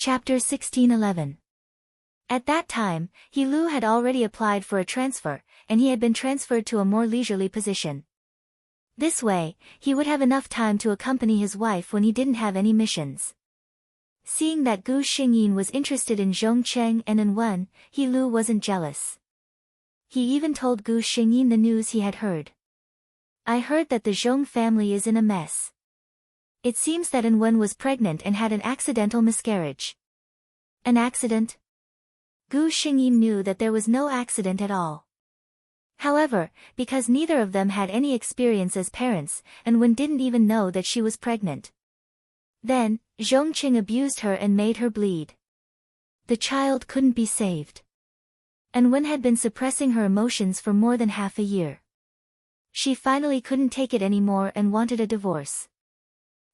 Chapter 1611. At that time, Lu had already applied for a transfer, and he had been transferred to a more leisurely position. This way, he would have enough time to accompany his wife when he didn't have any missions. Seeing that Gu Xingyin was interested in Zhong Cheng and in Wen, Lu wasn't jealous. He even told Gu Xingyin the news he had heard. I heard that the Zhong family is in a mess. It seems that Wen was pregnant and had an accidental miscarriage. An accident? Gu Xingyin knew that there was no accident at all. However, because neither of them had any experience as parents, Wen didn't even know that she was pregnant. Then, Zhong Qing abused her and made her bleed. The child couldn't be saved. Wen had been suppressing her emotions for more than half a year. She finally couldn't take it anymore and wanted a divorce.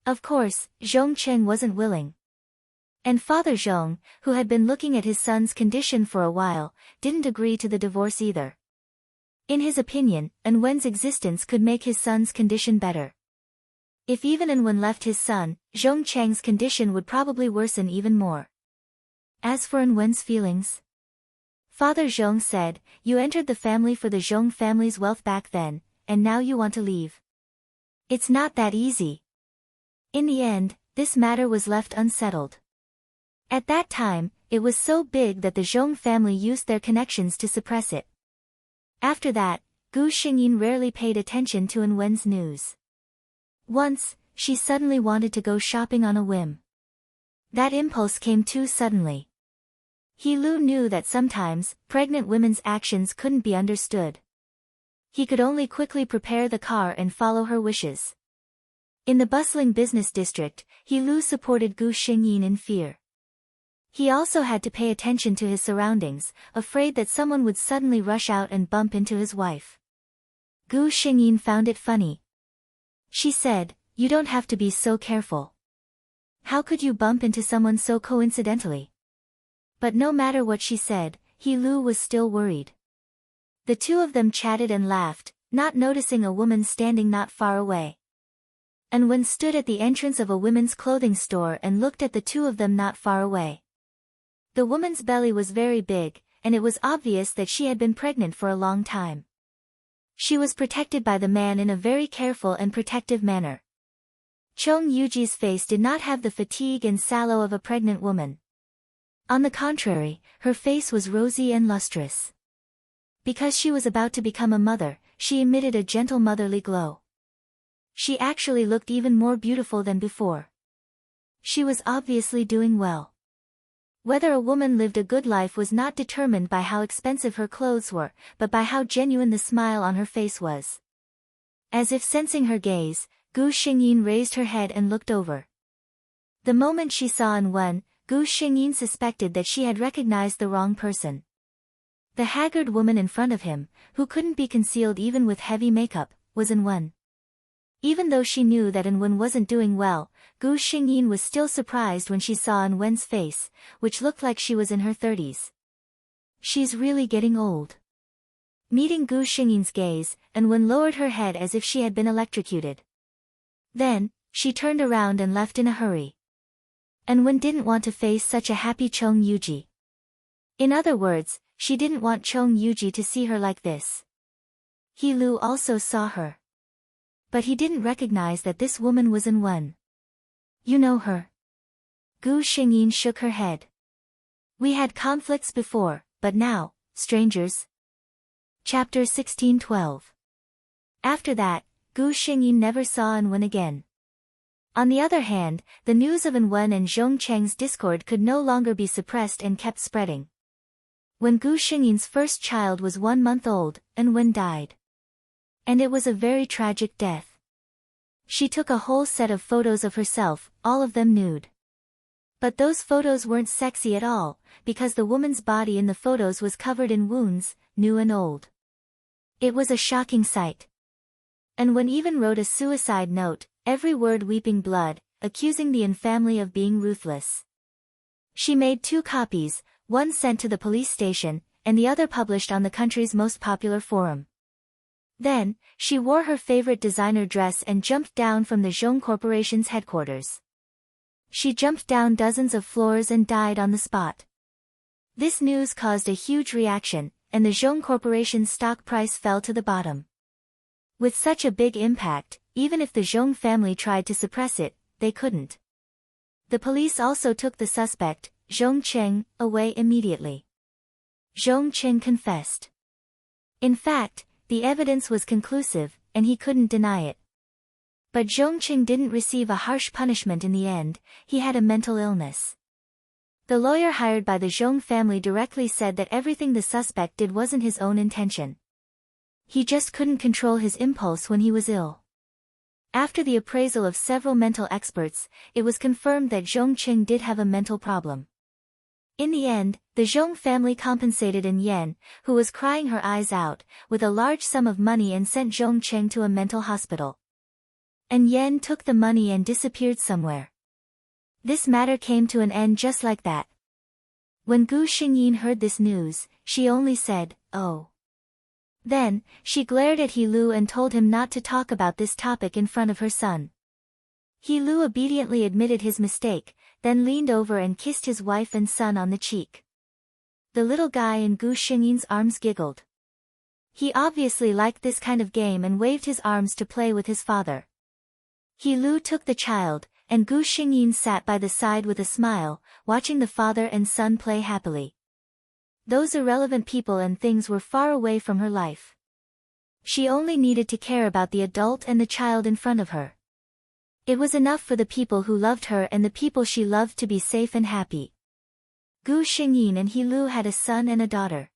Of course, Zhong Cheng wasn't willing. And Father Zhong, who had been looking at his son's condition for a while, didn't agree to the divorce either. In his opinion, Wen's existence could make his son's condition better. If even Wen left his son, Zhong Cheng's condition would probably worsen even more. As for Wen's feelings, Father Zhong said, "You entered the family for the Zhong family's wealth back then, and now you want to leave. It's not that easy." In the end, this matter was left unsettled. At that time, it was so big that the Zhong family used their connections to suppress it. After that, Gu Xingyin rarely paid attention to Wen's news. Once, she suddenly wanted to go shopping on a whim. That impulse came too suddenly. Lu knew that sometimes, pregnant women's actions couldn't be understood. He could only quickly prepare the car and follow her wishes. In the bustling business district, Lu supported Gu Xingyin in fear. He also had to pay attention to his surroundings, afraid that someone would suddenly rush out and bump into his wife. Gu Xingyin found it funny. She said, "You don't have to be so careful. How could you bump into someone so coincidentally?" But no matter what she said, Lu was still worried. The two of them chatted and laughed, not noticing a woman standing not far away. Wen stood at the entrance of a women's clothing store and looked at the two of them not far away. The woman's belly was very big, and it was obvious that she had been pregnant for a long time. She was protected by the man in a very careful and protective manner. Chong Yuji's face did not have the fatigue and sallow of a pregnant woman. On the contrary, her face was rosy and lustrous. Because she was about to become a mother, she emitted a gentle motherly glow. She actually looked even more beautiful than before. She was obviously doing well. Whether a woman lived a good life was not determined by how expensive her clothes were, but by how genuine the smile on her face was. As if sensing her gaze, Gu Xingyin raised her head and looked over. The moment she saw Wen, Gu Xingyin suspected that she had recognized the wrong person. The haggard woman in front of him, who couldn't be concealed even with heavy makeup, was Wen. Even though she knew that Wen wasn't doing well, Gu Xingyin was still surprised when she saw Wen's face, which looked like she was in her 30s. She's really getting old. Meeting Gu Xingyin's gaze, Wen lowered her head as if she had been electrocuted. Then, she turned around and left in a hurry. Wen didn't want to face such a happy Chong Yuji. In other words, she didn't want Chong Yuji to see her like this. Lu also saw her. But he didn't recognize that this woman was Wen. "You know her?" Gu Xingyin shook her head. "We had conflicts before, but now, strangers." Chapter 1612. After that, Gu Xingyin never saw Wen again. On the other hand, the news of Wen and Zhong Cheng's discord could no longer be suppressed and kept spreading. When Gu Xingyin's first child was 1 month old, Wen died. And it was a very tragic death. She took a whole set of photos of herself, all of them nude. But those photos weren't sexy at all, because the woman's body in the photos was covered in wounds, new and old. It was a shocking sight. Wen even wrote a suicide note, every word weeping blood, accusing the family of being ruthless. She made 2 copies, one sent to the police station, and the other published on the country's most popular forum. Then, she wore her favorite designer dress and jumped down from the Zhong Corporation's headquarters. She jumped down dozens of floors and died on the spot. This news caused a huge reaction, and the Zhong Corporation's stock price fell to the bottom. With such a big impact, even if the Zhong family tried to suppress it, they couldn't. The police also took the suspect, Zhong Qing, away immediately. Zhong Qing confessed. In fact, the evidence was conclusive, and he couldn't deny it. But Zhong Qing didn't receive a harsh punishment in the end. He had a mental illness. The lawyer hired by the Zhong family directly said that everything the suspect did wasn't his own intention. He just couldn't control his impulse when he was ill. After the appraisal of several mental experts, it was confirmed that Zhong Qing did have a mental problem. In the end, the Zhong family compensated An Yan, who was crying her eyes out, with a large sum of money and sent Zhong Qing to a mental hospital. An Yan took the money and disappeared somewhere. This matter came to an end just like that. When Gu Xingyin heard this news, she only said, "Oh." Then, she glared at He Lu and told him not to talk about this topic in front of her son. He Lu obediently admitted his mistake, then leaned over and kissed his wife and son on the cheek. The little guy in Gu Xingyin's arms giggled. He obviously liked this kind of game and waved his arms to play with his father. He Lu took the child, and Gu Xingyin sat by the side with a smile, watching the father and son play happily. Those irrelevant people and things were far away from her life. She only needed to care about the adult and the child in front of her. It was enough for the people who loved her and the people she loved to be safe and happy. Gu Xingyin and He Lu had a son and a daughter.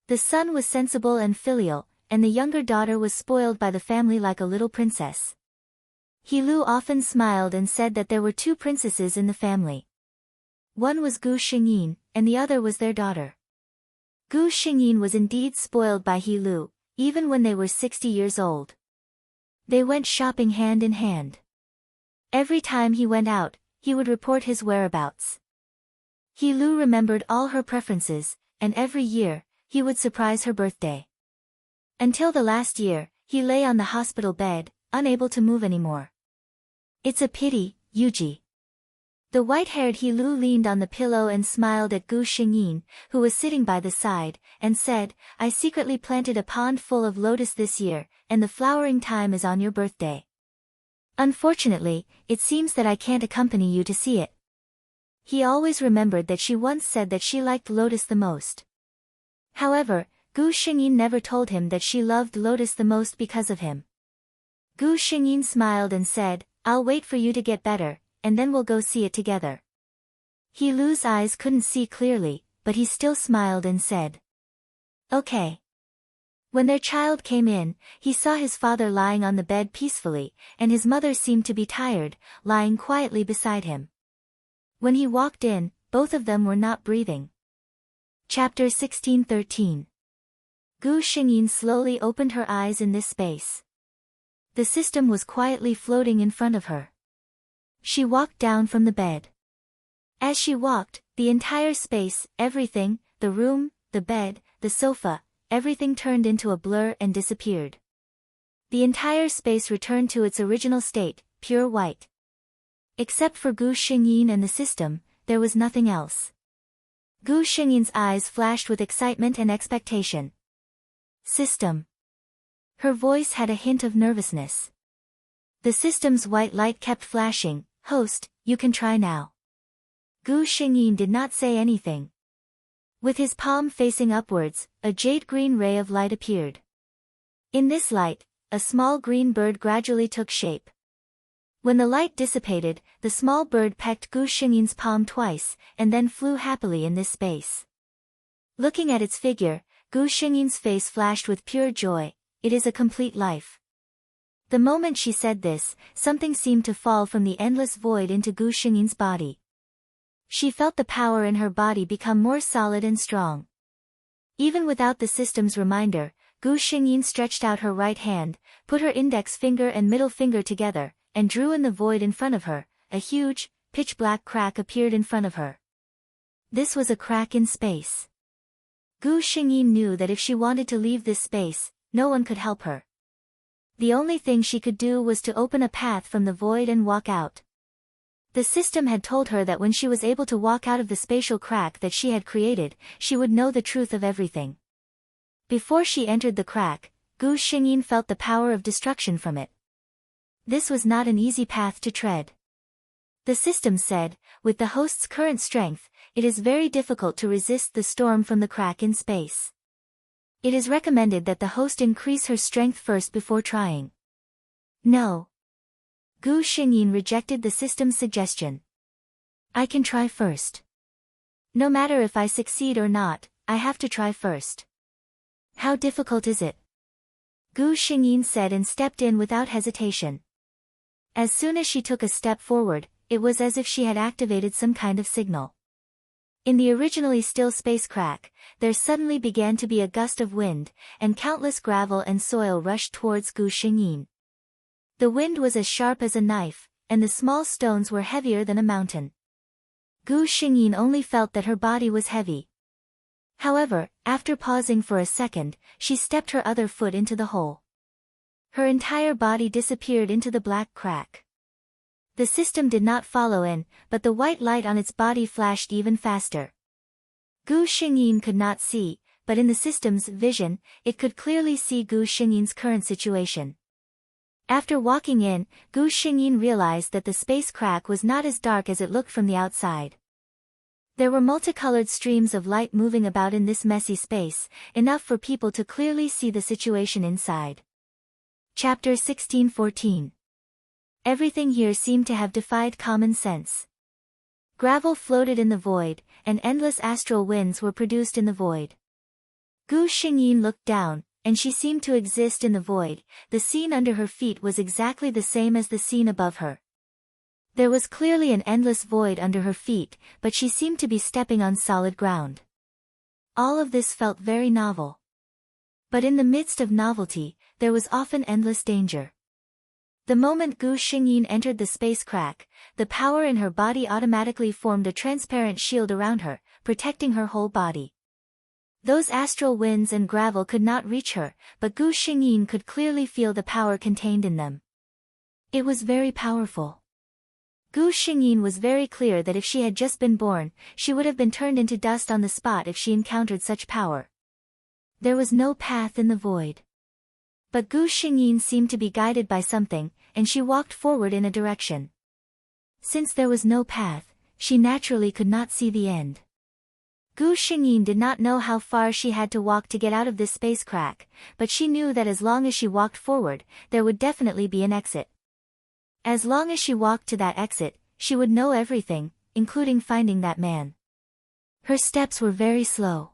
The son was sensible and filial, and the younger daughter was spoiled by the family like a little princess. He Lu often smiled and said that there were two princesses in the family. One was Gu Xingyin, and the other was their daughter. Gu Xingyin was indeed spoiled by He Lu, even when they were 60 years old. They went shopping hand in hand. Every time he went out, he would report his whereabouts. He Lu remembered all her preferences, and every year, he would surprise her birthday. Until the last year, he lay on the hospital bed, unable to move anymore. "It's a pity, Yuji." The white-haired He Lu leaned on the pillow and smiled at Gu Xingyin, who was sitting by the side, and said, "I secretly planted a pond full of lotus this year, and the flowering time is on your birthday. Unfortunately, it seems that I can't accompany you to see it." He always remembered that she once said that she liked lotus the most. However, Gu Xingyin never told him that she loved lotus the most because of him. Gu Xingyin smiled and said, "I'll wait for you to get better, and then we'll go see it together." He Lu's eyes couldn't see clearly, but he still smiled and said, "Okay." When their child came in, he saw his father lying on the bed peacefully, and his mother seemed to be tired, lying quietly beside him. When he walked in, both of them were not breathing. Chapter 16:13. Gu Xingyin slowly opened her eyes in this space. The system was quietly floating in front of her. She walked down from the bed. As she walked, the entire space, everything, the room, the bed, the sofa, everything turned into a blur and disappeared. The entire space returned to its original state, pure white. Except for Gu Xingyin and the system, there was nothing else. Gu Xingyin's eyes flashed with excitement and expectation. "System." Her voice had a hint of nervousness. The system's white light kept flashing. "Host, you can try now." Gu Xingyin did not say anything. With his palm facing upwards, a jade-green ray of light appeared. In this light, a small green bird gradually took shape. When the light dissipated, the small bird pecked Gu Xingyin's palm twice, and then flew happily in this space. Looking at its figure, Gu Xingyin's face flashed with pure joy. "It is a complete life." The moment she said this, something seemed to fall from the endless void into Gu Xingyin's body. She felt the power in her body become more solid and strong. Even without the system's reminder, Gu Xingyin stretched out her right hand, put her index finger and middle finger together, and drew in the void in front of her. A huge, pitch-black crack appeared in front of her. This was a crack in space. Gu Xingyin knew that if she wanted to leave this space, no one could help her. The only thing she could do was to open a path from the void and walk out. The system had told her that when she was able to walk out of the spatial crack that she had created, she would know the truth of everything. Before she entered the crack, Gu Xingyin felt the power of destruction from it. This was not an easy path to tread. The system said, with the host's current strength, it is very difficult to resist the storm from the crack in space. It is recommended that the host increase her strength first before trying. No. Gu Xingyin rejected the system's suggestion. I can try first. No matter if I succeed or not, I have to try first. How difficult is it? Gu Xingyin said and stepped in without hesitation. As soon as she took a step forward, it was as if she had activated some kind of signal. In the originally still space crack, there suddenly began to be a gust of wind, and countless gravel and soil rushed towards Gu Xingyin. The wind was as sharp as a knife, and the small stones were heavier than a mountain. Gu Xingyin only felt that her body was heavy. However, after pausing for a second, she stepped her other foot into the hole. Her entire body disappeared into the black crack. The system did not follow in, but the white light on its body flashed even faster. Gu Xingyin could not see, but in the system's vision, it could clearly see Gu Xingyin's current situation. After walking in, Gu Xingyin realized that the space crack was not as dark as it looked from the outside. There were multicolored streams of light moving about in this messy space, enough for people to clearly see the situation inside. Chapter 1614. Everything here seemed to have defied common sense. Gravel floated in the void, and endless astral winds were produced in the void. Gu Xingyin looked down, and she seemed to exist in the void. The scene under her feet was exactly the same as the scene above her. There was clearly an endless void under her feet, but she seemed to be stepping on solid ground. All of this felt very novel. But in the midst of novelty, there was often endless danger. The moment Gu Xingyin entered the space crack, the power in her body automatically formed a transparent shield around her, protecting her whole body. Those astral winds and gravel could not reach her, but Gu Xingyin could clearly feel the power contained in them. It was very powerful. Gu Xingyin was very clear that if she had just been born, she would have been turned into dust on the spot if she encountered such power. There was no path in the void. But Gu Xingyin seemed to be guided by something, and she walked forward in a direction. Since there was no path, she naturally could not see the end. Gu Xingyin did not know how far she had to walk to get out of this space crack, but she knew that as long as she walked forward, there would definitely be an exit. As long as she walked to that exit, she would know everything, including finding that man. Her steps were very slow.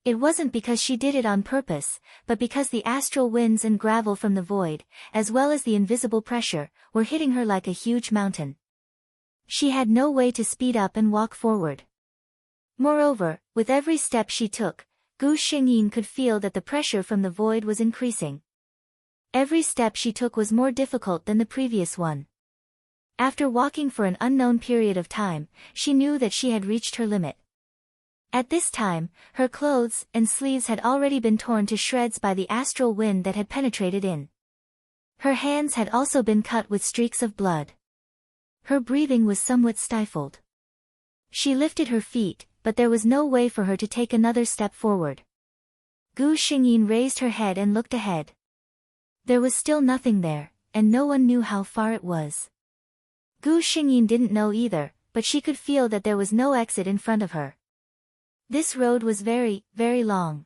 It wasn't because she did it on purpose, but because the astral winds and gravel from the void, as well as the invisible pressure, were hitting her like a huge mountain. She had no way to speed up and walk forward. Moreover, with every step she took, Gu Xingyin could feel that the pressure from the void was increasing. Every step she took was more difficult than the previous one. After walking for an unknown period of time, she knew that she had reached her limit. At this time, her clothes and sleeves had already been torn to shreds by the astral wind that had penetrated in. Her hands had also been cut with streaks of blood. Her breathing was somewhat stifled. She lifted her feet, but there was no way for her to take another step forward. Gu Xingyin raised her head and looked ahead. There was still nothing there, and no one knew how far it was. Gu Xingyin didn't know either, but she could feel that there was no exit in front of her. This road was very, very long.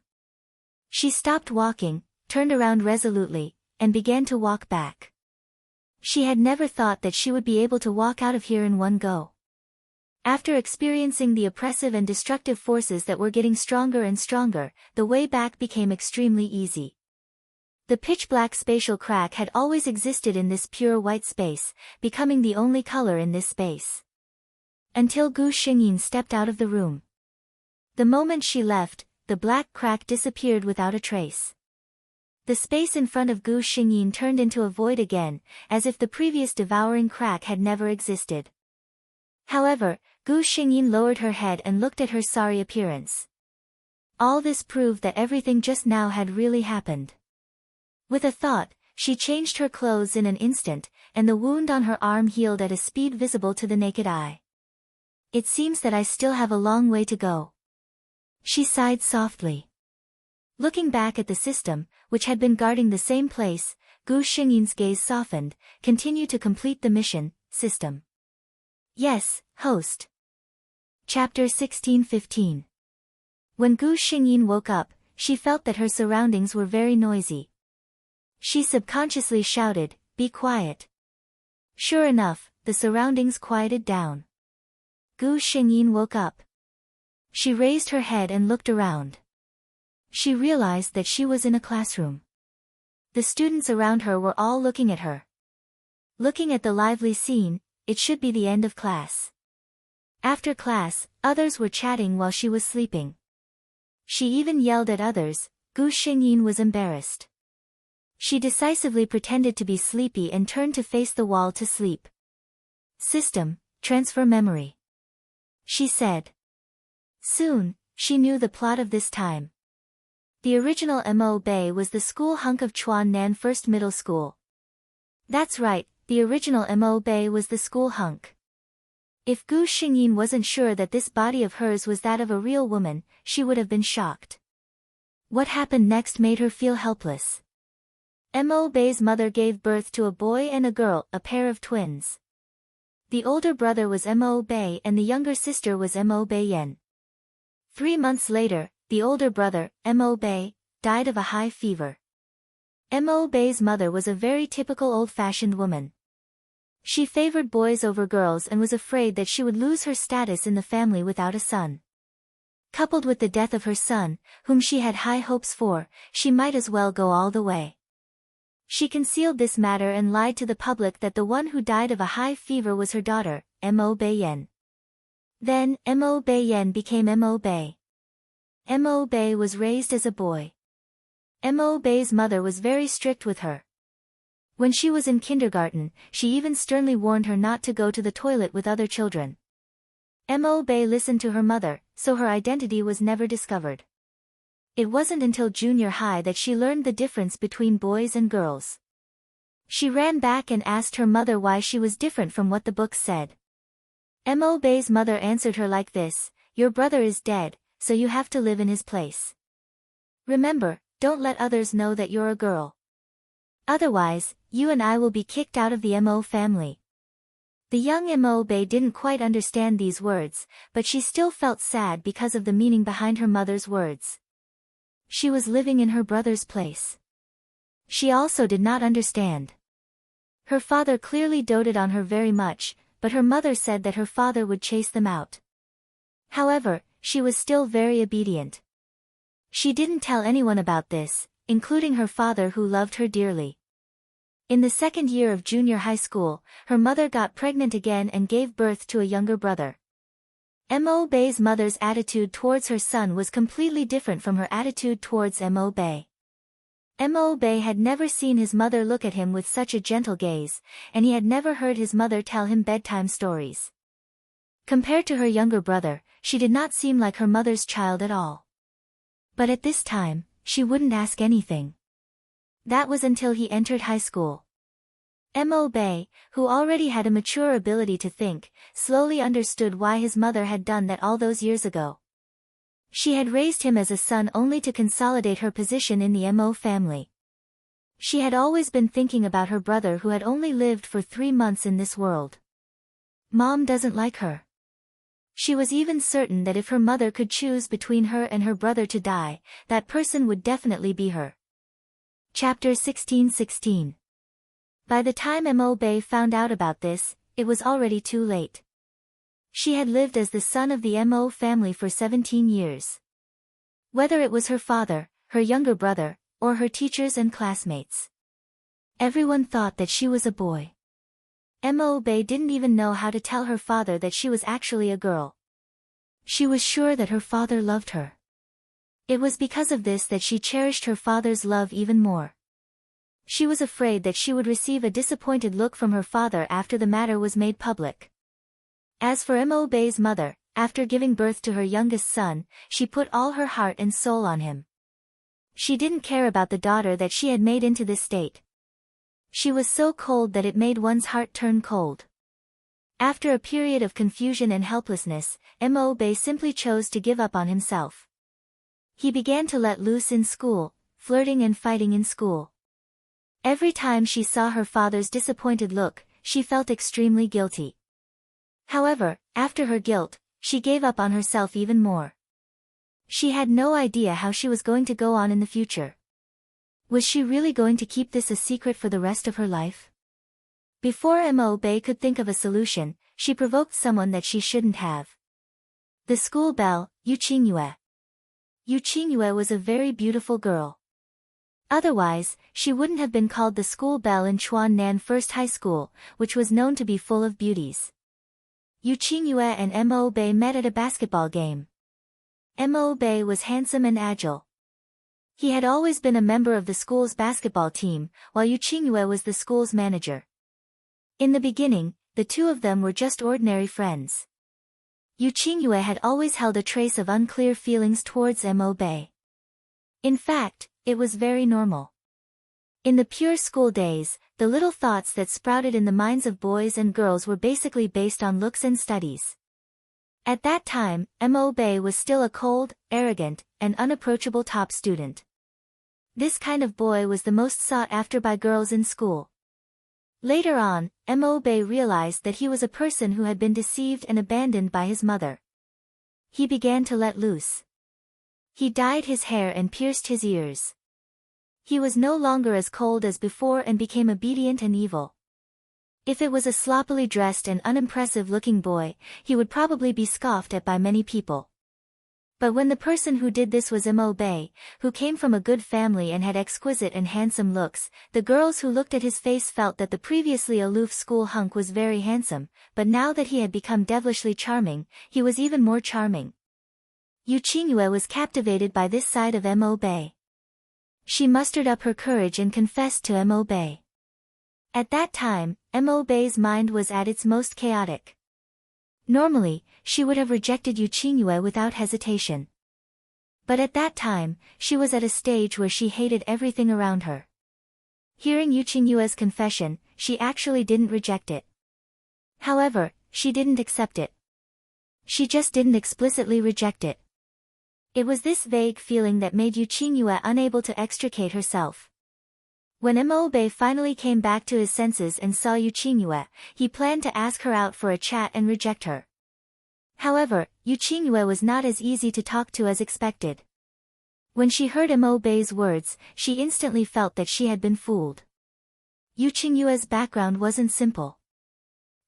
She stopped walking, turned around resolutely, and began to walk back. She had never thought that she would be able to walk out of here in one go. After experiencing the oppressive and destructive forces that were getting stronger and stronger, the way back became extremely easy. The pitch-black spatial crack had always existed in this pure white space, becoming the only color in this space. Until Gu Xingyin stepped out of the room. The moment she left, the black crack disappeared without a trace. The space in front of Gu Xingyin turned into a void again, as if the previous devouring crack had never existed. However, Gu Xingyin lowered her head and looked at her sorry appearance. All this proved that everything just now had really happened. With a thought, she changed her clothes in an instant, and the wound on her arm healed at a speed visible to the naked eye. It seems that I still have a long way to go. She sighed softly. Looking back at the system, which had been guarding the same place, Gu Xingyin's gaze softened. Continue to complete the mission, system. Yes, host. Chapter 16:15. When Gu Xingyin woke up, she felt that her surroundings were very noisy. She subconsciously shouted, "Be quiet." Sure enough, the surroundings quieted down. Gu Xingyin woke up. She raised her head and looked around. She realized that she was in a classroom. The students around her were all looking at her. Looking at the lively scene, it should be the end of class. After class, others were chatting while she was sleeping. She even yelled at others. Gu Xingyin was embarrassed. She decisively pretended to be sleepy and turned to face the wall to sleep. System, transfer memory. She said. Soon, she knew the plot of this time. The original Mo Bay was the school hunk of Chuan Nan First Middle School. That's right, the original Mo Bay was the school hunk. If Gu Xingyin wasn't sure that this body of hers was that of a real woman, she would have been shocked. What happened next made her feel helpless. Mo Bay's mother gave birth to a boy and a girl, a pair of twins. The older brother was Mo Bay and the younger sister was Mo Bay Yen. 3 months later, the older brother, Mo Bay, died of a high fever. Mo Bay's mother was a very typical old-fashioned woman. She favored boys over girls and was afraid that she would lose her status in the family without a son. Coupled with the death of her son, whom she had high hopes for, she might as well go all the way. She concealed this matter and lied to the public that the one who died of a high fever was her daughter, Mo Bay Yen. Then, Mo Bay Yen became Mo Bay. Mo Bay was raised as a boy. Mo Bay's mother was very strict with her. When she was in kindergarten, she even sternly warned her not to go to the toilet with other children. Mo Bay listened to her mother, so her identity was never discovered. It wasn't until junior high that she learned the difference between boys and girls. She ran back and asked her mother why she was different from what the books said. Mo Bay's mother answered her like this: "Your brother is dead, so you have to live in his place. Remember, don't let others know that you're a girl. Otherwise, you and I will be kicked out of the Mo family." The young Mo Bay didn't quite understand these words, but she still felt sad because of the meaning behind her mother's words. She was living in her brother's place. She also did not understand. Her father clearly doted on her very much, but her mother said that her father would chase them out. However, she was still very obedient. She didn't tell anyone about this, including her father who loved her dearly. In the second year of junior high school, her mother got pregnant again and gave birth to a younger brother. Mo Bay's mother's attitude towards her son was completely different from her attitude towards Mo Bay. Mo Bay had never seen his mother look at him with such a gentle gaze, and he had never heard his mother tell him bedtime stories. Compared to her younger brother, she did not seem like her mother's child at all. But at this time, she wouldn't ask anything. That was until he entered high school. Mo Bay, who already had a mature ability to think, slowly understood why his mother had done that all those years ago. She had raised him as a son only to consolidate her position in the Mo family. She had always been thinking about her brother who had only lived for 3 months in this world. Mom doesn't like her. She was even certain that if her mother could choose between her and her brother to die, that person would definitely be her. Chapter 16:16. By the time Mo Bay found out about this, it was already too late. She had lived as the son of the Mo family for 17 years. Whether it was her father, her younger brother, or her teachers and classmates, everyone thought that she was a boy. Mo Bay didn't even know how to tell her father that she was actually a girl. She was sure that her father loved her. It was because of this that she cherished her father's love even more. She was afraid that she would receive a disappointed look from her father after the matter was made public. As for Mo Bay's mother, after giving birth to her youngest son, she put all her heart and soul on him. She didn't care about the daughter that she had made into this state. She was so cold that it made one's heart turn cold. After a period of confusion and helplessness, Mo-Bei simply chose to give up on himself. He began to let loose in school, flirting and fighting in school. Every time she saw her father's disappointed look, she felt extremely guilty. However, after her guilt, she gave up on herself even more. She had no idea how she was going to go on in the future. Was she really going to keep this a secret for the rest of her life? Before Mo-Bei could think of a solution, she provoked someone that she shouldn't have. The school belle, Yu Qingyue. Yu Qingyue was a very beautiful girl. Otherwise, she wouldn't have been called the school belle in Chuannan First High School, which was known to be full of beauties. Yu Qingyue and Mo-Bei met at a basketball game. Mo-Bei was handsome and agile. He had always been a member of the school's basketball team, while Yu Qingyue was the school's manager. In the beginning, the two of them were just ordinary friends. Yu Qingyue had always held a trace of unclear feelings towards Mo-Bei. In fact, it was very normal. In the pure school days, the little thoughts that sprouted in the minds of boys and girls were basically based on looks and studies. At that time, Mo-Bei was still a cold, arrogant, and unapproachable top student. This kind of boy was the most sought after by girls in school. Later on, Mo-Bei realized that he was a person who had been deceived and abandoned by his mother. He began to let loose. He dyed his hair and pierced his ears. He was no longer as cold as before and became obedient and evil. If it was a sloppily dressed and unimpressive-looking boy, he would probably be scoffed at by many people. But when the person who did this was Mo-Bei, who came from a good family and had exquisite and handsome looks, the girls who looked at his face felt that the previously aloof school hunk was very handsome, but now that he had become devilishly charming, he was even more charming. Yu Qingyue was captivated by this side of Mo-Bei. She mustered up her courage and confessed to Mo-Bei. At that time, Mo-Bei's mind was at its most chaotic. Normally, she would have rejected Yu Qingyue without hesitation. But at that time, she was at a stage where she hated everything around her. Hearing Yu Qingyue's confession, she actually didn't reject it. However, she didn't accept it. She just didn't explicitly reject it. It was this vague feeling that made Yu Qingyue unable to extricate herself. When Mo-Bei finally came back to his senses and saw Yu Qingyue, he planned to ask her out for a chat and reject her. However, Yu Qingyue was not as easy to talk to as expected. When she heard Mo-Bei's words, she instantly felt that she had been fooled. Yu Qingyue's background wasn't simple.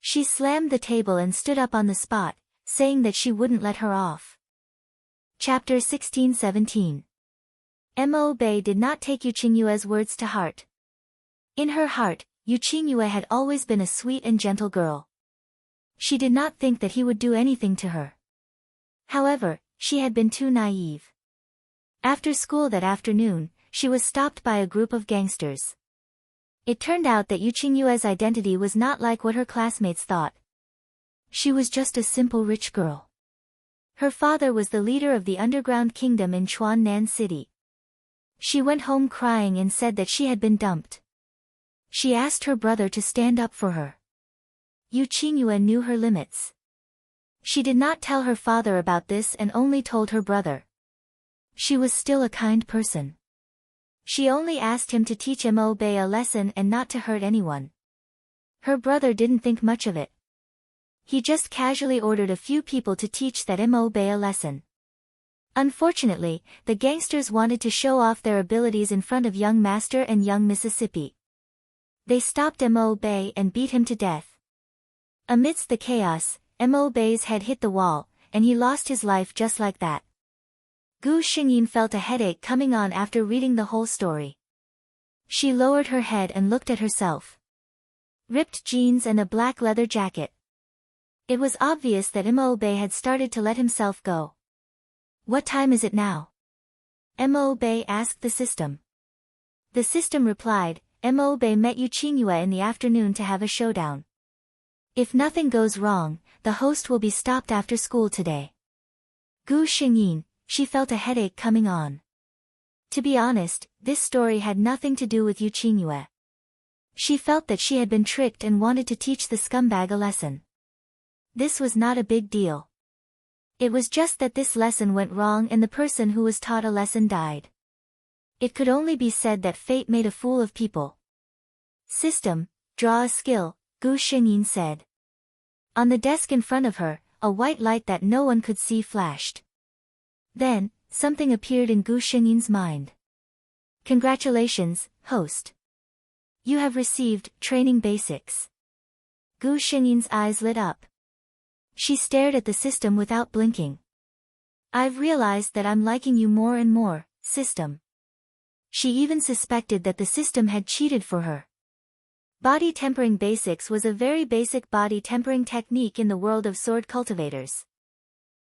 She slammed the table and stood up on the spot, saying that she wouldn't let her off. Chapter 16-17. Mo-Bei did not take Yu Qingyue's words to heart. In her heart, Yu Qingyue had always been a sweet and gentle girl. She did not think that he would do anything to her. However, she had been too naive. After school that afternoon, she was stopped by a group of gangsters. It turned out that Yu Qingyue's identity was not like what her classmates thought. She was just a simple rich girl. Her father was the leader of the underground kingdom in Chuannan City. She went home crying and said that she had been dumped. She asked her brother to stand up for her. Yu Qingyue knew her limits. She did not tell her father about this and only told her brother. She was still a kind person. She only asked him to teach Mo-Bei a lesson and not to hurt anyone. Her brother didn't think much of it. He just casually ordered a few people to teach that Mo-Bei a lesson. Unfortunately, the gangsters wanted to show off their abilities in front of young Master and young Mississippi. They stopped Mo-Bei and beat him to death. Amidst the chaos, Mo-Bei's head hit the wall, and he lost his life just like that. Gu Xingyin felt a headache coming on after reading the whole story. She lowered her head and looked at herself. Ripped jeans and a black leather jacket. It was obvious that Mo-Bei had started to let himself go. What time is it now? Mo-Bei asked the system. The system replied, Mo-Bei met Yu Qingyue in the afternoon to have a showdown. If nothing goes wrong, the host will be stopped after school today. Gu Xingyin, she felt a headache coming on. To be honest, this story had nothing to do with Yu Qingyue. She felt that she had been tricked and wanted to teach the scumbag a lesson. This was not a big deal. It was just that this lesson went wrong and the person who was taught a lesson died. It could only be said that fate made a fool of people. System, draw a skill, Gu Xingyin said. On the desk in front of her, a white light that no one could see flashed. Then, something appeared in Gu Xingyin's mind. Congratulations, host. You have received training basics. Gu Xingyin's eyes lit up. She stared at the system without blinking. I've realized that I'm liking you more and more, system. She even suspected that the system had cheated for her. Body tempering basics was a very basic body tempering technique in the world of sword cultivators.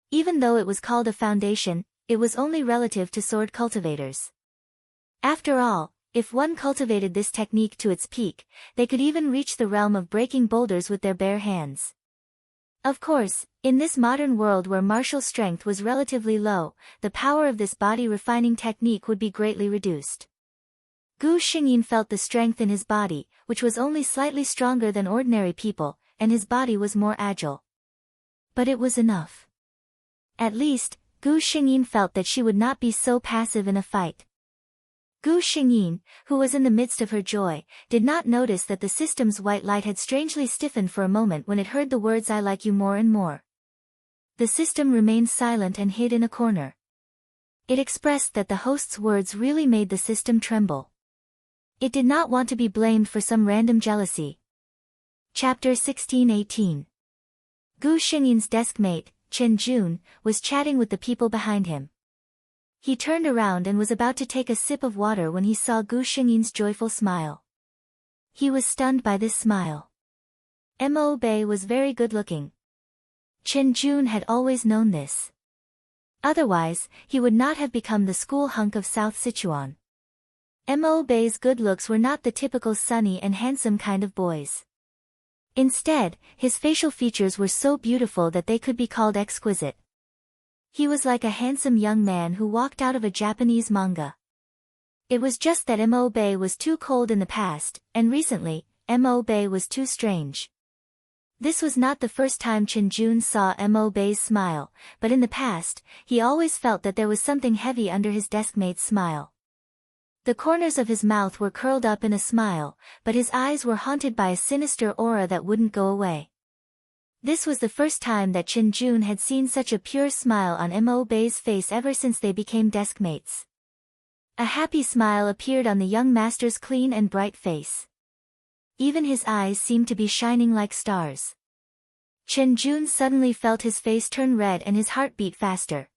Even though it was called a foundation, it was only relative to sword cultivators. After all, if one cultivated this technique to its peak, they could even reach the realm of breaking boulders with their bare hands. Of course, in this modern world where martial strength was relatively low, the power of this body refining technique would be greatly reduced. Gu Xingyin felt the strength in his body, which was only slightly stronger than ordinary people, and his body was more agile. But it was enough. At least, Gu Xingyin felt that she would not be so passive in a fight. Gu Xingyin, who was in the midst of her joy, did not notice that the system's white light had strangely stiffened for a moment when it heard the words "I like you more and more." The system remained silent and hid in a corner. It expressed that the host's words really made the system tremble. It did not want to be blamed for some random jealousy. Chapter 16-18. Gu Xingyin's deskmate, Chen Jun, was chatting with the people behind him. He turned around and was about to take a sip of water when he saw Gu Xingyin's joyful smile. He was stunned by this smile. Mo Bei was very good-looking. Chen Jun had always known this. Otherwise, he would not have become the school hunk of South Sichuan. Mo Bei's good looks were not the typical sunny and handsome kind of boys. Instead, his facial features were so beautiful that they could be called exquisite. He was like a handsome young man who walked out of a Japanese manga. It was just that Mo Bei was too cold in the past, and recently, Mo Bei was too strange. This was not the first time Chen Jun saw Mo Bei's smile, but in the past, he always felt that there was something heavy under his deskmate's smile. The corners of his mouth were curled up in a smile, but his eyes were haunted by a sinister aura that wouldn't go away. This was the first time that Chen Jun had seen such a pure smile on Mo Bei's face ever since they became deskmates. A happy smile appeared on the young master's clean and bright face. Even his eyes seemed to be shining like stars. Chen Jun suddenly felt his face turn red and his heart beat faster.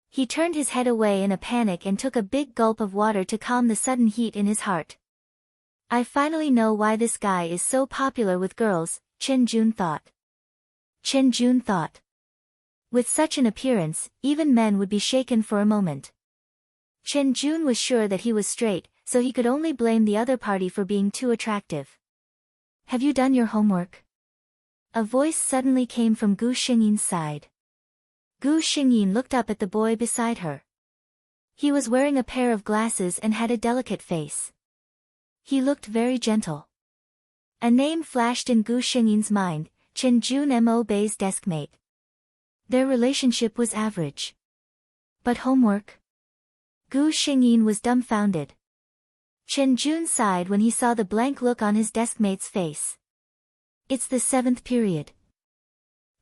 He turned his head away in a panic and took a big gulp of water to calm the sudden heat in his heart. I finally know why this guy is so popular with girls, Chen Jun thought. Chen Jun thought. With such an appearance, even men would be shaken for a moment. Chen Jun was sure that he was straight, so he could only blame the other party for being too attractive. Have you done your homework? A voice suddenly came from Gu Xingyin's side. Gu Xingyin looked up at the boy beside her. He was wearing a pair of glasses and had a delicate face. He looked very gentle. A name flashed in Gu Xingyin's mind, Chen Jun, Mo Bei's deskmate. Their relationship was average. But homework? Gu Xingyin was dumbfounded. Chen Jun sighed when he saw the blank look on his deskmate's face. It's the 7th period.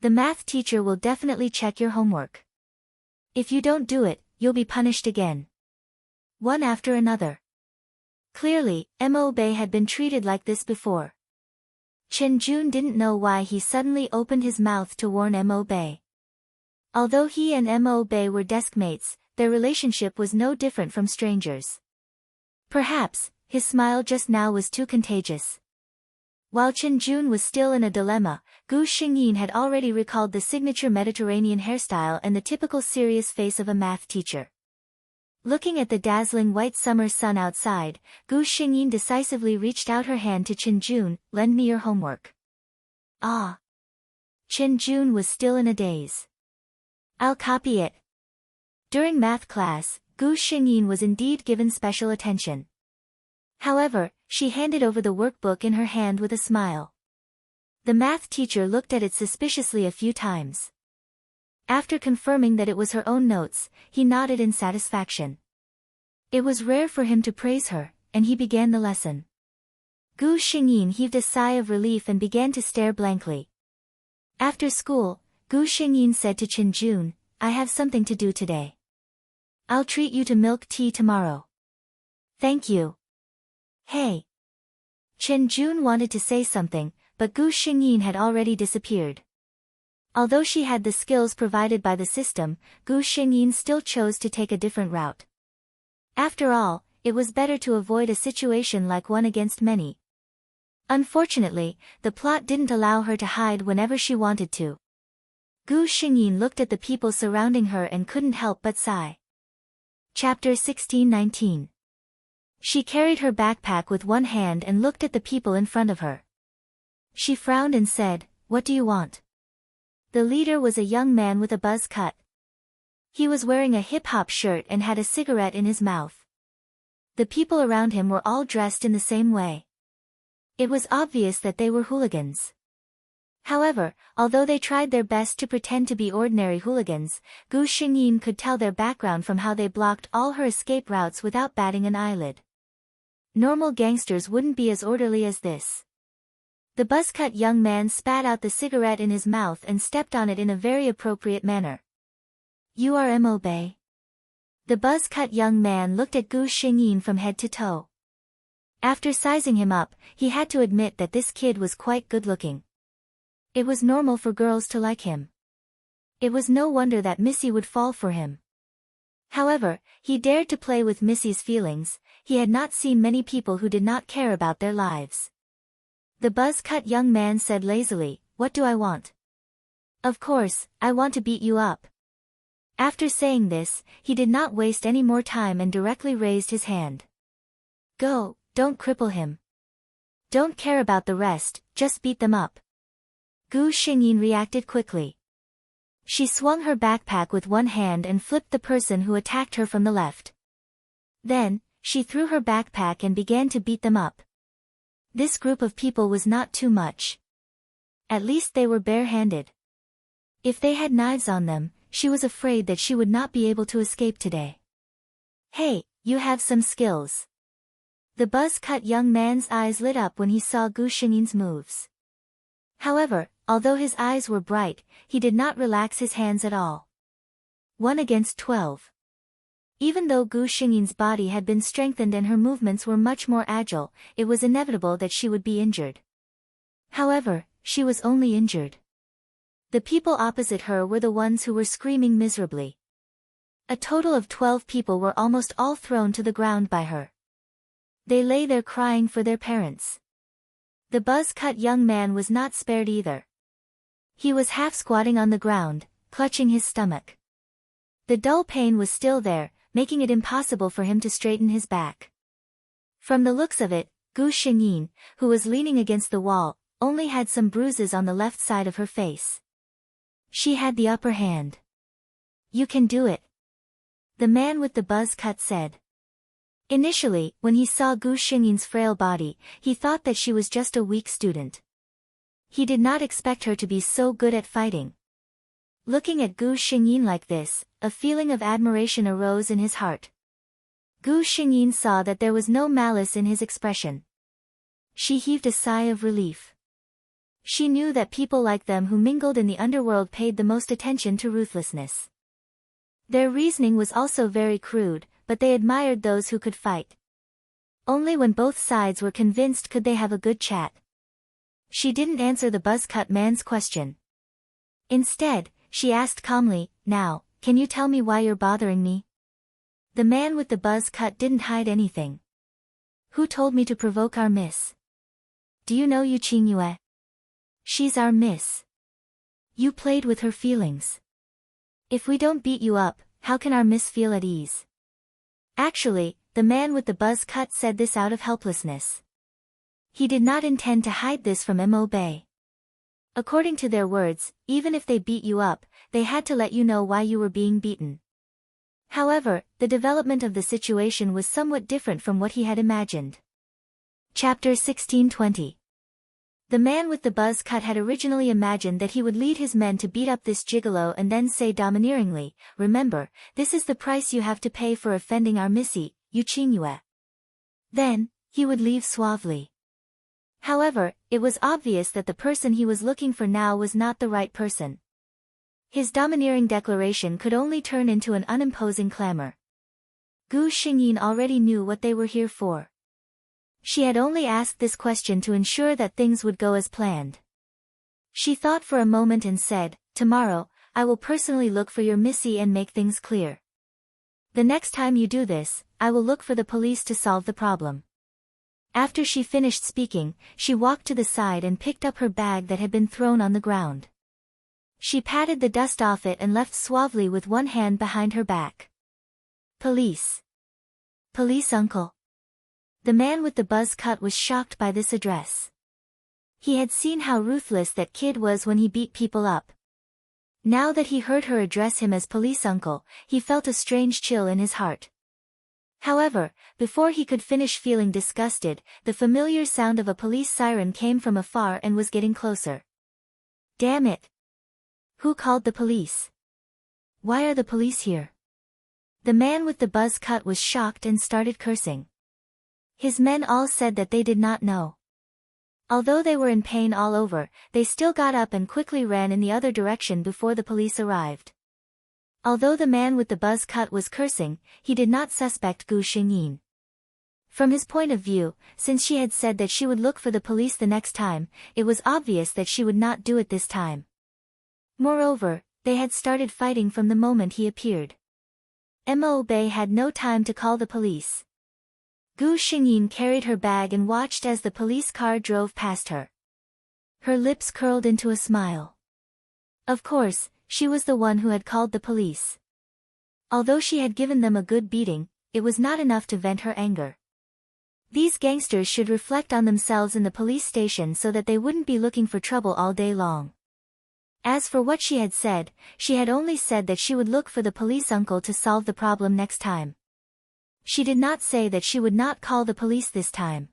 The math teacher will definitely check your homework. If you don't do it, you'll be punished again. One after another. Clearly, Mo Bei had been treated like this before. Chen Jun didn't know why he suddenly opened his mouth to warn Mo Bei. Although he and Mo Bei were deskmates, their relationship was no different from strangers. Perhaps, his smile just now was too contagious. While Chen Jun was still in a dilemma, Gu Xingyin had already recalled the signature Mediterranean hairstyle and the typical serious face of a math teacher. Looking at the dazzling white summer sun outside, Gu Xingyin decisively reached out her hand to Chen Jun. Lend me your homework. Ah. Chen Jun was still in a daze. I'll copy it. During math class, Gu Xingyin was indeed given special attention. However, she handed over the workbook in her hand with a smile. The math teacher looked at it suspiciously a few times. After confirming that it was her own notes, he nodded in satisfaction. It was rare for him to praise her, and he began the lesson. Gu Xingyin heaved a sigh of relief and began to stare blankly. After school, Gu Xingyin said to Chen Jun, "I have something to do today. I'll treat you to milk tea tomorrow." "Thank you." "Hey." Chen Jun wanted to say something, but Gu Xingyin had already disappeared. Although she had the skills provided by the system, Gu Xingyin still chose to take a different route. After all, it was better to avoid a situation like one against many. Unfortunately, the plot didn't allow her to hide whenever she wanted to. Gu Xingyin looked at the people surrounding her and couldn't help but sigh. Chapter 16-19. She carried her backpack with one hand and looked at the people in front of her. She frowned and said, "What do you want?" The leader was a young man with a buzz cut. He was wearing a hip-hop shirt and had a cigarette in his mouth. The people around him were all dressed in the same way. It was obvious that they were hooligans. However, although they tried their best to pretend to be ordinary hooligans, Gu Xingyin could tell their background from how they blocked all her escape routes without batting an eyelid. Normal gangsters wouldn't be as orderly as this. The buzz-cut young man spat out the cigarette in his mouth and stepped on it in a very appropriate manner. "You are Mo Bei." The buzz-cut young man looked at Gu Xingyin from head to toe. After sizing him up, he had to admit that this kid was quite good-looking. It was normal for girls to like him. It was no wonder that Missy would fall for him. However, he dared to play with Missy's feelings. He had not seen many people who did not care about their lives. The buzz-cut young man said lazily, "What do I want?" "Of course, I want to beat you up." After saying this, he did not waste any more time and directly raised his hand. "Go, don't cripple him. Don't care about the rest, just beat them up." Gu Xingyin reacted quickly. She swung her backpack with one hand and flipped the person who attacked her from the left. Then, she threw her backpack and began to beat them up. This group of people was not too much. At least they were bare-handed. If they had knives on them, she was afraid that she would not be able to escape today. "Hey, you have some skills." The buzz-cut young man's eyes lit up when he saw Gu Xingyin's moves. However, although his eyes were bright, he did not relax his hands at all. 1 against 12. Even though Gu Xingyin's body had been strengthened and her movements were much more agile, it was inevitable that she would be injured. However, she was only injured. The people opposite her were the ones who were screaming miserably. A total of 12 people were almost all thrown to the ground by her. They lay there crying for their parents. The buzz-cut young man was not spared either. He was half squatting on the ground, clutching his stomach. The dull pain was still there, making it impossible for him to straighten his back. From the looks of it, Gu Xingyin, who was leaning against the wall, only had some bruises on the left side of her face. She had the upper hand. "You can do it," the man with the buzz cut said. Initially, when he saw Gu Xingyin's frail body, he thought that she was just a weak student. He did not expect her to be so good at fighting. Looking at Gu Xingyin like this, a feeling of admiration arose in his heart. Gu Xingyin saw that there was no malice in his expression. She heaved a sigh of relief. She knew that people like them who mingled in the underworld paid the most attention to ruthlessness. Their reasoning was also very crude, but they admired those who could fight. Only when both sides were convinced could they have a good chat. She didn't answer the buzz-cut man's question. Instead, she asked calmly, "Now, can you tell me why you're bothering me?" The man with the buzz cut didn't hide anything. "Who told me to provoke our miss? Do you know Yu Qingyue? She's our miss. You played with her feelings. If we don't beat you up, how can our miss feel at ease?" Actually, the man with the buzz cut said this out of helplessness. He did not intend to hide this from Mo Bei. According to their words, even if they beat you up, they had to let you know why you were being beaten. However, the development of the situation was somewhat different from what he had imagined. Chapter 1620. The man with the buzz cut had originally imagined that he would lead his men to beat up this gigolo and then say domineeringly, "Remember, this is the price you have to pay for offending our missy, Yu Qingyue." Then, he would leave suavely. However, it was obvious that the person he was looking for now was not the right person. His domineering declaration could only turn into an unimposing clamor. Gu Xingyin already knew what they were here for. She had only asked this question to ensure that things would go as planned. She thought for a moment and said, "Tomorrow, I will personally look for your missy and make things clear. The next time you do this, I will look for the police to solve the problem." After she finished speaking, she walked to the side and picked up her bag that had been thrown on the ground. She patted the dust off it and left suavely with one hand behind her back. "Police. Police uncle." The man with the buzz cut was shocked by this address. He had seen how ruthless that kid was when he beat people up. Now that he heard her address him as police uncle, he felt a strange chill in his heart. However, before he could finish feeling disgusted, the familiar sound of a police siren came from afar and was getting closer. Damn it! Who called the police? Why are the police here? The man with the buzz cut was shocked and started cursing. His men all said that they did not know. Although they were in pain all over, they still got up and quickly ran in the other direction before the police arrived. Although the man with the buzz cut was cursing, he did not suspect Gu Xingyin. From his point of view, since she had said that she would look for the police the next time, it was obvious that she would not do it this time. Moreover, they had started fighting from the moment he appeared. Mo Bei had no time to call the police. Gu Xingyin carried her bag and watched as the police car drove past her. Her lips curled into a smile. Of course, she was the one who had called the police. Although she had given them a good beating, it was not enough to vent her anger. These gangsters should reflect on themselves in the police station so that they wouldn't be looking for trouble all day long. As for what she had said, she had only said that she would look for the police uncle to solve the problem next time. She did not say that she would not call the police this time.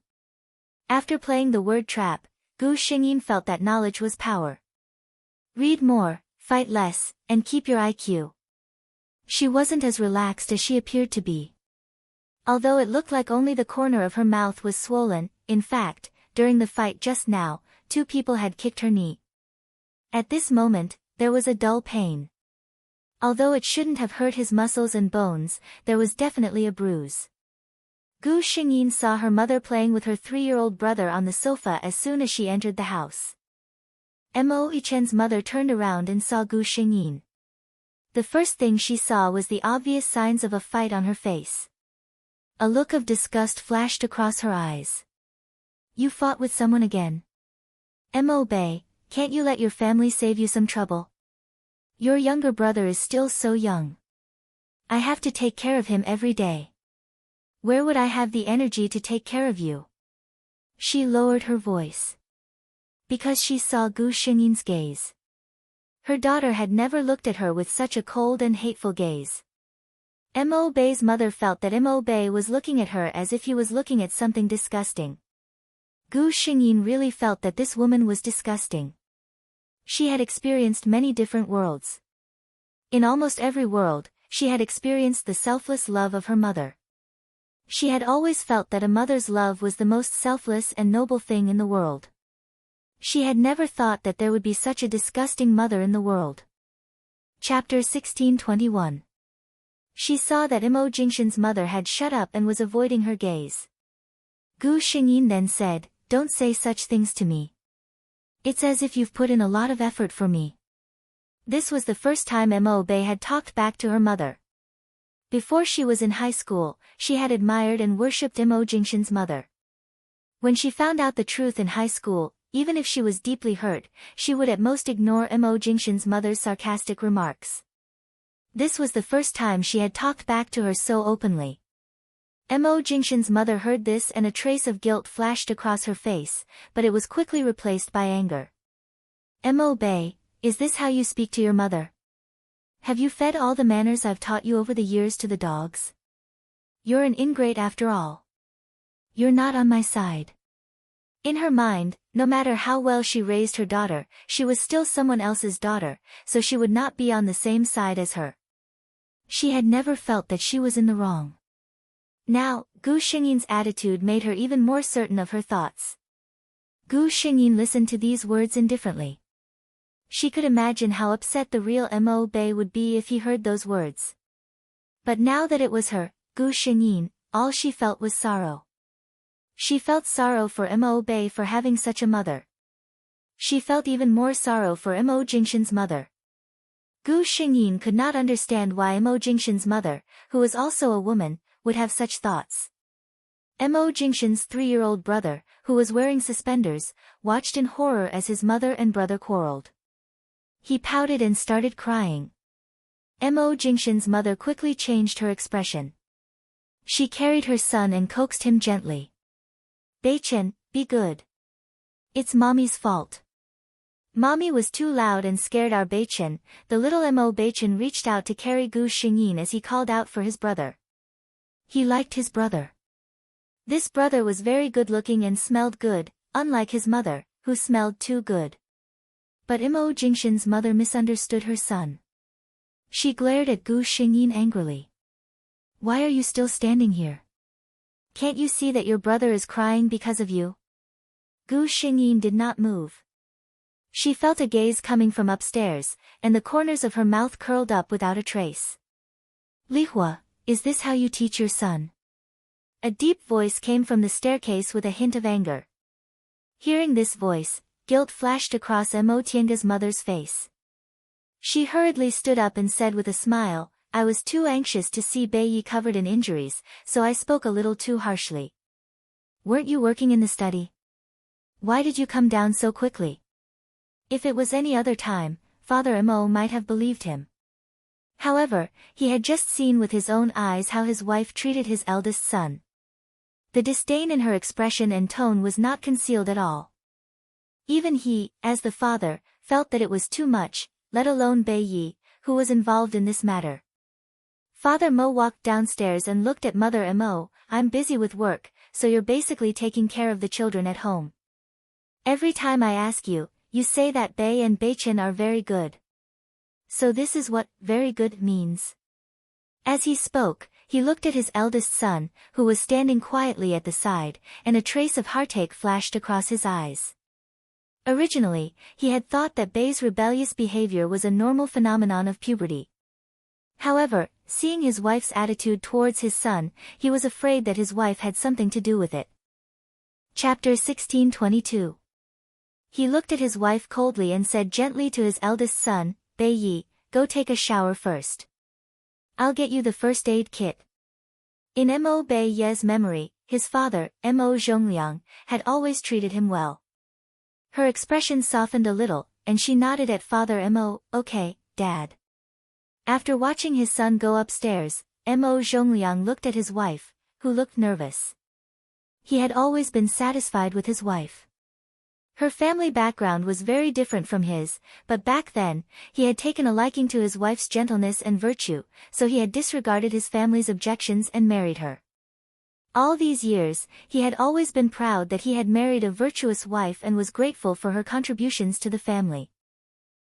After playing the word trap, Gu Xingyin felt that knowledge was power. Read more, fight less, and keep your IQ. She wasn't as relaxed as she appeared to be. Although it looked like only the corner of her mouth was swollen, in fact, during the fight just now, 2 people had kicked her knee. At this moment, there was a dull pain. Although it shouldn't have hurt his muscles and bones, there was definitely a bruise. Gu Xingyin saw her mother playing with her 3-year-old brother on the sofa as soon as she entered the house. Mo Yichen's mother turned around and saw Gu Xingyin. The first thing she saw was the obvious signs of a fight on her face. A look of disgust flashed across her eyes. "You fought with someone again? Mo Bei, can't you let your family save you some trouble? Your younger brother is still so young. I have to take care of him every day. Where would I have the energy to take care of you?" She lowered her voice. Because she saw Gu Xingyin's gaze. Her daughter had never looked at her with such a cold and hateful gaze. Mo Bei's mother felt that Mo Bei was looking at her as if he was looking at something disgusting. Gu Xingyin really felt that this woman was disgusting. She had experienced many different worlds. In almost every world, she had experienced the selfless love of her mother. She had always felt that a mother's love was the most selfless and noble thing in the world. She had never thought that there would be such a disgusting mother in the world. Chapter 1621. She saw that Mo Jingshan's mother had shut up and was avoiding her gaze. Gu Xingyin then said, "Don't say such things to me. It's as if you've put in a lot of effort for me." This was the first time Mo Bei had talked back to her mother. Before she was in high school, she had admired and worshipped Mo Jingshan's mother. When she found out the truth in high school, even if she was deeply hurt, she would at most ignore Mo Jingshan's mother's sarcastic remarks. This was the first time she had talked back to her so openly. Mo Jingshan's mother heard this and a trace of guilt flashed across her face, but it was quickly replaced by anger. "Mo Bei, is this how you speak to your mother? Have you fed all the manners I've taught you over the years to the dogs? You're an ingrate after all. You're not on my side." In her mind, no matter how well she raised her daughter, she was still someone else's daughter, so she would not be on the same side as her. She had never felt that she was in the wrong. Now, Gu Xingyin's attitude made her even more certain of her thoughts. Gu Xingyin listened to these words indifferently. She could imagine how upset the real Mo Bei would be if he heard those words. But now that it was her, Gu Xingyin, all she felt was sorrow. She felt sorrow for Mo Bei for having such a mother. She felt even more sorrow for Mo Jingshan's mother. Gu Xingyin could not understand why Mo Jingshan's mother, who was also a woman, would have such thoughts. Mo Jingshan's 3-year-old brother, who was wearing suspenders, watched in horror as his mother and brother quarreled. He pouted and started crying. Mo Jingshan's mother quickly changed her expression. She carried her son and coaxed him gently. Beichen, be good. It's mommy's fault. Mommy was too loud and scared our Beichen. The little Mo Beichen reached out to carry Gu Xingyin as he called out for his brother. He liked his brother. This brother was very good-looking and smelled good, unlike his mother, who smelled too good. But Mo Jingshan's mother misunderstood her son. She glared at Gu Xingyin angrily. Why are you still standing here? Can't you see that your brother is crying because of you? Gu Xingyin did not move. She felt a gaze coming from upstairs, and the corners of her mouth curled up without a trace. Li Hua, is this how you teach your son? A deep voice came from the staircase with a hint of anger. Hearing this voice, guilt flashed across Mo Tianga's mother's face. She hurriedly stood up and said with a smile, I was too anxious to see Bei Yi covered in injuries, so I spoke a little too harshly. Weren't you working in the study? Why did you come down so quickly? If it was any other time, Father Mo might have believed him. However, he had just seen with his own eyes how his wife treated his eldest son. The disdain in her expression and tone was not concealed at all. Even he, as the father, felt that it was too much, let alone Bei Yi, who was involved in this matter. Father Mo walked downstairs and looked at Mother Mo. I'm busy with work, so you're basically taking care of the children at home. Every time I ask you, you say that Bei and Beichen are very good. So this is what very good means. As he spoke, he looked at his eldest son, who was standing quietly at the side, and a trace of heartache flashed across his eyes. Originally, he had thought that Bei's rebellious behavior was a normal phenomenon of puberty. However, seeing his wife's attitude towards his son, he was afraid that his wife had something to do with it. Chapter 1622. He looked at his wife coldly and said gently to his eldest son, Bei Yi, go take a shower first. I'll get you the first aid kit. In Mo Bei Ye's memory, his father, Mo Zhongliang, had always treated him well. Her expression softened a little, and she nodded at Father Mo, okay, Dad. After watching his son go upstairs, Mo Zhongliang looked at his wife, who looked nervous. He had always been satisfied with his wife. Her family background was very different from his, but back then, he had taken a liking to his wife's gentleness and virtue, so he had disregarded his family's objections and married her. All these years, he had always been proud that he had married a virtuous wife and was grateful for her contributions to the family.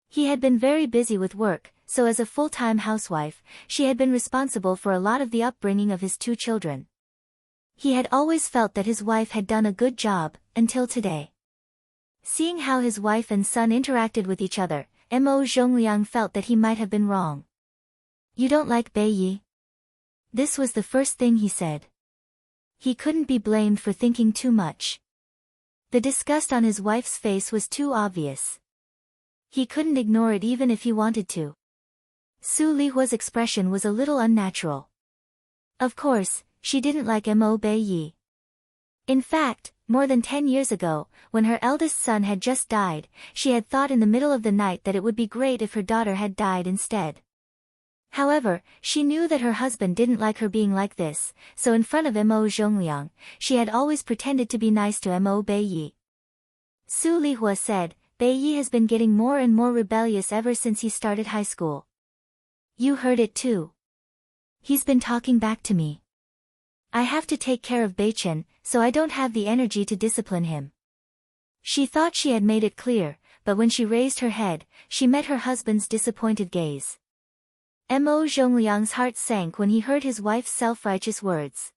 He had been very busy with work, so as a full-time housewife, she had been responsible for a lot of the upbringing of his 2 children. He had always felt that his wife had done a good job, until today. Seeing how his wife and son interacted with each other, Mo Zhongliang felt that he might have been wrong. You don't like Bei Yi? This was the first thing he said. He couldn't be blamed for thinking too much. The disgust on his wife's face was too obvious. He couldn't ignore it even if he wanted to. Su Lihua's expression was a little unnatural. Of course, she didn't like Mo Bei Yi. In fact, more than 10 years ago, when her eldest son had just died, she had thought in the middle of the night that it would be great if her daughter had died instead. However, she knew that her husband didn't like her being like this, so in front of Mo Zhongliang, she had always pretended to be nice to Mo Bei Yi. Su Lihua said, Bei Yi has been getting more and more rebellious ever since he started high school. You heard it too. He's been talking back to me. I have to take care of Beichen, so I don't have the energy to discipline him. She thought she had made it clear, but when she raised her head, she met her husband's disappointed gaze. Mo Zhongliang's heart sank when he heard his wife's self-righteous words.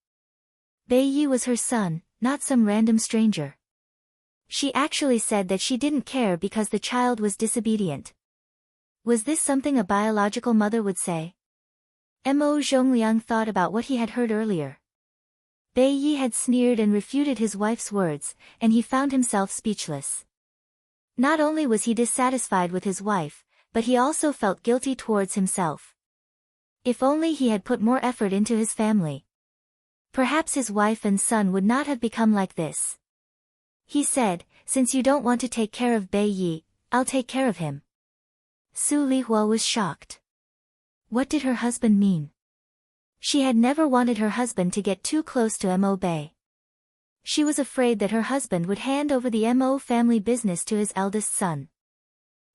Bei Yi was her son, not some random stranger. She actually said that she didn't care because the child was disobedient. Was this something a biological mother would say? Mo Zhongliang thought about what he had heard earlier. Bei Yi had sneered and refuted his wife's words, and he found himself speechless. Not only was he dissatisfied with his wife, but he also felt guilty towards himself. If only he had put more effort into his family. Perhaps his wife and son would not have become like this. He said, "Since you don't want to take care of Bei Yi, I'll take care of him." Su Lihua was shocked. What did her husband mean? She had never wanted her husband to get too close to Mo Bei. She was afraid that her husband would hand over the Mo family business to his eldest son.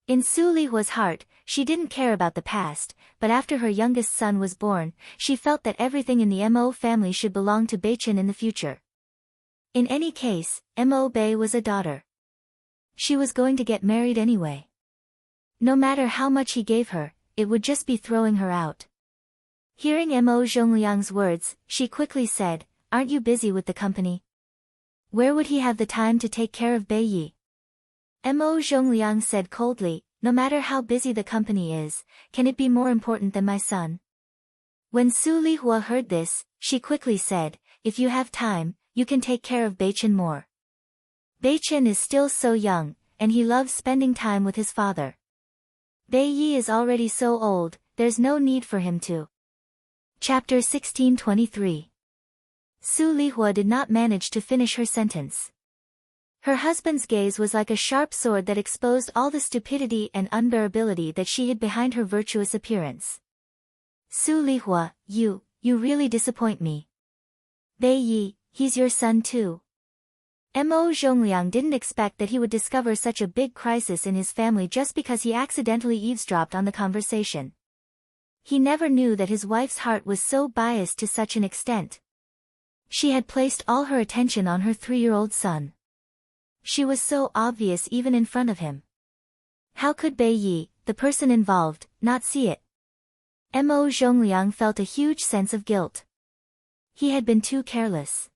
In Su Lihua's heart, she didn't care about the past, but after her youngest son was born, she felt that everything in the Mo family should belong to Beichen in the future. In any case, Mo Bei was a daughter. She was going to get married anyway. No matter how much he gave her, it would just be throwing her out. Hearing Mo Zhongliang's words, she quickly said, "Aren't you busy with the company? Where would he have the time to take care of Bei Yi?" Mo Zhongliang said coldly, "No matter how busy the company is, can it be more important than my son?" When Su Lihua heard this, she quickly said, "If you have time, you can take care of Beichen more. Beichen is still so young, and he loves spending time with his father. Bei Yi is already so old, there's no need for him to." Chapter 1623. Su Lihua did not manage to finish her sentence. Her husband's gaze was like a sharp sword that exposed all the stupidity and unbearability that she hid behind her virtuous appearance. "Su Lihua, you really disappoint me. Bei Yi, he's your son too." Mo Zhongliang didn't expect that he would discover such a big crisis in his family just because he accidentally eavesdropped on the conversation. He never knew that his wife's heart was so biased to such an extent. She had placed all her attention on her 3-year-old son. She was so obvious even in front of him. How could Bei Yi, the person involved, not see it? Mo Zhongliang felt a huge sense of guilt. He had been too careless.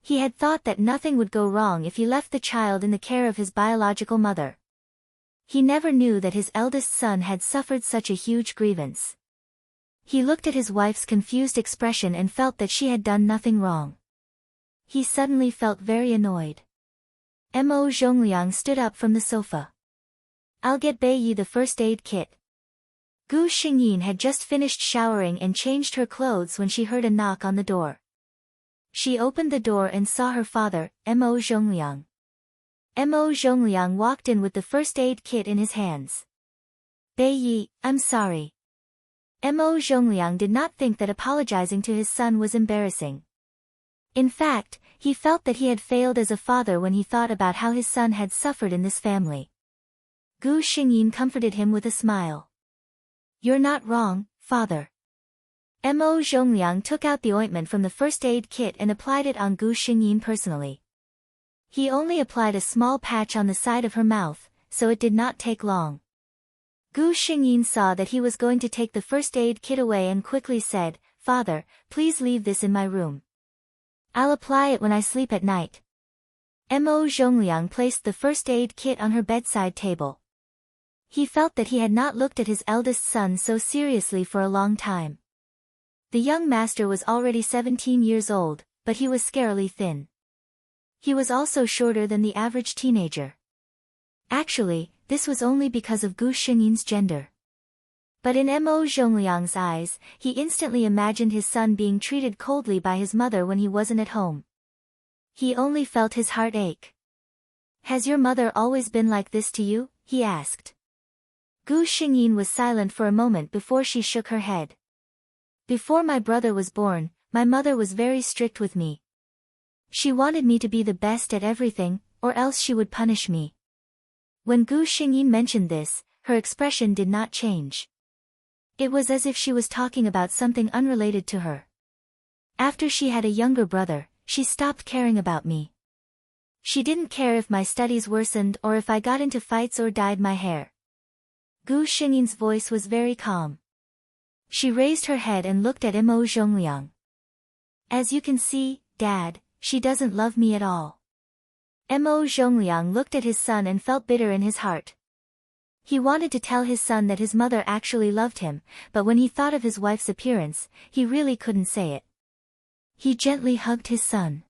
He had thought that nothing would go wrong if he left the child in the care of his biological mother. He never knew that his eldest son had suffered such a huge grievance. He looked at his wife's confused expression and felt that she had done nothing wrong. He suddenly felt very annoyed. Mo Zhongliang stood up from the sofa. "I'll get Bei Yi the first aid kit." Gu Xingyin had just finished showering and changed her clothes when she heard a knock on the door. She opened the door and saw her father, Mo Zhongliang. Mo Zhongliang walked in with the first aid kit in his hands. "Bei Yi, I'm sorry." Mo Zhongliang did not think that apologizing to his son was embarrassing. In fact, he felt that he had failed as a father when he thought about how his son had suffered in this family. Gu Xingyin comforted him with a smile. "You're not wrong, father." Mo Zhongliang took out the ointment from the first aid kit and applied it on Gu Xingyin personally. He only applied a small patch on the side of her mouth, so it did not take long. Gu Xingyin saw that he was going to take the first aid kit away and quickly said, "Father, please leave this in my room. I'll apply it when I sleep at night." Mo Zhongliang placed the first aid kit on her bedside table. He felt that he had not looked at his eldest son so seriously for a long time. The young master was already 17 years old, but he was scarily thin. He was also shorter than the average teenager. Actually, this was only because of Gu Xingyin's gender. But in Mo Zhongliang's eyes, he instantly imagined his son being treated coldly by his mother when he wasn't at home. He only felt his heart ache. "Has your mother always been like this to you?" he asked. Gu Xingyin was silent for a moment before she shook her head. "Before my brother was born, my mother was very strict with me. She wanted me to be the best at everything, or else she would punish me." When Gu Xingyin mentioned this, her expression did not change. It was as if she was talking about something unrelated to her. "After she had a younger brother, she stopped caring about me. She didn't care if my studies worsened or if I got into fights or dyed my hair. Gu Xingyin's voice was very calm. She raised her head and looked at Mo Zhongliang. As you can see, Dad, she doesn't love me at all. Mo Zhongliang looked at his son and felt bitter in his heart. He wanted to tell his son that his mother actually loved him, but when he thought of his wife's appearance, he really couldn't say it. He gently hugged his son.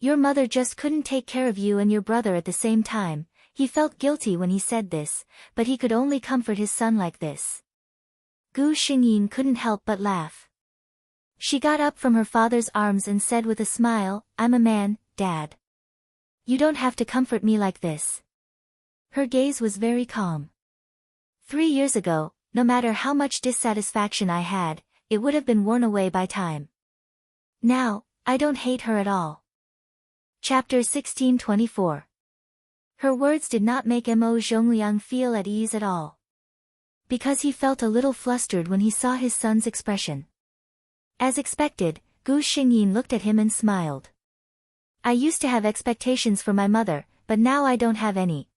Your mother just couldn't take care of you and your brother at the same time. He felt guilty when he said this, but he could only comfort his son like this. Gu Xingyin couldn't help but laugh. She got up from her father's arms and said with a smile, I'm a man, Dad. You don't have to comfort me like this. Her gaze was very calm. 3 years ago, no matter how much dissatisfaction I had, it would have been worn away by time. Now, I don't hate her at all. Chapter 1624. Her words did not make Mo Zhongliang feel at ease at all. Because he felt a little flustered when he saw his son's expression. As expected, Gu Xingyin looked at him and smiled. I used to have expectations for my mother, but now I don't have any.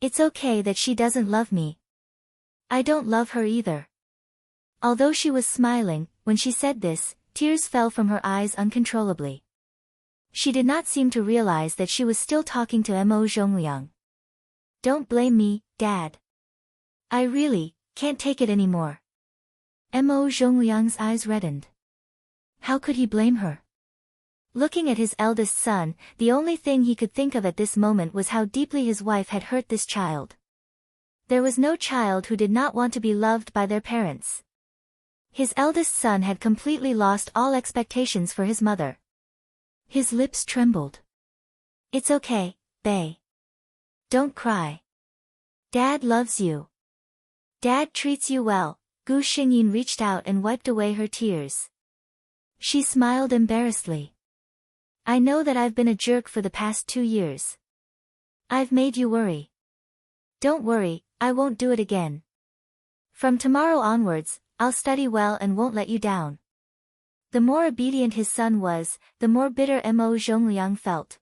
It's okay that she doesn't love me. I don't love her either. Although she was smiling, when she said this, tears fell from her eyes uncontrollably. She did not seem to realize that she was still talking to Mo Zhongliang. Don't blame me, Dad. I really can't take it anymore. Mo Zhongliang's eyes reddened. How could he blame her? Looking at his eldest son, the only thing he could think of at this moment was how deeply his wife had hurt this child. There was no child who did not want to be loved by their parents. His eldest son had completely lost all expectations for his mother. His lips trembled. It's okay, Bei. Don't cry. Dad loves you. Dad treats you well. Gu Xingyin reached out and wiped away her tears. She smiled embarrassedly. I know that I've been a jerk for the past 2 years. I've made you worry. Don't worry, I won't do it again. From tomorrow onwards, I'll study well and won't let you down. The more obedient his son was, the more bitter Mo Zhongliang felt.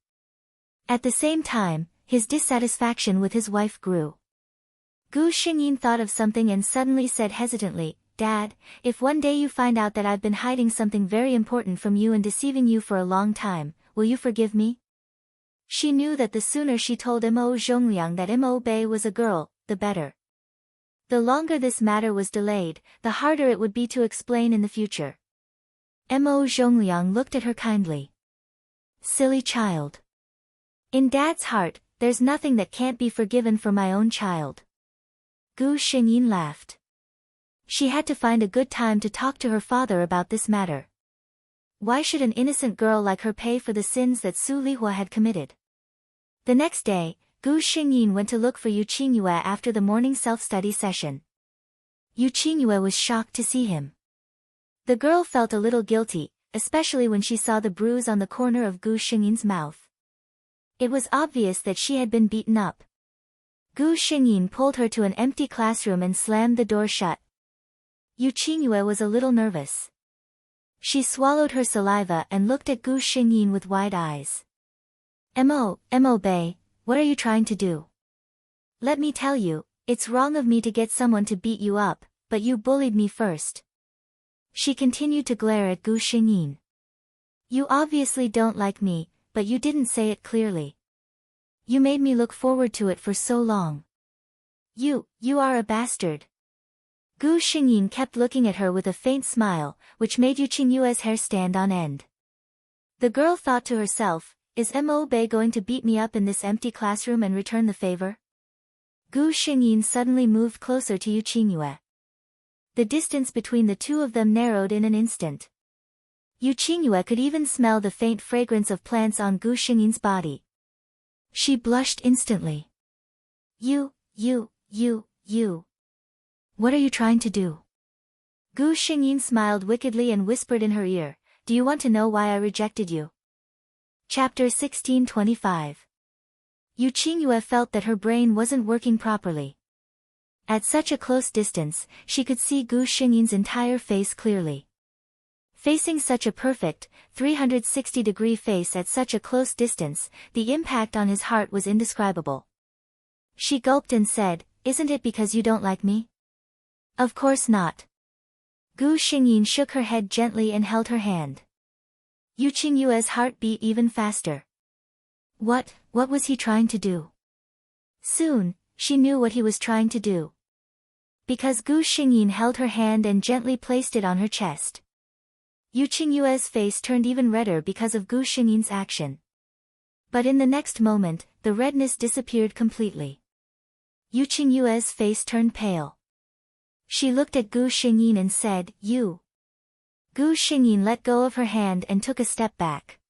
At the same time, his dissatisfaction with his wife grew. Gu Xingyin thought of something and suddenly said hesitantly, Dad, if one day you find out that I've been hiding something very important from you and deceiving you for a long time, will you forgive me? She knew that the sooner she told Mo Zhongliang that Mo Bei was a girl, the better. The longer this matter was delayed, the harder it would be to explain in the future. Mo Zhongliang looked at her kindly. Silly child. In Dad's heart, there's nothing that can't be forgiven for my own child. Gu Xingyin laughed. She had to find a good time to talk to her father about this matter. Why should an innocent girl like her pay for the sins that Su Lihua had committed? The next day, Gu Xingyin went to look for Yu Qingyue after the morning self-study session. Yu Qingyue was shocked to see him. The girl felt a little guilty, especially when she saw the bruise on the corner of Gu Xingyin's mouth. It was obvious that she had been beaten up. Gu Xingyin pulled her to an empty classroom and slammed the door shut. Yu Qingyue was a little nervous. She swallowed her saliva and looked at Gu Xingyin with wide eyes. Mo Bei, what are you trying to do? Let me tell you, it's wrong of me to get someone to beat you up, but you bullied me first. She continued to glare at Gu Xingyin. You obviously don't like me, but you didn't say it clearly. You made me look forward to it for so long. You are a bastard. Gu Xingyin kept looking at her with a faint smile, which made Yu Qingyue's hair stand on end. The girl thought to herself, is Mo Bei going to beat me up in this empty classroom and return the favor? Gu Xingyin suddenly moved closer to Yu Qingyue. The distance between the two of them narrowed in an instant. Yu Qingyue could even smell the faint fragrance of plants on Gu Xingyin's body. She blushed instantly. You. What are you trying to do? Gu Xingyin smiled wickedly and whispered in her ear, do you want to know why I rejected you? Chapter 1625. Yu Qingyue felt that her brain wasn't working properly. At such a close distance, she could see Gu Xingyin's entire face clearly. Facing such a perfect, 360-degree face at such a close distance, the impact on his heart was indescribable. She gulped and said, "Isn't it because you don't like me?" "Of course not." Gu Xingyin shook her head gently and held her hand. Yu Qingyue's heart beat even faster. What was he trying to do? Soon, she knew what he was trying to do. Because Gu Xingyin held her hand and gently placed it on her chest. Yu Qingyue's face turned even redder because of Gu Xingyin's action. But in the next moment, the redness disappeared completely. Yu Qingyue's face turned pale. She looked at Gu Xingyin and said, "You." Gu Xingyin let go of her hand and took a step back.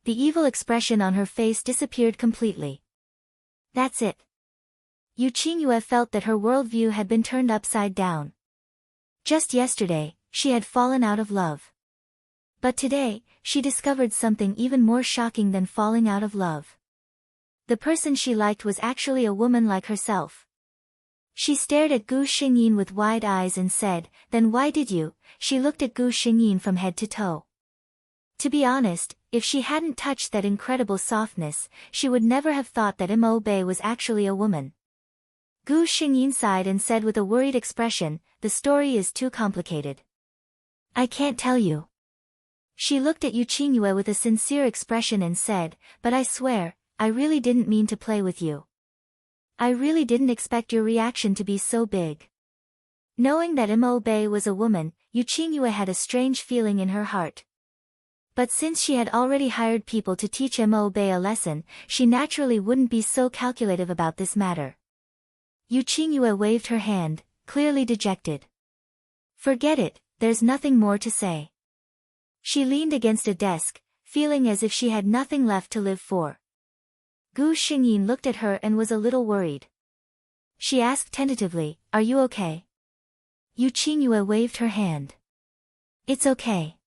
The evil expression on her face disappeared completely. That's it. Yu Qingyue felt that her worldview had been turned upside down. Just yesterday, she had fallen out of love. But today, she discovered something even more shocking than falling out of love. The person she liked was actually a woman like herself. She stared at Gu Xingyin with wide eyes and said, "Then why did you?" She looked at Gu Xingyin from head to toe. To be honest, if she hadn't touched that incredible softness, she would never have thought that Mo Bei was actually a woman. Gu Xingyin sighed and said with a worried expression, "The story is too complicated. I can't tell you." She looked at Yu Qingyue with a sincere expression and said, "But I swear, I really didn't mean to play with you. I really didn't expect your reaction to be so big." Knowing that Mo Bei was a woman, Yu Qingyue had a strange feeling in her heart. But since she had already hired people to teach Mo Bei a lesson, she naturally wouldn't be so calculative about this matter. Yu Qingyue waved her hand, clearly dejected. "Forget it, there's nothing more to say." She leaned against a desk, feeling as if she had nothing left to live for. Gu Xingyin looked at her and was a little worried. She asked tentatively, "Are you okay?" Yu Qingyue waved her hand. "It's okay.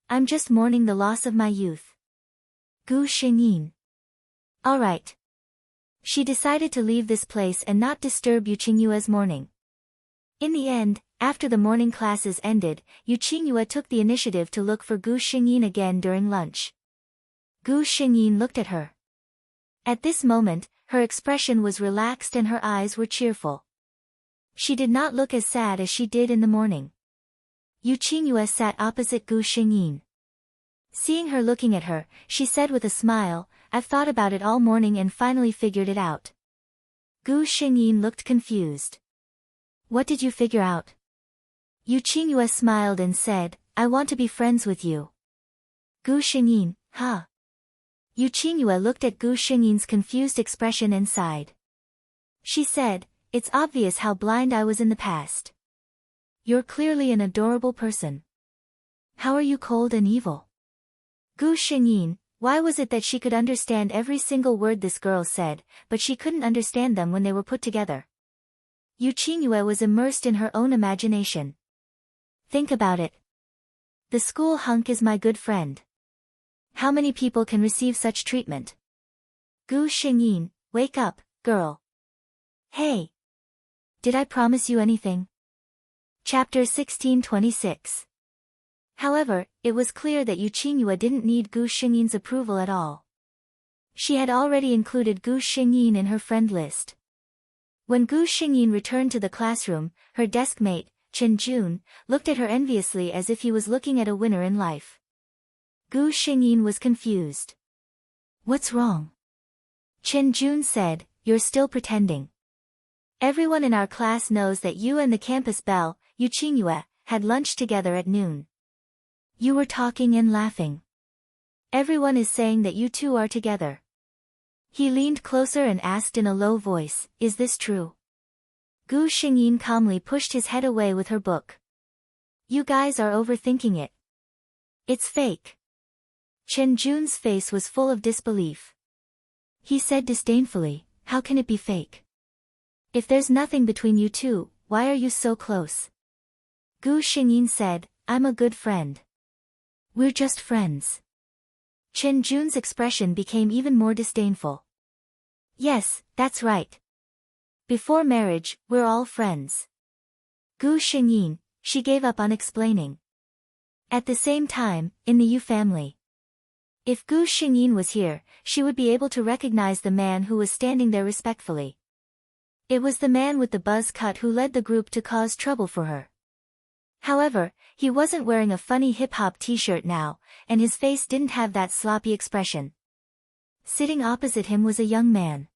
I'm just mourning the loss of my youth." Gu Xingyin. "All right." She decided to leave this place and not disturb Yu Qingyue's mourning. In the end, after the morning classes ended, Yu Qingyue took the initiative to look for Gu Xingyin again during lunch. Gu Xingyin looked at her. At this moment, her expression was relaxed and her eyes were cheerful. She did not look as sad as she did in the morning. Yu Qingyue sat opposite Gu Xingyin. Seeing her looking at her, she said with a smile, "I've thought about it all morning and finally figured it out." Gu Xingyin looked confused. "What did you figure out?" Yu Qingyue smiled and said, "I want to be friends with you." Gu Xingyin, huh? Yu Qingyue looked at Gu Xingyin's confused expression and sighed. She said, "It's obvious how blind I was in the past. You're clearly an adorable person. How are you cold and evil?" Gu Xingyin, why was it that she could understand every single word this girl said, but she couldn't understand them when they were put together? Yu Qingyue was immersed in her own imagination. Think about it. The school hunk is my good friend. How many people can receive such treatment? Gu Xingyin, wake up, girl. Hey. Did I promise you anything? Chapter 1626. However, it was clear that Yu Qingyue didn't need Gu Xingyin's approval at all. She had already included Gu Xingyin in her friend list. When Gu Xingyin returned to the classroom, her desk mate, Chen Jun, looked at her enviously as if he was looking at a winner in life. Gu Xingyin was confused. "What's wrong?" Chen Jun said, "You're still pretending. Everyone in our class knows that you and the campus belle, Yu Qingyue, had lunch together at noon. You were talking and laughing. Everyone is saying that you two are together." He leaned closer and asked in a low voice, "Is this true?" Gu Xingyin calmly pushed his head away with her book. "You guys are overthinking it. It's fake." Chen Jun's face was full of disbelief. He said disdainfully, "How can it be fake? If there's nothing between you two, why are you so close?" Gu Xingyin said, "I'm a good friend. We're just friends." Chen Jun's expression became even more disdainful. "Yes, that's right. Before marriage, we're all friends." Gu Xingyin, she gave up on explaining. At the same time, in the Yu family. If Gu Xingyin was here, she would be able to recognize the man who was standing there respectfully. It was the man with the buzz cut who led the group to cause trouble for her. However, he wasn't wearing a funny hip-hop t-shirt now, and his face didn't have that sloppy expression. Sitting opposite him was a young man.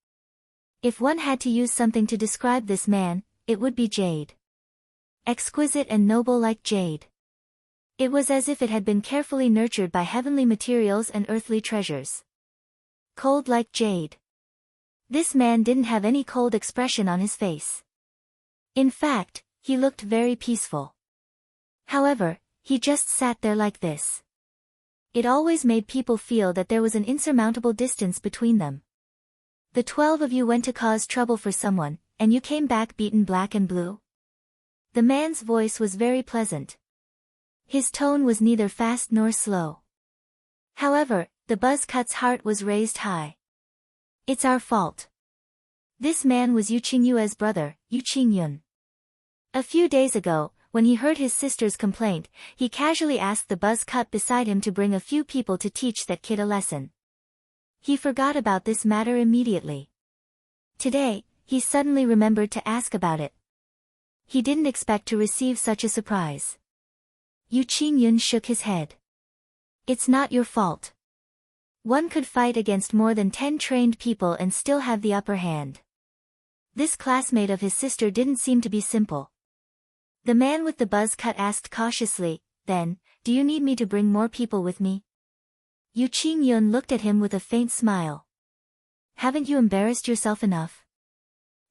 If one had to use something to describe this man, it would be jade. Exquisite and noble like jade. It was as if it had been carefully nurtured by heavenly materials and earthly treasures. Cold like jade. This man didn't have any cold expression on his face. In fact, he looked very peaceful. However, he just sat there like this. It always made people feel that there was an insurmountable distance between them. The 12 of you went to cause trouble for someone, and you came back beaten black and blue? The man's voice was very pleasant. His tone was neither fast nor slow. However, the buzz cut's heart was raised high. It's our fault. This man was Yu Qingyue's brother, Yu Qingyun. A few days ago, when he heard his sister's complaint, he casually asked the buzz cut beside him to bring a few people to teach that kid a lesson. He forgot about this matter immediately. Today, he suddenly remembered to ask about it. He didn't expect to receive such a surprise. Yu Qingyun shook his head. It's not your fault. One could fight against more than 10 trained people and still have the upper hand. This classmate of his sister didn't seem to be simple. The man with the buzz cut asked cautiously, then, do you need me to bring more people with me? Yu Qingyun looked at him with a faint smile. Haven't you embarrassed yourself enough?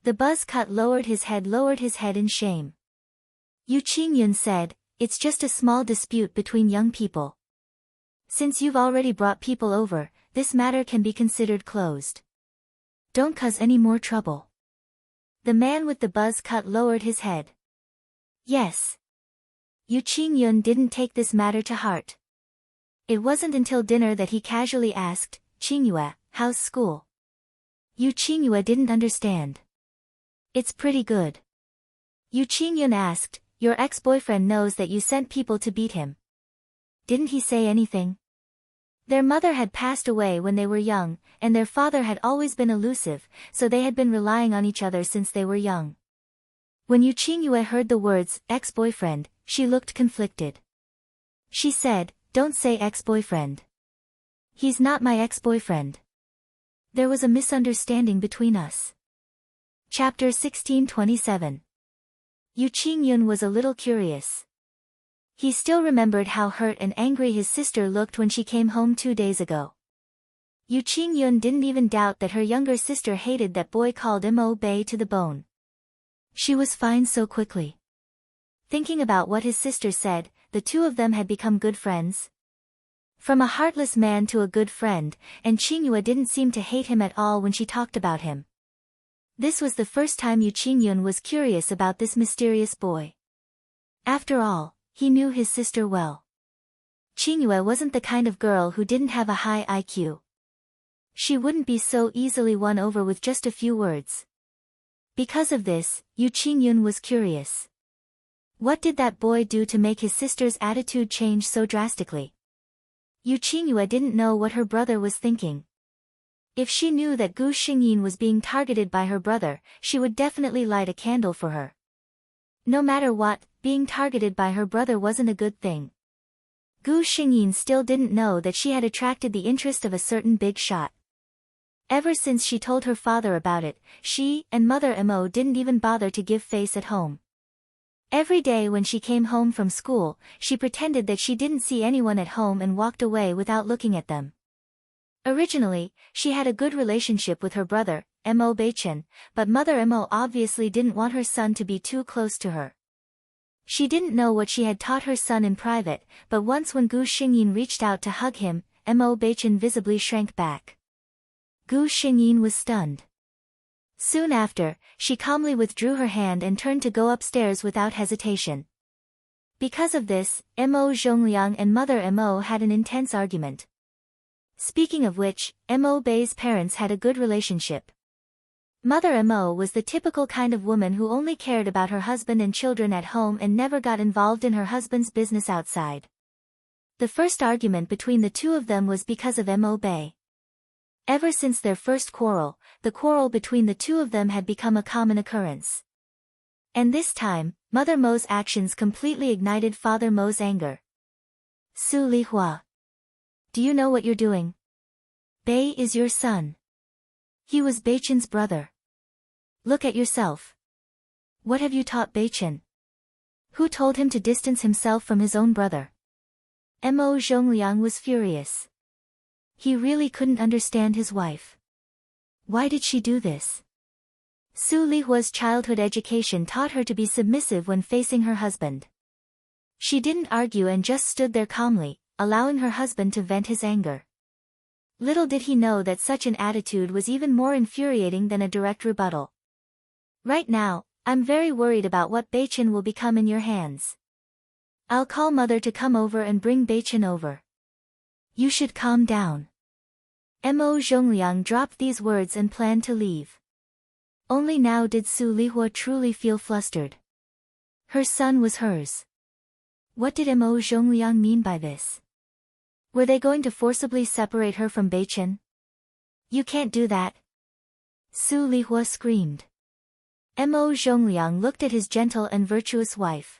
The buzz cut lowered his head in shame. Yu Qingyun said, it's just a small dispute between young people. Since you've already brought people over, this matter can be considered closed. Don't cause any more trouble. The man with the buzz cut lowered his head. Yes. Yu Qingyun didn't take this matter to heart. It wasn't until dinner that he casually asked, Qingyue, how's school? Yu Qingyue didn't understand. It's pretty good. Yu Qingyun asked, your ex-boyfriend knows that you sent people to beat him. Didn't he say anything? Their mother had passed away when they were young, and their father had always been elusive, so they had been relying on each other since they were young. When Yu Qingyue heard the words, ex-boyfriend, she looked conflicted. She said, don't say ex-boyfriend. He's not my ex-boyfriend. There was a misunderstanding between us. Chapter 1627. Yu Qingyun was a little curious. He still remembered how hurt and angry his sister looked when she came home 2 days ago. Yu Qingyun didn't even doubt that her younger sister hated that boy called Mo Bei to the bone. She was fine so quickly. Thinking about what his sister said, the two of them had become good friends. From a heartless man to a good friend, and Qingyue didn't seem to hate him at all when she talked about him. This was the first time Yu Qingyun was curious about this mysterious boy. After all, he knew his sister well. Qingyue wasn't the kind of girl who didn't have a high IQ. She wouldn't be so easily won over with just a few words. Because of this, Yu Qingyun was curious. What did that boy do to make his sister's attitude change so drastically? Yu Qingyue didn't know what her brother was thinking. If she knew that Gu Xingyin was being targeted by her brother, she would definitely light a candle for her. No matter what, being targeted by her brother wasn't a good thing. Gu Xingyin still didn't know that she had attracted the interest of a certain big shot. Ever since she told her father about it, she and Mother Mo didn't even bother to give face at home. Every day when she came home from school, she pretended that she didn't see anyone at home and walked away without looking at them. Originally, she had a good relationship with her brother, Mo Beichen, but Mother Mo obviously didn't want her son to be too close to her. She didn't know what she had taught her son in private, but once when Gu Xingyin reached out to hug him, Mo Beichen visibly shrank back. Gu Xingyin was stunned. Soon after, she calmly withdrew her hand and turned to go upstairs without hesitation. Because of this, Mo Zhongliang and Mother Mo had an intense argument. Speaking of which, Mo Bei's parents had a good relationship. Mother Mo was the typical kind of woman who only cared about her husband and children at home and never got involved in her husband's business outside. The first argument between the two of them was because of Mo Bei. Ever since their first quarrel, the quarrel between the two of them had become a common occurrence. And this time, Mother Mo's actions completely ignited Father Mo's anger. Su Lihua. Do you know what you're doing? Bei is your son. He was Beichen's brother. Look at yourself. What have you taught Beichen? Who told him to distance himself from his own brother? Mo Zhongliang was furious. He really couldn't understand his wife. Why did she do this? Su Lihua's childhood education taught her to be submissive when facing her husband. She didn't argue and just stood there calmly, allowing her husband to vent his anger. Little did he know that such an attitude was even more infuriating than a direct rebuttal. Right now, I'm very worried about what Beichen will become in your hands. I'll call Mother to come over and bring Beichen over. You should calm down. Mo Zhongliang dropped these words and planned to leave. Only now did Su Lihua truly feel flustered. Her son was hers. What did Mo Zhongliang mean by this? Were they going to forcibly separate her from Beichen? You can't do that. Su Lihua screamed. Mo Zhongliang looked at his gentle and virtuous wife.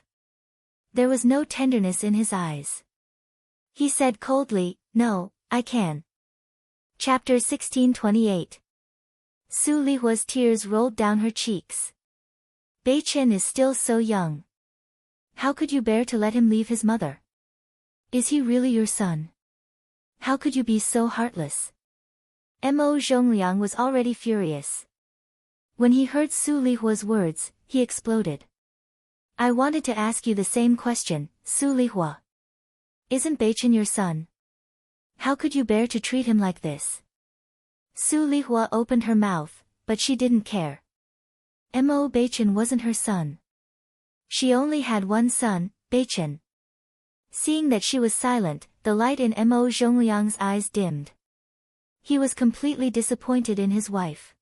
There was no tenderness in his eyes. He said coldly, "No, I can." Chapter 1628. Su Lihua's tears rolled down her cheeks. Beichen is still so young. How could you bear to let him leave his mother? Is he really your son? How could you be so heartless? Mo Zhongliang was already furious. When he heard Su Lihua's words, he exploded. I wanted to ask you the same question, Su Lihua. Isn't Beichen your son? How could you bear to treat him like this? Su Lihua opened her mouth, but she didn't care. Mo Beichen wasn't her son. She only had one son, Beichen. Seeing that she was silent, the light in Mo Zhongliang's eyes dimmed. He was completely disappointed in his wife.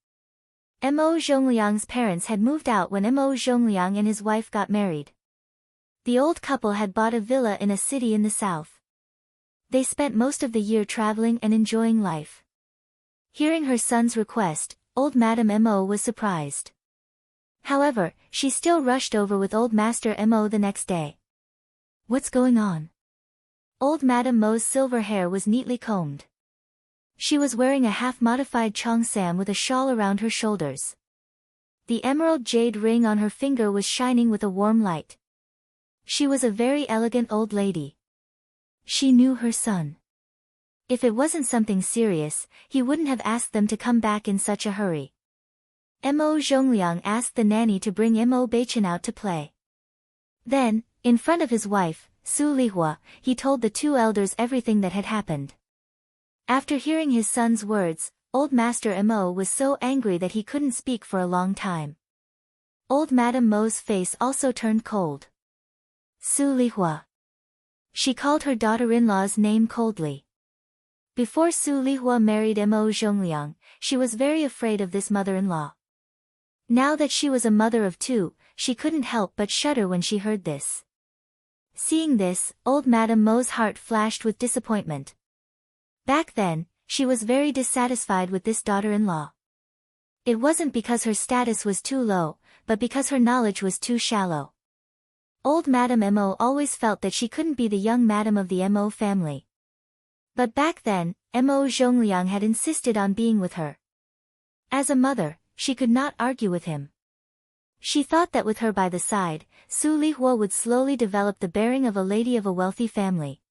Mo Zhongliang's parents had moved out when Mo Zhongliang and his wife got married. The old couple had bought a villa in a city in the south. They spent most of the year traveling and enjoying life. Hearing her son's request, old Madame Mo was surprised. However, she still rushed over with old Master Mo the next day. What's going on? Old Madame Mo's silver hair was neatly combed. She was wearing a half-modified cheongsam with a shawl around her shoulders. The emerald jade ring on her finger was shining with a warm light. She was a very elegant old lady. She knew her son. If it wasn't something serious, he wouldn't have asked them to come back in such a hurry. Mo Zhongliang asked the nanny to bring Mo Beichen out to play. Then, in front of his wife, Su Lihua, he told the two elders everything that had happened. After hearing his son's words, old Master Mo was so angry that he couldn't speak for a long time. Old Madame Mo's face also turned cold. Su Lihua. She called her daughter-in-law's name coldly. Before Su Lihua married Mo Zhongliang, she was very afraid of this mother-in-law. Now that she was a mother of two, she couldn't help but shudder when she heard this. Seeing this, old Madame Mo's heart flashed with disappointment. Back then, she was very dissatisfied with this daughter-in-law. It wasn't because her status was too low, but because her knowledge was too shallow. Old Madame Mo always felt that she couldn't be the young madam of the Mo family. But back then, Mo Zhongliang had insisted on being with her. As a mother, she could not argue with him. She thought that with her by the side, Su Lihua would slowly develop the bearing of a lady of a wealthy family.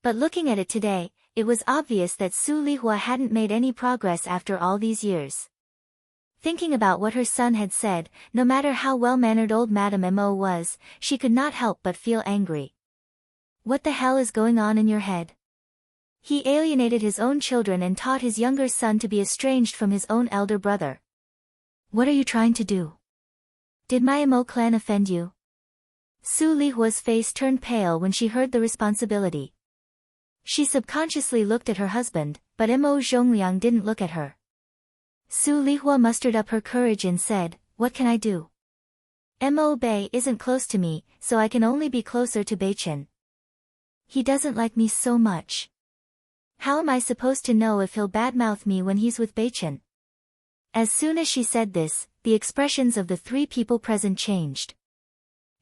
But looking at it today, it was obvious that Su Lihua hadn't made any progress after all these years. Thinking about what her son had said, no matter how well-mannered old Madame Mo was, she could not help but feel angry. What the hell is going on in your head? He alienated his own children and taught his younger son to be estranged from his own elder brother. What are you trying to do? Did my Mo clan offend you? Su Lihua's face turned pale when she heard the responsibility. She subconsciously looked at her husband, but Mo Zhongliang didn't look at her. Su Lihua mustered up her courage and said, "What can I do? Mo Bei isn't close to me, so I can only be closer to Beichen." He doesn't like me so much. How am I supposed to know if he'll badmouth me when he's with Beichen? As soon as she said this, the expressions of the three people present changed.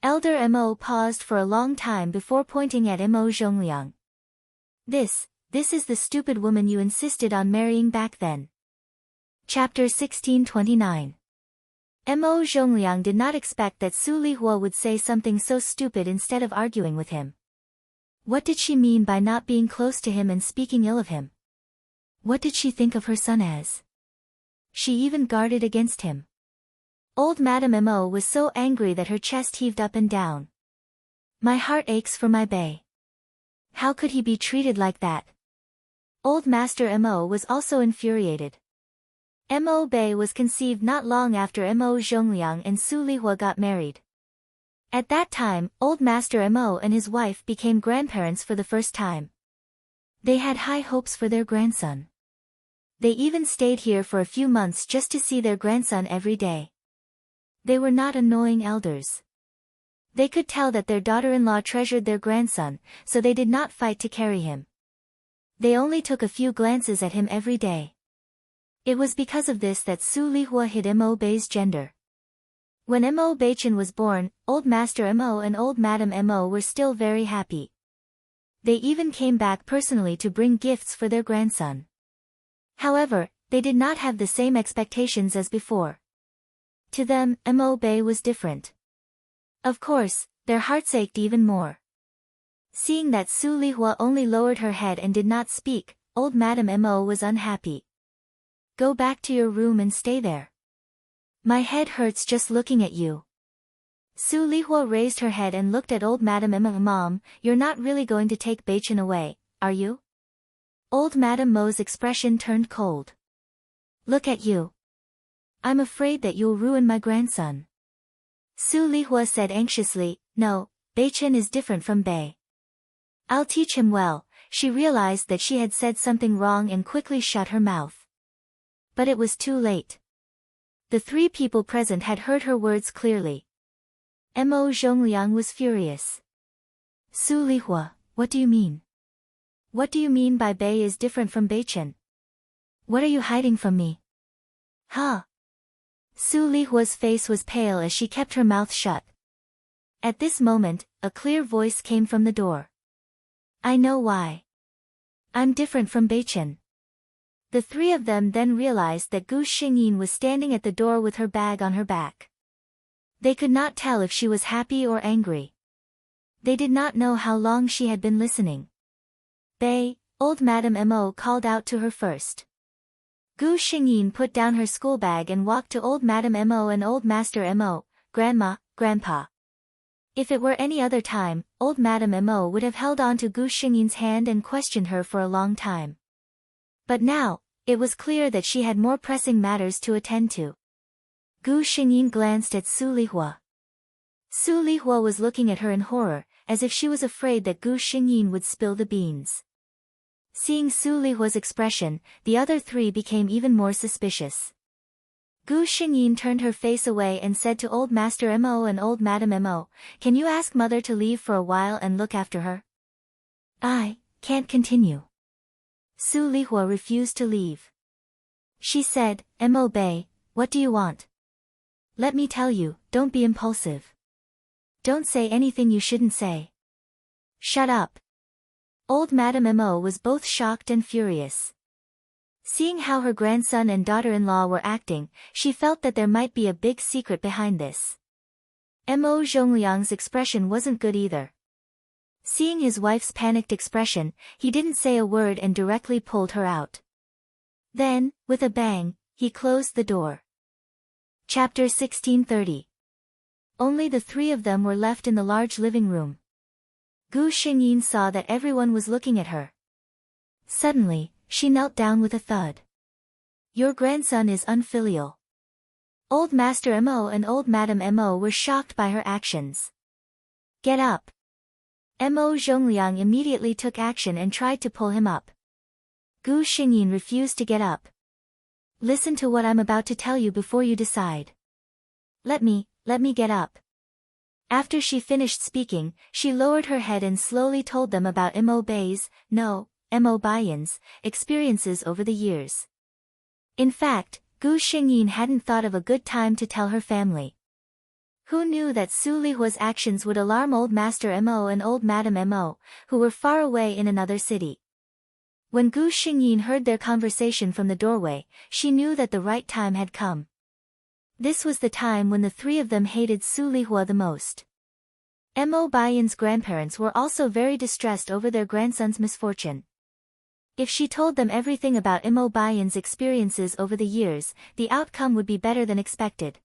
Elder Mo paused for a long time before pointing at Mo Zhongliang. This is the stupid woman you insisted on marrying back then. Chapter 1629. Mo Zhongliang did not expect that Su Lihua would say something so stupid instead of arguing with him. What did she mean by not being close to him and speaking ill of him? What did she think of her son as? She even guarded against him. Old Madame Mo was so angry that her chest heaved up and down. My heart aches for my Bei. How could he be treated like that? Old Master Mo was also infuriated. Mo Bei was conceived not long after Mo Zhongliang and Su Lihua got married. At that time, Old Master Mo and his wife became grandparents for the first time. They had high hopes for their grandson. They even stayed here for a few months just to see their grandson every day. They were not annoying elders. They could tell that their daughter-in-law treasured their grandson, so they did not fight to carry him. They only took a few glances at him every day. It was because of this that Su Lihua hid Mo Bei's gender. When Mo Beichen was born, Old Master Mo and Old Madame Mo were still very happy. They even came back personally to bring gifts for their grandson. However, they did not have the same expectations as before. To them, Mo Bei was different. Of course, their hearts ached even more. Seeing that Su Lihua only lowered her head and did not speak, Old Madame Mo was unhappy. Go back to your room and stay there. My head hurts just looking at you. Su Lihua raised her head and looked at Old Madame Mo. Mom, you're not really going to take Beichen away, are you? Old Madame Mo's expression turned cold. Look at you. I'm afraid that you'll ruin my grandson. Su Lihua said anxiously, no, Beichen is different from Bei. I'll teach him well. She realized that she had said something wrong and quickly shut her mouth. But it was too late. The three people present had heard her words clearly. Mo Zhongliang was furious. Su Lihua, what do you mean? What do you mean by Bei is different from Beichen? What are you hiding from me? Huh? Su Lihua's face was pale as she kept her mouth shut. At this moment, a clear voice came from the door. I know why. I'm different from Beichen. The three of them then realized that Gu Xingyin was standing at the door with her bag on her back. They could not tell if she was happy or angry. They did not know how long she had been listening. Bei, Old Madame Mo called out to her first. Gu Xingyin put down her school bag and walked to Old Madame Mo and Old Master Mo, Grandma, Grandpa. If it were any other time, Old Madame Mo would have held on to Gu Xingyin's hand and questioned her for a long time. But now, it was clear that she had more pressing matters to attend to. Gu Xingyin glanced at Su Lihua. Su Lihua was looking at her in horror, as if she was afraid that Gu Xingyin would spill the beans. Seeing Su Lihua's expression, the other three became even more suspicious. Gu Xingyin turned her face away and said to Old Master Mo and Old Madame Mo, can you ask Mother to leave for a while and look after her? I can't continue. Su Lihua refused to leave. She said, Mo Bei, what do you want? Let me tell you, don't be impulsive. Don't say anything you shouldn't say. Shut up. Old Madame Mo was both shocked and furious. Seeing how her grandson and daughter-in-law were acting, she felt that there might be a big secret behind this. Mo Zhongliang's expression wasn't good either. Seeing his wife's panicked expression, he didn't say a word and directly pulled her out. Then, with a bang, he closed the door. Chapter 1630. Only the three of them were left in the large living room. Gu Xingyin saw that everyone was looking at her. Suddenly, she knelt down with a thud. Your grandson is unfilial. Old Master Mo and Old Madame Mo were shocked by her actions. Get up. Mo Zhongliang immediately took action and tried to pull him up. Gu Xingyin refused to get up. Listen to what I'm about to tell you before you decide. Let me get up. After she finished speaking, she lowered her head and slowly told them about Mo Bei's, no, Mo Bayan's, experiences over the years. In fact, Gu Xingyin hadn't thought of a good time to tell her family. Who knew that Su Lihua's actions would alarm old Master Mo and old Madame Mo, who were far away in another city? When Gu Xingyin heard their conversation from the doorway, she knew that the right time had come. This was the time when the three of them hated Su Lihua the most. Mo Bayan's grandparents were also very distressed over their grandson's misfortune. If she told them everything about Mo Bayan's experiences over the years, the outcome would be better than expected.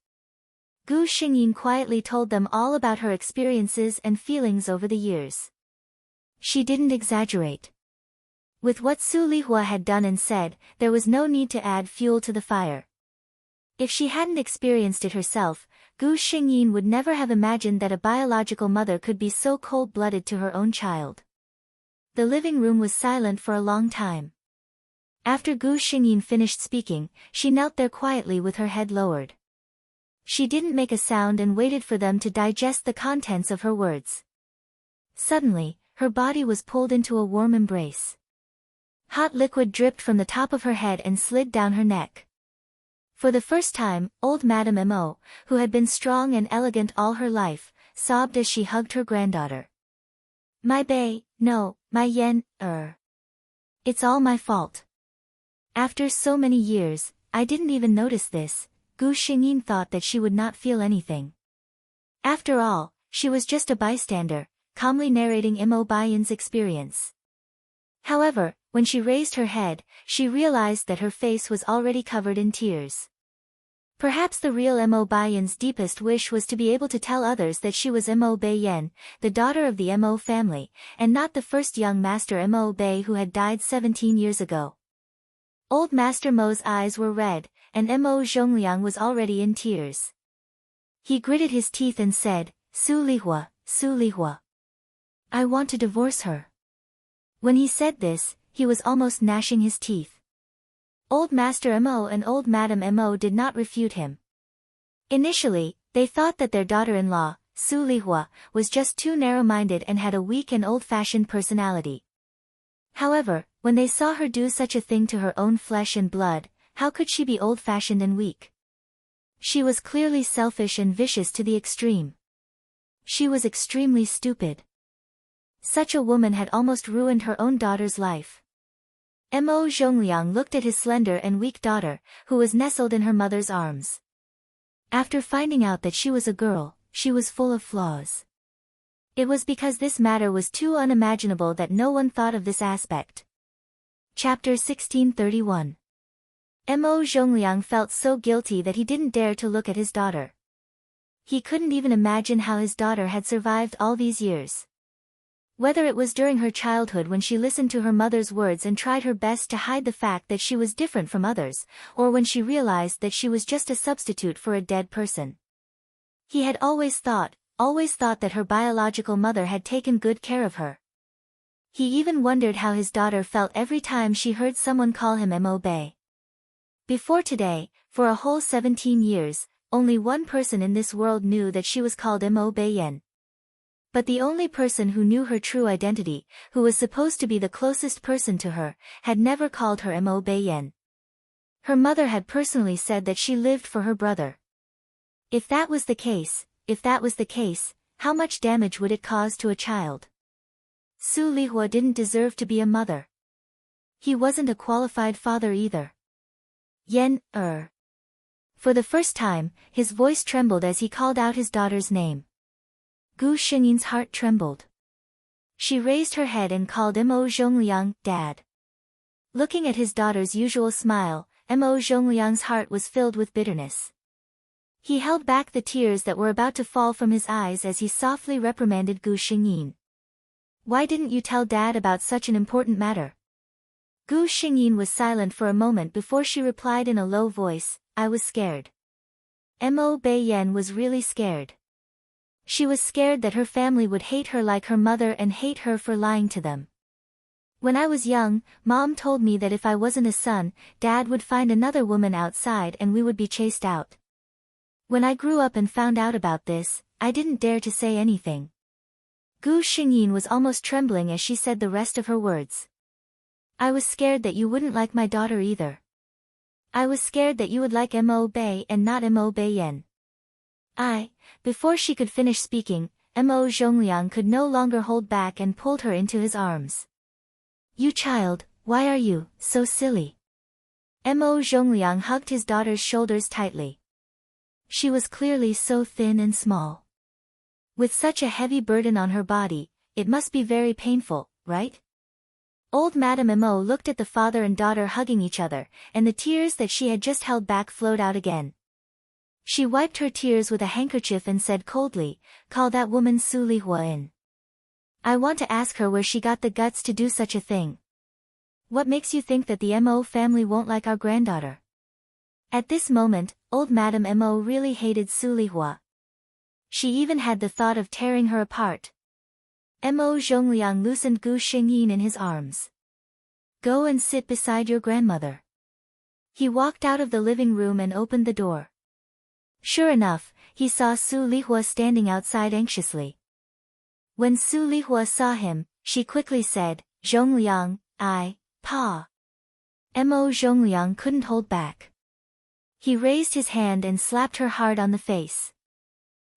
Gu Xingyin quietly told them all about her experiences and feelings over the years. She didn't exaggerate. With what Su Lihua had done and said, there was no need to add fuel to the fire. If she hadn't experienced it herself, Gu Xingyin would never have imagined that a biological mother could be so cold-blooded to her own child. The living room was silent for a long time. After Gu Xingyin finished speaking, she knelt there quietly with her head lowered. She didn't make a sound and waited for them to digest the contents of her words. Suddenly, her body was pulled into a warm embrace. Hot liquid dripped from the top of her head and slid down her neck. For the first time, old Madame Mo, who had been strong and elegant all her life, sobbed as she hugged her granddaughter. My Bei, no, my Yen, It's all my fault. After so many years, I didn't even notice this. Gu Xingyin thought that she would not feel anything. After all, she was just a bystander, calmly narrating Mo Bayan's experience. However, when she raised her head, she realized that her face was already covered in tears. Perhaps the real Mo Bayan's deepest wish was to be able to tell others that she was Mo Beiyan, the daughter of the Mo family, and not the first young Master Mo Bei who had died 17 years ago. Old Master Mo's eyes were red, and Mo Zhongliang was already in tears. He gritted his teeth and said, Su Lihua, Su Lihua. I want to divorce her. When he said this, he was almost gnashing his teeth. Old Master Mo and old Madame Mo did not refute him. Initially, they thought that their daughter-in-law, Su Lihua, was just too narrow-minded and had a weak and old-fashioned personality. However, when they saw her do such a thing to her own flesh and blood, how could she be old-fashioned and weak? She was clearly selfish and vicious to the extreme. She was extremely stupid. Such a woman had almost ruined her own daughter's life. Mo Zhongliang looked at his slender and weak daughter, who was nestled in her mother's arms. After finding out that she was a girl, she was full of flaws. It was because this matter was too unimaginable that no one thought of this aspect. Chapter 1631. Mo Zhongliang felt so guilty that he didn't dare to look at his daughter. He couldn't even imagine how his daughter had survived all these years. Whether it was during her childhood when she listened to her mother's words and tried her best to hide the fact that she was different from others, or when she realized that she was just a substitute for a dead person. He had always thought that her biological mother had taken good care of her. He even wondered how his daughter felt every time she heard someone call him Mo Bei. Before today, for a whole 17 years, only one person in this world knew that she was called Mo Beiyan. But the only person who knew her true identity, who was supposed to be the closest person to her, had never called her Mo Beiyan. Her mother had personally said that she lived for her brother. If that was the case, how much damage would it cause to a child? Su Lihua didn't deserve to be a mother. He wasn't a qualified father either. Yen, For the first time, his voice trembled as he called out his daughter's name. Gu Xingyin's heart trembled. She raised her head and called Mo Zhongliang, Dad. Looking at his daughter's usual smile, Mo Zhongliang's heart was filled with bitterness. He held back the tears that were about to fall from his eyes as he softly reprimanded Gu Xingyin. Why didn't you tell Dad about such an important matter? Gu Xingyin was silent for a moment before she replied in a low voice, I was scared. Mo Beiyan was really scared. She was scared that her family would hate her like her mother and hate her for lying to them. When I was young, Mom told me that if I wasn't a son, Dad would find another woman outside and we would be chased out. When I grew up and found out about this, I didn't dare to say anything. Gu Xingyin was almost trembling as she said the rest of her words. I was scared that you wouldn't like my daughter either. I was scared that you would like Mo Bei and not Mo Bei Yan. Before she could finish speaking, Mo Zhongliang could no longer hold back and pulled her into his arms. You child, why are you so silly? Mo Zhongliang hugged his daughter's shoulders tightly. She was clearly so thin and small. With such a heavy burden on her body, it must be very painful, right? Old Madame Mo looked at the father and daughter hugging each other, and the tears that she had just held back flowed out again. She wiped her tears with a handkerchief and said coldly, call that woman Su Lihua in. I want to ask her where she got the guts to do such a thing. What makes you think that the Mo family won't like our granddaughter? At this moment, old Madame Mo really hated Su Lihua. She even had the thought of tearing her apart. Mo Zhongliang loosened Gu Xingyin in his arms. Go and sit beside your grandmother. He walked out of the living room and opened the door. Sure enough, he saw Su Lihua standing outside anxiously. When Su Lihua saw him, she quickly said, Zhongliang, Pa. Mo Zhongliang couldn't hold back. He raised his hand and slapped her hard on the face.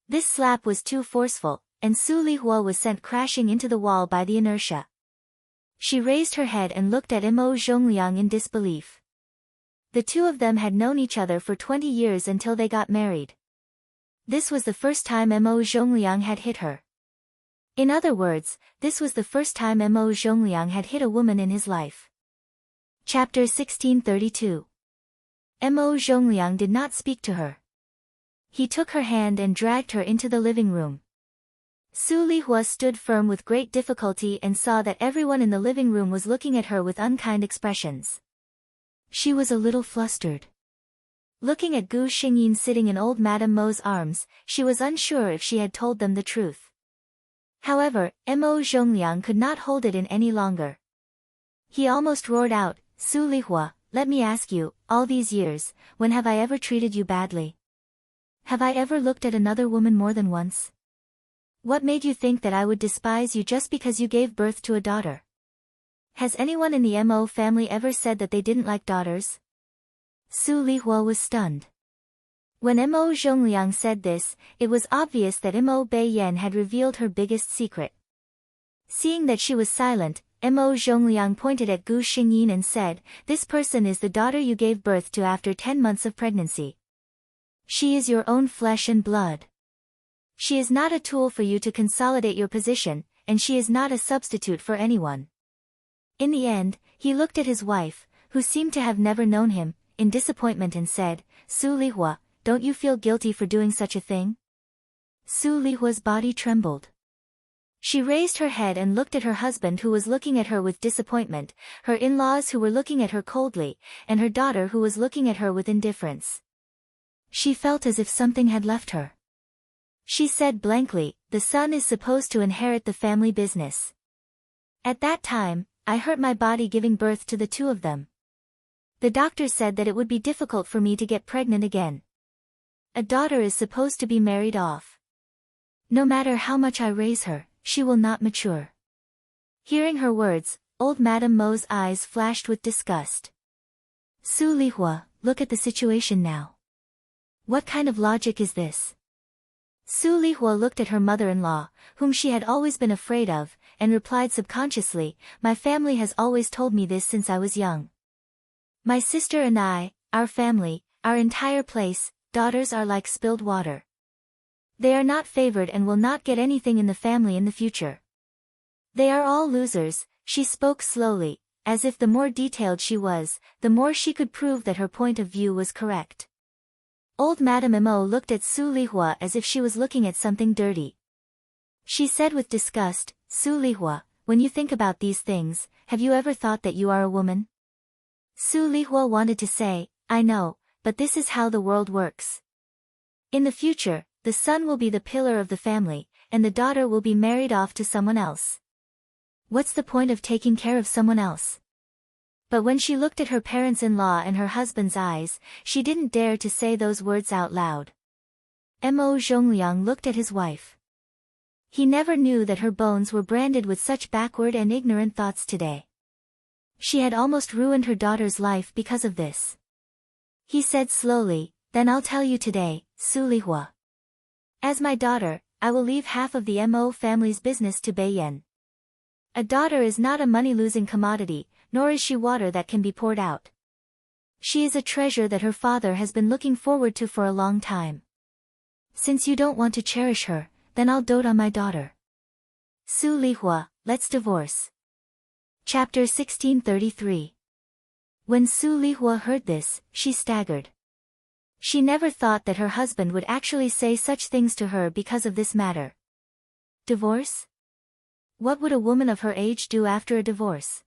This slap was too forceful, and Su Lihua was sent crashing into the wall by the inertia. She raised her head and looked at Mo Zhongliang in disbelief. The two of them had known each other for 20 years until they got married. This was the first time Mo Zhongliang had hit her. In other words, this was the first time Mo Zhongliang had hit a woman in his life. Chapter 1632. Mo Zhongliang did not speak to her. He took her hand and dragged her into the living room. Su Lihua stood firm with great difficulty and saw that everyone in the living room was looking at her with unkind expressions. She was a little flustered. Looking at Gu Xingyin sitting in old Madame Mo's arms, she was unsure if she had told them the truth. However, Mo Zhongliang could not hold it in any longer. He almost roared out, Su Lihua, let me ask you, all these years, when have I ever treated you badly? Have I ever looked at another woman more than once? What made you think that I would despise you just because you gave birth to a daughter? Has anyone in the Mo family ever said that they didn't like daughters? Su Lihua was stunned. When Mo Zhongliang said this, it was obvious that Mo Bei Yan had revealed her biggest secret. Seeing that she was silent, Mo Zhongliang pointed at Gu Xingyin and said, this person is the daughter you gave birth to after 10 months of pregnancy. She is your own flesh and blood. She is not a tool for you to consolidate your position, and she is not a substitute for anyone. In the end, he looked at his wife, who seemed to have never known him, in disappointment and said, Su Lihua, don't you feel guilty for doing such a thing? Su Lihua's body trembled. She raised her head and looked at her husband who was looking at her with disappointment, her in-laws who were looking at her coldly, and her daughter who was looking at her with indifference. She felt as if something had left her. She said blankly, the son is supposed to inherit the family business. At that time, I hurt my body giving birth to the two of them. The doctor said that it would be difficult for me to get pregnant again. A daughter is supposed to be married off. No matter how much I raise her, she will not mature. Hearing her words, old Madame Mo's eyes flashed with disgust. Su Lihua, look at the situation now. What kind of logic is this? Su Lihua looked at her mother-in-law, whom she had always been afraid of, and replied subconsciously, my family has always told me this since I was young. My sister and I, our family, our entire place, daughters are like spilled water. They are not favored and will not get anything in the family in the future. They are all losers, she spoke slowly, as if the more detailed she was, the more she could prove that her point of view was correct. Old Madame Mo looked at Su Lihua as if she was looking at something dirty. She said with disgust, Su Lihua, when you think about these things, have you ever thought that you are a woman? Su Lihua wanted to say, I know, but this is how the world works. In the future, the son will be the pillar of the family, and the daughter will be married off to someone else. What's the point of taking care of someone else? But when she looked at her parents-in-law and her husband's eyes, she didn't dare to say those words out loud. Mo Zhongliang looked at his wife. He never knew that her bones were branded with such backward and ignorant thoughts today. She had almost ruined her daughter's life because of this. He said slowly, "Then I'll tell you today, Su Lihua. As my daughter, I will leave half of the Mo family's business to Bai Yan. A daughter is not a money-losing commodity, nor is she water that can be poured out. She is a treasure that her father has been looking forward to for a long time. Since you don't want to cherish her, then I'll dote on my daughter. Su Lihua, let's divorce." Chapter 1633. When Su Lihua heard this, she staggered. She never thought that her husband would actually say such things to her because of this matter. Divorce? What would a woman of her age do after a divorce?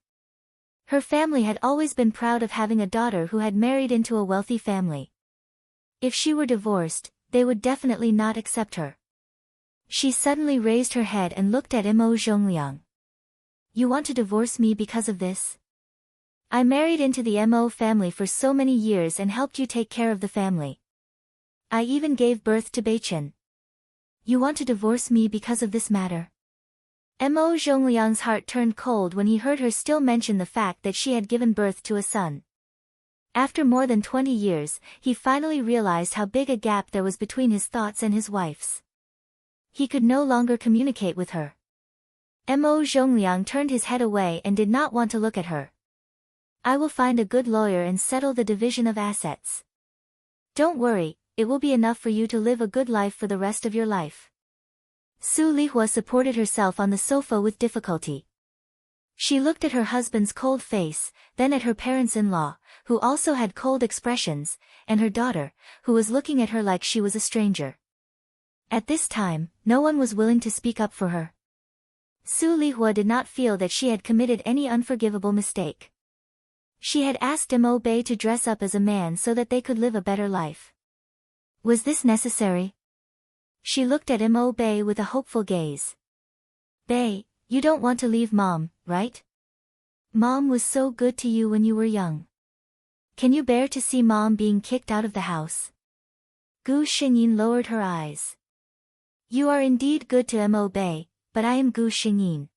Her family had always been proud of having a daughter who had married into a wealthy family. If she were divorced, they would definitely not accept her. She suddenly raised her head and looked at Mo Zhongliang. "You want to divorce me because of this? I married into the Mo family for so many years and helped you take care of the family. I even gave birth to Beichen. You want to divorce me because of this matter?" Mo Zhongliang's heart turned cold when he heard her still mention the fact that she had given birth to a son. After more than 20 years, he finally realized how big a gap there was between his thoughts and his wife's. He could no longer communicate with her. Mo Zhongliang turned his head away and did not want to look at her. "I will find a good lawyer and settle the division of assets. Don't worry, it will be enough for you to live a good life for the rest of your life." Su Lihua supported herself on the sofa with difficulty. She looked at her husband's cold face, then at her parents-in-law, who also had cold expressions, and her daughter, who was looking at her like she was a stranger. At this time, no one was willing to speak up for her. Su Lihua did not feel that she had committed any unforgivable mistake. She had asked Mo Bei to dress up as a man so that they could live a better life. Was this necessary? She looked at Mo Bei with a hopeful gaze. "Bei, you don't want to leave Mom, right? Mom was so good to you when you were young. Can you bear to see Mom being kicked out of the house?" Gu Xingyin lowered her eyes. "You are indeed good to Mo Bei, but I am Gu Xingyin."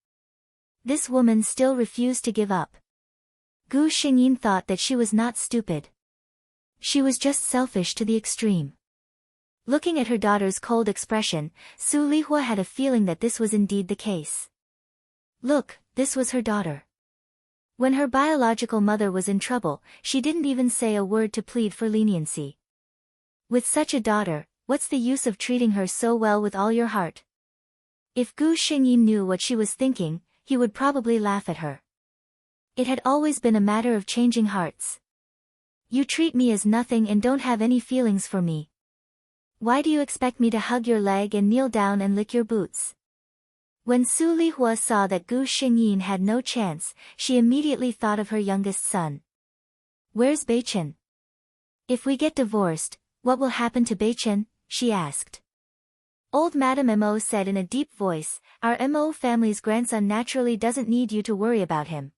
This woman still refused to give up. Gu Xingyin thought that she was not stupid. She was just selfish to the extreme. Looking at her daughter's cold expression, Su Lihua had a feeling that this was indeed the case. Look, this was her daughter. When her biological mother was in trouble, she didn't even say a word to plead for leniency. With such a daughter, what's the use of treating her so well with all your heart? If Gu Xingyin knew what she was thinking, he would probably laugh at her. It had always been a matter of changing hearts. "You treat me as nothing and don't have any feelings for me. Why do you expect me to hug your leg and kneel down and lick your boots?" When Su Lihua saw that Gu Xingyin had no chance, she immediately thought of her youngest son. "Where's Beichen? If we get divorced, what will happen to Beichen?" she asked. Old Madame Mo said in a deep voice, "Our Mo family's grandson naturally doesn't need you to worry about him."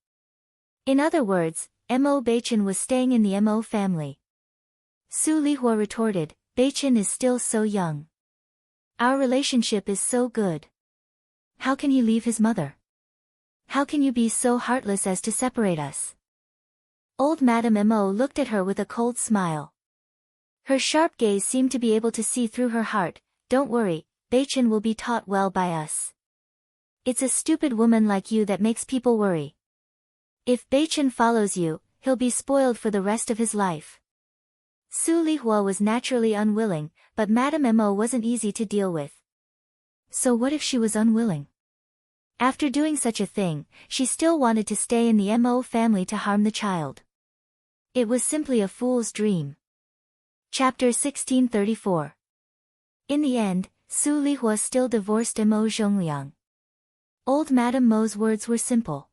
In other words, Mo Beichen was staying in the Mo family. Su Lihua retorted, "Beichen is still so young. Our relationship is so good. How can he leave his mother? How can you be so heartless as to separate us?" Old Madame Mo looked at her with a cold smile. Her sharp gaze seemed to be able to see through her heart. "Don't worry, Beichen will be taught well by us. It's a stupid woman like you that makes people worry. If Beichen follows you, he'll be spoiled for the rest of his life." Su Lihua was naturally unwilling, but Madame Mo wasn't easy to deal with. So what if she was unwilling? After doing such a thing, she still wanted to stay in the Mo family to harm the child. It was simply a fool's dream. Chapter 1634. In the end, Su Lihua still divorced Mo Zhongliang. Old Madame Mo's words were simple.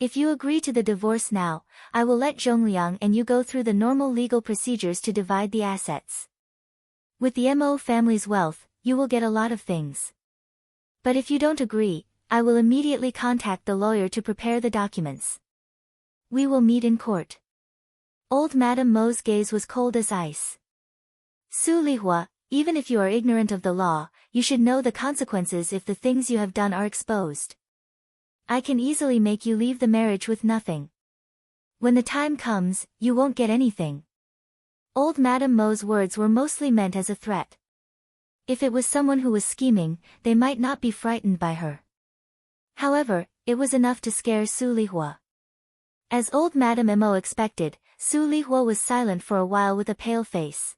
"If you agree to the divorce now, I will let Zhongliang and you go through the normal legal procedures to divide the assets. With the Mo family's wealth, you will get a lot of things. But if you don't agree, I will immediately contact the lawyer to prepare the documents. We will meet in court." Old Madame Mo's gaze was cold as ice. "Su Lihua, Even if you are ignorant of the law, you should know the consequences if the things you have done are exposed. I can easily make you leave the marriage with nothing. When the time comes, you won't get anything. Old Madame Mo's words were mostly meant as a threat. If it was someone who was scheming, they might not be frightened by her. However, it was enough to scare Su Lihua. As old Madame Mo expected, Su Lihua was silent for a while with a pale face.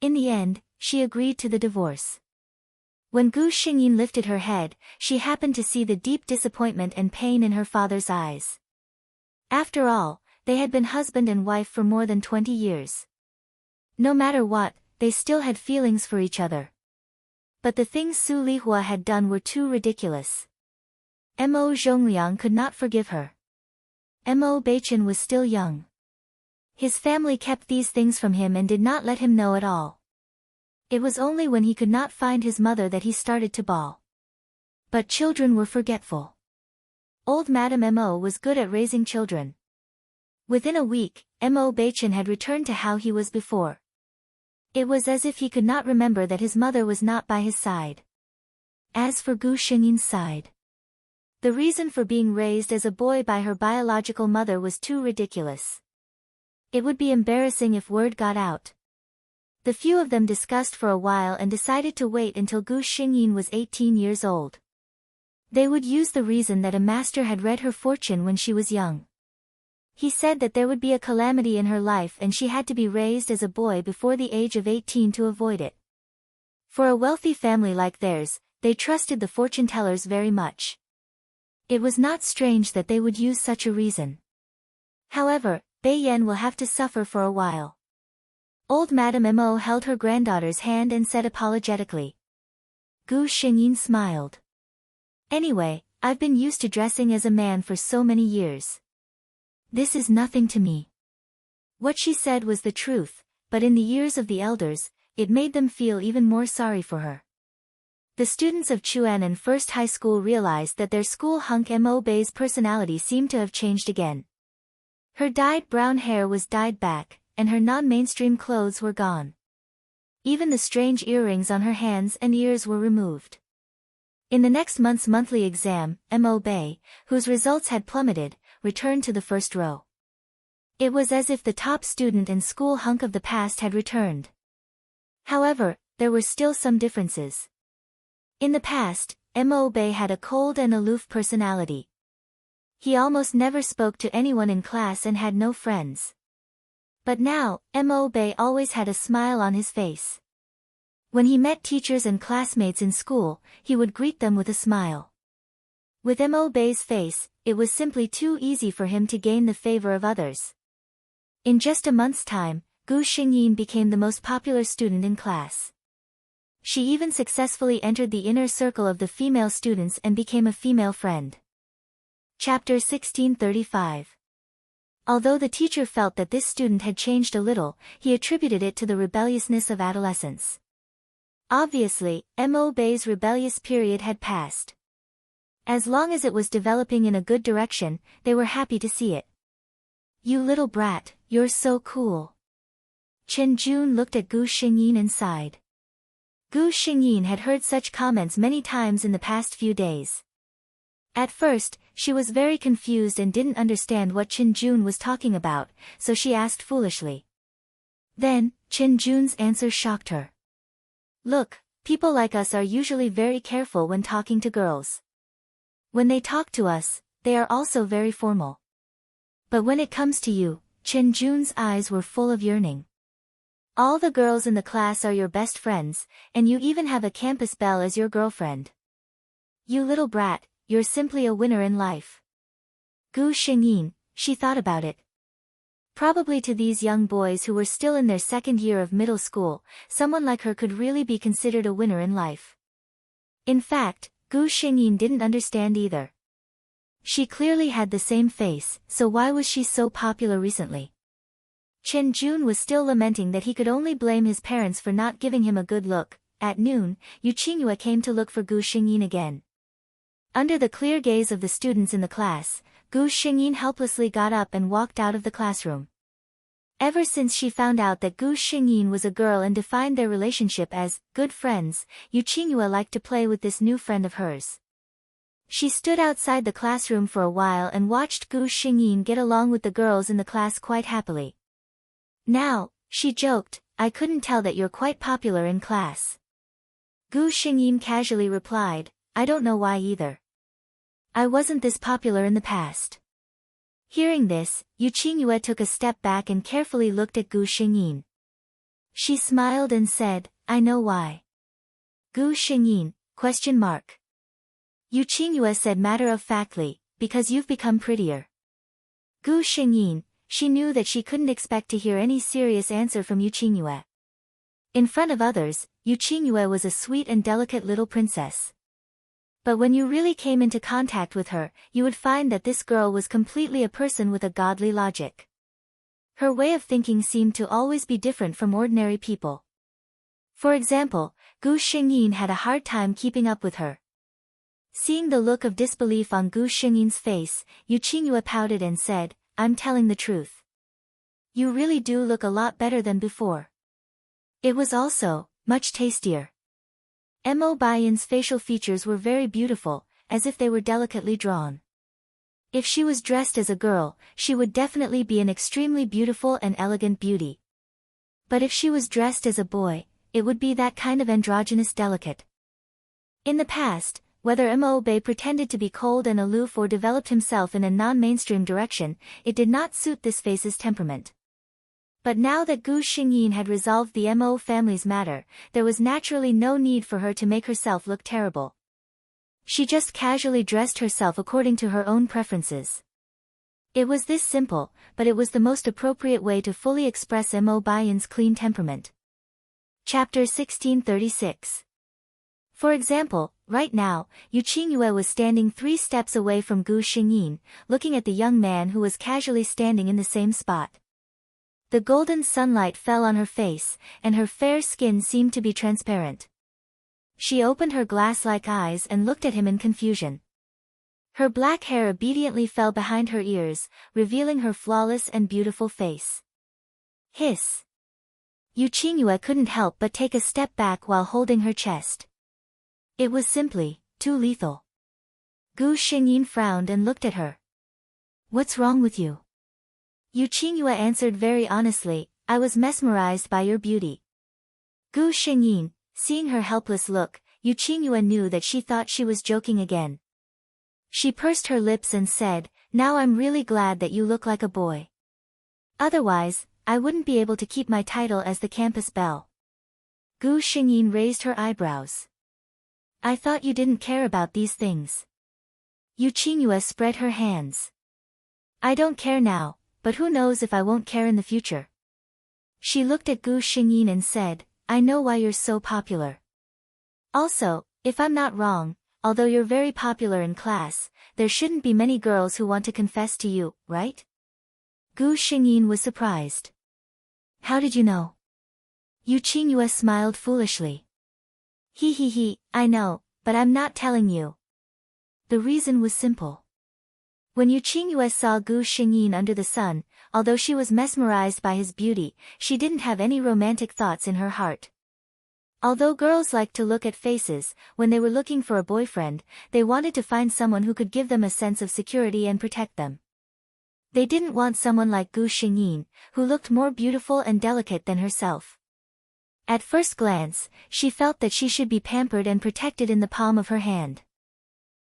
In the end, she agreed to the divorce. When Gu Xingyin lifted her head, she happened to see the deep disappointment and pain in her father's eyes. After all, they had been husband and wife for more than 20 years. No matter what, they still had feelings for each other. But the things Su Lihua had done were too ridiculous. Mo Zhongliang could not forgive her. Mo Beichen was still young. His family kept these things from him and did not let him know at all. It was only when he could not find his mother that he started to bawl. But children were forgetful. Old Madame Mo was good at raising children. Within a week, Mo Beichen had returned to how he was before. It was as if he could not remember that his mother was not by his side. As for Gu Xingyin's side, the reason for being raised as a boy by her biological mother was too ridiculous. It would be embarrassing if word got out. The few of them discussed for a while and decided to wait until Gu Xingyin was 18 years old. They would use the reason that a master had read her fortune when she was young. He said that there would be a calamity in her life and she had to be raised as a boy before the age of 18 to avoid it. For a wealthy family like theirs, they trusted the fortune tellers very much. It was not strange that they would use such a reason. However, Bai Yan will have to suffer for a while. Old Madame Mo held her granddaughter's hand and said apologetically. Gu Xingyin smiled. Anyway, I've been used to dressing as a man for so many years. This is nothing to me. What she said was the truth, but in the ears of the elders, it made them feel even more sorry for her. The students of Chuanan First High School realized that their school hunk Mo Bei's personality seemed to have changed again. Her dyed brown hair was dyed back, and her non-mainstream clothes were gone. Even the strange earrings on her hands and ears were removed. In the next month's monthly exam, Mo Bei, whose results had plummeted, returned to the first row. It was as if the top student and school hunk of the past had returned. However, there were still some differences. In the past, Mo Bei had a cold and aloof personality. He almost never spoke to anyone in class and had no friends. But now, Mo Bei always had a smile on his face. When he met teachers and classmates in school, he would greet them with a smile. With Mo Bei's face, it was simply too easy for him to gain the favor of others. In just a month's time, Gu Xingyin became the most popular student in class. She even successfully entered the inner circle of the female students and became a female friend. Chapter 1635. Although the teacher felt that this student had changed a little, he attributed it to the rebelliousness of adolescence. Obviously, Mo Bei's rebellious period had passed. As long as it was developing in a good direction, they were happy to see it. "You little brat, you're so cool." Chen Jun looked at Gu Xingyin and sighed. Gu Xingyin had heard such comments many times in the past few days. At first, she was very confused and didn't understand what Chen Jun was talking about, so she asked foolishly. Then, Chen Jun's answer shocked her. "Look, people like us are usually very careful when talking to girls. When they talk to us, they are also very formal. But when it comes to you," Chen Jun's eyes were full of yearning. "All the girls in the class are your best friends, and you even have a campus belle as your girlfriend. You little brat, you're simply a winner in life." Gu Xingyin, she thought about it. Probably to these young boys who were still in their second year of middle school, someone like her could really be considered a winner in life. In fact, Gu Xingyin didn't understand either. She clearly had the same face, so why was she so popular recently? Chen Jun was still lamenting that he could only blame his parents for not giving him a good look. At noon, Yu Qingyue came to look for Gu Xingyin again. Under the clear gaze of the students in the class, Gu Xingyin helplessly got up and walked out of the classroom. Ever since she found out that Gu Xingyin was a girl and defined their relationship as good friends, Yu Qingyue liked to play with this new friend of hers. She stood outside the classroom for a while and watched Gu Xingyin get along with the girls in the class quite happily. Now, she joked, I couldn't tell that you're quite popular in class. Gu Xingyin casually replied, I don't know why either. I wasn't this popular in the past. Hearing this, Yu Qingyue took a step back and carefully looked at Gu Xingyin. She smiled and said, I know why. Gu Xingyin, ? Yu Qingyue said matter-of-factly, because you've become prettier. Gu Xingyin, she knew that she couldn't expect to hear any serious answer from Yu Qingyue. In front of others, Yu Qingyue was a sweet and delicate little princess. But when you really came into contact with her, you would find that this girl was completely a person with a godly logic. Her way of thinking seemed to always be different from ordinary people. For example, Gu Xingyin had a hard time keeping up with her. Seeing the look of disbelief on Gu Xingyin's face, Yu Qingyue pouted and said, I'm telling the truth. You really do look a lot better than before. It was also much tastier. Mo Bayan's facial features were very beautiful, as if they were delicately drawn. If she was dressed as a girl, she would definitely be an extremely beautiful and elegant beauty. But if she was dressed as a boy, it would be that kind of androgynous delicate. In the past, whether Mo Bei pretended to be cold and aloof or developed himself in a non-mainstream direction, it did not suit this face's temperament. But now that Gu Xingyin had resolved the Mo family's matter, there was naturally no need for her to make herself look terrible. She just casually dressed herself according to her own preferences. It was this simple, but it was the most appropriate way to fully express Mo Bayan's clean temperament. Chapter 1636. For example, right now, Yu Qingyue was standing 3 steps away from Gu Xingyin, looking at the young man who was casually standing in the same spot. The golden sunlight fell on her face, and her fair skin seemed to be transparent. She opened her glass-like eyes and looked at him in confusion. Her black hair obediently fell behind her ears, revealing her flawless and beautiful face. Hiss! Yu Qingyue couldn't help but take a step back while holding her chest. It was simply too lethal. Gu Xingyin frowned and looked at her. What's wrong with you? Yu Qingyue answered very honestly, I was mesmerized by your beauty. Gu Xingyin, seeing her helpless look, Yu Qingyue knew that she thought she was joking again. She pursed her lips and said, now I'm really glad that you look like a boy. Otherwise, I wouldn't be able to keep my title as the campus belle. Gu Xingyin raised her eyebrows. I thought you didn't care about these things. Yu Qingyue spread her hands. I don't care now, but who knows if I won't care in the future. She looked at Gu Xingyin and said, I know why you're so popular. Also, if I'm not wrong, although you're very popular in class, there shouldn't be many girls who want to confess to you, right? Gu Xingyin was surprised. How did you know? Yu Qingyue smiled foolishly. He, I know, but I'm not telling you. The reason was simple. When Yu Qingyue saw Gu Xingyin under the sun, although she was mesmerized by his beauty, she didn't have any romantic thoughts in her heart. Although girls liked to look at faces, when they were looking for a boyfriend, they wanted to find someone who could give them a sense of security and protect them. They didn't want someone like Gu Xingyin, who looked more beautiful and delicate than herself. At first glance, she felt that she should be pampered and protected in the palm of her hand.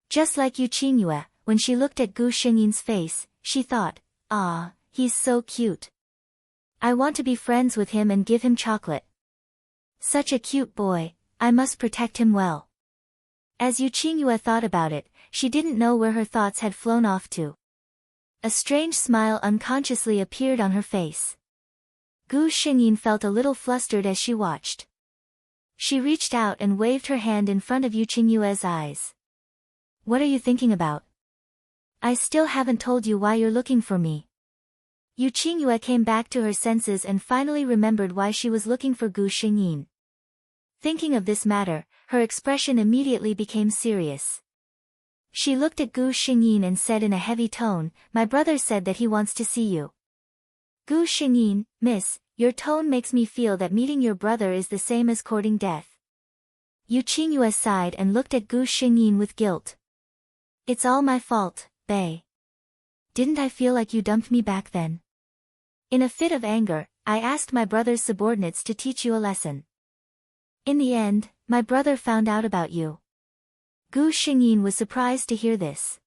Just like Yu Qingyue, when she looked at Gu Xingyin's face, she thought, ah, he's so cute. I want to be friends with him and give him chocolate. Such a cute boy, I must protect him well. As Yu Qingyue thought about it, she didn't know where her thoughts had flown off to. A strange smile unconsciously appeared on her face. Gu Xingyin felt a little flustered as she watched. She reached out and waved her hand in front of Yu Qingyue's eyes. What are you thinking about? I still haven't told you why you're looking for me. Yu Qingyue came back to her senses and finally remembered why she was looking for Gu Xingyin. Thinking of this matter, her expression immediately became serious. She looked at Gu Xingyin and said in a heavy tone, my brother said that he wants to see you. Gu Xingyin, miss, your tone makes me feel that meeting your brother is the same as courting death. Yu Qingyue sighed and looked at Gu Xingyin with guilt. It's all my fault, Bei. Didn't I feel like you dumped me back then? In a fit of anger, I asked my brother's subordinates to teach you a lesson. In the end, my brother found out about you. Gu Xingyin was surprised to hear this.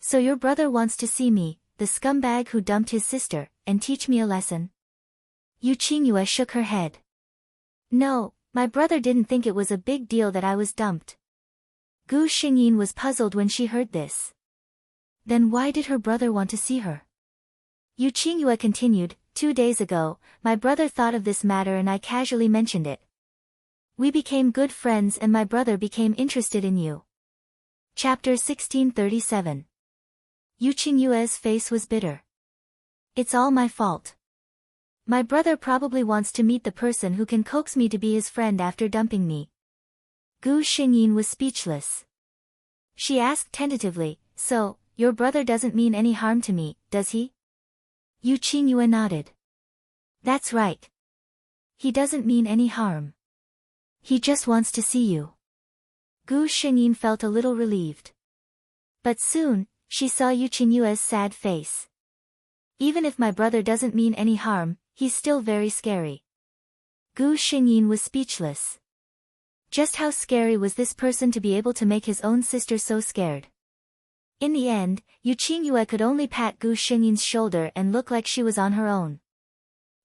So your brother wants to see me, the scumbag who dumped his sister, and teach me a lesson? Yu Qingyue shook her head. No, my brother didn't think it was a big deal that I was dumped. Gu Xingyin was puzzled when she heard this. Then why did her brother want to see her? Yu Qingyue continued, 2 days ago, my brother thought of this matter and I casually mentioned it. We became good friends and my brother became interested in you. Chapter 1637. Yu Qingyue's face was bitter. It's all my fault. My brother probably wants to meet the person who can coax me to be his friend after dumping me. Gu Xingyin was speechless. She asked tentatively, so, your brother doesn't mean any harm to me, does he? Yu Qingyue nodded. That's right. He doesn't mean any harm. He just wants to see you. Gu Xingyin felt a little relieved. But soon, she saw Yu Qingyue's sad face. Even if my brother doesn't mean any harm, he's still very scary. Gu Xingyin was speechless. Just how scary was this person to be able to make his own sister so scared? In the end, Yu Qingyue could only pat Gu Xingyin's shoulder and look like she was on her own.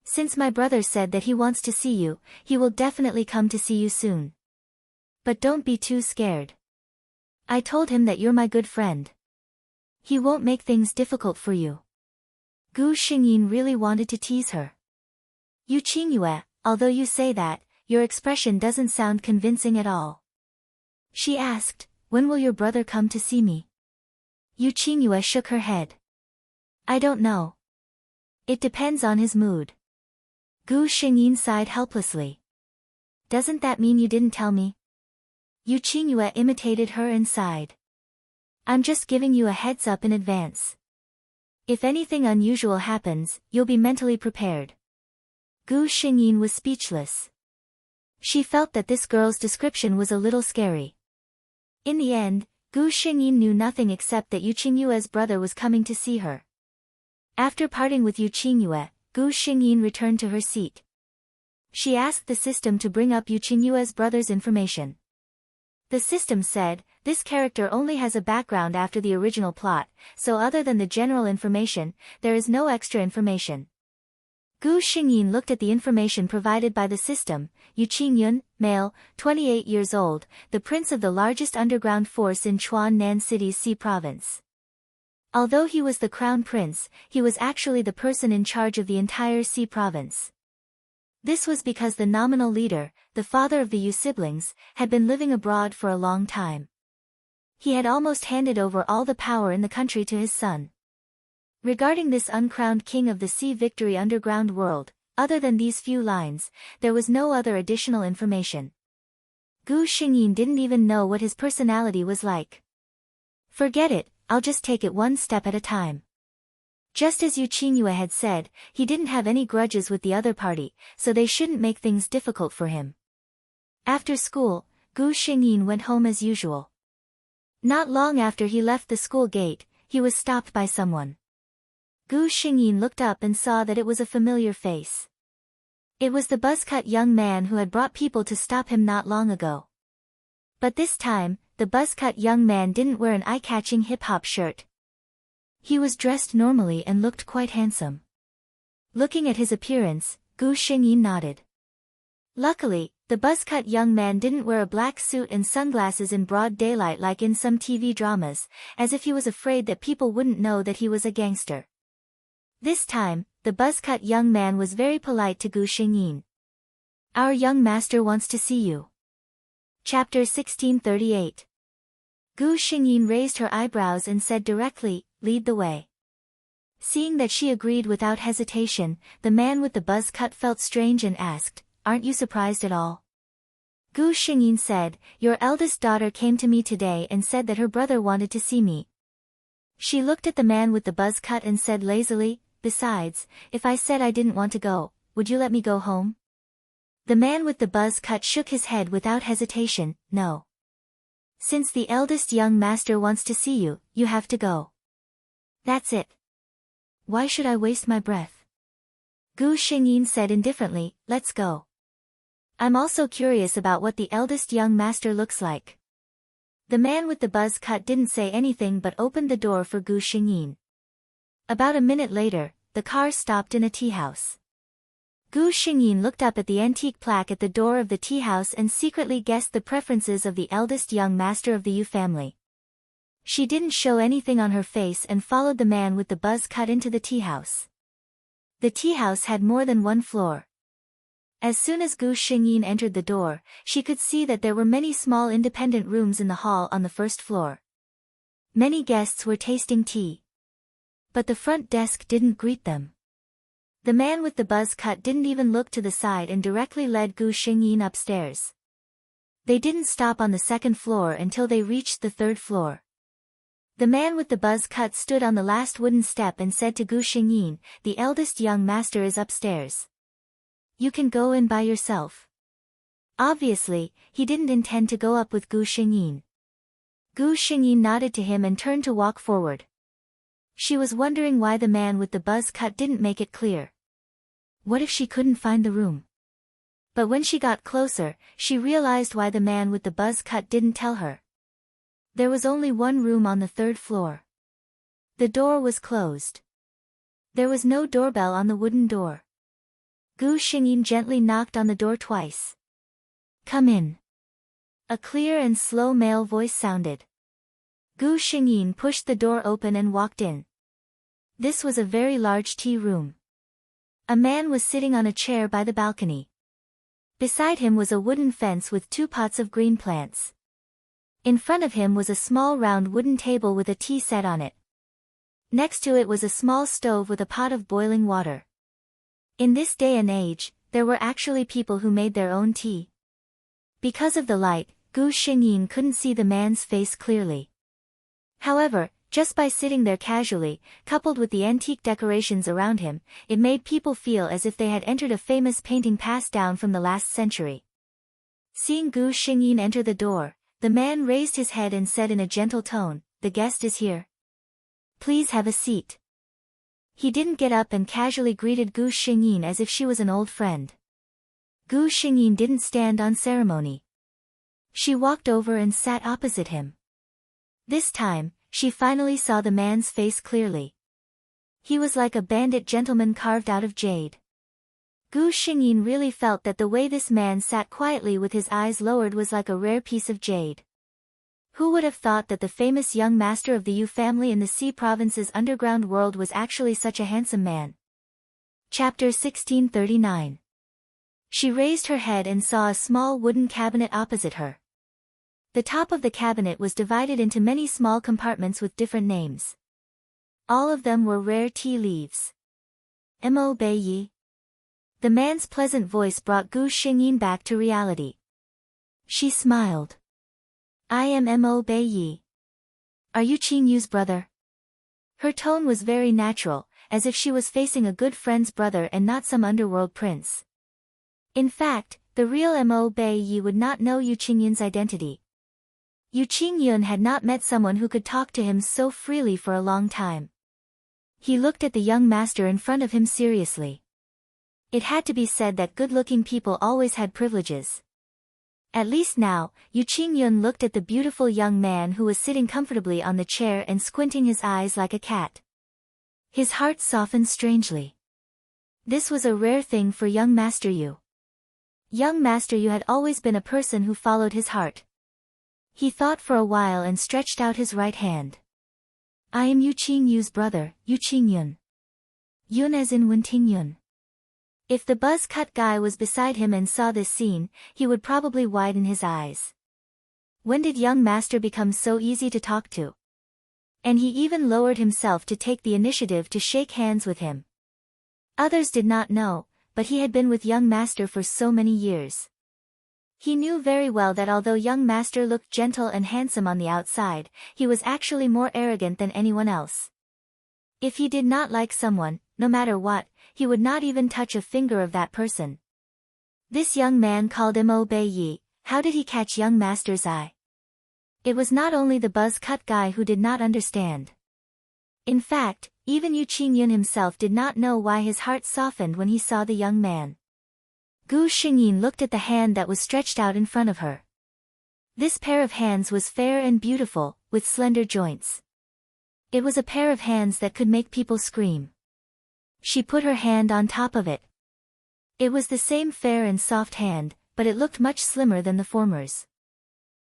Since my brother said that he wants to see you, he will definitely come to see you soon. But don't be too scared. I told him that you're my good friend. He won't make things difficult for you. Gu Xingyin really wanted to tease her. Yu Qingyue, although you say that, your expression doesn't sound convincing at all. She asked, when will your brother come to see me? Yu Qingyue shook her head. I don't know. It depends on his mood. Gu Xingyin sighed helplessly. Doesn't that mean you didn't tell me? Yu Qingyue imitated her and sighed. I'm just giving you a heads up in advance. If anything unusual happens, you'll be mentally prepared. Gu Xingyin was speechless. She felt that this girl's description was a little scary. In the end, Gu Xingyin knew nothing except that Yu Qingyue's brother was coming to see her. After parting with Yu Qingyue, Gu Xingyin returned to her seat. She asked the system to bring up Yu Qingyue's brother's information. The system said, this character only has a background after the original plot, so other than the general information, there is no extra information. Gu Xingyin looked at the information provided by the system. Yu Qingyun, male, 28 years old, the prince of the largest underground force in Chuan-Nan City's Xi province. Although he was the crown prince, he was actually the person in charge of the entire Xi province. This was because the nominal leader, the father of the Yu siblings, had been living abroad for a long time. He had almost handed over all the power in the country to his son. Regarding this uncrowned king of the Sea Victory underground world, other than these few lines, there was no other additional information. Gu Xingyin didn't even know what his personality was like. Forget it, I'll just take it one step at a time. Just as Yu Qingyue had said, he didn't have any grudges with the other party, so they shouldn't make things difficult for him. After school, Gu Xingyin went home as usual. Not long after he left the school gate, he was stopped by someone. Gu Xingyin looked up and saw that it was a familiar face. It was the buzzcut young man who had brought people to stop him not long ago. But this time, the buzzcut young man didn't wear an eye-catching hip-hop shirt. He was dressed normally and looked quite handsome. Looking at his appearance, Gu Xingyin nodded. Luckily, the buzzcut young man didn't wear a black suit and sunglasses in broad daylight like in some TV dramas, as if he was afraid that people wouldn't know that he was a gangster. This time, the buzzcut young man was very polite to Gu Xingyin. Our young master wants to see you. Chapter 1638. Gu Xingyin raised her eyebrows and said directly, lead the way. Seeing that she agreed without hesitation, the man with the buzz cut felt strange and asked, aren't you surprised at all? Gu Xingyin said, your eldest daughter came to me today and said that her brother wanted to see me. She looked at the man with the buzz cut and said lazily, Besides, if I said I didn't want to go, would you let me go home? The man with the buzz cut shook his head without hesitation. No. Since the eldest young master wants to see you, you have to go. That's it. Why should I waste my breath? Gu Xingyin said indifferently, let's go. I'm also curious about what the eldest young master looks like. The man with the buzz cut didn't say anything but opened the door for Gu Xingyin. About a minute later, the car stopped in a tea house. Gu Xingyin looked up at the antique plaque at the door of the tea house and secretly guessed the preferences of the eldest young master of the Yu family. She didn't show anything on her face and followed the man with the buzz cut into the tea house. The tea house had more than one floor. As soon as Gu Xingyin entered the door, she could see that there were many small independent rooms in the hall on the first floor. Many guests were tasting tea. But the front desk didn't greet them. The man with the buzz cut didn't even look to the side and directly led Gu Xingyin upstairs. They didn't stop on the second floor until they reached the third floor. The man with the buzz cut stood on the last wooden step and said to Gu Xingyin, the eldest young master is upstairs. You can go in by yourself. Obviously, he didn't intend to go up with Gu Xingyin. Gu Xingyin nodded to him and turned to walk forward. She was wondering why the man with the buzz cut didn't make it clear. What if she couldn't find the room? But when she got closer, she realized why the man with the buzz cut didn't tell her. There was only one room on the third floor. The door was closed. There was no doorbell on the wooden door. Gu Xingyin gently knocked on the door twice. Come in. A clear and slow male voice sounded. Gu Xingyin pushed the door open and walked in. This was a very large tea room. A man was sitting on a chair by the balcony. Beside him was a wooden fence with 2 pots of green plants. In front of him was a small round wooden table with a tea set on it. Next to it was a small stove with a pot of boiling water. In this day and age, there were actually people who made their own tea. Because of the light, Gu Xingyin couldn't see the man's face clearly. However, just by sitting there casually, coupled with the antique decorations around him, it made people feel as if they had entered a famous painting passed down from the last century. Seeing Gu Xingyin enter the door, the man raised his head and said in a gentle tone, "The guest is here. Please have a seat." He didn't get up and casually greeted Gu Xingyin as if she was an old friend. Gu Xingyin didn't stand on ceremony. She walked over and sat opposite him. This time, she finally saw the man's face clearly. He was like a bandit gentleman carved out of jade. Gu Xingyin really felt that the way this man sat quietly with his eyes lowered was like a rare piece of jade. Who would have thought that the famous young master of the Yu family in the Sea province's underground world was actually such a handsome man? Chapter 1639. She raised her head and saw a small wooden cabinet opposite her. The top of the cabinet was divided into many small compartments with different names. All of them were rare tea leaves. Mo Bei Yi. The man's pleasant voice brought Gu Xingyin back to reality. She smiled. I am Mo Bei Yi. Are you Qing Yu's brother? Her tone was very natural, as if she was facing a good friend's brother and not some underworld prince. In fact, the real Mo Bei Yi would not know Yu Qingyun's identity. Yu Qingyun had not met someone who could talk to him so freely for a long time. He looked at the young master in front of him seriously. It had to be said that good-looking people always had privileges. At least now, Yu Qingyun looked at the beautiful young man who was sitting comfortably on the chair and squinting his eyes like a cat. His heart softened strangely. This was a rare thing for young Master Yu. Young Master Yu had always been a person who followed his heart. He thought for a while and stretched out his right hand. I am Yu Qingyu's brother, Yu Qingyun. Yun as in Wentingyun. If the buzz-cut guy was beside him and saw this scene, he would probably widen his eyes. When did young master become so easy to talk to? And he even lowered himself to take the initiative to shake hands with him. Others did not know, but he had been with young master for so many years. He knew very well that although young master looked gentle and handsome on the outside, he was actually more arrogant than anyone else. If he did not like someone, no matter what, he would not even touch a finger of that person. This young man called Mo Bei Yi, how did he catch young master's eye? It was not only the buzz-cut guy who did not understand. In fact, even Yu Qingyun himself did not know why his heart softened when he saw the young man. Gu Xingyin looked at the hand that was stretched out in front of her. This pair of hands was fair and beautiful, with slender joints. It was a pair of hands that could make people scream. She put her hand on top of it. It was the same fair and soft hand, but it looked much slimmer than the former's.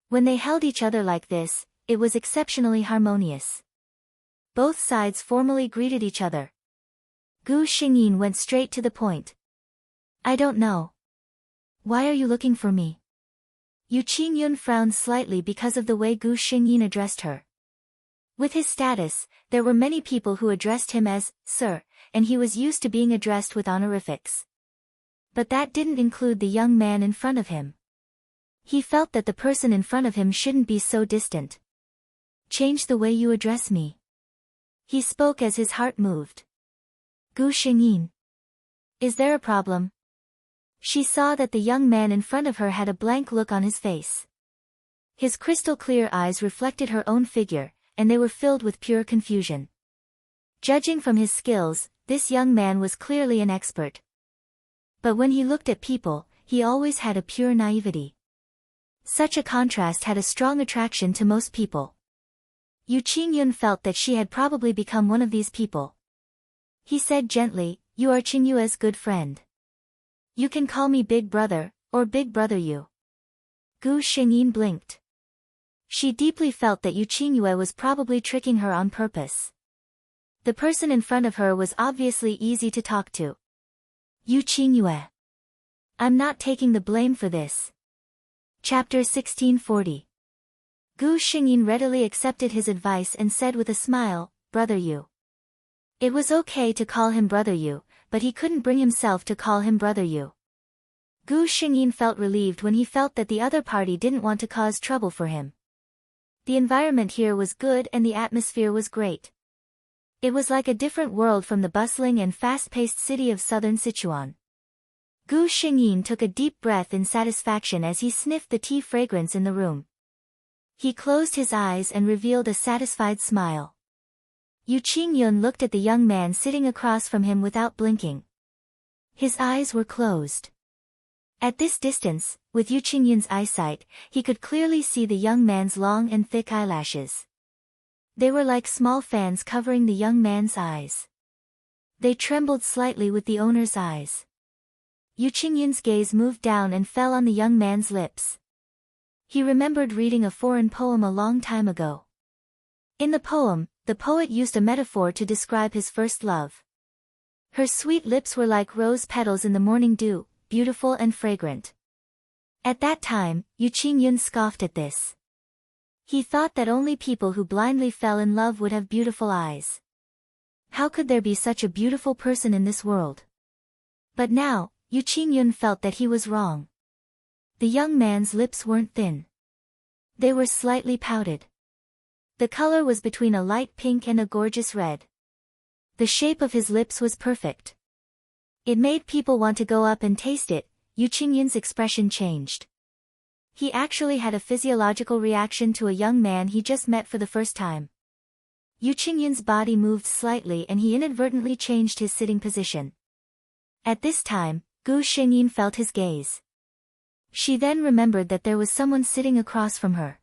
When they held each other like this, it was exceptionally harmonious. Both sides formally greeted each other. Gu Xingyin went straight to the point. I don't know. Why are you looking for me? Yu Qingyun frowned slightly because of the way Gu Xingyin addressed her. With his status, there were many people who addressed him as, Sir, and he was used to being addressed with honorifics. But that didn't include the young man in front of him. He felt that the person in front of him shouldn't be so distant. Change the way you address me. He spoke as his heart moved. Gu Xingyin. Is there a problem? She saw that the young man in front of her had a blank look on his face. His crystal-clear eyes reflected her own figure, and they were filled with pure confusion. Judging from his skills, this young man was clearly an expert. But when he looked at people, he always had a pure naivety. Such a contrast had a strong attraction to most people. Yu Qingyun felt that she had probably become one of these people. He said gently, You are Qingyue's good friend. You can call me Big Brother, or Big Brother Yu. Gu Xingyin blinked. She deeply felt that Yu Qingyue was probably tricking her on purpose. The person in front of her was obviously easy to talk to. Yu Qingyue. I'm not taking the blame for this. Chapter 1640. Gu Xingyin readily accepted his advice and said with a smile, Brother Yu. It was okay to call him Brother Yu, but he couldn't bring himself to call him Brother Yu. Gu Xingyin felt relieved when he felt that the other party didn't want to cause trouble for him. The environment here was good and the atmosphere was great. It was like a different world from the bustling and fast-paced city of southern Sichuan. Gu Xingyin took a deep breath in satisfaction as he sniffed the tea fragrance in the room. He closed his eyes and revealed a satisfied smile. Yu Qingyun looked at the young man sitting across from him without blinking. His eyes were closed. At this distance, with Yu Qingyun's eyesight, he could clearly see the young man's long and thick eyelashes. They were like small fans covering the young man's eyes. They trembled slightly with the owner's eyes. Yu Qingyun's gaze moved down and fell on the young man's lips. He remembered reading a foreign poem a long time ago. In the poem, the poet used a metaphor to describe his first love. Her sweet lips were like rose petals in the morning dew, beautiful and fragrant. At that time, Yu Qingyun scoffed at this. He thought that only people who blindly fell in love would have beautiful eyes. How could there be such a beautiful person in this world? But now, Yu Qingyun felt that he was wrong. The young man's lips weren't thin. They were slightly pouted. The color was between a light pink and a gorgeous red. The shape of his lips was perfect. It made people want to go up and taste it. Yu Qingyun's expression changed. He actually had a physiological reaction to a young man he just met for the first time. Yu Qingyun's body moved slightly and he inadvertently changed his sitting position. At this time, Gu Xingyin felt his gaze. She then remembered that there was someone sitting across from her.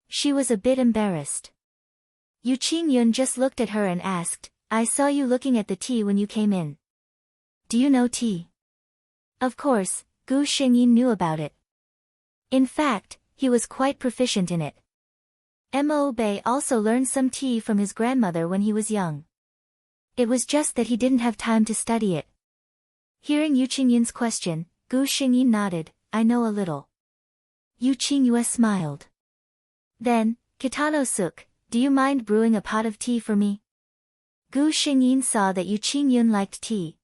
She was a bit embarrassed. Yu Qingyun just looked at her and asked, I saw you looking at the tea when you came in. Do you know tea? Of course, Gu Xingyin knew about it. In fact, he was quite proficient in it. Mo Bei also learned some tea from his grandmother when he was young. It was just that he didn't have time to study it. Hearing Yu Qingyun's question, Gu Xingyin nodded, I know a little. Yu Qingyue smiled. Then, Kitano-suk, do you mind brewing a pot of tea for me? Gu Xingyin saw that Yu Qingyun liked tea.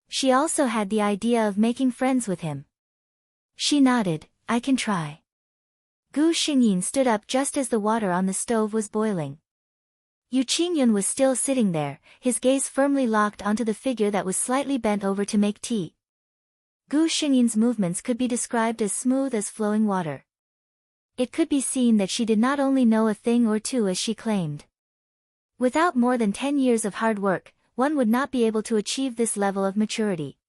She also had the idea of making friends with him. She nodded, I can try. Gu Xingyin stood up just as the water on the stove was boiling. Yu Qingyun was still sitting there, his gaze firmly locked onto the figure that was slightly bent over to make tea. Gu Xingyin's movements could be described as smooth as flowing water. It could be seen that she did not only know a thing or two as she claimed. Without more than 10 years of hard work, one would not be able to achieve this level of maturity.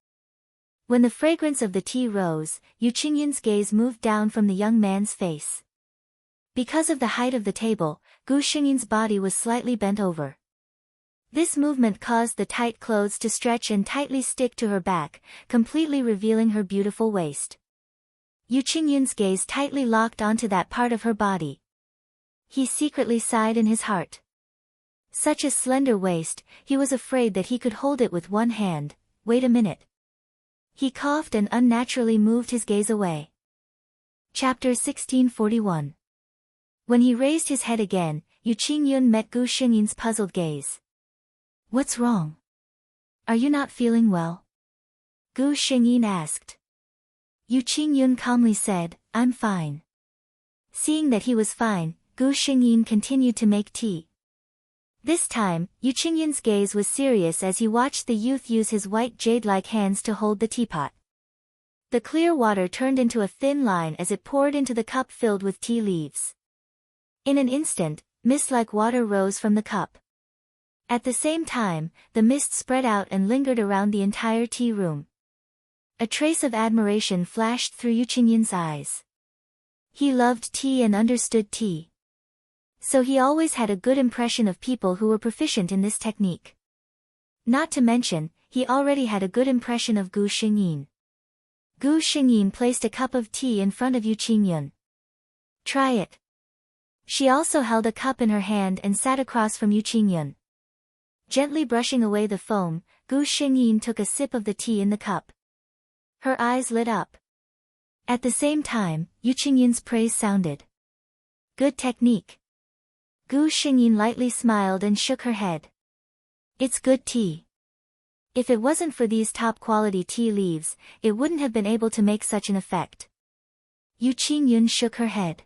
When the fragrance of the tea rose, Yu Qingyun's gaze moved down from the young man's face. Because of the height of the table, Gu Xingyin's body was slightly bent over. This movement caused the tight clothes to stretch and tightly stick to her back, completely revealing her beautiful waist. Yu Qingyun's gaze tightly locked onto that part of her body. He secretly sighed in his heart. Such a slender waist, he was afraid that he could hold it with one hand. Wait a minute. He coughed and unnaturally moved his gaze away. Chapter 1641. When he raised his head again, Yu Qingyun met Gu Xingyin's puzzled gaze. What's wrong? Are you not feeling well? Gu Xingyin asked. Yu Qingyun calmly said, I'm fine. Seeing that he was fine, Gu Xingyin continued to make tea. This time, Yu Qingyun's gaze was serious as he watched the youth use his white jade-like hands to hold the teapot. The clear water turned into a thin line as it poured into the cup filled with tea leaves. In an instant, mist-like water rose from the cup. At the same time, the mist spread out and lingered around the entire tea room. A trace of admiration flashed through Yu Qingyun's eyes. He loved tea and understood tea. So he always had a good impression of people who were proficient in this technique. Not to mention, he already had a good impression of Gu Xingyin. Gu Xingyin placed a cup of tea in front of Yu Qingyun. Try it. She also held a cup in her hand and sat across from Yu Qingyun. Gently brushing away the foam, Gu Xingyin took a sip of the tea in the cup. Her eyes lit up. At the same time, Yu Qingyun's praise sounded. Good technique. Gu Xingyin lightly smiled and shook her head. It's good tea. If it wasn't for these top-quality tea leaves, it wouldn't have been able to make such an effect. Yu Qingyun shook her head.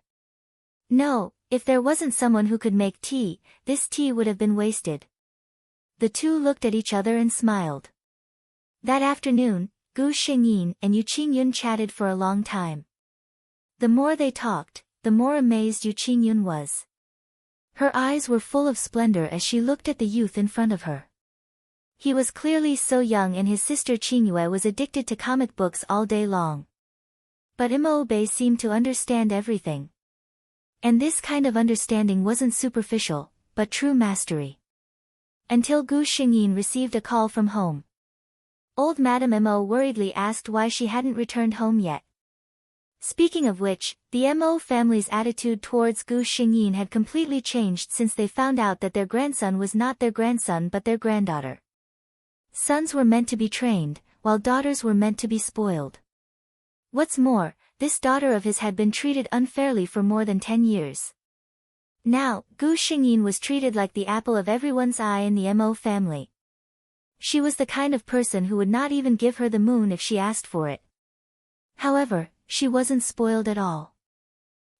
No, if there wasn't someone who could make tea, this tea would have been wasted. The two looked at each other and smiled. That afternoon, Gu Xingyin and Yu Qingyun chatted for a long time. The more they talked, the more amazed Yu Qingyun was. Her eyes were full of splendor as she looked at the youth in front of her. He was clearly so young and his sister Qingyue was addicted to comic books all day long. But Imo-Bei seemed to understand everything. And this kind of understanding wasn't superficial, but true mastery. Until Gu Xingyin received a call from home. Old Madame Mo worriedly asked why she hadn't returned home yet. Speaking of which, the Mo family's attitude towards Gu Xingyin had completely changed since they found out that their grandson was not their grandson but their granddaughter. Sons were meant to be trained, while daughters were meant to be spoiled. What's more, this daughter of his had been treated unfairly for more than 10 years. Now, Gu Xingyin was treated like the apple of everyone's eye in the Mo family. She was the kind of person who would not even give her the moon if she asked for it. However, she wasn't spoiled at all.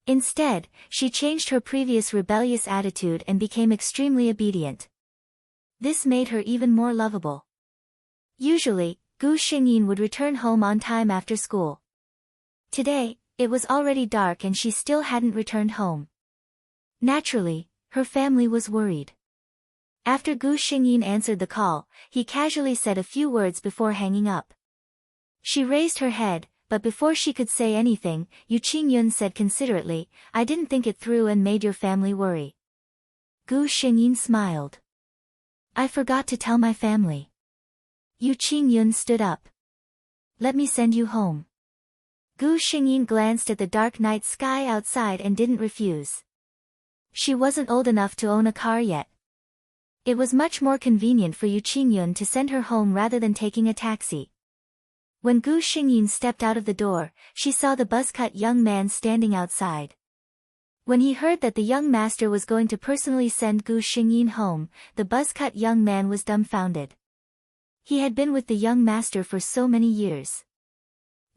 Instead, she changed her previous rebellious attitude and became extremely obedient. This made her even more lovable. Usually, Gu Xingyin would return home on time after school. Today, it was already dark and she still hadn't returned home. Naturally, her family was worried. After Gu Xingyin answered the call, he casually said a few words before hanging up. She raised her head, but before she could say anything, Yu Qingyun said considerately, I didn't think it through and made your family worry. Gu Xingyin smiled. I forgot to tell my family. Yu Qingyun stood up. Let me send you home. Gu Xingyin glanced at the dark night sky outside and didn't refuse. She wasn't old enough to own a car yet. It was much more convenient for Yu Qingyun to send her home rather than taking a taxi. When Gu Xingyin stepped out of the door, she saw the buzzcut young man standing outside. When he heard that the young master was going to personally send Gu Xingyin home, the buzzcut young man was dumbfounded. He had been with the young master for so many years.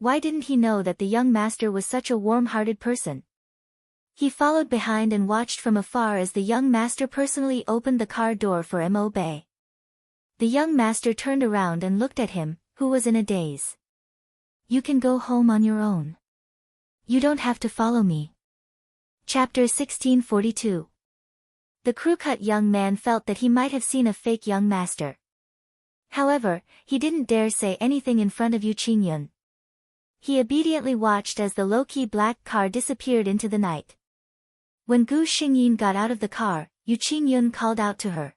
Why didn't he know that the young master was such a warm-hearted person? He followed behind and watched from afar as the young master personally opened the car door for Mo Bei. The young master turned around and looked at him, who was in a daze. You can go home on your own. You don't have to follow me. Chapter 1642. The crew-cut young man felt that he might have seen a fake young master. However, he didn't dare say anything in front of Yu Qingyun. He obediently watched as the low-key black car disappeared into the night. When Gu Xingyin got out of the car, Yu Qingyun called out to her.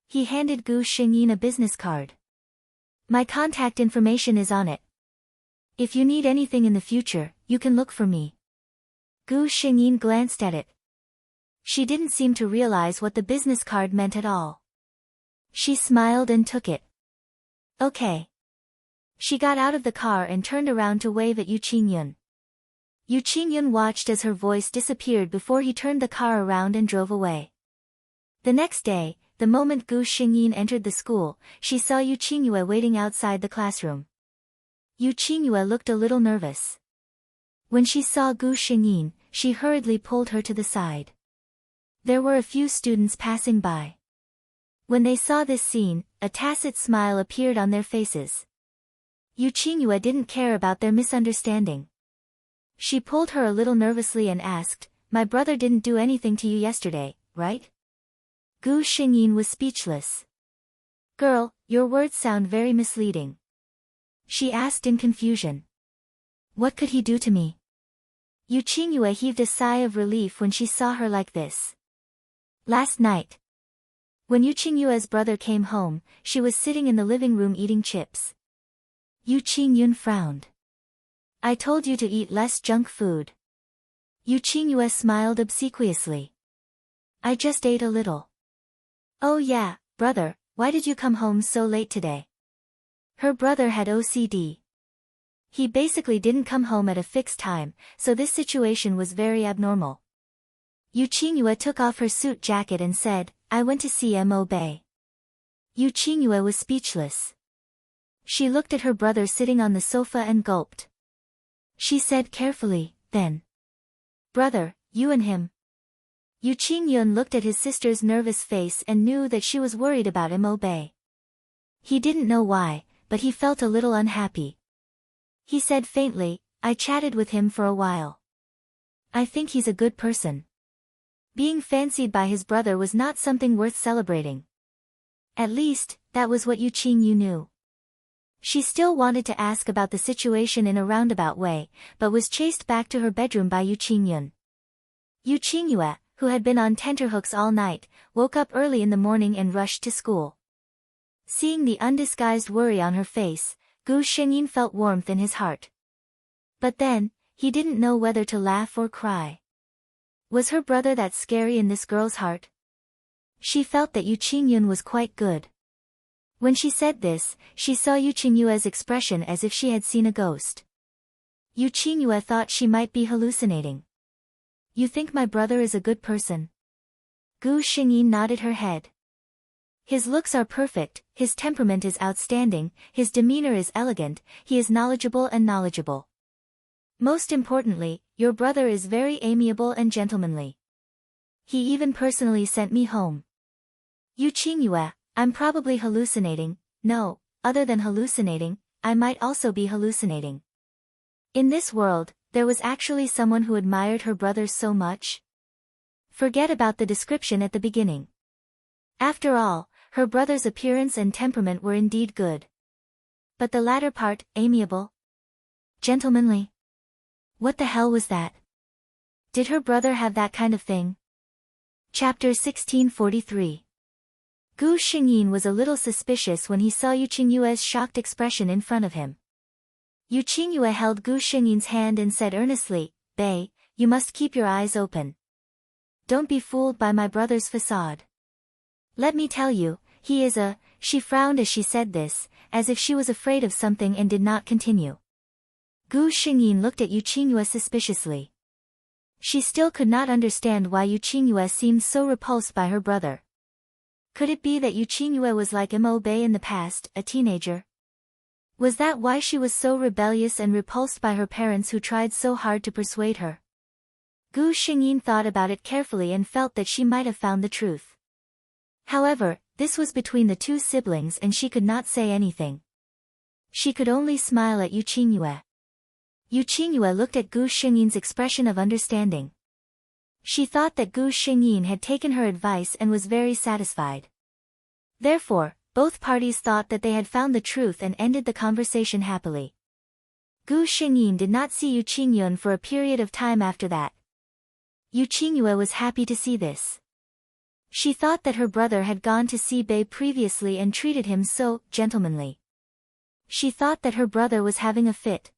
He handed Gu Xingyin a business card. My contact information is on it. If you need anything in the future, you can look for me. Gu Xingyin glanced at it. She didn't seem to realize what the business card meant at all. She smiled and took it. Okay. She got out of the car and turned around to wave at Yu Qingyun. Yu Qingyun watched as her voice disappeared before he turned the car around and drove away. The next day, the moment Gu Xingyin entered the school, she saw Yu Qingyue waiting outside the classroom. Yu Qingyue looked a little nervous. When she saw Gu Xingyin, she hurriedly pulled her to the side. There were a few students passing by. When they saw this scene, a tacit smile appeared on their faces. Yu Qingyue didn't care about their misunderstanding. She pulled her a little nervously and asked, My brother didn't do anything to you yesterday, right? Gu Xingyin was speechless. Girl, your words sound very misleading. She asked in confusion. What could he do to me? Yu Qingyue heaved a sigh of relief when she saw her like this. Last night. When Yu Qingyue's brother came home, she was sitting in the living room eating chips. Yu Qingyun frowned. I told you to eat less junk food. Yu Qingyue smiled obsequiously. I just ate a little. Oh yeah, brother, why did you come home so late today? Her brother had OCD. He basically didn't come home at a fixed time, so this situation was very abnormal. Yu Qingyue took off her suit jacket and said, I went to see Mo Bei. Yu Qingyue was speechless. She looked at her brother sitting on the sofa and gulped. She said carefully, then. Brother, you and him. Yu Qingyun looked at his sister's nervous face and knew that she was worried about Mo Bei. He didn't know why, but he felt a little unhappy. He said faintly, I chatted with him for a while. I think he's a good person. Being fancied by his brother was not something worth celebrating. At least, that was what Yu Qingyun knew. She still wanted to ask about the situation in a roundabout way, but was chased back to her bedroom by Yu Qingyun. Yu Qingyue, who had been on tenterhooks all night, woke up early in the morning and rushed to school. Seeing the undisguised worry on her face, Gu Xingyin felt warmth in his heart. But then, he didn't know whether to laugh or cry. Was her brother that scary in this girl's heart? She felt that Yu Qingyun was quite good. When she said this, she saw Yu Qingyue's expression as if she had seen a ghost. Yu Qingyue thought she might be hallucinating. You think my brother is a good person? Gu Xingyin nodded her head. His looks are perfect, his temperament is outstanding, his demeanor is elegant, he is knowledgeable and knowledgeable. Most importantly, your brother is very amiable and gentlemanly. He even personally sent me home. Yu Qingyue, I'm probably hallucinating. No, other than hallucinating, I might also be hallucinating. In this world, there was actually someone who admired her brother so much? Forget about the description at the beginning. After all, her brother's appearance and temperament were indeed good. But the latter part, amiable? Gentlemanly? What the hell was that? Did her brother have that kind of thing? Chapter 1643. Gu Xingyin was a little suspicious when he saw Yu Qingyue's shocked expression in front of him. Yu Qingyue held Gu Xingyin's hand and said earnestly, Bei, you must keep your eyes open. Don't be fooled by my brother's facade. Let me tell you, he is a... She frowned as she said this, as if she was afraid of something and did not continue. Gu Xingyin looked at Yu Qingyue suspiciously. She still could not understand why Yu Qingyue seemed so repulsed by her brother. Could it be that Yu Qingyue was like Mo Bei in the past, a teenager? Was that why she was so rebellious and repulsed by her parents who tried so hard to persuade her? Gu Xingyin thought about it carefully and felt that she might have found the truth. However, this was between the two siblings and she could not say anything. She could only smile at Yu Qingyue. Yu Qingyue looked at Gu Xingyin's expression of understanding. She thought that Gu Xingyin had taken her advice and was very satisfied. Therefore, both parties thought that they had found the truth and ended the conversation happily. Gu Xingyin did not see Yu Qingyun for a period of time after that. Yu Qingyue was happy to see this. She thought that her brother had gone to see Bei previously and treated him so gentlemanly. She thought that her brother was having a fit.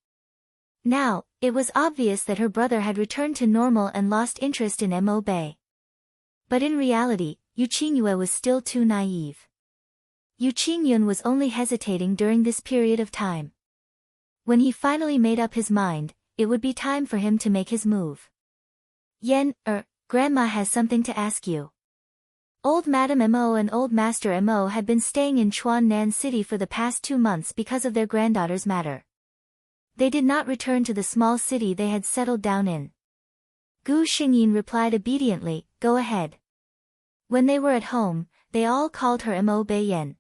Now, it was obvious that her brother had returned to normal and lost interest in Mo Bei. But in reality, Yu Qingyue was still too naive. Yu Qingyun was only hesitating during this period of time. When he finally made up his mind, it would be time for him to make his move. Grandma has something to ask you. Old Madame Mo and Old Master Mo had been staying in Chuannan City for the past 2 months because of their granddaughter's matter. They did not return to the small city they had settled down in. Gu Xingyin replied obediently, "Go ahead." When they were at home, they all called her Mo Bei Yan.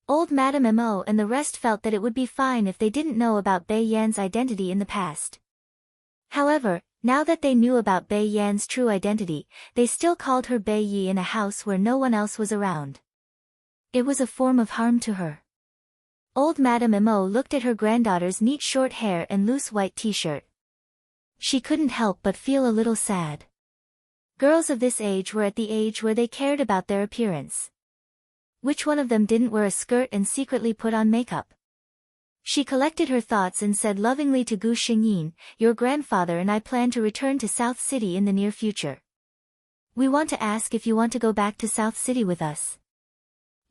Old Madame Mo and the rest felt that it would be fine if they didn't know about Bei Yan's identity in the past. However, now that they knew about Bei Yan's true identity, they still called her Bei Yi in a house where no one else was around. It was a form of harm to her. Old Madame Mo looked at her granddaughter's neat short hair and loose white t-shirt. She couldn't help but feel a little sad. Girls of this age were at the age where they cared about their appearance. Which one of them didn't wear a skirt and secretly put on makeup? She collected her thoughts and said lovingly to Gu Xingyin, "Your grandfather and I plan to return to South City in the near future. We want to ask if you want to go back to South City with us."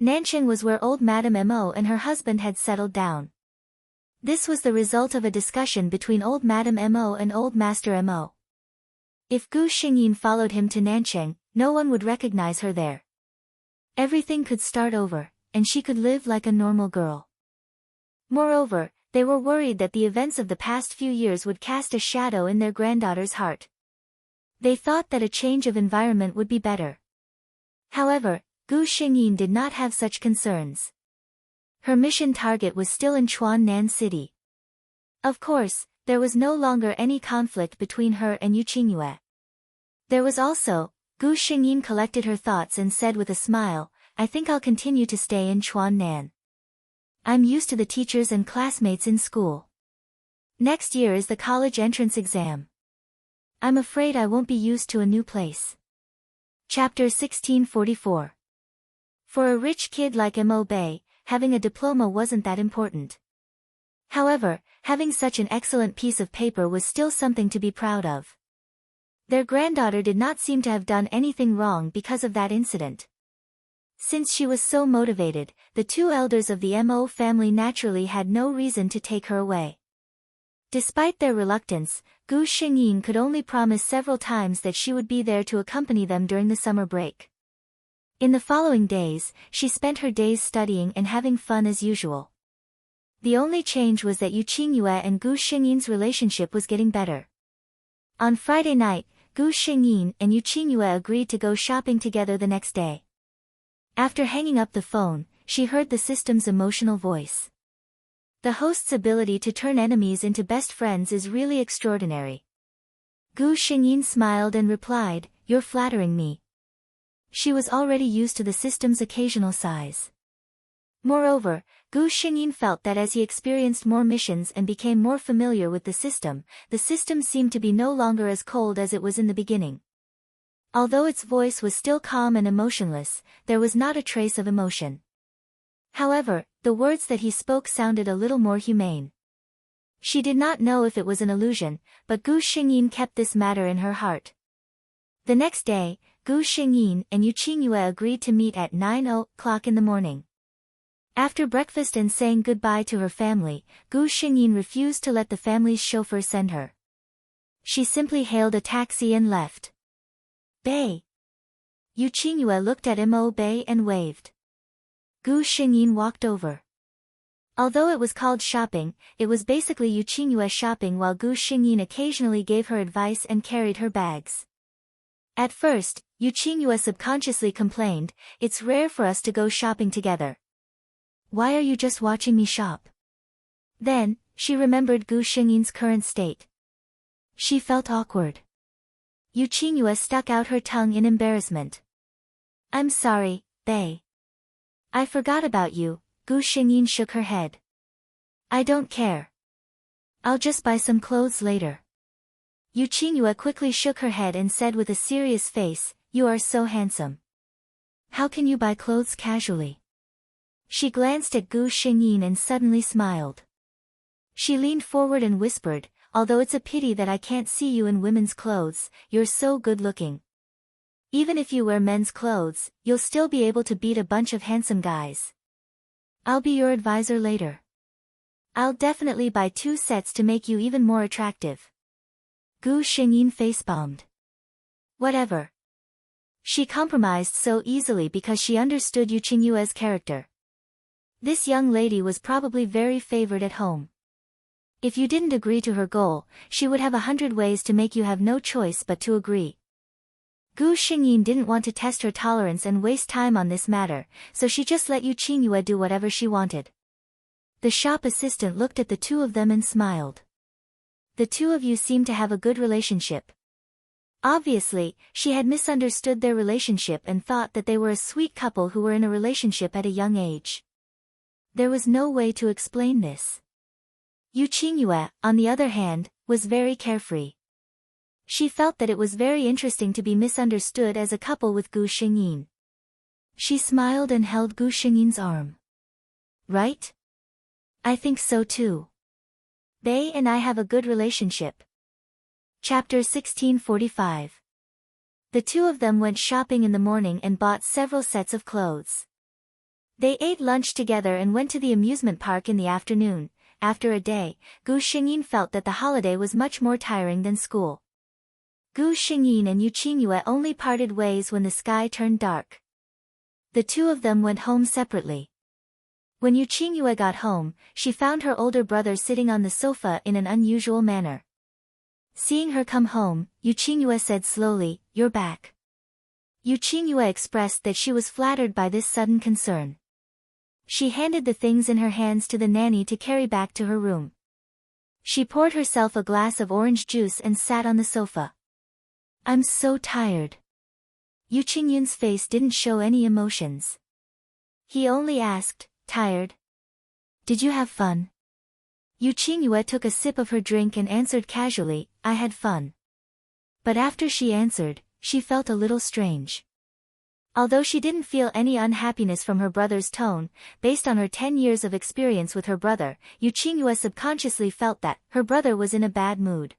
Nancheng was where old Madame Mo and her husband had settled down. This was the result of a discussion between old Madame Mo and old Master Mo. If Gu Xingyin followed him to Nancheng, no one would recognize her there. Everything could start over, and she could live like a normal girl. Moreover, they were worried that the events of the past few years would cast a shadow in their granddaughter's heart. They thought that a change of environment would be better. However, Gu Xingyin did not have such concerns. Her mission target was still in Chuannan City. Of course, there was no longer any conflict between her and Yu Qingyue. There was also, Gu Xingyin collected her thoughts and said with a smile, "I think I'll continue to stay in Chuannan. I'm used to the teachers and classmates in school. Next year is the college entrance exam. I'm afraid I won't be used to a new place." Chapter 1644. For a rich kid like Mo Bei, having a diploma wasn't that important. However, having such an excellent piece of paper was still something to be proud of. Their granddaughter did not seem to have done anything wrong because of that incident. Since she was so motivated, the two elders of the Mo family naturally had no reason to take her away. Despite their reluctance, Gu Xingyin could only promise several times that she would be there to accompany them during the summer break. In the following days, she spent her days studying and having fun as usual. The only change was that Yu Qingyue and Gu Xingyin's relationship was getting better. On Friday night, Gu Xingyin and Yu Qingyue agreed to go shopping together the next day. After hanging up the phone, she heard the system's emotional voice. The host's ability to turn enemies into best friends is really extraordinary. Gu Xingyin smiled and replied, "You're flattering me." She was already used to the system's occasional sighs. Moreover, Gu Xingyin felt that as he experienced more missions and became more familiar with the system seemed to be no longer as cold as it was in the beginning. Although its voice was still calm and emotionless, there was not a trace of emotion. However, the words that he spoke sounded a little more humane. She did not know if it was an illusion, but Gu Xingyin kept this matter in her heart. The next day, Gu Xingyin and Yu Qingyue agreed to meet at 9:00 in the morning. After breakfast and saying goodbye to her family, Gu Xingyin refused to let the family's chauffeur send her. She simply hailed a taxi and left. "Bei." Yu Qingyue looked at Mo Bei and waved. Gu Xingyin walked over. Although it was called shopping, it was basically Yu Qingyue shopping while Gu Xingyin occasionally gave her advice and carried her bags. At first, Yu Qingyue subconsciously complained, "It's rare for us to go shopping together. Why are you just watching me shop?" Then, she remembered Gu Xingyin's current state. She felt awkward. Yu Qingyue stuck out her tongue in embarrassment. "I'm sorry, Bei. I forgot about you." Gu Xingyin shook her head. "I don't care. I'll just buy some clothes later." Yu Qingyue quickly shook her head and said with a serious face, "You are so handsome. How can you buy clothes casually?" She glanced at Gu Xingyin and suddenly smiled. She leaned forward and whispered, "Although it's a pity that I can't see you in women's clothes, you're so good-looking. Even if you wear men's clothes, you'll still be able to beat a bunch of handsome guys. I'll be your advisor later. I'll definitely buy 2 sets to make you even more attractive." Gu Xingyin facepalmed. Whatever. She compromised so easily because she understood Yu Qingyue's character. This young lady was probably very favored at home. If you didn't agree to her goal, she would have 100 ways to make you have no choice but to agree. Gu Xingyin didn't want to test her tolerance and waste time on this matter, so she just let Yu Qingyue do whatever she wanted. The shop assistant looked at the two of them and smiled. "The two of you seem to have a good relationship." Obviously, she had misunderstood their relationship and thought that they were a sweet couple who were in a relationship at a young age. There was no way to explain this. Yu Qingyue, on the other hand, was very carefree. She felt that it was very interesting to be misunderstood as a couple with Gu Xingyin. She smiled and held Gu Xingyin's arm. "Right? I think so too. Bei and I have a good relationship." Chapter 1645. The two of them went shopping in the morning and bought several sets of clothes. They ate lunch together and went to the amusement park in the afternoon. After a day, Gu Xingyin felt that the holiday was much more tiring than school. Gu Xingyin and Yu Qingyue only parted ways when the sky turned dark. The two of them went home separately. When Yu Qingyue got home, she found her older brother sitting on the sofa in an unusual manner. Seeing her come home, Yu Qingyue said slowly, "You're back." Yu Qingyue expressed that she was flattered by this sudden concern. She handed the things in her hands to the nanny to carry back to her room. She poured herself a glass of orange juice and sat on the sofa. "I'm so tired." Yu Qingyun's face didn't show any emotions. He only asked, "Tired? Did you have fun?" Yu Qingyue took a sip of her drink and answered casually, "I had fun." But after she answered, she felt a little strange. Although she didn't feel any unhappiness from her brother's tone, based on her 10 years of experience with her brother, Yu Qingyue subconsciously felt that her brother was in a bad mood.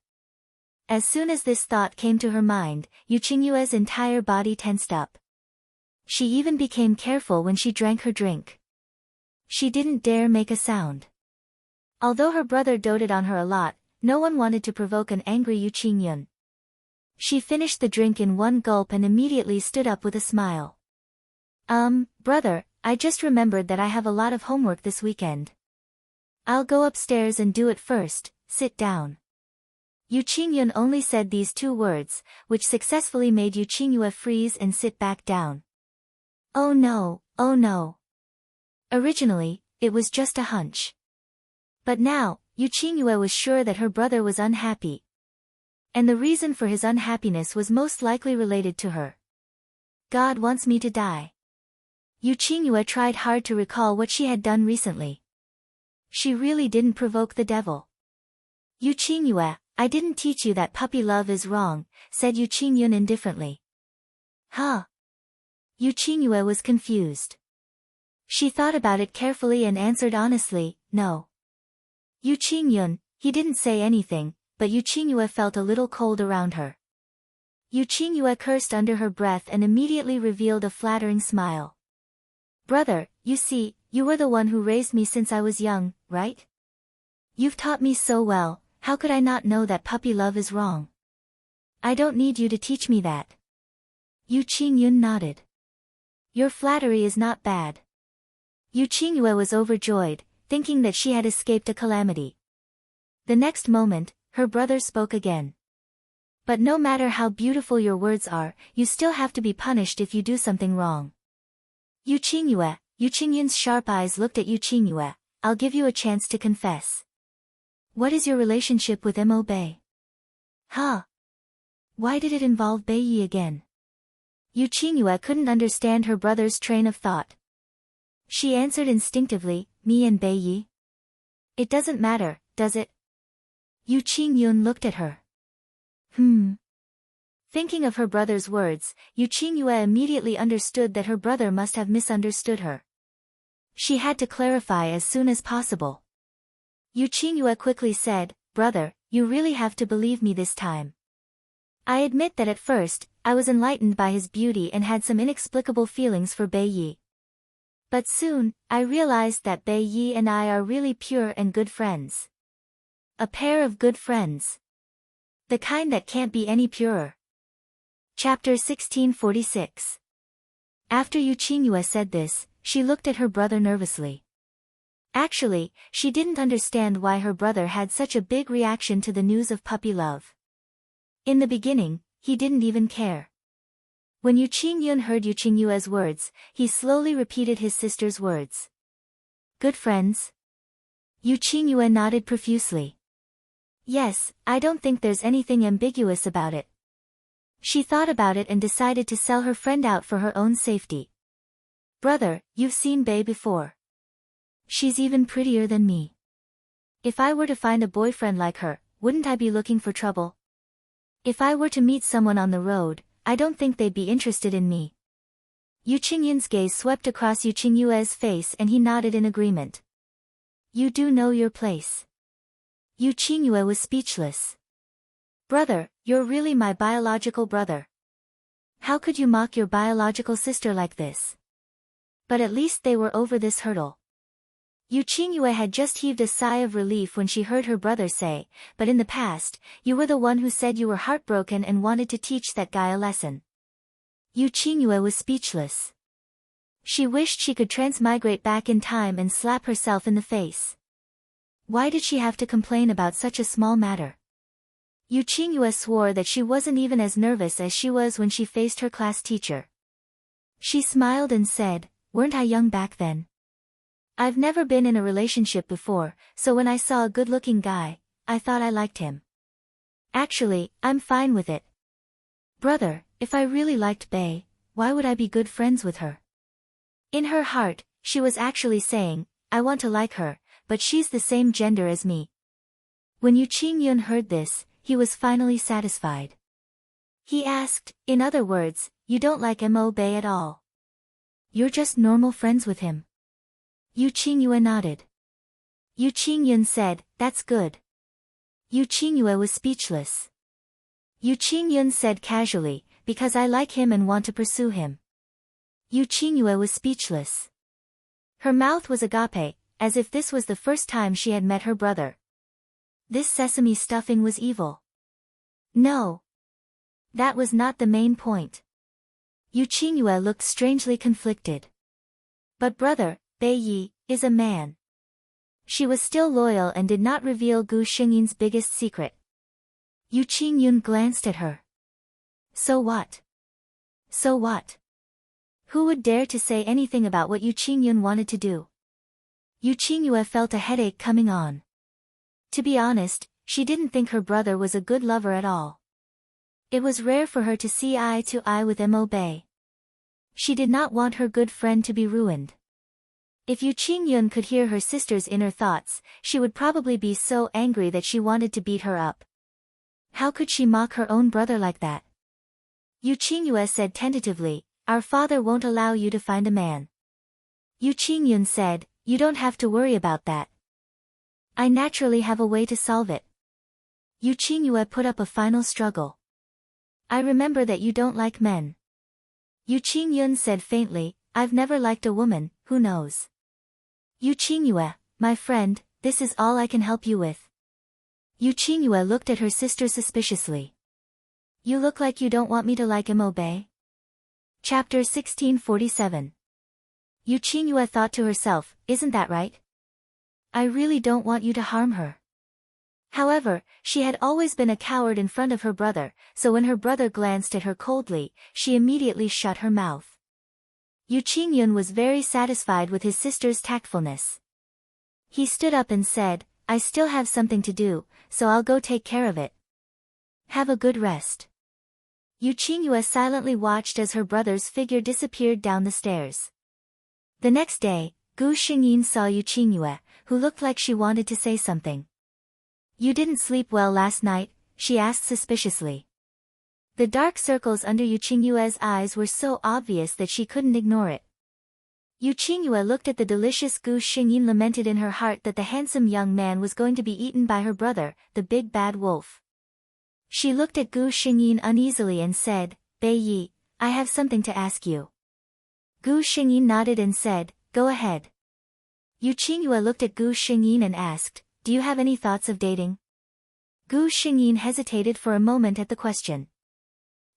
As soon as this thought came to her mind, Yu Qingyue's entire body tensed up. She even became careful when she drank her drink. She didn't dare make a sound. Although her brother doted on her a lot, no one wanted to provoke an angry Yu Qingyun. She finished the drink in one gulp and immediately stood up with a smile. Brother, I just remembered that I have a lot of homework this weekend. I'll go upstairs and do it first, sit down." Yu Qingyun only said these 2 words, which successfully made Yu Qingyue freeze and sit back down. Oh no, oh no. Originally, it was just a hunch. But now, Yu Qingyue was sure that her brother was unhappy. And the reason for his unhappiness was most likely related to her. "God wants me to die." Yu Qingyue tried hard to recall what she had done recently. She really didn't provoke the devil. "Yu Qingyue, I didn't teach you that puppy love is wrong," said Yu Qingyun indifferently. Huh? Yu Qingyue was confused. She thought about it carefully and answered honestly, "No." Yu Qingyun, he didn't say anything, but Yu Qingyue felt a little cold around her. Yu Qingyue cursed under her breath and immediately revealed a flattering smile. "Brother, you see, you were the one who raised me since I was young, right? You've taught me so well. How could I not know that puppy love is wrong? I don't need you to teach me that." Yu Qingyun nodded. "Your flattery is not bad." Yu Qingyue was overjoyed. thinking that she had escaped a calamity. The next moment, her brother spoke again. But no matter how beautiful your words are, you still have to be punished if you do something wrong. Yu Qingyue's sharp eyes looked at Yu Qingyue. I'll give you a chance to confess. What is your relationship with Mo Bei? Huh? Why did it involve Bei Yi again? Yu Qingyue couldn't understand her brother's train of thought. She answered instinctively, me and Bei Yi? It doesn't matter, does it? Yu Qingyun looked at her. Thinking of her brother's words, Yu Qingyue immediately understood that her brother must have misunderstood her. She had to clarify as soon as possible. Yu Qingyue quickly said, brother, you really have to believe me this time. I admit that at first, I was enlightened by his beauty and had some inexplicable feelings for Bei Yi. But soon, I realized that Bei Yi and I are really pure and good friends. A pair of good friends. The kind that can't be any purer. Chapter 1646. After Yu Qingyue said this, she looked at her brother nervously. Actually, she didn't understand why her brother had such a big reaction to the news of puppy love. In the beginning, he didn't even care. When Yu Qingyun heard Yu Qingyue's words, he slowly repeated his sister's words. Good friends? Yu Qingyue nodded profusely. Yes, I don't think there's anything ambiguous about it. She thought about it and decided to sell her friend out for her own safety. Brother, you've seen Bei before. She's even prettier than me. If I were to find a boyfriend like her, wouldn't I be looking for trouble? If I were to meet someone on the road, I don't think they'd be interested in me. Yu Qingyun's gaze swept across Yu Qingyue's face and he nodded in agreement. You do know your place. Yu Qingyue was speechless. Brother, you're really my biological brother. How could you mock your biological sister like this? But at least they were over this hurdle. Yu Qingyue had just heaved a sigh of relief when she heard her brother say, but in the past, you were the one who said you were heartbroken and wanted to teach that guy a lesson. Yu Qingyue was speechless. She wished she could transmigrate back in time and slap herself in the face. Why did she have to complain about such a small matter? Yu Qingyue swore that she wasn't even as nervous as she was when she faced her class teacher. She smiled and said, weren't I young back then? I've never been in a relationship before, so when I saw a good-looking guy, I thought I liked him. Actually, I'm fine with it. Brother, if I really liked Bei, why would I be good friends with her? In her heart, she was actually saying, I want to like her, but she's the same gender as me. When Yu Qingyun heard this, he was finally satisfied. He asked, in other words, you don't like Mo Bei at all. You're just normal friends with him. Yu Qingyue nodded. Yu Qingyun said, that's good. Yu Qingyue was speechless. Yu Qingyun said casually, because I like him and want to pursue him. Yu Qingyue was speechless. Her mouth was agape, as if this was the first time she had met her brother. This sesame stuffing was evil. No. That was not the main point. Yu Qingyue looked strangely conflicted. But brother, Bei Yi, is a man. She was still loyal and did not reveal Gu Xingyin's biggest secret. Yu Qingyun glanced at her. So what? So what? Who would dare to say anything about what Yu Qingyun wanted to do? Yu Qingyue felt a headache coming on. To be honest, she didn't think her brother was a good lover at all. It was rare for her to see eye to eye with Mo Bei. She did not want her good friend to be ruined. If Yu Qingyun could hear her sister's inner thoughts, she would probably be so angry that she wanted to beat her up. How could she mock her own brother like that? Yu Qingyue said tentatively, our father won't allow you to find a man. Yu Qingyun said, you don't have to worry about that. I naturally have a way to solve it. Yu Qingyue put up a final struggle. I remember that you don't like men. Yu Qingyun said faintly, I've never liked a woman, who knows? Yu Qingyue, my friend, this is all I can help you with. Yu Qingyue looked at her sister suspiciously. You look like you don't want me to like Mo Bei. Chapter 1647. Yu Qingyue thought to herself, isn't that right? I really don't want you to harm her. However, she had always been a coward in front of her brother, so when her brother glanced at her coldly, she immediately shut her mouth. Yu Qingyun was very satisfied with his sister's tactfulness. He stood up and said, I still have something to do, so I'll go take care of it. Have a good rest. Yu Qingyue silently watched as her brother's figure disappeared down the stairs. The next day, Gu Xingyin saw Yu Qingyue, who looked like she wanted to say something. You didn't sleep well last night? She asked suspiciously. The dark circles under Yu Qingyue's eyes were so obvious that she couldn't ignore it. Yu Qingyue looked at the delicious Gu Xingyin, lamented in her heart that the handsome young man was going to be eaten by her brother, the big bad wolf. She looked at Gu Xingyin uneasily and said, Bei Yi, I have something to ask you. Gu Xingyin nodded and said, Go ahead. Yu Qingyue looked at Gu Xingyin and asked, Do you have any thoughts of dating? Gu Xingyin hesitated for a moment at the question.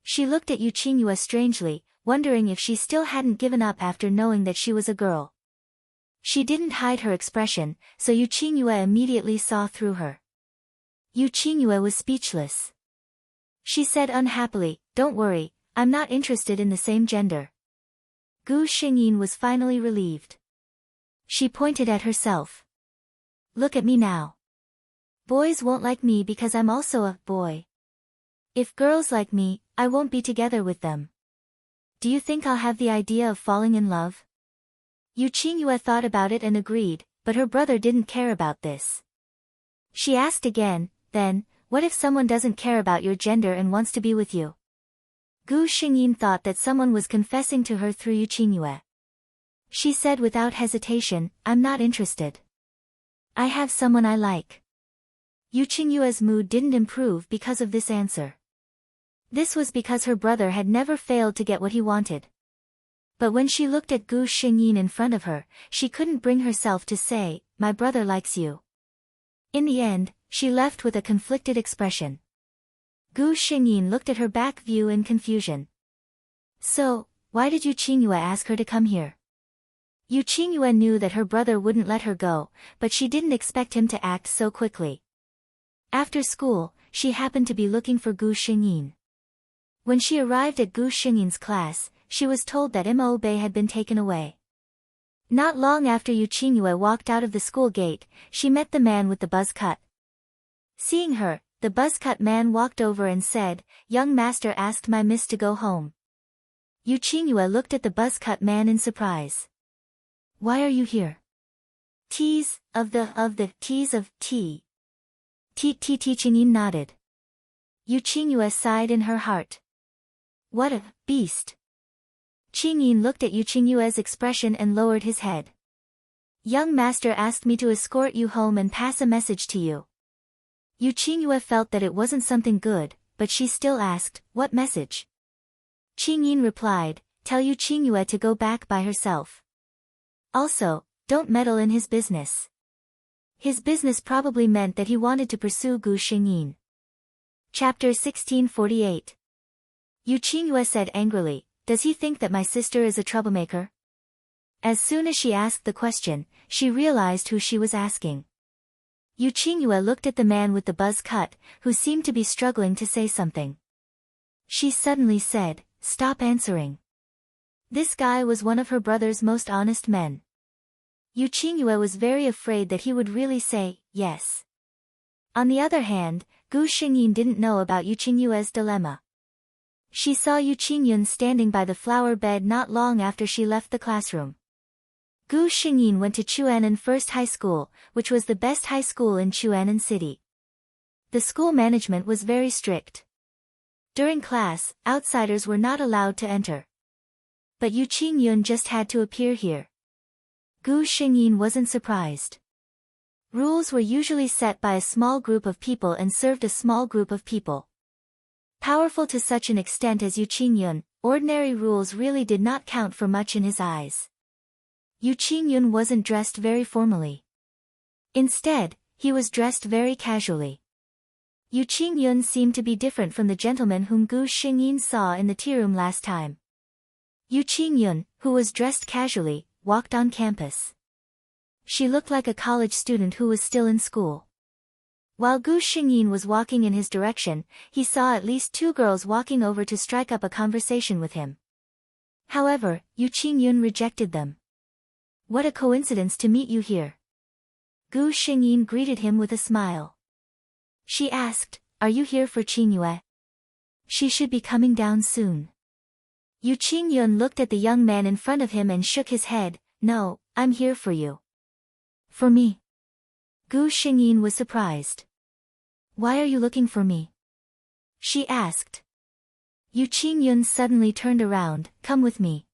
She looked at Yu Qingyue strangely, wondering if she still hadn't given up after knowing that she was a girl. She didn't hide her expression, so Yu Qingyue immediately saw through her. Yu Qingyue was speechless. She said unhappily, Don't worry, I'm not interested in the same gender. Gu Xingyin was finally relieved. She pointed at herself. Look at me now. Boys won't like me because I'm also a boy. If girls like me, I won't be together with them. Do you think I'll have the idea of falling in love? Yu Qingyue thought about it and agreed, but her brother didn't care about this. She asked again, Then, what if someone doesn't care about your gender and wants to be with you? Gu Xingyin thought that someone was confessing to her through Yu Qingyue. She said without hesitation, I'm not interested. I have someone I like. Yu Qingyue's mood didn't improve because of this answer. This was because her brother had never failed to get what he wanted. But when she looked at Gu Xingyin in front of her, she couldn't bring herself to say, My brother likes you. In the end, she left with a conflicted expression. Gu Xingyin looked at her back view in confusion. So, why did Yu Qingyue ask her to come here? Yu Qingyue knew that her brother wouldn't let her go, but she didn't expect him to act so quickly. After school, she happened to be looking for Gu Xingyin. When she arrived at Gu Xingyin's class, she was told that Mo Bei had been taken away. Not long after Yu Qingyue walked out of the school gate, she met the man with the buzz cut. Seeing her, the buzz-cut man walked over and said, Young master asked my miss to go home. Yu Qingyue looked at the buzz-cut man in surprise. Why are you here? Tease of the tease of tea. Qingyin nodded. Yu Qingyue sighed in her heart. What a beast. Qingyin looked at Yu Qingyue's expression and lowered his head. Young master asked me to escort you home and pass a message to you. Yu Qingyue felt that it wasn't something good, but she still asked, What message? Qingyin replied, Tell Yu Qingyue to go back by herself. Also, don't meddle in his business. His business probably meant that he wanted to pursue Gu Xingyin. Chapter 1648. Yu Qingyue said angrily, Does he think that my sister is a troublemaker? As soon as she asked the question, she realized who she was asking. Yu Qingyue looked at the man with the buzz cut, who seemed to be struggling to say something. She suddenly said, Stop answering. This guy was one of her brother's most honest men. Yu Qingyue was very afraid that he would really say, yes. On the other hand, Gu Xingyin didn't know about Yu Qingyue's dilemma. She saw Yu Qingyun standing by the flower bed not long after she left the classroom. Gu Xingyin went to Chuanan First High School, which was the best high school in Chuanan City. The school management was very strict. During class, outsiders were not allowed to enter. But Yu Qingyun just had to appear here. Gu Xingyin wasn't surprised. Rules were usually set by a small group of people and served a small group of people. Powerful to such an extent as Yu Qingyun, ordinary rules really did not count for much in his eyes. Yu Qingyun wasn't dressed very formally. Instead, he was dressed very casually. Yu Qingyun seemed to be different from the gentleman whom Gu Xingyin saw in the tea room last time. Yu Qingyun, who was dressed casually, walked on campus. She looked like a college student who was still in school. While Gu Xingyin was walking in his direction, he saw at least 2 girls walking over to strike up a conversation with him. However, Yu Qingyun rejected them. What a coincidence to meet you here. Gu Xingyin greeted him with a smile. She asked, are you here for Qingyue? She should be coming down soon. Yu Qingyun looked at the young man in front of him and shook his head. No, I'm here for you. For me? Gu Xingyin was surprised. Why are you looking for me? She asked. Yu Qingyun suddenly turned around. Come with me.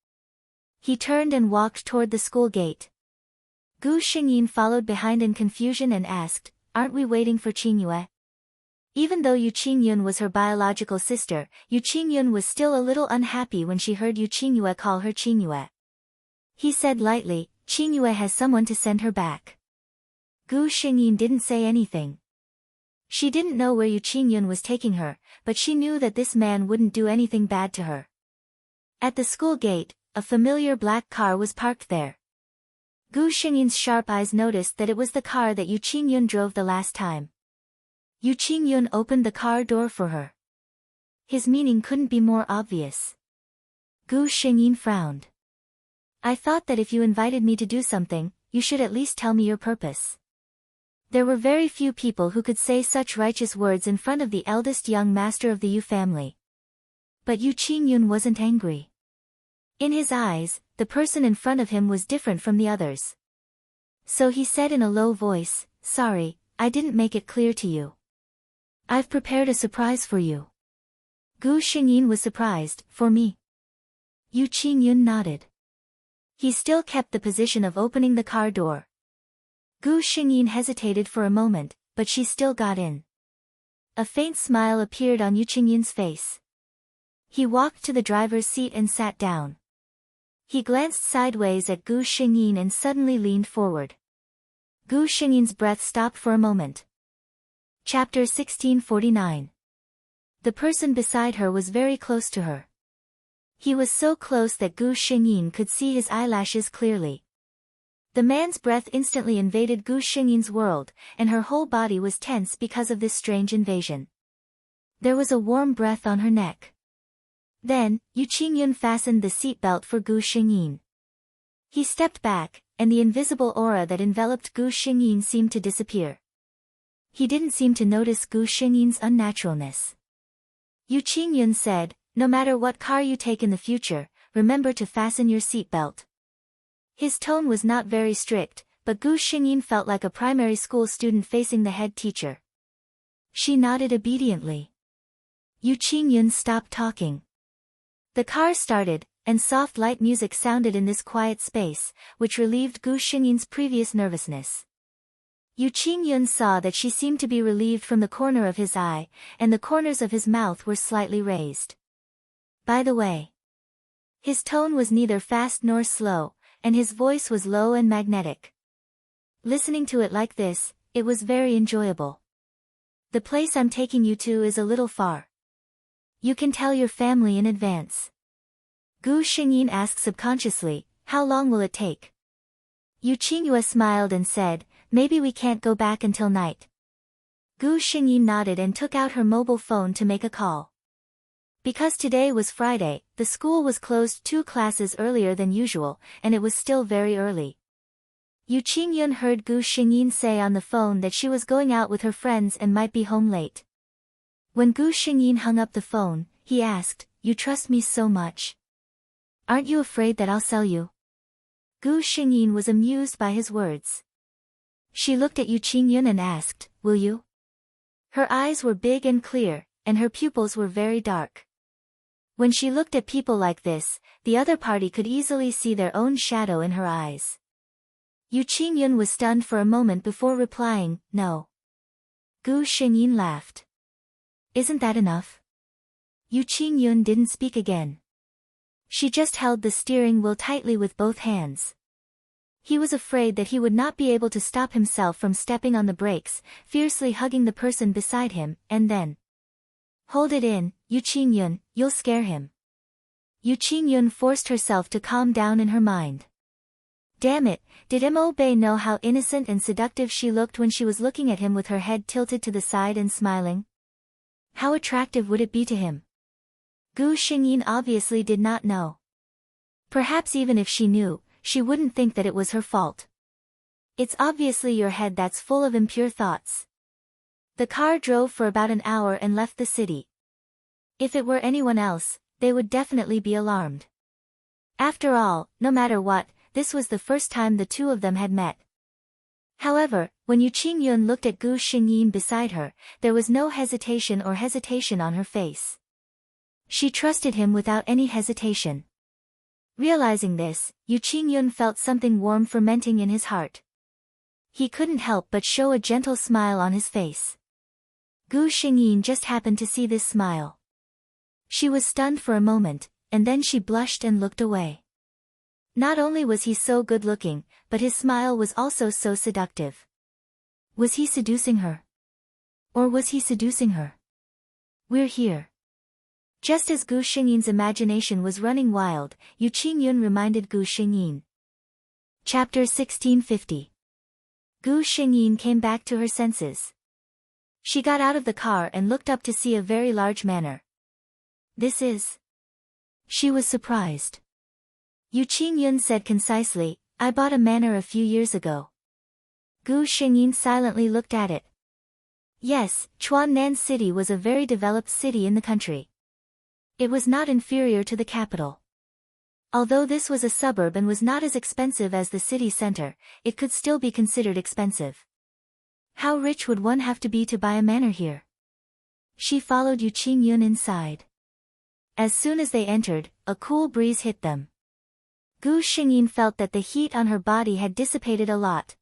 He turned and walked toward the school gate. Gu Xingyin followed behind in confusion and asked, aren't we waiting for Qingyue? Even though Yu Qingyun was her biological sister, Yu Qingyun was still a little unhappy when she heard Yu Qingyue call her Qingyue. He said lightly, Qingyue has someone to send her back. Gu Xingyin didn't say anything. She didn't know where Yu Qingyun was taking her, but she knew that this man wouldn't do anything bad to her. At the school gate, a familiar black car was parked there. Gu Xingyin's sharp eyes noticed that it was the car that Yu Qingyun drove the last time. Yu Qingyun opened the car door for her. His meaning couldn't be more obvious. Gu Xingyin frowned. I thought that if you invited me to do something, you should at least tell me your purpose. There were very few people who could say such righteous words in front of the eldest young master of the Yu family. But Yu Qingyun wasn't angry. In his eyes, the person in front of him was different from the others. So he said in a low voice, sorry, I didn't make it clear to you. I've prepared a surprise for you. Gu Xingyin was surprised. For me? Yu Qingyun nodded. He still kept the position of opening the car door. Gu Xingyin hesitated for a moment, but she still got in. A faint smile appeared on Yu Qingyin's face. He walked to the driver's seat and sat down. He glanced sideways at Gu Xingyin and suddenly leaned forward. Gu Xingyin's breath stopped for a moment. Chapter 1649. The person beside her was very close to her. He was so close that Gu Xingyin could see his eyelashes clearly. The man's breath instantly invaded Gu Xingyin's world, and her whole body was tense because of this strange invasion. There was a warm breath on her neck. Then, Yu Qingyun fastened the seatbelt for Gu Xingyin. He stepped back, and the invisible aura that enveloped Gu Xingyin seemed to disappear. He didn't seem to notice Gu Xingyin's unnaturalness. Yu Qingyun said, no matter what car you take in the future, remember to fasten your seatbelt. His tone was not very strict, but Gu Xingyin felt like a primary school student facing the head teacher. She nodded obediently. Yu Qingyun stopped talking. The car started, and soft light music sounded in this quiet space, which relieved Gu Xingyin's previous nervousness. Yu Qingyun saw that she seemed to be relieved from the corner of his eye, and the corners of his mouth were slightly raised. By the way. His tone was neither fast nor slow, and his voice was low and magnetic. Listening to it like this, it was very enjoyable. The place I'm taking you to is a little far. You can tell your family in advance. Gu Xingyin asked subconsciously, how long will it take? Yu Qingyue smiled and said, maybe we can't go back until night. Gu Xingyin nodded and took out her mobile phone to make a call. Because today was Friday, the school was closed 2 classes earlier than usual, and it was still very early. Yu Qingyun heard Gu Xingyin say on the phone that she was going out with her friends and might be home late. When Gu Xingyin hung up the phone, he asked, you trust me so much? Aren't you afraid that I'll sell you? Gu Xingyin was amused by his words. She looked at Yu Qingyun and asked, will you? Her eyes were big and clear, and her pupils were very dark. When she looked at people like this, the other party could easily see their own shadow in her eyes. Yu Qingyun was stunned for a moment before replying, no. Gu Xingyin laughed. Isn't that enough? Yu Qingyun didn't speak again. She just held the steering wheel tightly with both hands. He was afraid that he would not be able to stop himself from stepping on the brakes, fiercely hugging the person beside him, and then. Hold it in, Yu Qingyun, you'll scare him. Yu Qingyun forced herself to calm down in her mind. Damn it, did Mo Bei know how innocent and seductive she looked when she was looking at him with her head tilted to the side and smiling? How attractive would it be to him? Gu Xingyin obviously did not know. Perhaps even if she knew, she wouldn't think that it was her fault. It's obviously your head that's full of impure thoughts. The car drove for about an hour and left the city. If it were anyone else, they would definitely be alarmed. After all, no matter what, this was the first time the two of them had met. However, when Yu Qingyun looked at Gu Xingyin beside her, there was no hesitation on her face. She trusted him without any hesitation. Realizing this, Yu Qingyun felt something warm fermenting in his heart. He couldn't help but show a gentle smile on his face. Gu Xingyin just happened to see this smile. She was stunned for a moment, and then she blushed and looked away. Not only was he so good-looking, but his smile was also so seductive. Was he seducing her? Or was he seducing her? We're here. Just as Gu Xingyin's imagination was running wild, Yu Qingyun reminded Gu Xingyin. Chapter 1650. Gu Xingyin came back to her senses. She got out of the car and looked up to see a very large manor. This is... She was surprised. Yu Qingyun said concisely, I bought a manor a few years ago. Gu Xingyin silently looked at it. Yes, Chuannan City was a very developed city in the country. It was not inferior to the capital. Although this was a suburb and was not as expensive as the city center, it could still be considered expensive. How rich would one have to be to buy a manor here? She followed Yu Qingyun inside. As soon as they entered, a cool breeze hit them. Gu Xingyin felt that the heat on her body had dissipated a lot.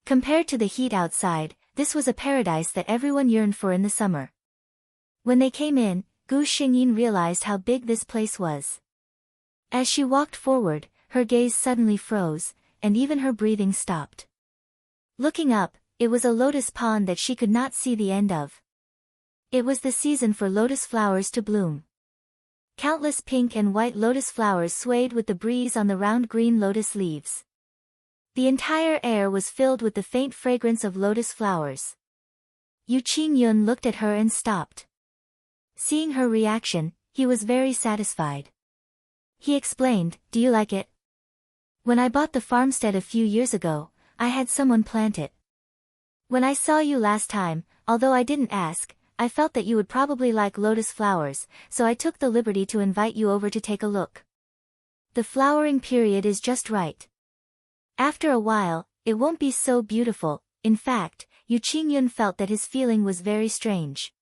Compared to the heat outside, this was a paradise that everyone yearned for in the summer. When they came in, Gu Xingyin realized how big this place was. As she walked forward, her gaze suddenly froze, and even her breathing stopped. Looking up, it was a lotus pond that she could not see the end of. It was the season for lotus flowers to bloom. Countless pink and white lotus flowers swayed with the breeze on the round green lotus leaves. The entire air was filled with the faint fragrance of lotus flowers. Yu Qingyun looked at her and stopped. Seeing her reaction, he was very satisfied. He explained, Do you like it? When I bought the farmstead a few years ago, I had someone plant it. When I saw you last time, although I didn't ask, I felt that you would probably like lotus flowers, so I took the liberty to invite you over to take a look. The flowering period is just right. After a while, it won't be so beautiful. In fact, Yu Qingyun felt that his feeling was very strange.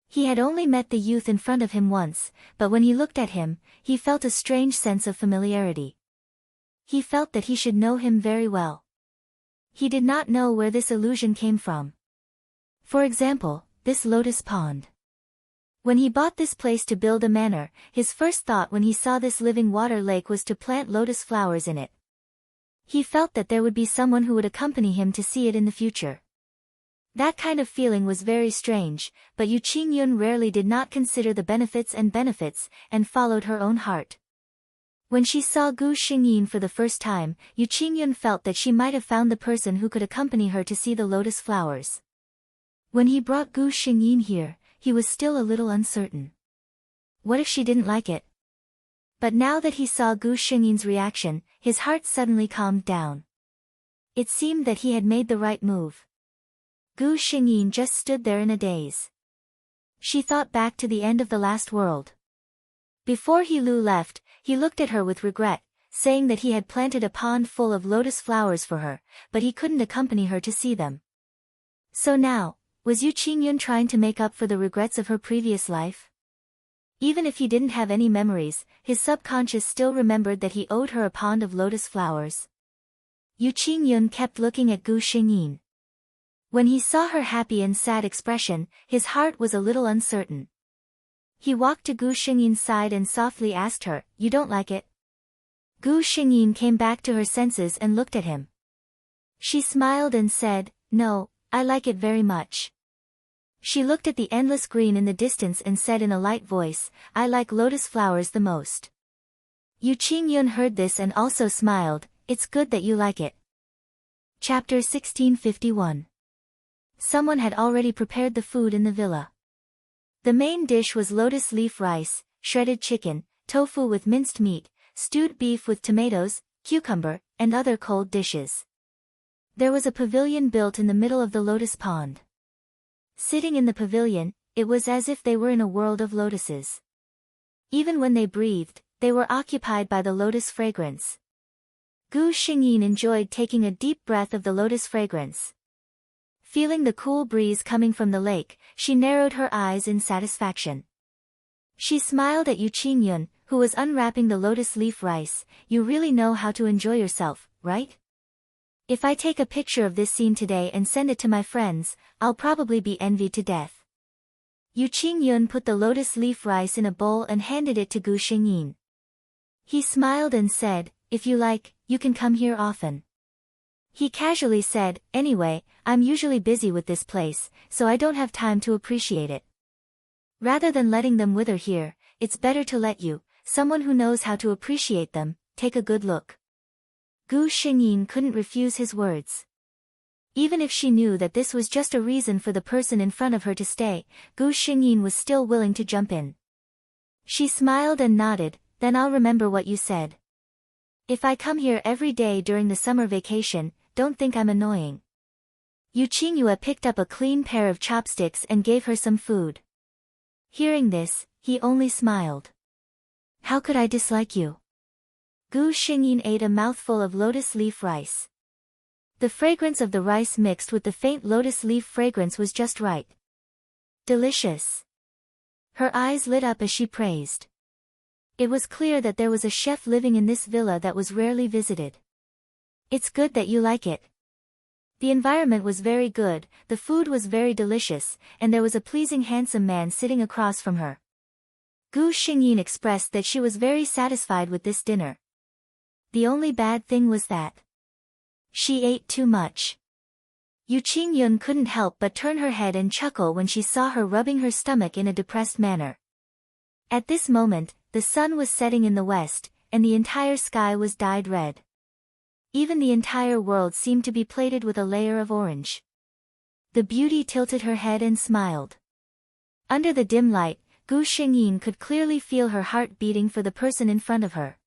He had only met the youth in front of him once, but when he looked at him, he felt a strange sense of familiarity. He felt that he should know him very well. He did not know where this illusion came from. For example, this lotus pond. When he bought this place to build a manor, his first thought when he saw this living water lake was to plant lotus flowers in it. He felt that there would be someone who would accompany him to see it in the future. That kind of feeling was very strange, but Yu Qingyun rarely did not consider the benefits and followed her own heart. When she saw Gu Xingyin for the first time, Yu Qingyun felt that she might have found the person who could accompany her to see the lotus flowers. When he brought Gu Xingyin here, he was still a little uncertain. What if she didn't like it? But now that he saw Gu Xingyin's reaction, his heart suddenly calmed down. It seemed that he had made the right move. Gu Xingyin just stood there in a daze. She thought back to the end of the last world. Before He Lu left, he looked at her with regret, saying that he had planted a pond full of lotus flowers for her, but he couldn't accompany her to see them. So now, was Yu Qingyun trying to make up for the regrets of her previous life? Even if he didn't have any memories, his subconscious still remembered that he owed her a pond of lotus flowers. Yu Qingyun kept looking at Gu Xingyin. When he saw her happy and sad expression, his heart was a little uncertain. He walked to Gu Xingyin's side and softly asked her, You don't like it? Gu Xingyin came back to her senses and looked at him. She smiled and said, No, I like it very much. She looked at the endless green in the distance and said in a light voice, I like lotus flowers the most. Yu Qingyun heard this and also smiled. It's good that you like it. Chapter 1651. Someone had already prepared the food in the villa. The main dish was lotus leaf rice, shredded chicken, tofu with minced meat, stewed beef with tomatoes, cucumber, and other cold dishes. There was a pavilion built in the middle of the lotus pond. Sitting in the pavilion, it was as if they were in a world of lotuses. Even when they breathed, they were occupied by the lotus fragrance. Gu Xingyin enjoyed taking a deep breath of the lotus fragrance. Feeling the cool breeze coming from the lake, she narrowed her eyes in satisfaction. She smiled at Yu Qingyun, who was unwrapping the lotus leaf rice. You really know how to enjoy yourself, right? If I take a picture of this scene today and send it to my friends, I'll probably be envied to death. Yu Qingyun put the lotus leaf rice in a bowl and handed it to Gu Xingyin. He smiled and said, if you like, you can come here often. He casually said, anyway, I'm usually busy with this place, so I don't have time to appreciate it. Rather than letting them wither here, it's better to let you, someone who knows how to appreciate them, take a good look. Gu Xingyin couldn't refuse his words. Even if she knew that this was just a reason for the person in front of her to stay, Gu Xingyin was still willing to jump in. She smiled and nodded, then I'll remember what you said. If I come here every day during the summer vacation, don't think I'm annoying. Yu Qingyue picked up a clean pair of chopsticks and gave her some food. Hearing this, he only smiled. How could I dislike you? Gu Xingyin ate a mouthful of lotus leaf rice. The fragrance of the rice mixed with the faint lotus leaf fragrance was just right. Delicious. Her eyes lit up as she praised. It was clear that there was a chef living in this villa that was rarely visited. It's good that you like it. The environment was very good, the food was very delicious, and there was a pleasing handsome man sitting across from her. Gu Xingyin expressed that she was very satisfied with this dinner. The only bad thing was that she ate too much. Yu Qingyun couldn't help but turn her head and chuckle when she saw her rubbing her stomach in a depressed manner. At this moment, the sun was setting in the west, and the entire sky was dyed red. Even the entire world seemed to be plated with a layer of orange. The beauty tilted her head and smiled. Under the dim light, Gu Xingyin could clearly feel her heart beating for the person in front of her.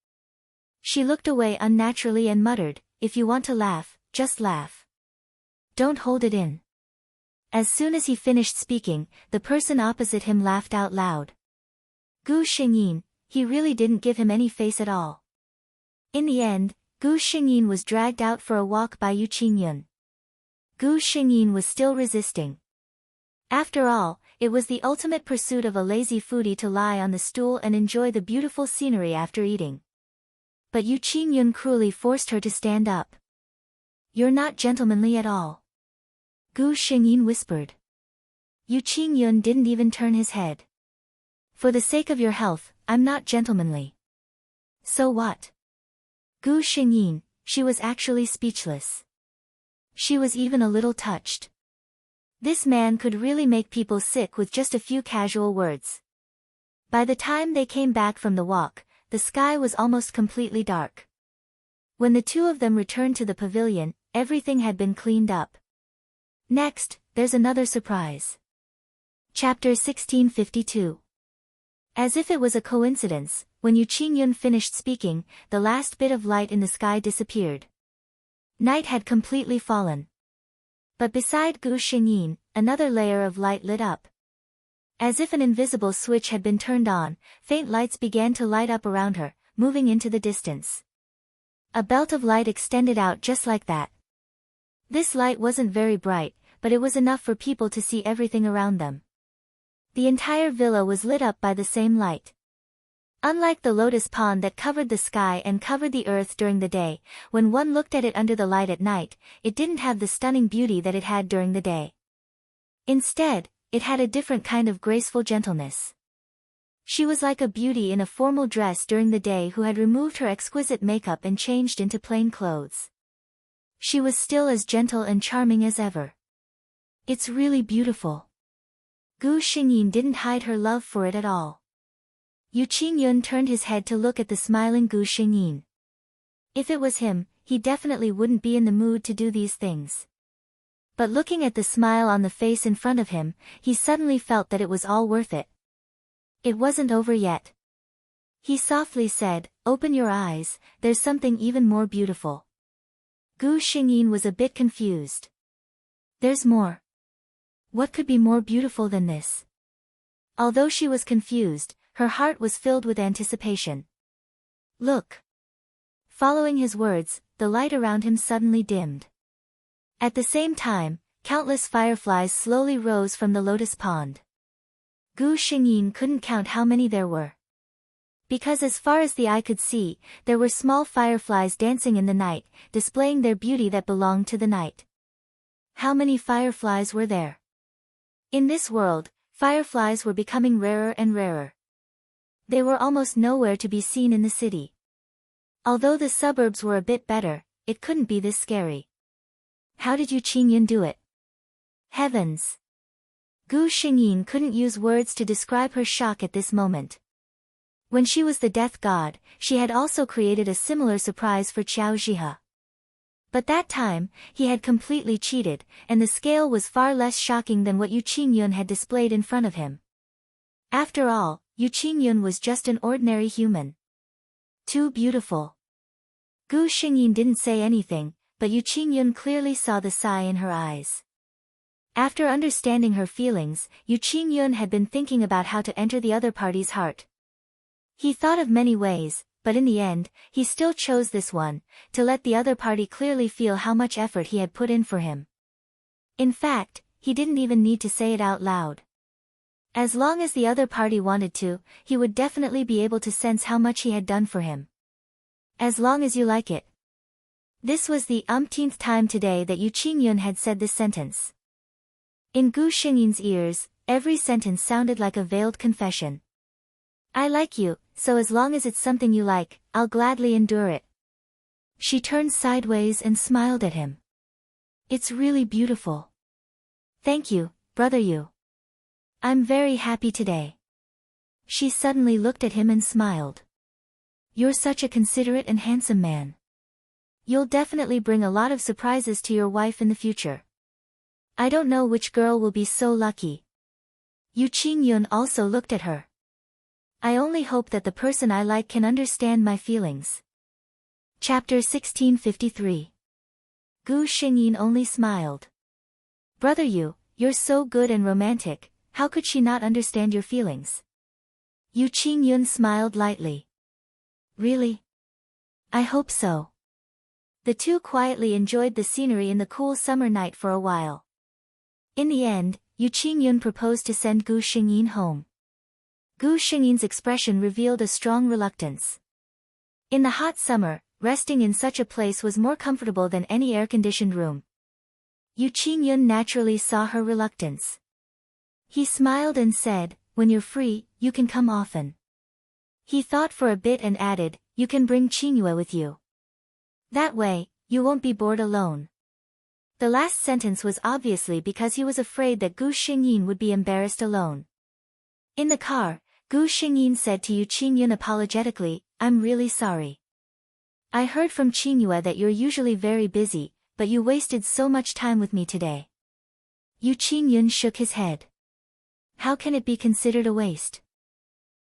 She looked away unnaturally and muttered, if you want to laugh, just laugh. Don't hold it in. As soon as he finished speaking, the person opposite him laughed out loud. Gu Xingyin, he really didn't give him any face at all. In the end, Gu Xingyin was dragged out for a walk by Yu Qingyun. Gu Xingyin was still resisting. After all, it was the ultimate pursuit of a lazy foodie to lie on the stool and enjoy the beautiful scenery after eating. But Yu Qingyun cruelly forced her to stand up. You're not gentlemanly at all. Gu Xingyin whispered. Yu Qingyun didn't even turn his head. For the sake of your health, I'm not gentlemanly. So what? Gu Xingyin, she was actually speechless. She was even a little touched. This man could really make people sick with just a few casual words. By the time they came back from the walk, the sky was almost completely dark. When the two of them returned to the pavilion, everything had been cleaned up. Next, there's another surprise. Chapter 1652. As if it was a coincidence, when Yu Qingyun finished speaking, the last bit of light in the sky disappeared. Night had completely fallen. But beside Gu Xingyin, another layer of light lit up. As if an invisible switch had been turned on, faint lights began to light up around her, moving into the distance. A belt of light extended out just like that. This light wasn't very bright, but it was enough for people to see everything around them. The entire villa was lit up by the same light. Unlike the lotus pond that covered the sky and covered the earth during the day, when one looked at it under the light at night, it didn't have the stunning beauty that it had during the day. Instead, it had a different kind of graceful gentleness. She was like a beauty in a formal dress during the day who had removed her exquisite makeup and changed into plain clothes. She was still as gentle and charming as ever. It's really beautiful. Gu Xingyin didn't hide her love for it at all. Yu Qingyun turned his head to look at the smiling Gu Xingyin. If it was him, he definitely wouldn't be in the mood to do these things. But looking at the smile on the face in front of him, he suddenly felt that it was all worth it. It wasn't over yet. He softly said, "Open your eyes, there's something even more beautiful." Gu Xingyin was a bit confused. There's more. What could be more beautiful than this? Although she was confused, her heart was filled with anticipation. Look. Following his words, the light around him suddenly dimmed. At the same time, countless fireflies slowly rose from the lotus pond. Gu Xingyin couldn't count how many there were. Because as far as the eye could see, there were small fireflies dancing in the night, displaying their beauty that belonged to the night. How many fireflies were there? In this world, fireflies were becoming rarer and rarer. They were almost nowhere to be seen in the city. Although the suburbs were a bit better, it couldn't be this scary. How did Yu Qingyun do it? Heavens! Gu Xingyin couldn't use words to describe her shock at this moment. When she was the death god, she had also created a similar surprise for Qiao Zhihe. But that time, he had completely cheated, and the scale was far less shocking than what Yu Qingyun had displayed in front of him. After all, Yu Qingyun was just an ordinary human. Too beautiful. Gu Xingyin didn't say anything, but Yu Qingyun clearly saw the sigh in her eyes. After understanding her feelings, Yu Qingyun had been thinking about how to enter the other party's heart. He thought of many ways, but in the end, he still chose this one, to let the other party clearly feel how much effort he had put in for him. In fact, he didn't even need to say it out loud. As long as the other party wanted to, he would definitely be able to sense how much he had done for him. As long as you like it. This was the umpteenth time today that Yu Qingyun had said this sentence. In Gu Xingyin's ears, every sentence sounded like a veiled confession. I like you, so as long as it's something you like, I'll gladly endure it. She turned sideways and smiled at him. It's really beautiful. Thank you, brother Yu. I'm very happy today. She suddenly looked at him and smiled. You're such a considerate and handsome man. You'll definitely bring a lot of surprises to your wife in the future. I don't know which girl will be so lucky. Yu Qingyun also looked at her. I only hope that the person I like can understand my feelings. Chapter 1653. Gu Xingyin only smiled. Brother Yu, you're so good and romantic, how could she not understand your feelings? Yu Qingyun smiled lightly. Really? I hope so. The two quietly enjoyed the scenery in the cool summer night for a while. In the end, Yu Qingyun proposed to send Gu Xingyin home. Gu Xingyin's expression revealed a strong reluctance. In the hot summer, resting in such a place was more comfortable than any air-conditioned room. Yu Qingyun naturally saw her reluctance. He smiled and said, when you're free, you can come often. He thought for a bit and added, you can bring Qingyue with you. That way, you won't be bored alone. The last sentence was obviously because he was afraid that Gu Xingyin would be embarrassed alone. In the car, Gu Xingyin said to Yu Qingyun apologetically, I'm really sorry. I heard from Qingyue that you're usually very busy, but you wasted so much time with me today. Yu Qingyun shook his head. How can it be considered a waste?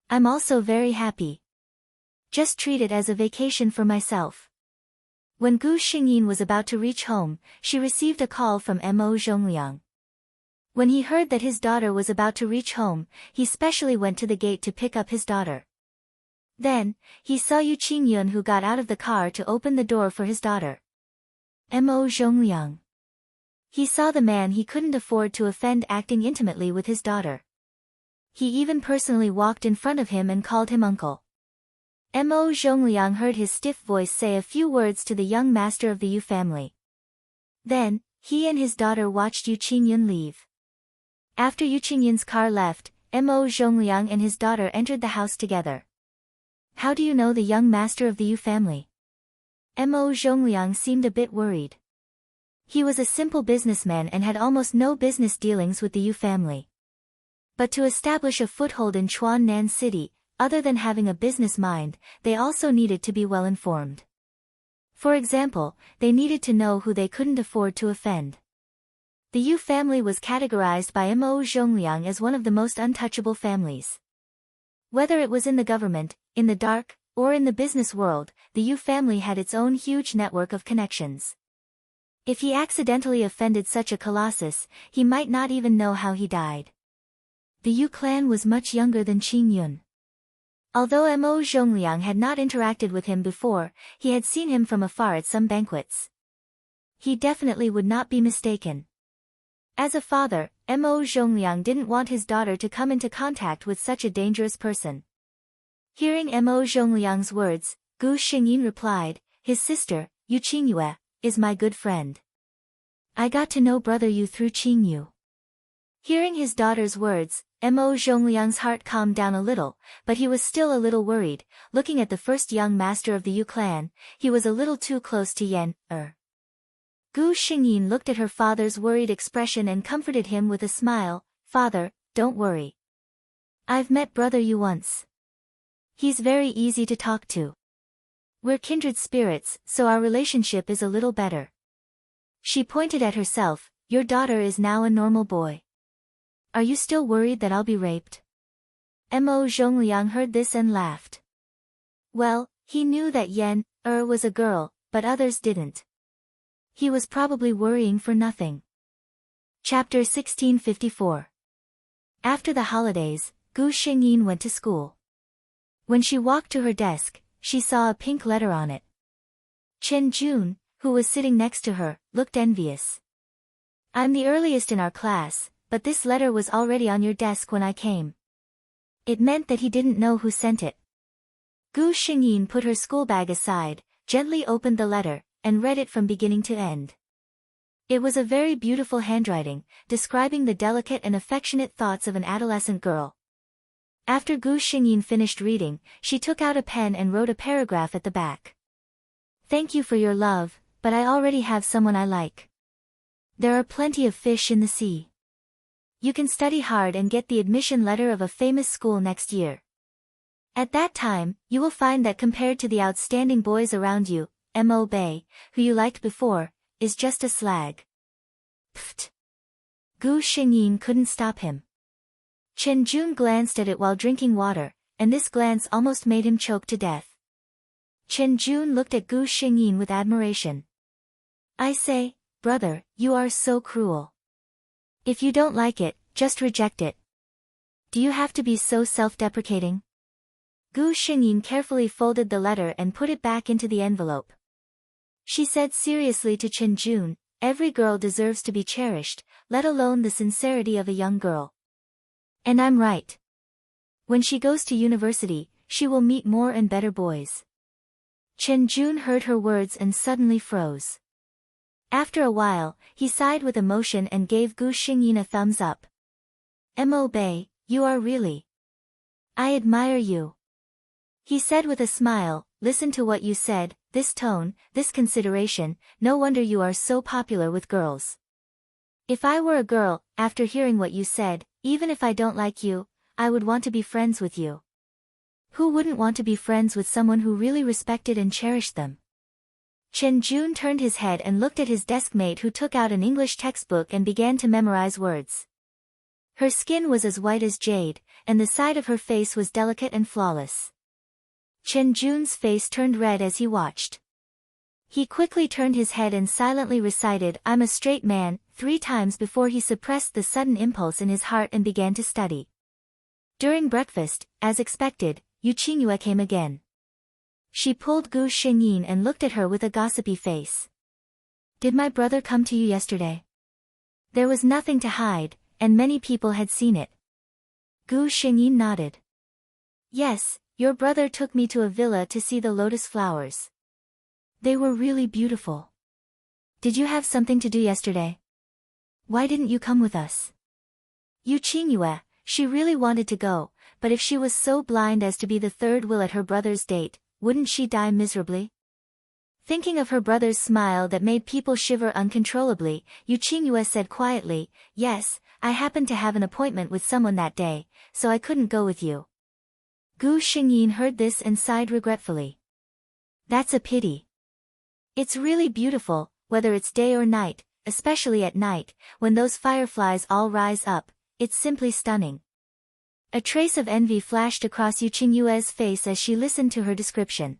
I'm also very happy. Just treat it as a vacation for myself. When Gu Xingyin was about to reach home, she received a call from Mo Zhongliang. When he heard that his daughter was about to reach home, he specially went to the gate to pick up his daughter. Then, he saw Yu Qingyun who got out of the car to open the door for his daughter. Mo Zhongliang. He saw the man he couldn't afford to offend acting intimately with his daughter. He even personally walked in front of him and called him uncle. Mo Zhongliang heard his stiff voice say a few words to the young master of the Yu family. Then, he and his daughter watched Yu Qingyun leave. After Yu Qingyun's car left, Mo Zhongliang and his daughter entered the house together. How do you know the young master of the Yu family? Mo Zhongliang seemed a bit worried. He was a simple businessman and had almost no business dealings with the Yu family. But to establish a foothold in Chuannan City, other than having a business mind, they also needed to be well informed. For example, they needed to know who they couldn't afford to offend. The Yu family was categorized by Mo Zhongliang as one of the most untouchable families. Whether it was in the government, in the dark, or in the business world, the Yu family had its own huge network of connections. If he accidentally offended such a colossus, he might not even know how he died. The Yu clan was much younger than Qing Yun. Although Mo Zhongliang had not interacted with him before, he had seen him from afar at some banquets. He definitely would not be mistaken. As a father, Mo Zhongliang didn't want his daughter to come into contact with such a dangerous person. Hearing Mo Zhongliang's words, Gu Xingyin replied, "His sister, Yu Qingyue, is my good friend. I got to know brother Yu through Qingyu." Hearing his daughter's words, Mo Zhongliang's heart calmed down a little, but he was still a little worried. Looking at the first young master of the Yu clan, he was a little too close to Yan. Gu Xingyin looked at her father's worried expression and comforted him with a smile. "Father, don't worry. I've met brother Yu once. He's very easy to talk to. We're kindred spirits, so our relationship is a little better." She pointed at herself. "Your daughter is now a normal boy. Are you still worried that I'll be raped?" Mo Zhongliang heard this and laughed. Well, he knew that Yan was a girl, but others didn't. He was probably worrying for nothing. Chapter 1654. After the holidays, Gu Xingyin went to school. When she walked to her desk, she saw a pink letter on it. Chen Jun, who was sitting next to her, looked envious. "I'm the earliest in our class, but this letter was already on your desk when I came." It meant that he didn't know who sent it. Gu Xingyin put her school bag aside, gently opened the letter, and read it from beginning to end. It was a very beautiful handwriting, describing the delicate and affectionate thoughts of an adolescent girl. After Gu Xingyin finished reading, she took out a pen and wrote a paragraph at the back. "Thank you for your love, but I already have someone I like. There are plenty of fish in the sea. You can study hard and get the admission letter of a famous school next year. At that time, you will find that compared to the outstanding boys around you, Mo Bei, who you liked before, is just a slag." Pfft. Gu Xingyin couldn't stop him. Chen Jun glanced at it while drinking water, and this glance almost made him choke to death. Chen Jun looked at Gu Xingyin with admiration. "I say, brother, you are so cruel. If you don't like it, just reject it. Do you have to be so self-deprecating?" Gu Xingyin carefully folded the letter and put it back into the envelope. She said seriously to Chen Jun, "Every girl deserves to be cherished, let alone the sincerity of a young girl. And I'm right. When she goes to university, she will meet more and better boys." Chen Jun heard her words and suddenly froze. After a while, he sighed with emotion and gave Gu Xingyin a thumbs up. "Mo Bei, you are really. I admire you." He said with a smile, "Listen to what you said, this tone, this consideration, no wonder you are so popular with girls. If I were a girl, after hearing what you said, even if I don't like you, I would want to be friends with you. Who wouldn't want to be friends with someone who really respected and cherished them?" Chen Jun turned his head and looked at his deskmate who took out an English textbook and began to memorize words. Her skin was as white as jade, and the side of her face was delicate and flawless. Chen Jun's face turned red as he watched. He quickly turned his head and silently recited "I'm a straight man" 3 times before he suppressed the sudden impulse in his heart and began to study. During breakfast, as expected, Yu Qingyue came again. She pulled Gu Xingyin and looked at her with a gossipy face. "Did my brother come to you yesterday?" There was nothing to hide, and many people had seen it. Gu Xingyin nodded. "Yes, your brother took me to a villa to see the lotus flowers. They were really beautiful. Did you have something to do yesterday? Why didn't you come with us?" Yu Qingyue, she really wanted to go, but if she was so blind as to be the third wheel at her brother's date, wouldn't she die miserably? Thinking of her brother's smile that made people shiver uncontrollably, Yu Qingyue said quietly, "Yes, I happened to have an appointment with someone that day, so I couldn't go with you." Gu Xingyin heard this and sighed regretfully. "That's a pity. It's really beautiful, whether it's day or night, especially at night, when those fireflies all rise up, it's simply stunning. A trace of envy flashed across Yu Qingyue's face as she listened to her description.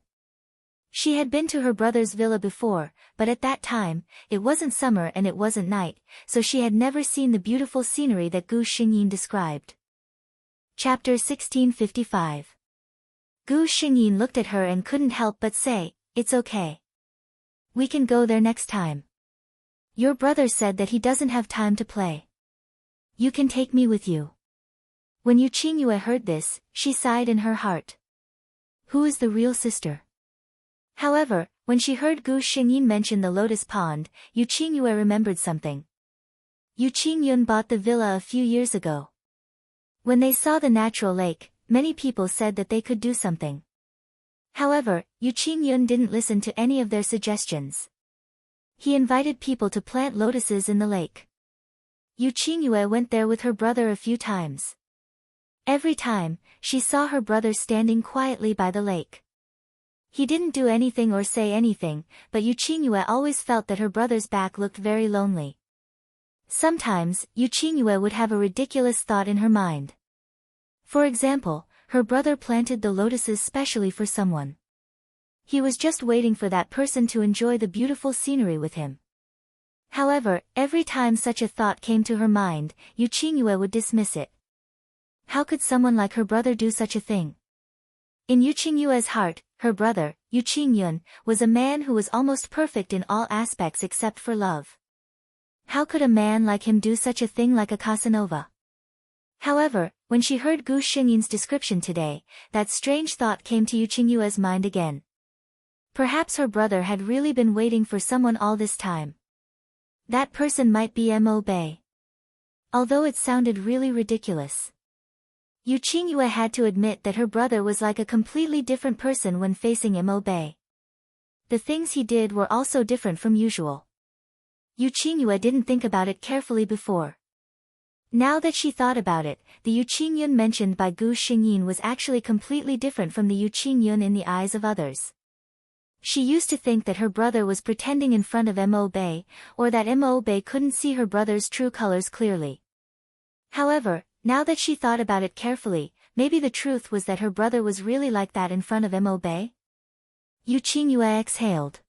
She had been to her brother's villa before, but at that time, it wasn't summer and it wasn't night, so she had never seen the beautiful scenery that Gu Xingyin described. Chapter 1655. Gu Xingyin looked at her and couldn't help but say, "It's okay. We can go there next time. Your brother said that he doesn't have time to play. You can take me with you." When Yu Qingyue heard this, she sighed in her heart. Who is the real sister? However, when she heard Gu Xingyin mention the lotus pond, Yu Qingyue remembered something. Yu Qingyun bought the villa a few years ago. When they saw the natural lake, many people said that they could do something. However, Yu Qingyun didn't listen to any of their suggestions. He invited people to plant lotuses in the lake. Yu Qingyue went there with her brother a few times. Every time, she saw her brother standing quietly by the lake. He didn't do anything or say anything, but Yu Qingyue always felt that her brother's back looked very lonely. Sometimes, Yu Qingyue would have a ridiculous thought in her mind. For example, her brother planted the lotuses specially for someone. He was just waiting for that person to enjoy the beautiful scenery with him. However, every time such a thought came to her mind, Yu Qingyue would dismiss it. How could someone like her brother do such a thing? In Yu Qingyue's heart, her brother, Yu Qingyun, was a man who was almost perfect in all aspects except for love. How could a man like him do such a thing like a Casanova? However, when she heard Gu Xingyin's description today, that strange thought came to Yu Qingyue's mind again. Perhaps her brother had really been waiting for someone all this time. That person might be Mo Bei. Although it sounded really ridiculous. Yu Qingyue had to admit that her brother was like a completely different person when facing Mo Bei. The things he did were also different from usual. Yu Qingyue didn't think about it carefully before. Now that she thought about it, the Yu Qingyun mentioned by Gu Xingyin was actually completely different from the Yu Qingyun in the eyes of others. She used to think that her brother was pretending in front of Mo Bei, or that Mo Bei couldn't see her brother's true colors clearly. However, now that she thought about it carefully, maybe the truth was that her brother was really like that in front of Mo Bei? Yu Qingyue exhaled.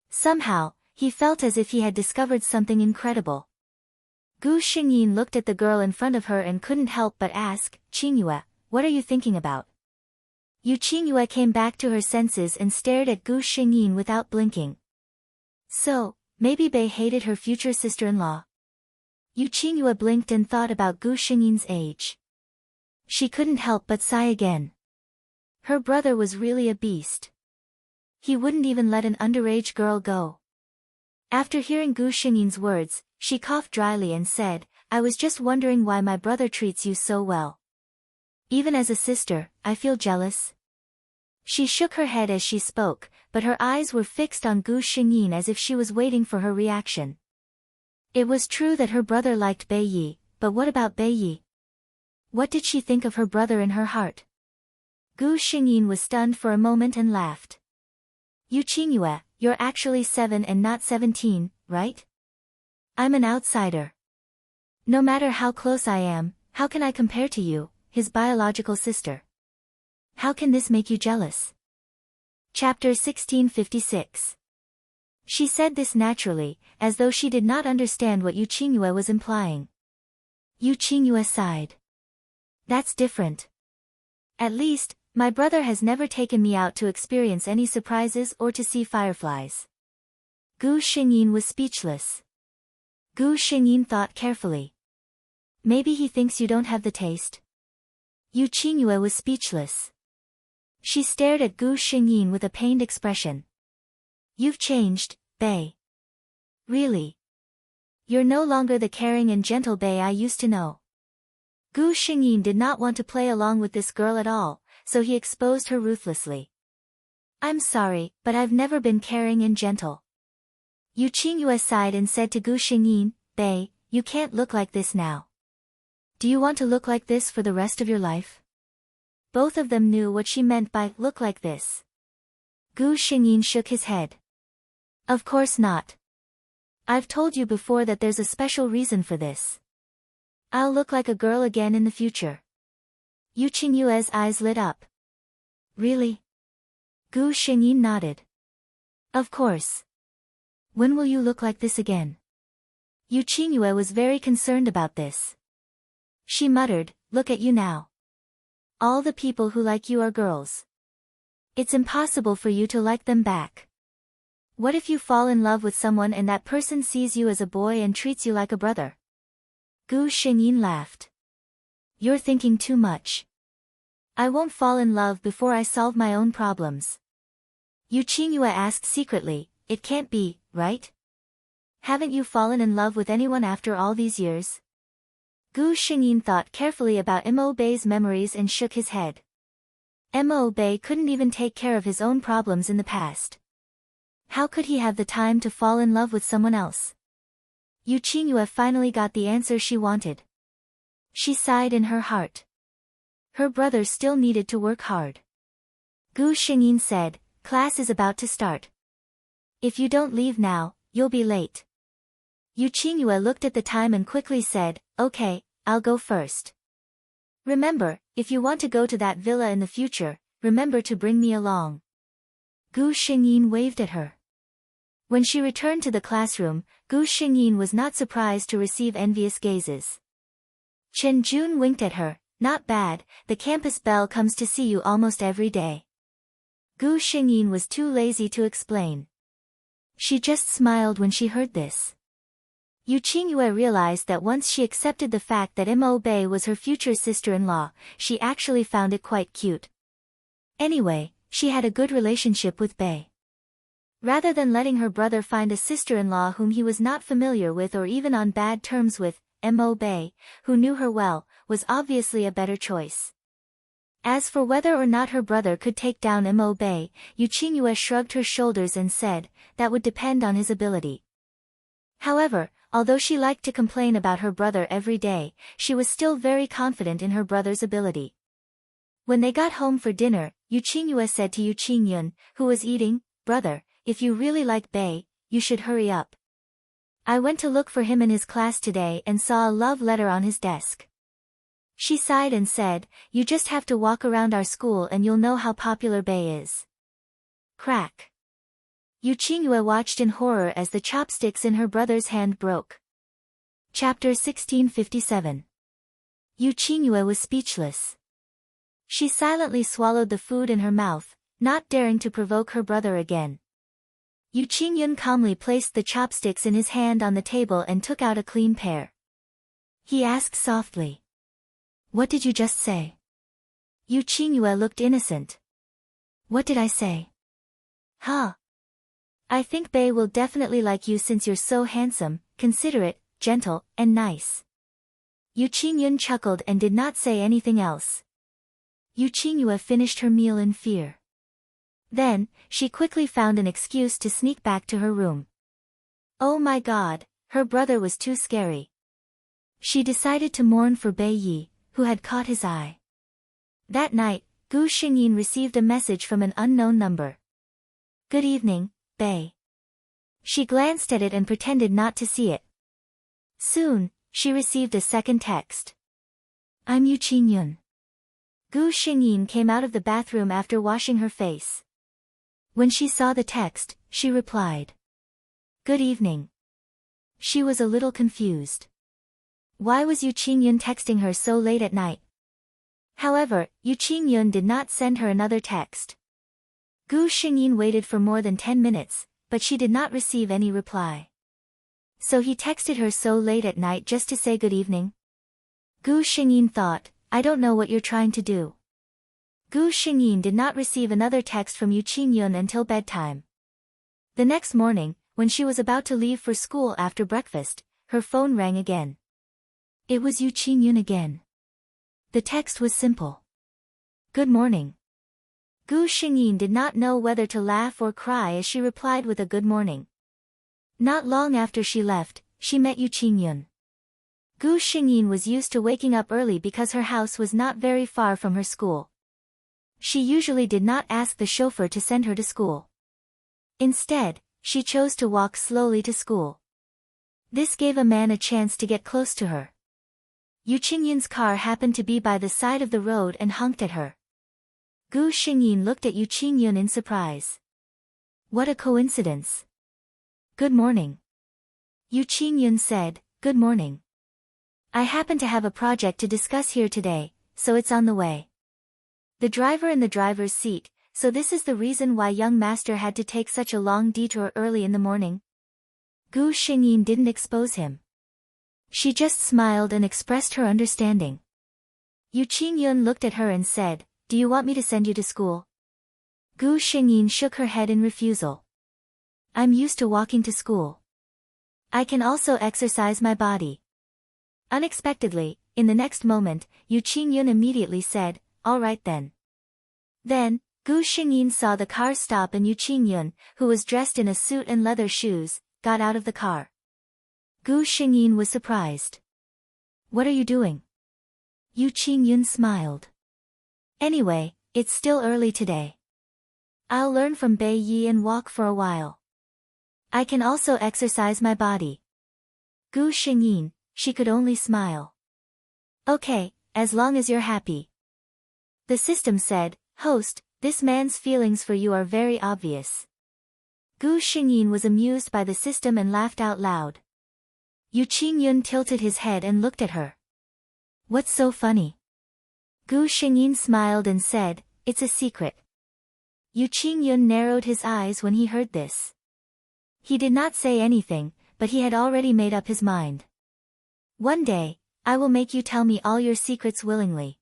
Somehow, he felt as if he had discovered something incredible. Gu Xingyin looked at the girl in front of her and couldn't help but ask, "Qingyue, what are you thinking about?" Yu Qingyue came back to her senses and stared at Gu Xingyin without blinking. So, maybe Bei hated her future sister-in-law. Yu Qingyue blinked and thought about Gu Xingyin's age. She couldn't help but sigh again. Her brother was really a beast. He wouldn't even let an underage girl go. After hearing Gu Xingyin's words, she coughed dryly and said, "I was just wondering why my brother treats you so well. Even as a sister, I feel jealous." She shook her head as she spoke, but her eyes were fixed on Gu Xingyin as if she was waiting for her reaction. It was true that her brother liked Bei Yi, but what about Bei Yi? What did she think of her brother in her heart? Gu Xingyin was stunned for a moment and laughed. "Yu Qingyue, you're actually 7 and not 17, right? I'm an outsider. No matter how close I am, how can I compare to you, his biological sister? How can this make you jealous?" Chapter 1656. She said this naturally, as though she did not understand what Yu Qingyue was implying. Yu Qingyue sighed. "That's different. At least, my brother has never taken me out to experience any surprises or to see fireflies." Gu Xingyin was speechless. Gu Xingyin thought carefully. Maybe he thinks you don't have the taste. Yu Qingyue was speechless. She stared at Gu Xingyin with a pained expression. "You've changed, Bei. Really? You're no longer the caring and gentle Bei I used to know." Gu Xingyin did not want to play along with this girl at all, so he exposed her ruthlessly. "I'm sorry, but I've never been caring and gentle." Yu Qingyue sighed and said to Gu Xingyin, "Bei, you can't look like this now. Do you want to look like this for the rest of your life?" Both of them knew what she meant by "look like this." Gu Xingyin shook his head. Of course not. I've told you before that there's a special reason for this. I'll look like a girl again in the future. Yu Qingyue's eyes lit up. Really? Gu Xingyin nodded. Of course. When will you look like this again? Yu Qingyue was very concerned about this. She muttered, look at you now. All the people who like you are girls. It's impossible for you to like them back. What if you fall in love with someone and that person sees you as a boy and treats you like a brother? Gu Xingyin laughed. You're thinking too much. I won't fall in love before I solve my own problems. Yu Qingyue asked secretly, it can't be, right? Haven't you fallen in love with anyone after all these years? Gu Xingyin thought carefully about Mo Bei's memories and shook his head. Mo Bei couldn't even take care of his own problems in the past. How could he have the time to fall in love with someone else? Yu Qingyue finally got the answer she wanted. She sighed in her heart. Her brother still needed to work hard. Gu Xingyin said, class is about to start. If you don't leave now, you'll be late. Yu Qingyue looked at the time and quickly said, okay, I'll go first. Remember, if you want to go to that villa in the future, remember to bring me along. Gu Xingyin waved at her. When she returned to the classroom, Gu Xingyin was not surprised to receive envious gazes. Chen Jun winked at her, not bad, the campus belle comes to see you almost every day. Gu Xingyin was too lazy to explain. She just smiled when she heard this. Yu Qingyue realized that once she accepted the fact that Mo Bei was her future sister-in-law, she actually found it quite cute. Anyway, she had a good relationship with Bei. Rather than letting her brother find a sister-in-law whom he was not familiar with or even on bad terms with, Mo Bei, who knew her well, was obviously a better choice. As for whether or not her brother could take down Mo Bei, Yu Qingyue shrugged her shoulders and said, that would depend on his ability. However, although she liked to complain about her brother every day, she was still very confident in her brother's ability. When they got home for dinner, Yu Qingyue said to Yu Qingyun, who was eating, brother, if you really like Bei, you should hurry up. I went to look for him in his class today and saw a love letter on his desk. She sighed and said, you just have to walk around our school and you'll know how popular Bei is. Crack. Yu Qingyue watched in horror as the chopsticks in her brother's hand broke. Chapter 1657. Yu Qingyue was speechless. She silently swallowed the food in her mouth, not daring to provoke her brother again. Yu Qingyun calmly placed the chopsticks in his hand on the table and took out a clean pair. He asked softly. What did you just say? Yu Qingyue looked innocent. What did I say? Huh? I think Bei will definitely like you since you're so handsome, considerate, gentle, and nice. Yu Qingyun chuckled and did not say anything else. Yu Qingyue finished her meal in fear. Then, she quickly found an excuse to sneak back to her room. Oh my god, her brother was too scary. She decided to mourn for Bei Yi, who had caught his eye. That night, Gu Xingyin received a message from an unknown number. Good evening, Bei. She glanced at it and pretended not to see it. Soon, she received a second text. I'm Yu Qingyun. Gu Xingyin came out of the bathroom after washing her face. When she saw the text, she replied. Good evening. She was a little confused. Why was Yu Qingyun texting her so late at night? However, Yu Qingyun did not send her another text. Gu Xingyin waited for more than 10 minutes, but she did not receive any reply. So he texted her so late at night just to say good evening? Gu Xingyin thought, I don't know what you're trying to do. Gu Xingyin did not receive another text from Yu Qingyun until bedtime. The next morning, when she was about to leave for school after breakfast, her phone rang again. It was Yu Qingyun again. The text was simple. Good morning. Gu Xingyin did not know whether to laugh or cry as she replied with a good morning. Not long after she left, she met Yu Qingyun. Gu Xingyin was used to waking up early because her house was not very far from her school. She usually did not ask the chauffeur to send her to school. Instead, she chose to walk slowly to school. This gave a man a chance to get close to her. Yu Qingyun's car happened to be by the side of the road and honked at her. Gu Xingyin looked at Yu Qingyun in surprise. What a coincidence. Good morning. Yu Qingyun said, good morning. I happen to have a project to discuss here today, so it's on the way. The driver in the driver's seat, so this is the reason why young master had to take such a long detour early in the morning? Gu Xingyin didn't expose him. She just smiled and expressed her understanding. Yu Qingyun looked at her and said, do you want me to send you to school? Gu Xingyin shook her head in refusal. I'm used to walking to school. I can also exercise my body. Unexpectedly, in the next moment, Yu Qingyun immediately said, all right then. Then, Gu Xingyin saw the car stop and Yu Qingyun, who was dressed in a suit and leather shoes, got out of the car. Gu Xingyin was surprised. What are you doing? Yu Qingyun smiled. Anyway, it's still early today. I'll learn from Bei Yi and walk for a while. I can also exercise my body. Gu Xingyin, she could only smile. Okay, as long as you're happy. The system said, host, this man's feelings for you are very obvious. Gu Xingyin was amused by the system and laughed out loud. Yu Qingyun tilted his head and looked at her. What's so funny? Gu Xingyin smiled and said, it's a secret. Yu Qingyun narrowed his eyes when he heard this. He did not say anything, but he had already made up his mind. One day, I will make you tell me all your secrets willingly.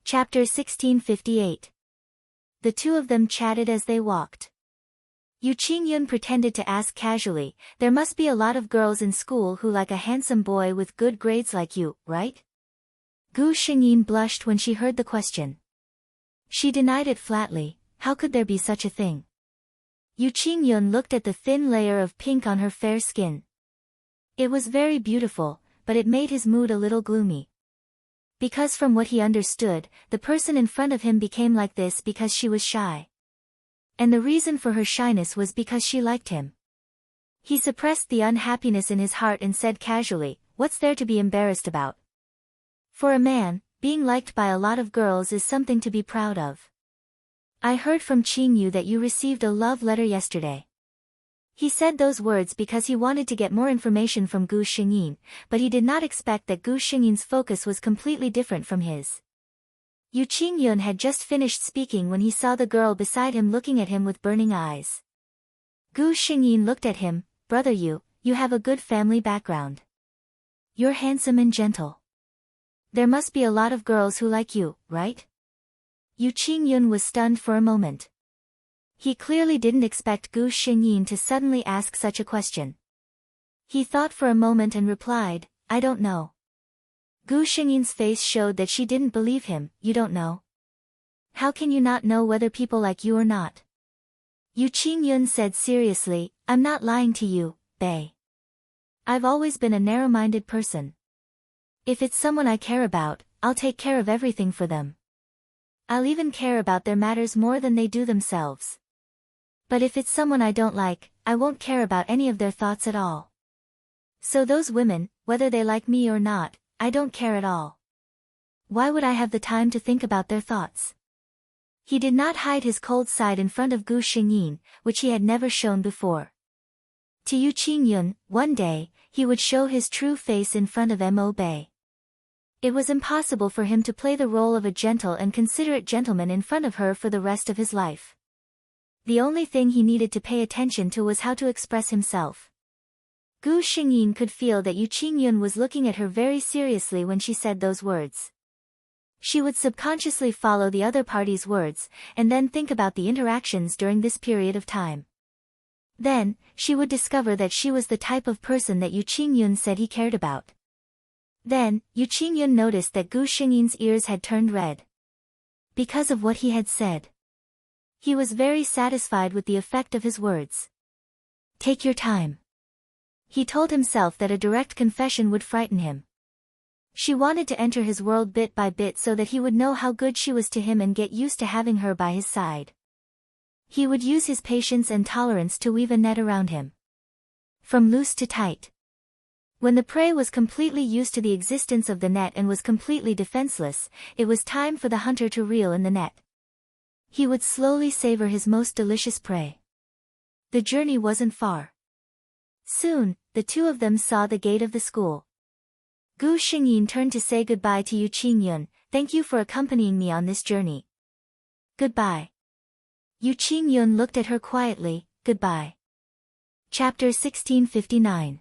Chapter 1658. The two of them chatted as they walked. Yu Qingyun pretended to ask casually, there must be a lot of girls in school who like a handsome boy with good grades like you, right? Gu Xingyin blushed when she heard the question. She denied it flatly, how could there be such a thing? Yu Qingyun looked at the thin layer of pink on her fair skin. It was very beautiful, but it made his mood a little gloomy. Because from what he understood, the person in front of him became like this because she was shy. And the reason for her shyness was because she liked him. He suppressed the unhappiness in his heart and said casually, what's there to be embarrassed about? For a man, being liked by a lot of girls is something to be proud of. I heard from Qingyu that you received a love letter yesterday. He said those words because he wanted to get more information from Gu Xingyin, but he did not expect that Gu Xingyin's focus was completely different from his. Yu Qingyun had just finished speaking when he saw the girl beside him looking at him with burning eyes. Gu Xingyin looked at him, brother you have a good family background. You're handsome and gentle. There must be a lot of girls who like you, right? Yu Qingyun was stunned for a moment. He clearly didn't expect Gu Xingyin to suddenly ask such a question. He thought for a moment and replied, I don't know. Gu Xingyin's face showed that she didn't believe him, you don't know? How can you not know whether people like you or not? Yu Qingyun said seriously, I'm not lying to you, Bei. I've always been a narrow-minded person. If it's someone I care about, I'll take care of everything for them. I'll even care about their matters more than they do themselves. But if it's someone I don't like, I won't care about any of their thoughts at all. So those women, whether they like me or not, I don't care at all. Why would I have the time to think about their thoughts? He did not hide his cold side in front of Gu Xingyin, which he had never shown before. To Yu Qingyun, one day, he would show his true face in front of Mo Bei. It was impossible for him to play the role of a gentle and considerate gentleman in front of her for the rest of his life. The only thing he needed to pay attention to was how to express himself. Gu Xingyin could feel that Yu Qingyun was looking at her very seriously when she said those words. She would subconsciously follow the other party's words, and then think about the interactions during this period of time. Then, she would discover that she was the type of person that Yu Qingyun said he cared about. Then, Yu Qingyun noticed that Gu Xingyin's ears had turned red. Because of what he had said. He was very satisfied with the effect of his words. Take your time. He told himself that a direct confession would frighten him. She wanted to enter his world bit by bit so that he would know how good she was to him and get used to having her by his side. He would use his patience and tolerance to weave a net around him. From loose to tight. When the prey was completely used to the existence of the net and was completely defenseless, it was time for the hunter to reel in the net. He would slowly savor his most delicious prey. The journey wasn't far. Soon, the two of them saw the gate of the school. Gu Xingyin turned to say goodbye to Yu Qingyun. Thank you for accompanying me on this journey. Goodbye. Yu Qingyun looked at her quietly. Goodbye. Chapter 1659.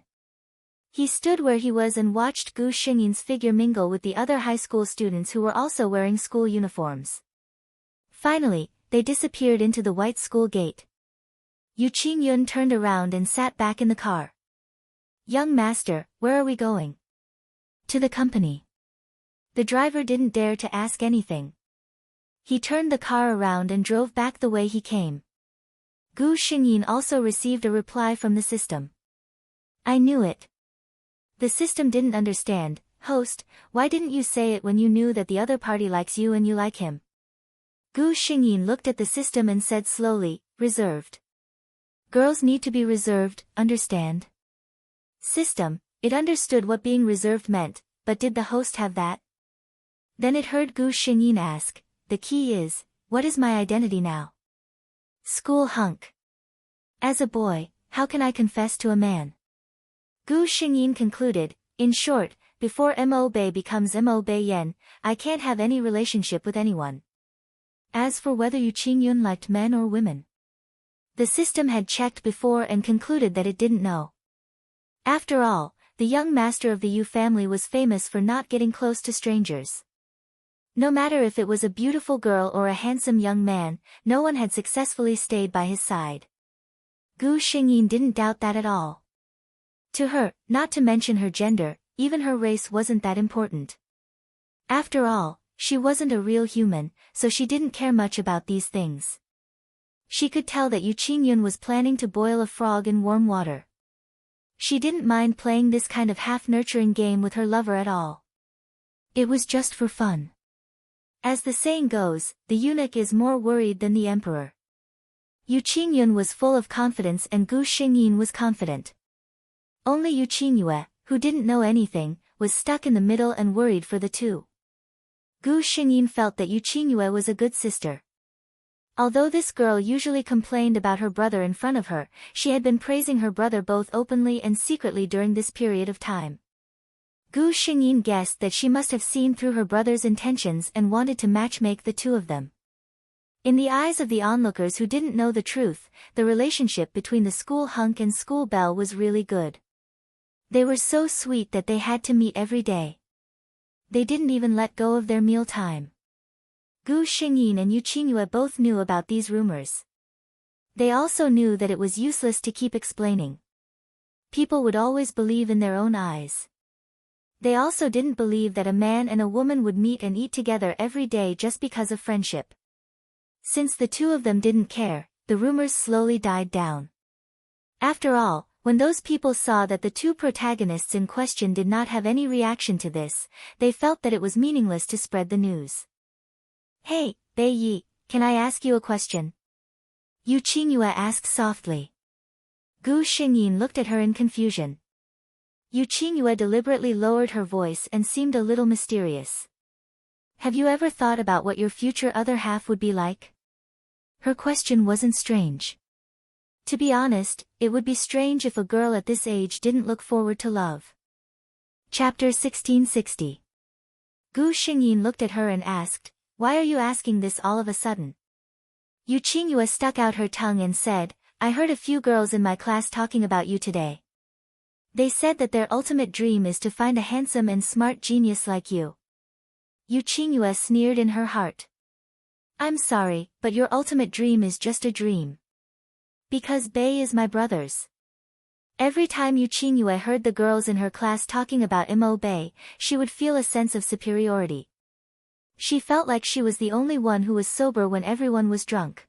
He stood where he was and watched Gu Xingyin's figure mingle with the other high school students who were also wearing school uniforms. Finally, they disappeared into the white school gate. Yu Qingyun turned around and sat back in the car. Young master, where are we going? To the company. The driver didn't dare to ask anything. He turned the car around and drove back the way he came. Gu Xingyin also received a reply from the system. I knew it. The system didn't understand. Host, why didn't you say it when you knew that the other party likes you and you like him? Gu Xingyin looked at the system and said slowly, reserved. Girls need to be reserved, understand? System, it understood what being reserved meant, but did the host have that? Then it heard Gu Xingyin ask, the key is, what is my identity now? School hunk. As a boy, how can I confess to a man? Gu Xingyin concluded, in short, before Mo Bei becomes Mo Bei Yen, I can't have any relationship with anyone. As for whether Yu Qingyun liked men or women, the system had checked before and concluded that it didn't know. After all, the young master of the Yu family was famous for not getting close to strangers. No matter if it was a beautiful girl or a handsome young man, no one had successfully stayed by his side. Gu Xingyin didn't doubt that at all. To her, not to mention her gender, even her race wasn't that important. After all, she wasn't a real human, so she didn't care much about these things. She could tell that Yu Qingyun was planning to boil a frog in warm water. She didn't mind playing this kind of half-nurturing game with her lover at all. It was just for fun. As the saying goes, the eunuch is more worried than the emperor. Yu Qingyun was full of confidence and Gu Xingyin was confident. Only Yu Qingyue, who didn't know anything, was stuck in the middle and worried for the two. Gu Xingyin felt that Yu Qingyue was a good sister. Although this girl usually complained about her brother in front of her, she had been praising her brother both openly and secretly during this period of time. Gu Xingyin guessed that she must have seen through her brother's intentions and wanted to matchmake the two of them. In the eyes of the onlookers who didn't know the truth, the relationship between the school hunk and school belle was really good. They were so sweet that they had to meet every day. They didn't even let go of their meal time. Gu Xingyin and Yu Qingyue both knew about these rumors. They also knew that it was useless to keep explaining. People would always believe in their own eyes. They also didn't believe that a man and a woman would meet and eat together every day just because of friendship. Since the two of them didn't care, the rumors slowly died down. After all, when those people saw that the two protagonists in question did not have any reaction to this, they felt that it was meaningless to spread the news. Hey, Bei Yi, can I ask you a question? Yu Qingyue asked softly. Gu Xingyin looked at her in confusion. Yu Qingyue deliberately lowered her voice and seemed a little mysterious. Have you ever thought about what your future other half would be like? Her question wasn't strange. To be honest, it would be strange if a girl at this age didn't look forward to love. Chapter 1660. Gu Xingyin looked at her and asked, why are you asking this all of a sudden? Yu Qingyue stuck out her tongue and said, I heard a few girls in my class talking about you today. They said that their ultimate dream is to find a handsome and smart genius like you. Yu Qingyue sneered in her heart. I'm sorry, but your ultimate dream is just a dream. Because Bei is my brother's. Every time Yu Qingyue heard the girls in her class talking about Mo Bei, she would feel a sense of superiority. She felt like she was the only one who was sober when everyone was drunk.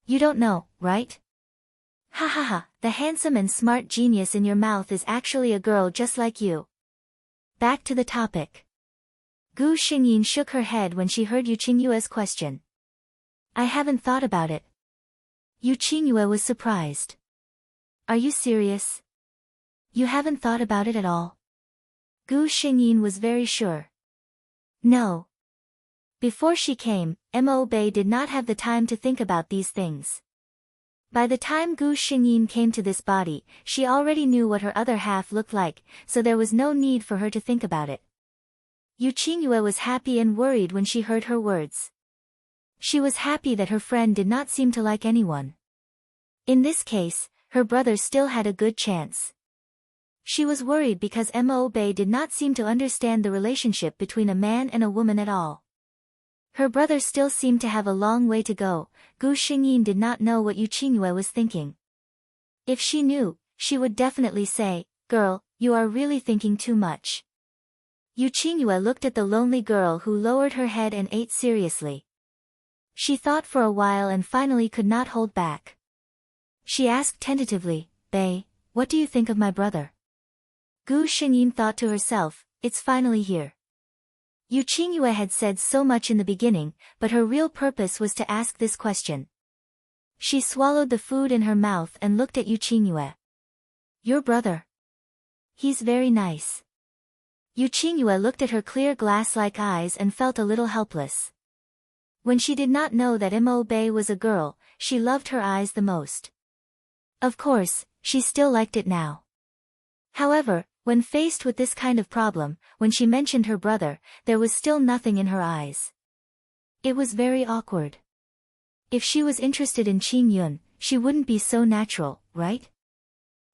You don't know, right? Ha ha ha, the handsome and smart genius in your mouth is actually a girl just like you. Back to the topic. Gu Xingyin shook her head when she heard Yu Qingyue's question. I haven't thought about it. Yu Qingyue was surprised. Are you serious? You haven't thought about it at all? Gu Xingyin was very sure. No. Before she came, Mo Bei did not have the time to think about these things. By the time Gu Xingyin came to this body, she already knew what her other half looked like, so there was no need for her to think about it. Yu Qingyue was happy and worried when she heard her words. She was happy that her friend did not seem to like anyone. In this case, her brother still had a good chance. She was worried because Mo Bei did not seem to understand the relationship between a man and a woman at all. Her brother still seemed to have a long way to go. Gu Xingyin did not know what Yu Qingyue was thinking. If she knew, she would definitely say, "Girl, you are really thinking too much." Yu Qingyue looked at the lonely girl who lowered her head and ate seriously. She thought for a while and finally could not hold back. She asked tentatively, "Bei, what do you think of my brother?" Gu Xingyin thought to herself, "It's finally here." Yu Qingyue had said so much in the beginning, but her real purpose was to ask this question. She swallowed the food in her mouth and looked at Yu Qingyue. "Your brother? He's very nice." Yu Qingyue looked at her clear glass-like eyes and felt a little helpless. When she did not know that Mo Bei was a girl, she loved her eyes the most. Of course, she still liked it now. However, when faced with this kind of problem, when she mentioned her brother, there was still nothing in her eyes. It was very awkward. If she was interested in Qin Yun, she wouldn't be so natural, right?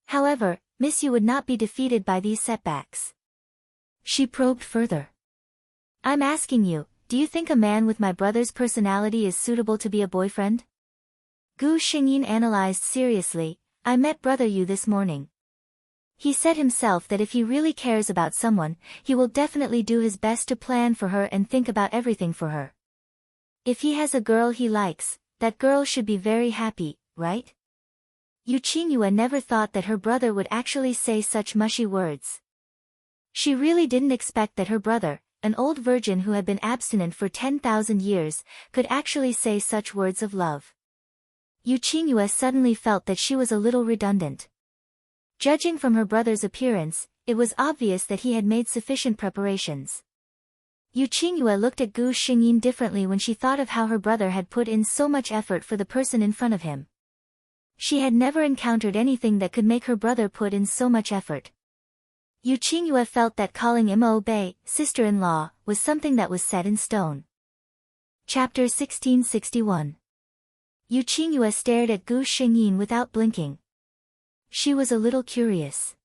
However, Miss Yu would not be defeated by these setbacks. She probed further. "I'm asking you, do you think a man with my brother's personality is suitable to be a boyfriend?" Gu Xingyin analyzed seriously. "I met brother Yu this morning. He said himself that if he really cares about someone, he will definitely do his best to plan for her and think about everything for her. If he has a girl he likes, that girl should be very happy, right?" Yu Qingyue never thought that her brother would actually say such mushy words. She really didn't expect that her brother, an old virgin who had been abstinent for 10,000 years, could actually say such words of love. Yu Qingyue suddenly felt that she was a little redundant. Judging from her brother's appearance, it was obvious that he had made sufficient preparations. Yu Qingyue looked at Gu Xingyin differently when she thought of how her brother had put in so much effort for the person in front of him. She had never encountered anything that could make her brother put in so much effort. Yu Qingyue felt that calling Mo Bei, sister-in-law, was something that was set in stone. Chapter 1661. Yu Qingyue stared at Gu Xingyin without blinking. She was a little curious.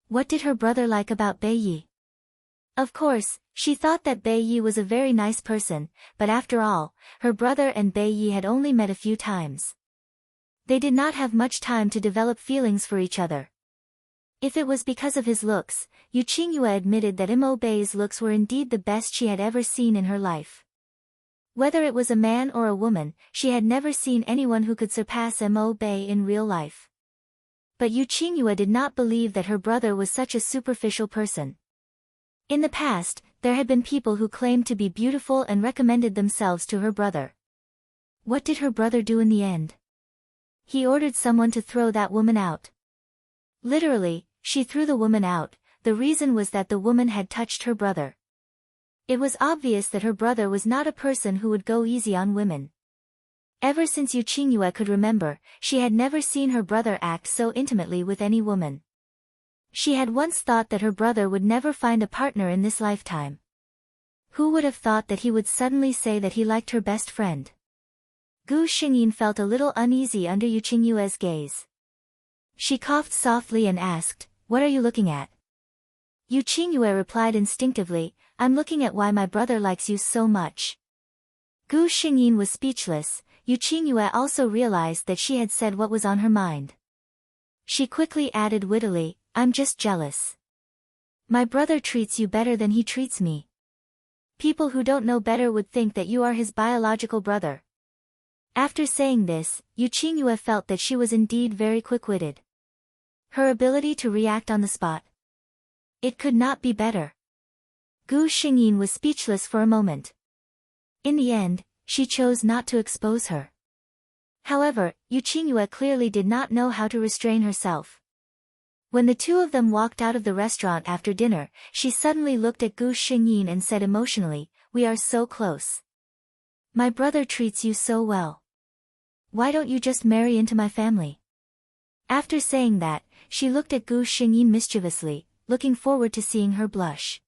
What did her brother like about Bei Yi? Of course, she thought that Bei Yi was a very nice person, but after all, her brother and Bei Yi had only met a few times. They did not have much time to develop feelings for each other. If it was because of his looks, Yu Qingyue admitted that Mo Bei's looks were indeed the best she had ever seen in her life. Whether it was a man or a woman, she had never seen anyone who could surpass Mo Bei in real life. But Yu Qingyue did not believe that her brother was such a superficial person. In the past, there had been people who claimed to be beautiful and recommended themselves to her brother. What did her brother do in the end? He ordered someone to throw that woman out. Literally, she threw the woman out. The reason was that the woman had touched her brother. It was obvious that her brother was not a person who would go easy on women. Ever since Yu Qingyue could remember, she had never seen her brother act so intimately with any woman. She had once thought that her brother would never find a partner in this lifetime. Who would have thought that he would suddenly say that he liked her best friend? Gu Xingyin felt a little uneasy under Yu Qingyue's gaze. She coughed softly and asked, "What are you looking at?" Yu Qingyue replied instinctively, "I'm looking at why my brother likes you so much." Gu Xingyin was speechless. Yu Qingyue also realized that she had said what was on her mind. She quickly added wittily, "I'm just jealous. My brother treats you better than he treats me. People who don't know better would think that you are his biological brother." After saying this, Yu Qingyue felt that she was indeed very quick-witted. Her ability to react on the spot. It could not be better. Gu Xingyin was speechless for a moment. In the end, she chose not to expose her. However, Yu Qingyue clearly did not know how to restrain herself. When the two of them walked out of the restaurant after dinner, she suddenly looked at Gu Xingyin and said emotionally, "We are so close. My brother treats you so well. Why don't you just marry into my family?" After saying that, she looked at Gu Xingyin mischievously, looking forward to seeing her blush.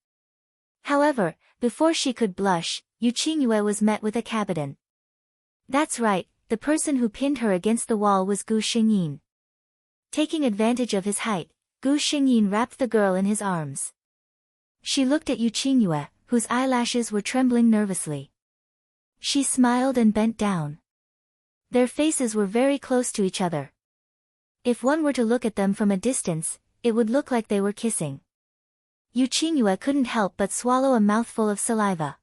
However, before she could blush, Yu Qingyue was met with a capitan. That's right, the person who pinned her against the wall was Gu Xingyin. Taking advantage of his height, Gu Xingyin wrapped the girl in his arms. She looked at Yu Qingyue, whose eyelashes were trembling nervously. She smiled and bent down. Their faces were very close to each other. If one were to look at them from a distance, it would look like they were kissing. Yu Qingyue couldn't help but swallow a mouthful of saliva.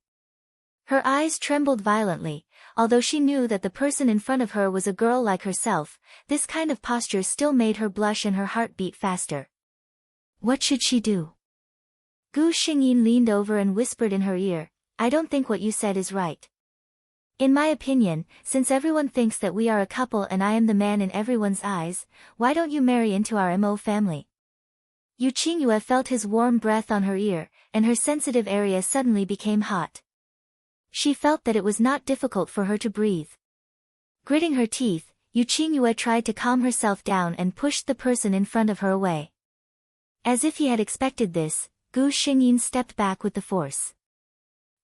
Her eyes trembled violently. Although she knew that the person in front of her was a girl like herself, this kind of posture still made her blush and her heart beat faster. What should she do? Gu Xingyin leaned over and whispered in her ear, "I don't think what you said is right. In my opinion, since everyone thinks that we are a couple and I am the man in everyone's eyes, why don't you marry into our Mo family?" Yu Qingyue felt his warm breath on her ear, and her sensitive area suddenly became hot. She felt that it was not difficult for her to breathe. Gritting her teeth, Yu Qingyue tried to calm herself down and pushed the person in front of her away. As if he had expected this, Gu Xingyin stepped back with the force.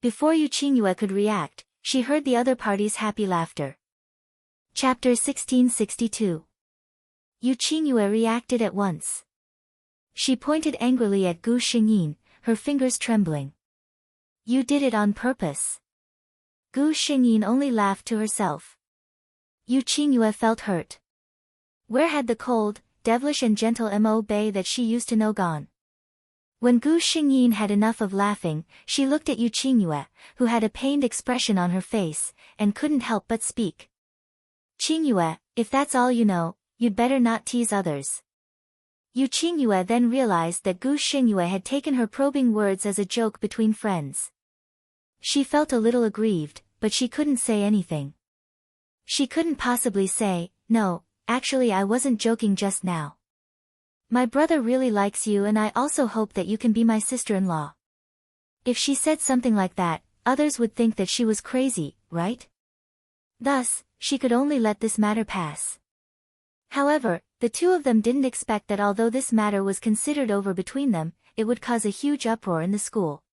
Before Yu Qingyue could react, she heard the other party's happy laughter. Chapter 1662. Yu Qingyue reacted at once. She pointed angrily at Gu Xingyin, her fingers trembling. "You did it on purpose." Gu Xingyin only laughed to herself. Yu Qingyue felt hurt. Where had the cold, devilish and gentle Mo Bei that she used to know gone? When Gu Xingyin had enough of laughing, she looked at Yu Qingyue, who had a pained expression on her face, and couldn't help but speak. "Qingyue, if that's all you know, you'd better not tease others." Yu Qingyue then realized that Gu Xingyu had taken her probing words as a joke between friends. She felt a little aggrieved, but she couldn't say anything. She couldn't possibly say, "No, actually I wasn't joking just now. My brother really likes you and I also hope that you can be my sister-in-law." If she said something like that, others would think that she was crazy, right? Thus, she could only let this matter pass. However, the two of them didn't expect that although this matter was considered over between them, it would cause a huge uproar in the school.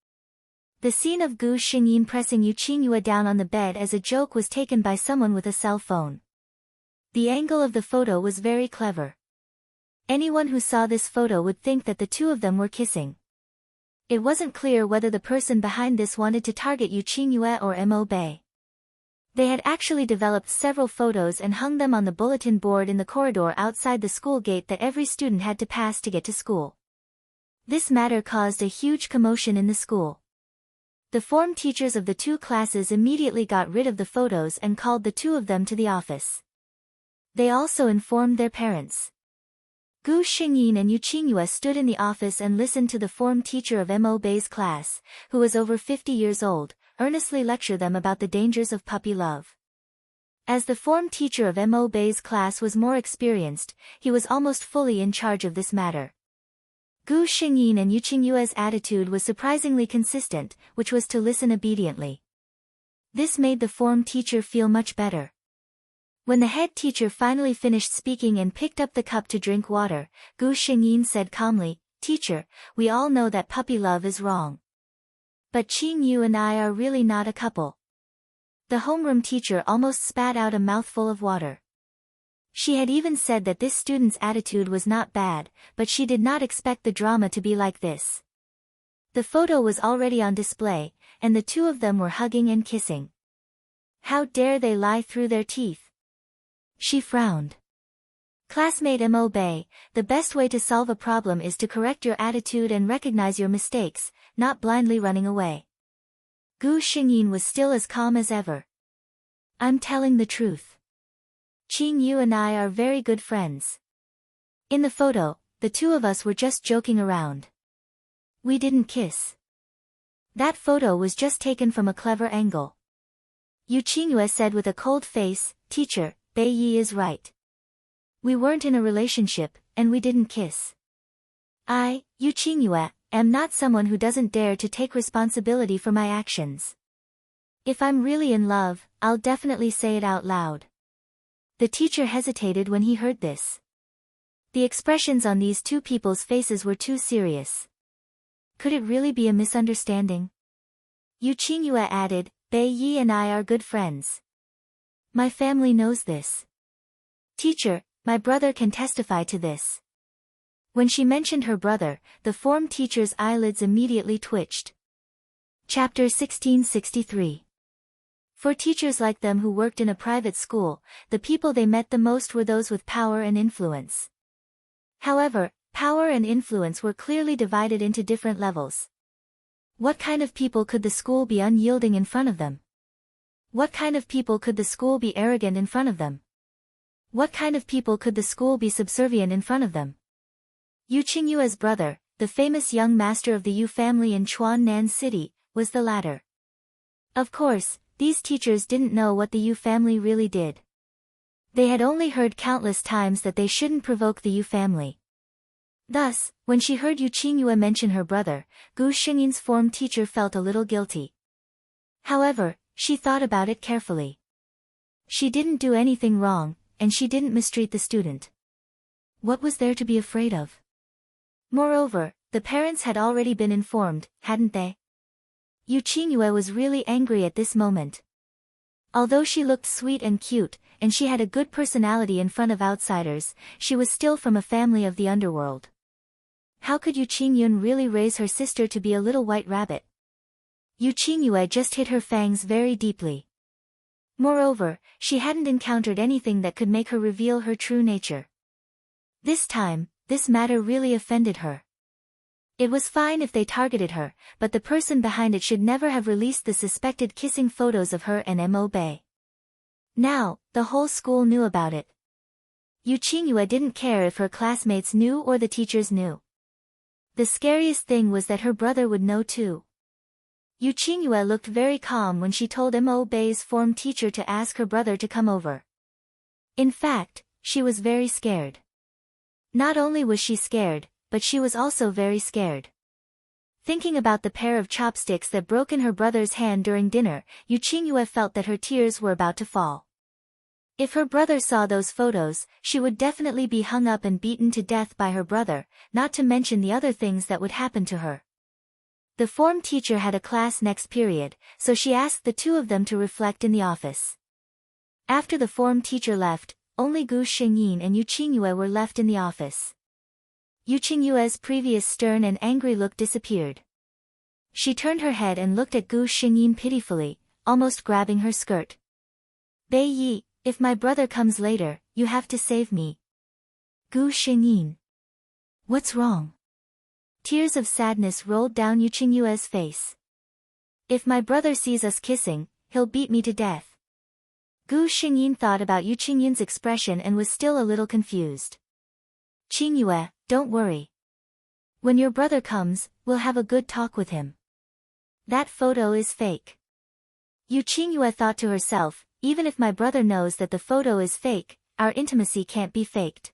The scene of Gu Xingyin pressing Yu Qingyue down on the bed as a joke was taken by someone with a cell phone. The angle of the photo was very clever. Anyone who saw this photo would think that the two of them were kissing. It wasn't clear whether the person behind this wanted to target Yu Qingyue or Mo Bei. They had actually developed several photos and hung them on the bulletin board in the corridor outside the school gate that every student had to pass to get to school. This matter caused a huge commotion in the school. The form teachers of the two classes immediately got rid of the photos and called the two of them to the office. They also informed their parents. Gu Xingyin and Yu Qingyue stood in the office and listened to the form teacher of Mo Bei's class, who was over 50 years old, earnestly lecture them about the dangers of puppy love. As the form teacher of Mo Bei's class was more experienced, he was almost fully in charge of this matter. Gu Xingyin and Yu Qingyue's attitude was surprisingly consistent, which was to listen obediently. This made the form teacher feel much better. When the head teacher finally finished speaking and picked up the cup to drink water, Gu Xingyin said calmly, "Teacher, we all know that puppy love is wrong. But Qing Yu and I are really not a couple." The homeroom teacher almost spat out a mouthful of water. She had even said that this student's attitude was not bad, but she did not expect the drama to be like this. The photo was already on display, and the two of them were hugging and kissing. How dare they lie through their teeth? She frowned. Classmate Mo Bei, the best way to solve a problem is to correct your attitude and recognize your mistakes, not blindly running away. Gu Xingyin was still as calm as ever. "I'm telling the truth. Qing Yu and I are very good friends. In the photo, the two of us were just joking around. We didn't kiss. That photo was just taken from a clever angle." Yu Qingyue said with a cold face, "Teacher, Bei Yi is right. We weren't in a relationship, and we didn't kiss. Yu Qingyue, am not someone who doesn't dare to take responsibility for my actions. If I'm really in love, I'll definitely say it out loud. The teacher hesitated when he heard this. The expressions on these two people's faces were too serious. Could it really be a misunderstanding? Yu Qingyue added, Bei Yi and I are good friends. My family knows this. Teacher, my brother can testify to this. When she mentioned her brother, the form teacher's eyelids immediately twitched. Chapter 1663. For teachers like them who worked in a private school, the people they met the most were those with power and influence. However, power and influence were clearly divided into different levels. What kind of people could the school be unyielding in front of them? What kind of people could the school be arrogant in front of them? What kind of people could the school be subservient in front of them? Yu Qingyue's brother, the famous young master of the Yu family in Chuannan City, was the latter. Of course, these teachers didn't know what the Yu family really did. They had only heard countless times that they shouldn't provoke the Yu family. Thus, when she heard Yu Qingyue mention her brother, Gu Xingyin's form teacher felt a little guilty. However, she thought about it carefully. She didn't do anything wrong, and she didn't mistreat the student. What was there to be afraid of? Moreover, the parents had already been informed, hadn't they? Yu Qingyue was really angry at this moment. Although she looked sweet and cute, and she had a good personality in front of outsiders, she was still from a family of the underworld. How could Yu Qingyun really raise her sister to be a little white rabbit? Yu Qingyue just hid her fangs very deeply. Moreover, she hadn't encountered anything that could make her reveal her true nature. This time, this matter really offended her. It was fine if they targeted her, but the person behind it should never have released the suspected kissing photos of her and Mo Bei. Now, the whole school knew about it. Yu Qingyue didn't care if her classmates knew or the teachers knew. The scariest thing was that her brother would know too. Yu Qingyue looked very calm when she told Mo Bei's form teacher to ask her brother to come over. In fact, she was very scared. Not only was she scared, but she was also very scared. Thinking about the pair of chopsticks that broke in her brother's hand during dinner, Yu Qingyue felt that her tears were about to fall. If her brother saw those photos, she would definitely be hung up and beaten to death by her brother, not to mention the other things that would happen to her. The form teacher had a class next period, so she asked the two of them to reflect in the office. After the form teacher left, only Gu Xingyin and Yu Qingyue were left in the office. Yu Qingyue's previous stern and angry look disappeared. She turned her head and looked at Gu Xingyin pitifully, almost grabbing her skirt. Bei Yi, if my brother comes later, you have to save me. Gu Xingyin. What's wrong? Tears of sadness rolled down Yu Qingyue's face. If my brother sees us kissing, he'll beat me to death. Gu Xingyin thought about Yu Qingyun's expression and was still a little confused. Qingyue, don't worry. When your brother comes, we'll have a good talk with him. That photo is fake. Yu Qingyue thought to herself, even if my brother knows that the photo is fake, our intimacy can't be faked.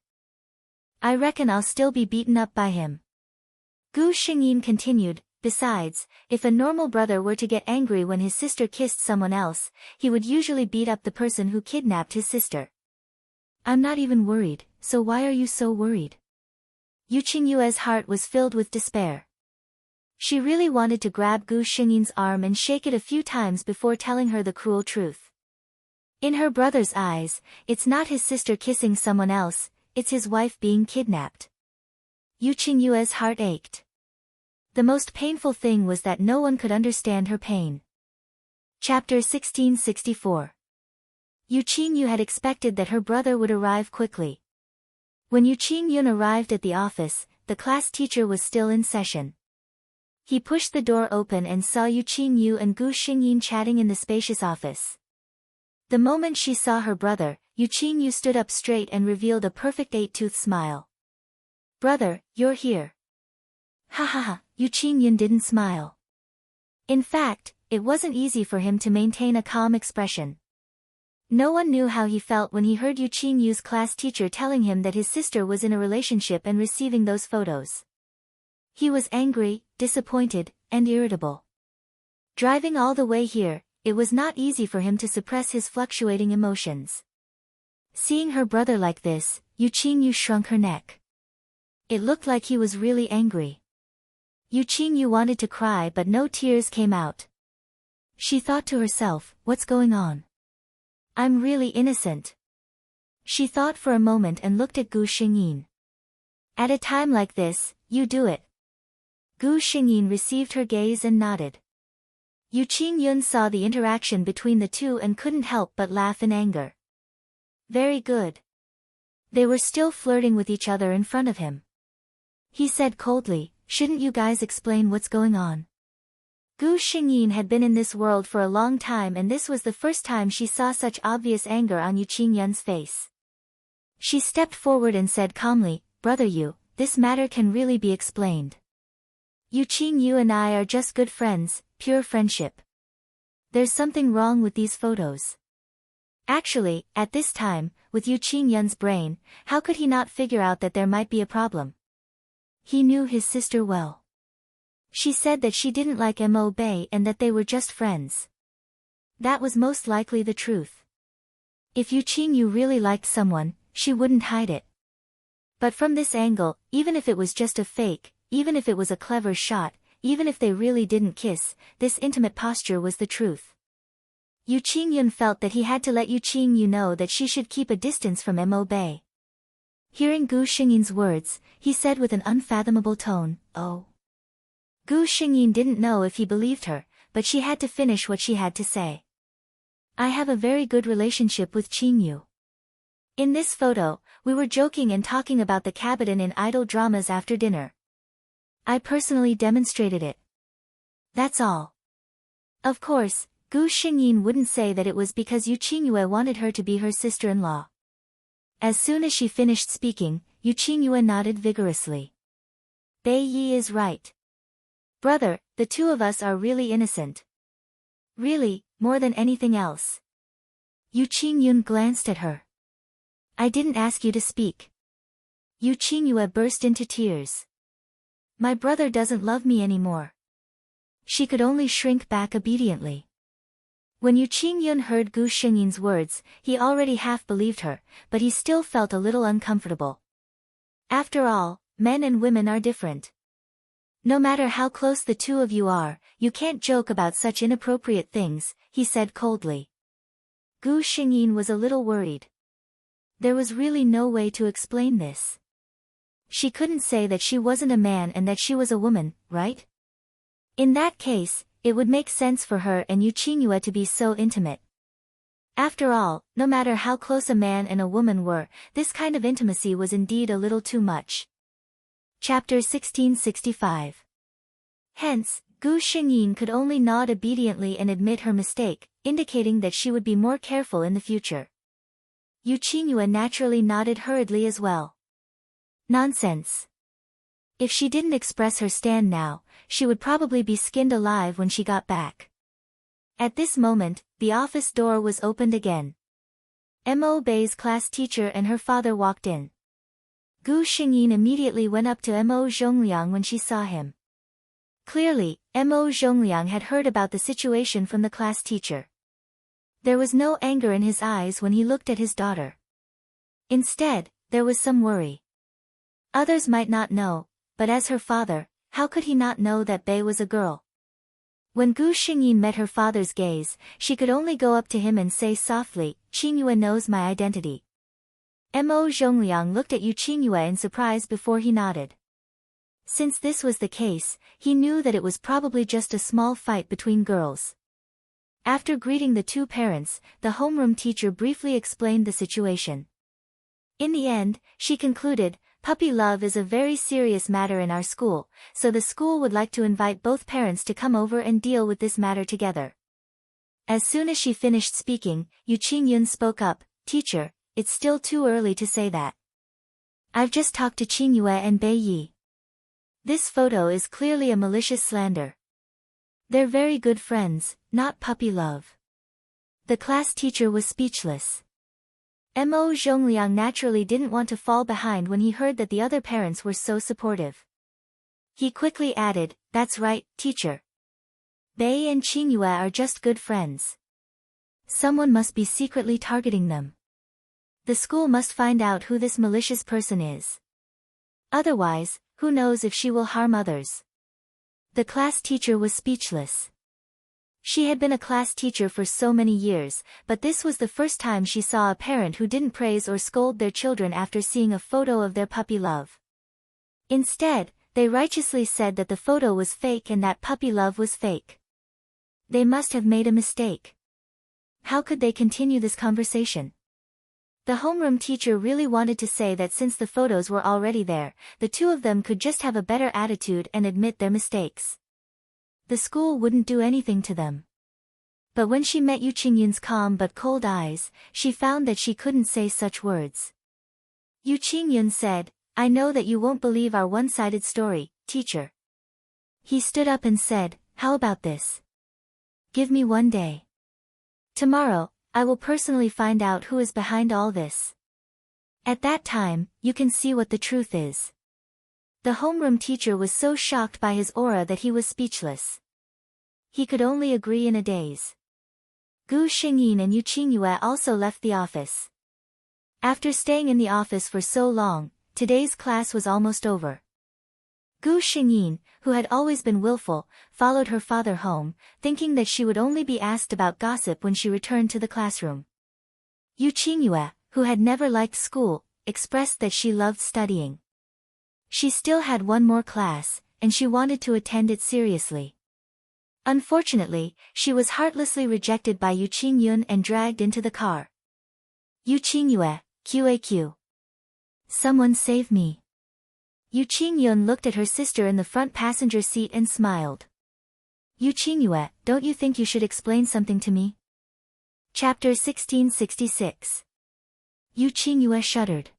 I reckon I'll still be beaten up by him. Gu Xingyin continued, besides, if a normal brother were to get angry when his sister kissed someone else, he would usually beat up the person who kidnapped his sister. I'm not even worried, so why are you so worried? Yu Qingyue's heart was filled with despair. She really wanted to grab Gu Xingyin's arm and shake it a few times before telling her the cruel truth. In her brother's eyes, it's not his sister kissing someone else, it's his wife being kidnapped. Yu Qingyue's heart ached. The most painful thing was that no one could understand her pain. Chapter 1664. Yu Qingyue had expected that her brother would arrive quickly. When Yu Qingyun arrived at the office, the class teacher was still in session. He pushed the door open and saw Yu Qingyue and Gu Xingyin chatting in the spacious office. The moment she saw her brother, Yu Qingyue stood up straight and revealed a perfect eight-tooth smile. Brother, you're here. Ha ha ha, Yu Qingyun didn't smile. In fact, it wasn't easy for him to maintain a calm expression. No one knew how he felt when he heard Yu Qingyu's class teacher telling him that his sister was in a relationship and receiving those photos. He was angry, disappointed, and irritable. Driving all the way here, it was not easy for him to suppress his fluctuating emotions. Seeing her brother like this, Yu Qingyu shrunk her neck. It looked like he was really angry. Yu Qingyu wanted to cry but no tears came out. She thought to herself, what's going on? I'm really innocent. She thought for a moment and looked at Gu Xingyin. At a time like this, you do it. Gu Xingyin received her gaze and nodded. Yu Qingyun saw the interaction between the two and couldn't help but laugh in anger. Very good. They were still flirting with each other in front of him. He said coldly, shouldn't you guys explain what's going on? Gu Xingyin had been in this world for a long time and this was the first time she saw such obvious anger on Yu Qingyun's face. She stepped forward and said calmly, Brother Yu, this matter can really be explained. Yu Qingyu and I are just good friends, pure friendship. There's something wrong with these photos. Actually, at this time, with Yu Qingyun's brain, how could he not figure out that there might be a problem? He knew his sister well. She said that she didn't like Mo Bei and that they were just friends. That was most likely the truth. If Yu Qingyu really liked someone, she wouldn't hide it. But from this angle, even if it was just a fake, even if it was a clever shot, even if they really didn't kiss, this intimate posture was the truth. Yu Qingyun felt that he had to let Yu Qingyu know that she should keep a distance from Mo Bei. Hearing Gu Xingyin's words, he said with an unfathomable tone, oh. Gu Xingyin didn't know if he believed her, but she had to finish what she had to say. I have a very good relationship with Qingyu. In this photo, we were joking and talking about the cabinet in idol dramas after dinner. I personally demonstrated it. That's all. Of course, Gu Xingyin wouldn't say that it was because Yu Qingyue wanted her to be her sister-in-law. As soon as she finished speaking, Yu Qingyue nodded vigorously. Bei Yi is right. Brother, the two of us are really innocent. Really, more than anything else. Yu Qingyun glanced at her. I didn't ask you to speak. Yu Qingyue burst into tears. My brother doesn't love me anymore. She could only shrink back obediently. When Yu Qingyun heard Gu Xingyin's words, he already half believed her, but he still felt a little uncomfortable. After all, men and women are different. No matter how close the two of you are, you can't joke about such inappropriate things, he said coldly. Gu Xingyin was a little worried. There was really no way to explain this. She couldn't say that she wasn't a man and that she was a woman, right? In that case, it would make sense for her and Yu Qingyue to be so intimate. After all, no matter how close a man and a woman were, this kind of intimacy was indeed a little too much. Chapter 1665. Hence, Gu Xingyin could only nod obediently and admit her mistake, indicating that she would be more careful in the future. Yu Qingyue naturally nodded hurriedly as well. Nonsense. If she didn't express her stand now, she would probably be skinned alive when she got back. At this moment, the office door was opened again. Mo Bei's class teacher and her father walked in. Gu Xingyin immediately went up to Mo Zhongliang when she saw him. Clearly, Mo Zhongliang had heard about the situation from the class teacher. There was no anger in his eyes when he looked at his daughter. Instead, there was some worry. Others might not know, but as her father, how could he not know that Bei was a girl? When Gu Xingyin met her father's gaze, she could only go up to him and say softly, Qingyue knows my identity. Mo Zhongliang looked at Yu Qingyue in surprise before he nodded. Since this was the case, he knew that it was probably just a small fight between girls. After greeting the two parents, the homeroom teacher briefly explained the situation. In the end, she concluded, puppy love is a very serious matter in our school, so the school would like to invite both parents to come over and deal with this matter together. As soon as she finished speaking, Yu Qingyun spoke up, Teacher, it's still too early to say that. I've just talked to Qingyue and Bei Yi. This photo is clearly a malicious slander. They're very good friends, not puppy love. The class teacher was speechless. Mo Zhongliang naturally didn't want to fall behind when he heard that the other parents were so supportive. He quickly added, "That's right, teacher. Bei and Qingyue are just good friends. Someone must be secretly targeting them. The school must find out who this malicious person is. Otherwise, who knows if she will harm others." The class teacher was speechless. She had been a class teacher for so many years, but this was the first time she saw a parent who didn't praise or scold their children after seeing a photo of their puppy Love. Instead, they righteously said that the photo was fake and that puppy Love was fake. They must have made a mistake. How could they continue this conversation? The homeroom teacher really wanted to say that since the photos were already there, the two of them could just have a better attitude and admit their mistakes. The school wouldn't do anything to them. But when she met Yu Qingyun's calm but cold eyes, she found that she couldn't say such words. Yu Qingyun said, "I know that you won't believe our one-sided story, teacher." He stood up and said, "How about this? Give me 1 day. Tomorrow, I will personally find out who is behind all this. At that time, you can see what the truth is." The homeroom teacher was so shocked by his aura that he was speechless. He could only agree in a daze. Gu Xingyin and Yu Qingyue also left the office. After staying in the office for so long, today's class was almost over. Gu Xingyin, who had always been willful, followed her father home, thinking that she would only be asked about gossip when she returned to the classroom. Yu Qingyue, who had never liked school, expressed that she loved studying. She still had one more class, and she wanted to attend it seriously. Unfortunately, she was heartlessly rejected by Yu Qingyun and dragged into the car. Yu Qingyue, QAQ. Someone save me. Yu Qingyun looked at her sister in the front passenger seat and smiled. Yu Qingyue, don't you think you should explain something to me? Chapter 1666. Yu Qingyue shuddered.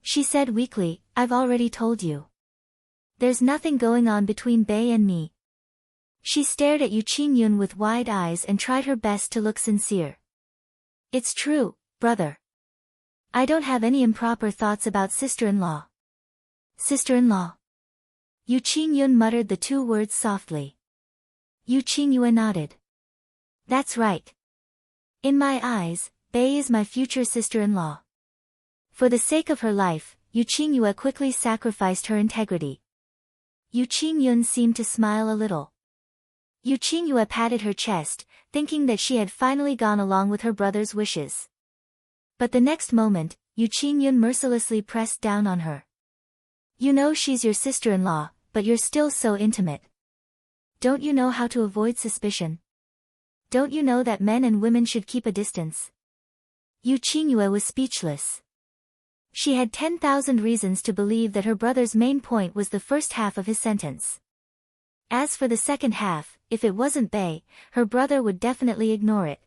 She said weakly, "I've already told you. There's nothing going on between Bei and me." She stared at Yu Qingyun with wide eyes and tried her best to look sincere. "It's true, brother. I don't have any improper thoughts about sister-in-law." "Sister-in-law?" Yu Qingyun muttered the two words softly. Yu Qingyue nodded. "That's right. In my eyes, Bei is my future sister-in-law." For the sake of her life, Yu Qingyue quickly sacrificed her integrity. Yu Qingyun seemed to smile a little. Yu Qingyue patted her chest, thinking that she had finally gone along with her brother's wishes. But the next moment, Yu Qingyun mercilessly pressed down on her. "You know she's your sister-in-law, but you're still so intimate. Don't you know how to avoid suspicion? Don't you know that men and women should keep a distance?" Yu Qingyue was speechless. She had 10,000 reasons to believe that her brother's main point was the first half of his sentence. As for the second half, if it wasn't Bei, her brother would definitely ignore it.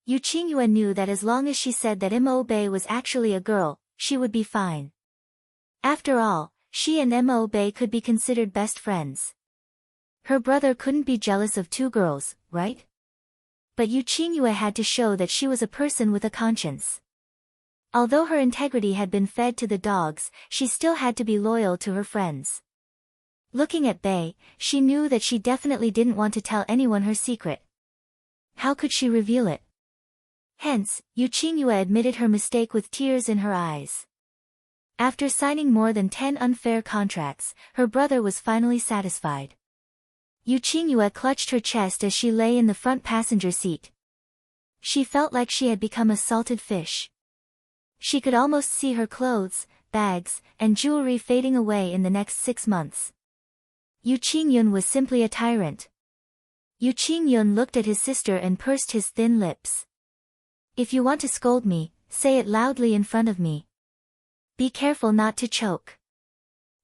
Yu Qingyue knew that as long as she said that Mo Bei was actually a girl, she would be fine. After all, she and Mo Bei could be considered best friends. Her brother couldn't be jealous of two girls, right? But Yu Qingyue had to show that she was a person with a conscience. Although her integrity had been fed to the dogs, she still had to be loyal to her friends. Looking at Bei, she knew that she definitely didn't want to tell anyone her secret. How could she reveal it? Hence, Yu Qingyue admitted her mistake with tears in her eyes. After signing more than 10 unfair contracts, her brother was finally satisfied. Yu Qingyue clutched her chest as she lay in the front passenger seat. She felt like she had become a salted fish. She could almost see her clothes, bags, and jewelry fading away in the next 6 months. Yu Qingyun was simply a tyrant. Yu Qingyun looked at his sister and pursed his thin lips. "If you want to scold me, say it loudly in front of me. Be careful not to choke."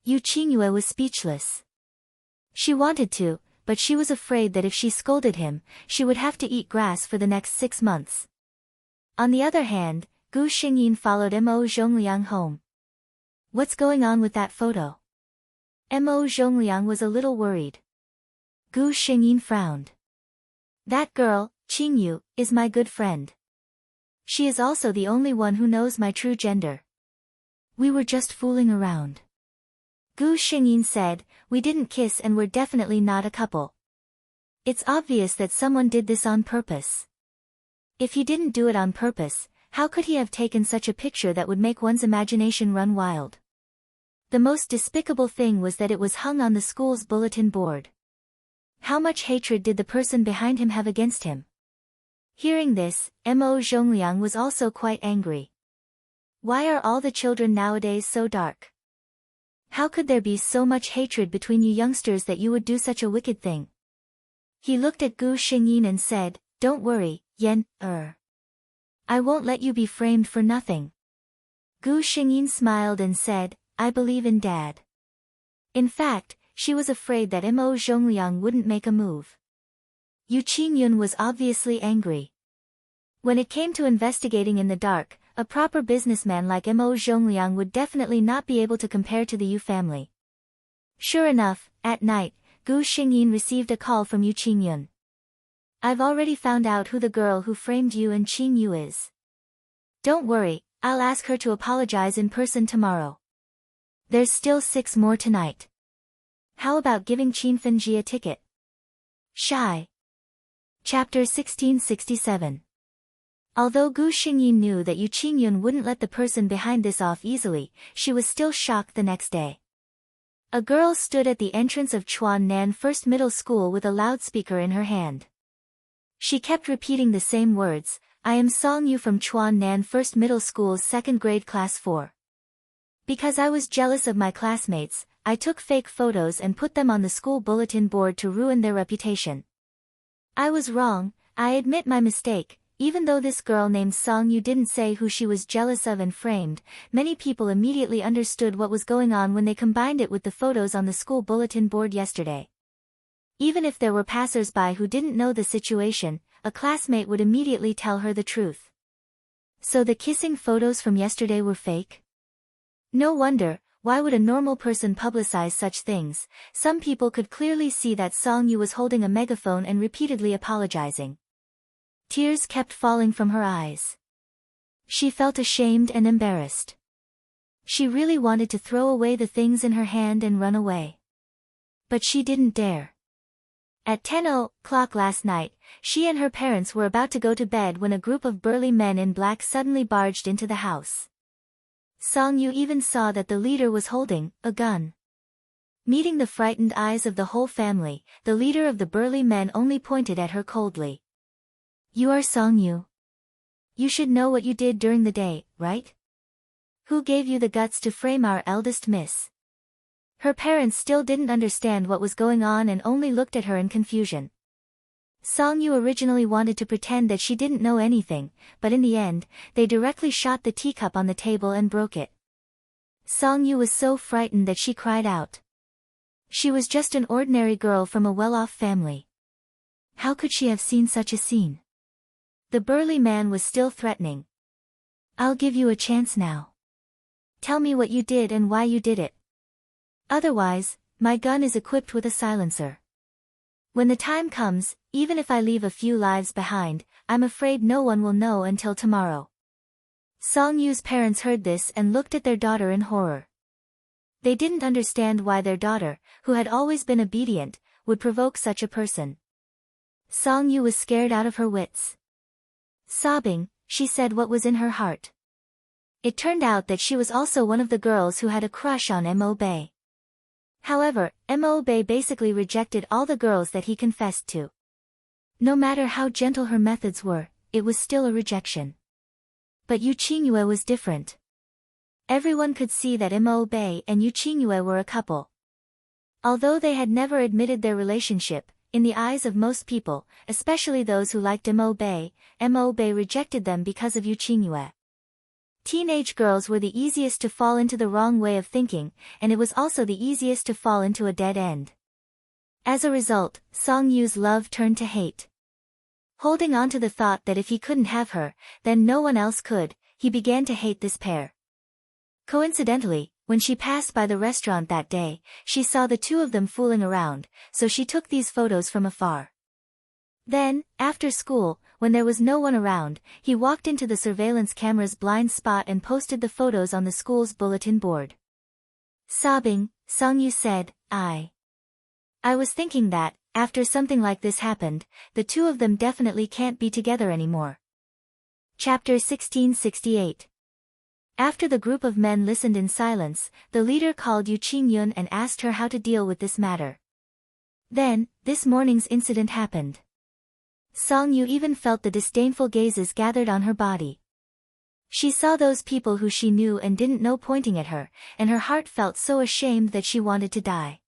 Yu Qingyue was speechless. She wanted to, but she was afraid that if she scolded him, she would have to eat grass for the next 6 months. On the other hand, Gu Xingyin followed Mo Zhongliang home. "What's going on with that photo?" Mo Zhongliang was a little worried. Gu Xingyin frowned. "That girl, Qingyu, is my good friend. She is also the only one who knows my true gender. We were just fooling around. Gu Xingyin said, we didn't kiss and we're definitely not a couple. It's obvious that someone did this on purpose. If he didn't do it on purpose, how could he have taken such a picture that would make one's imagination run wild? The most despicable thing was that it was hung on the school's bulletin board. How much hatred did the person behind him have against him? Hearing this, Mo Zhongliang was also quite angry. Why are all the children nowadays so dark? How could there be so much hatred between you youngsters that you would do such a wicked thing? He looked at Gu Xingyin and said, don't worry, Yan, I won't let you be framed for nothing. Gu Xingyin smiled and said, I believe in Dad. In fact, she was afraid that Mo Zhongliang wouldn't make a move. Yu Qingyun was obviously angry. When it came to investigating in the dark, a proper businessman like Mo Zhongliang would definitely not be able to compare to the Yu family. Sure enough, at night, Gu Xingyin received a call from Yu Qingyun. I've already found out who the girl who framed you and Qing Yu is. Don't worry, I'll ask her to apologize in person tomorrow. There's still 6 more tonight. How about giving Qin Fenji a ticket? Shy. Chapter 1667. Although Gu Xingyin knew that Yu Qingyun wouldn't let the person behind this off easily, she was still shocked the next day. A girl stood at the entrance of Chuan Nan First Middle School with a loudspeaker in her hand. She kept repeating the same words, I am Song Yu from Chuan Nan First Middle School's 2nd grade class 4. Because I was jealous of my classmates, I took fake photos and put them on the school bulletin board to ruin their reputation. I was wrong, I admit my mistake. Even though this girl named Song Yu didn't say who she was jealous of and framed, many people immediately understood what was going on when they combined it with the photos on the school bulletin board yesterday. Even if there were passers-by who didn't know the situation, a classmate would immediately tell her the truth. So the kissing photos from yesterday were fake? No wonder, why would a normal person publicize such things? Some people could clearly see that Song Yu was holding a megaphone and repeatedly apologizing. Tears kept falling from her eyes. She felt ashamed and embarrassed. She really wanted to throw away the things in her hand and run away. But she didn't dare. At 10 o'clock last night, she and her parents were about to go to bed when a group of burly men in black suddenly barged into the house. Song Yu even saw that the leader was holding a gun. Meeting the frightened eyes of the whole family, the leader of the burly men only pointed at her coldly. You are Song Yu. You should know what you did during the day, right? Who gave you the guts to frame our eldest miss? Her parents still didn't understand what was going on and only looked at her in confusion. Song Yu originally wanted to pretend that she didn't know anything, but in the end, they directly shot the teacup on the table and broke it. Song Yu was so frightened that she cried out. She was just an ordinary girl from a well-off family. How could she have seen such a scene? The burly man was still threatening. I'll give you a chance now. Tell me what you did and why you did it. Otherwise, my gun is equipped with a silencer. When the time comes, even if I leave a few lives behind, I'm afraid no one will know until tomorrow. Song Yu's parents heard this and looked at their daughter in horror. They didn't understand why their daughter, who had always been obedient, would provoke such a person. Song Yu was scared out of her wits. Sobbing, she said what was in her heart. It turned out that she was also one of the girls who had a crush on Mo Bei. However, Mo Bei basically rejected all the girls that he confessed to. No matter how gentle her methods were, it was still a rejection. But Yu Qingyue was different. Everyone could see that Mo Bei and Yu Qingyue were a couple. Although they had never admitted their relationship, in the eyes of most people, especially those who liked Mo Bei rejected them because of Yu Qingyue. Teenage girls were the easiest to fall into the wrong way of thinking, and it was also the easiest to fall into a dead end. As a result, Song Yu's love turned to hate. Holding on to the thought that if he couldn't have her, then no one else could, he began to hate this pair. Coincidentally, when she passed by the restaurant that day, she saw the two of them fooling around, so she took these photos from afar. Then, after school, when there was no one around, he walked into the surveillance camera's blind spot and posted the photos on the school's bulletin board. Sobbing, Song-yu said, I was thinking that, after something like this happened, the two of them definitely can't be together anymore. Chapter 1668. After the group of men listened in silence, the leader called Yu Qingyun and asked her how to deal with this matter. Then, this morning's incident happened. Song-yu even felt the disdainful gazes gathered on her body. She saw those people who she knew and didn't know pointing at her, and her heart felt so ashamed that she wanted to die.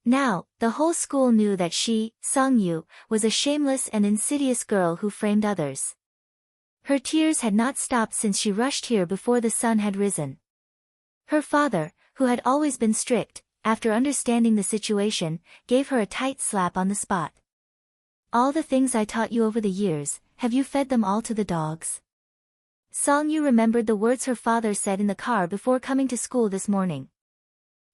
Now, the whole school knew that she, Song-yu, was a shameless and insidious girl who framed others. Her tears had not stopped since she rushed here before the sun had risen. Her father, who had always been strict, after understanding the situation, gave her a tight slap on the spot. All the things I taught you over the years, have you fed them all to the dogs? Song-yu remembered the words her father said in the car before coming to school this morning.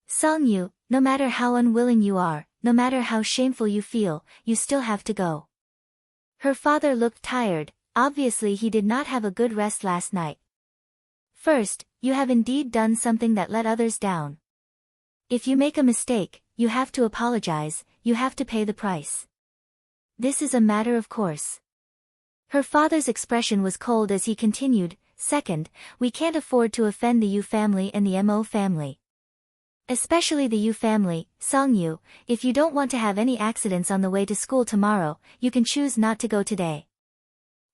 Song-yu, no matter how unwilling you are, no matter how shameful you feel, you still have to go. Her father looked tired, obviously he did not have a good rest last night. First, you have indeed done something that let others down. If you make a mistake, you have to apologize, you have to pay the price. This is a matter of course. Her father's expression was cold as he continued, second, we can't afford to offend the Yu family and the Mo family. Especially the Yu family, Song-yu, if you don't want to have any accidents on the way to school tomorrow, you can choose not to go today.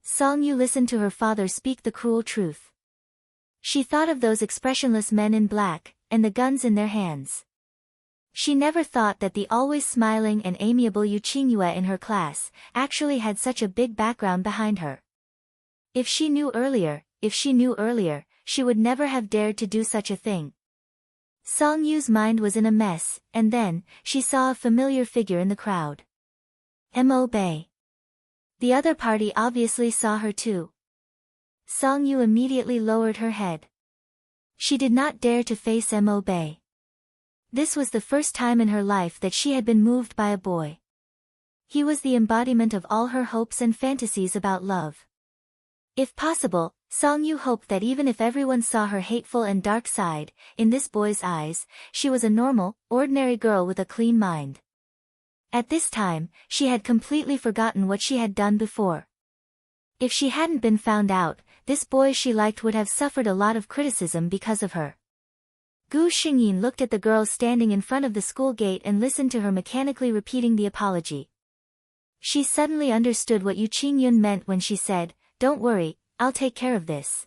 Song-yu listened to her father speak the cruel truth. She thought of those expressionless men in black, and the guns in their hands. She never thought that the always smiling and amiable Yu Qingyue in her class actually had such a big background behind her. If she knew earlier, she would never have dared to do such a thing. Song-yu's mind was in a mess, and then, she saw a familiar figure in the crowd. Mo Bei. The other party obviously saw her too. Song-yu immediately lowered her head. She did not dare to face Mo Bei. This was the first time in her life that she had been moved by a boy. He was the embodiment of all her hopes and fantasies about love. If possible, Song-yu hoped that even if everyone saw her hateful and dark side, in this boy's eyes, she was a normal, ordinary girl with a clean mind. At this time, she had completely forgotten what she had done before. If she hadn't been found out, this boy she liked would have suffered a lot of criticism because of her. Gu Xingyin looked at the girl standing in front of the school gate and listened to her mechanically repeating the apology. She suddenly understood what Yu Qingyun meant when she said, "Don't worry, I'll take care of this."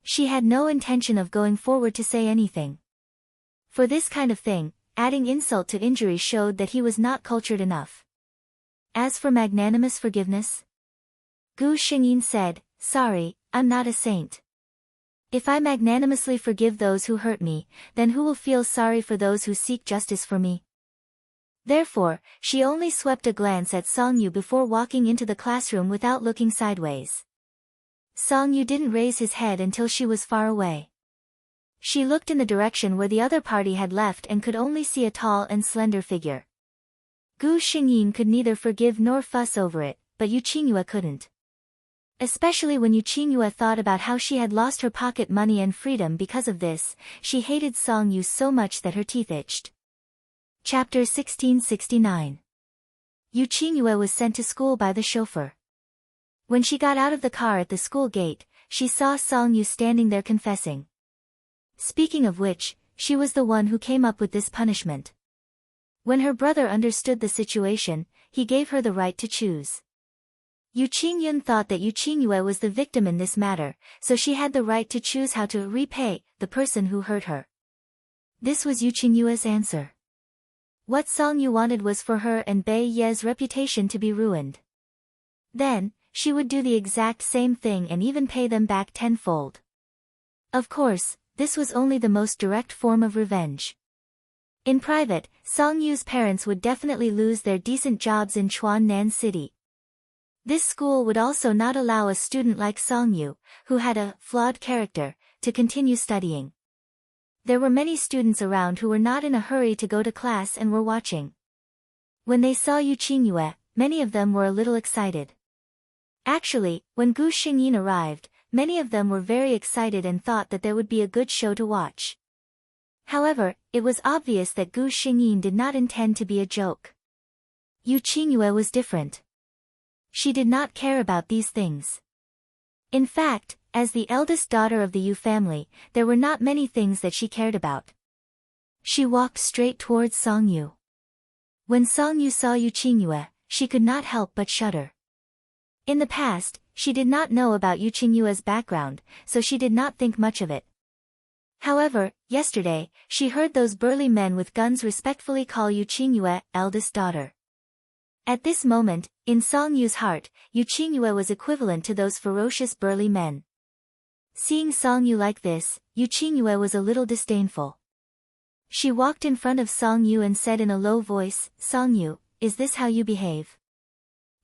She had no intention of going forward to say anything. For this kind of thing, adding insult to injury showed that he was not cultured enough. As for magnanimous forgiveness, Gu Xingyin said, "Sorry, I'm not a saint. If I magnanimously forgive those who hurt me, then who will feel sorry for those who seek justice for me?" Therefore, she only swept a glance at Song-yu before walking into the classroom without looking sideways. Song-yu didn't raise his head until she was far away. She looked in the direction where the other party had left and could only see a tall and slender figure. Gu Xingyin could neither forgive nor fuss over it, but Yu Qingyue couldn't. Especially when Yu Qingyue thought about how she had lost her pocket money and freedom because of this, she hated Song-yu so much that her teeth itched. Chapter 1669. Yu Qingyue was sent to school by the chauffeur. When she got out of the car at the school gate, she saw Song-yu standing there confessing. Speaking of which, she was the one who came up with this punishment. When her brother understood the situation, he gave her the right to choose. Yu Qingyun thought that Yu Qingyue was the victim in this matter, so she had the right to choose how to repay the person who hurt her. This was Yu Qingyue's answer. What Song-yu wanted was for her and Bei Ye's reputation to be ruined. Then, she would do the exact same thing and even pay them back tenfold. Of course, this was only the most direct form of revenge. In private, Song-yu's parents would definitely lose their decent jobs in Chuannan City. This school would also not allow a student like Song-yu, who had a flawed character, to continue studying. There were many students around who were not in a hurry to go to class and were watching. When they saw Yu Qingyue, many of them were a little excited. Actually, when Gu Xingyin arrived, many of them were very excited and thought that there would be a good show to watch. However, it was obvious that Gu Xingyin did not intend to be a joke. Yu Qingyue was different. She did not care about these things. In fact, as the eldest daughter of the Yu family, there were not many things that she cared about. She walked straight towards Song Yu. When Song Yu saw Yu Qingyue, she could not help but shudder. In the past, she did not know about Yu Qingyue's background, so she did not think much of it. However, yesterday, she heard those burly men with guns respectfully call Yu Qingyue eldest daughter. At this moment, in Song Yu's heart, Yu Qingyue was equivalent to those ferocious burly men. Seeing Song Yu like this, Yu Qingyue was a little disdainful. She walked in front of Song Yu and said in a low voice, "Song Yu, is this how you behave?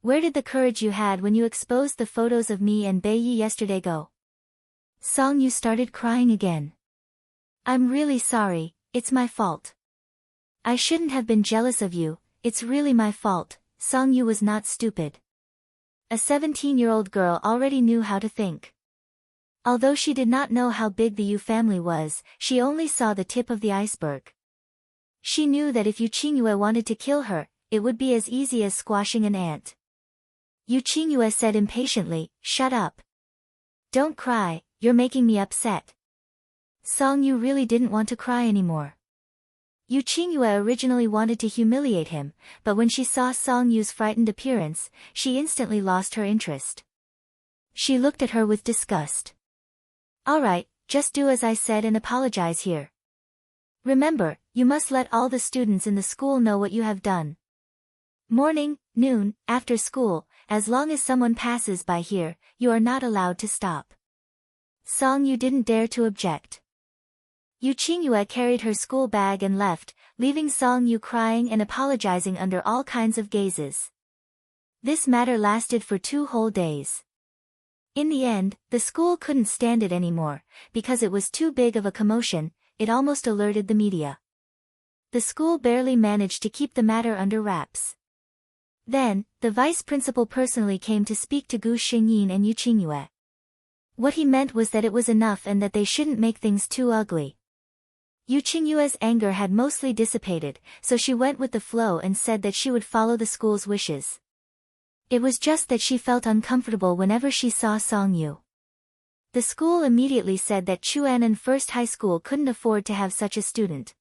Where did the courage you had when you exposed the photos of me and Bei Yi yesterday go?" Song Yu started crying again. "I'm really sorry, it's my fault. I shouldn't have been jealous of you, it's really my fault." Song Yu was not stupid. A 17-year-old girl already knew how to think. Although she did not know how big the Yu family was, she only saw the tip of the iceberg. She knew that if Yu Qingyue wanted to kill her, it would be as easy as squashing an ant. Yu Qingyue said impatiently, "Shut up. Don't cry, you're making me upset." Song Yu really didn't want to cry anymore. Yu Qingyue originally wanted to humiliate him, but when she saw Song Yu's frightened appearance, she instantly lost her interest. She looked at her with disgust. "Alright, just do as I said and apologize here. Remember, you must let all the students in the school know what you have done. Morning, noon, after school, as long as someone passes by here, you are not allowed to stop." Song Yu didn't dare to object. Yu Qingyue carried her school bag and left, leaving Song Yu crying and apologizing under all kinds of gazes. This matter lasted for 2 whole days. In the end, the school couldn't stand it anymore, because it was too big of a commotion, it almost alerted the media. The school barely managed to keep the matter under wraps. Then, the vice principal personally came to speak to Gu Xingyin and Yu Qingyue. What he meant was that it was enough and that they shouldn't make things too ugly. Yu Qingyue's anger had mostly dissipated, so she went with the flow and said that she would follow the school's wishes. It was just that she felt uncomfortable whenever she saw Song Yu. The school immediately said that Chuanan First High School couldn't afford to have such a student.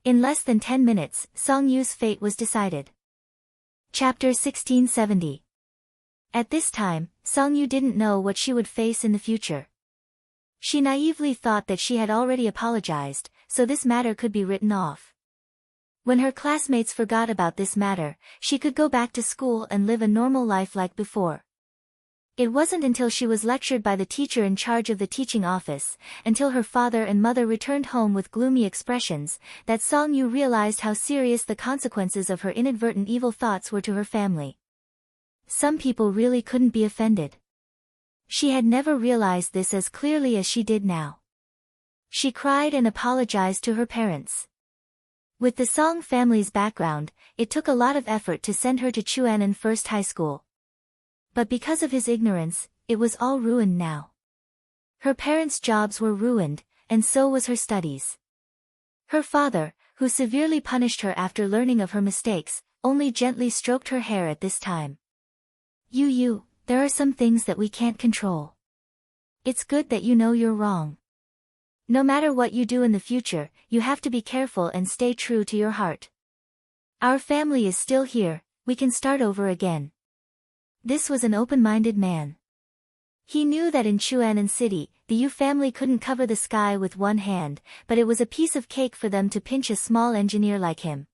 In less than 10 minutes, Song Yu's fate was decided. Chapter 1670. At this time, Song Yu didn't know what she would face in the future. She naively thought that she had already apologized, so this matter could be written off. When her classmates forgot about this matter, she could go back to school and live a normal life like before. It wasn't until she was lectured by the teacher in charge of the teaching office, until her father and mother returned home with gloomy expressions, that Song Yu realized how serious the consequences of her inadvertent evil thoughts were to her family. Some people really couldn't be offended. She had never realized this as clearly as she did now. She cried and apologized to her parents. With the Song family's background, it took a lot of effort to send her to Chuanan First High School. But because of his ignorance, it was all ruined now. Her parents' jobs were ruined, and so was her studies. Her father, who severely punished her after learning of her mistakes, only gently stroked her hair at this time. "Yu, there are some things that we can't control. It's good that you know you're wrong. No matter what you do in the future, you have to be careful and stay true to your heart. Our family is still here, we can start over again." This was an open-minded man. He knew that in Chuanan City, the Yu family couldn't cover the sky with one hand, but it was a piece of cake for them to pinch a small engineer like him.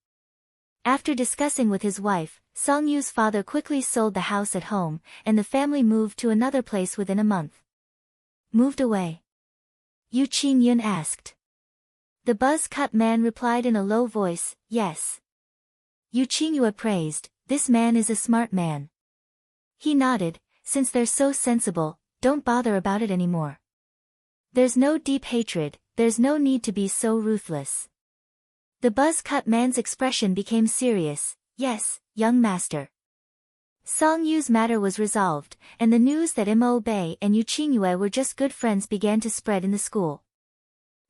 After discussing with his wife, Song Yu's father quickly sold the house at home, and the family moved to another place within a month. "Moved away?" Yu Qingyun asked. The buzz-cut man replied in a low voice, "Yes." Yu Qingyue praised, "This man is a smart man." He nodded, "Since they're so sensible, don't bother about it anymore. There's no deep hatred, there's no need to be so ruthless." The buzz-cut man's expression became serious. "Yes, young master. Song Yu's matter was resolved, and the news that Mo Bei and Yu Qingyue were just good friends began to spread in the school.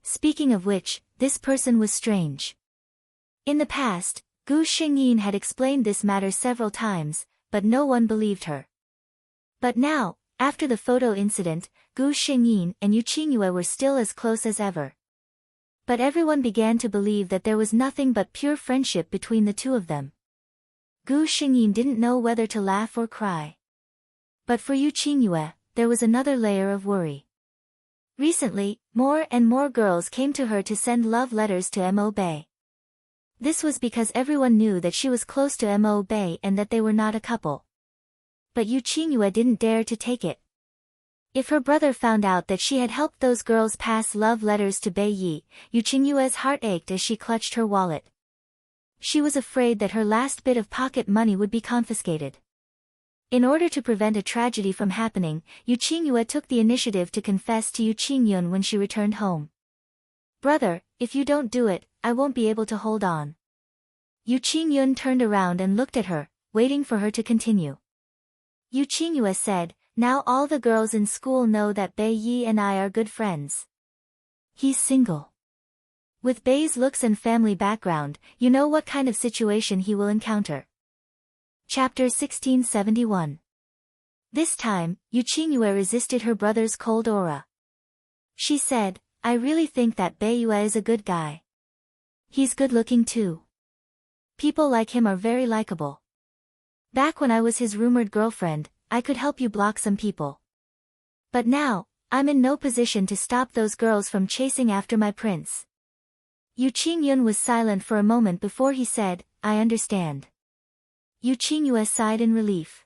Speaking of which, this person was strange. In the past, Gu Xingyin had explained this matter several times, but no one believed her. But now, after the photo incident, Gu Xingyin and Yu Qingyue were still as close as ever. But everyone began to believe that there was nothing but pure friendship between the two of them. Gu Xingyin didn't know whether to laugh or cry. But for Yu Qingyue, there was another layer of worry. Recently, more and more girls came to her to send love letters to Mo Bei. This was because everyone knew that she was close to Mo Bei and that they were not a couple. But Yu Qingyue didn't dare to take it. If her brother found out that she had helped those girls pass love letters to Bei Yi, Yu Qingyue's heart ached as she clutched her wallet. She was afraid that her last bit of pocket money would be confiscated. In order to prevent a tragedy from happening, Yu Qingyue took the initiative to confess to Yu Qingyun when she returned home. "Brother, if you don't do it, I won't be able to hold on." Yu Qingyun turned around and looked at her, waiting for her to continue. Yu Qingyue said, "Now all the girls in school know that Bei Yi and I are good friends. He's single. With Bei's looks and family background, you know what kind of situation he will encounter." Chapter 1671. This time, Yu Qingyue resisted her brother's cold aura. She said, "I really think that Bei Yue is a good guy. He's good-looking too. People like him are very likable. Back when I was his rumored girlfriend, I could help you block some people. But now, I'm in no position to stop those girls from chasing after my prince." Yu Qingyun was silent for a moment before he said, "I understand." Yu Qingyue sighed in relief.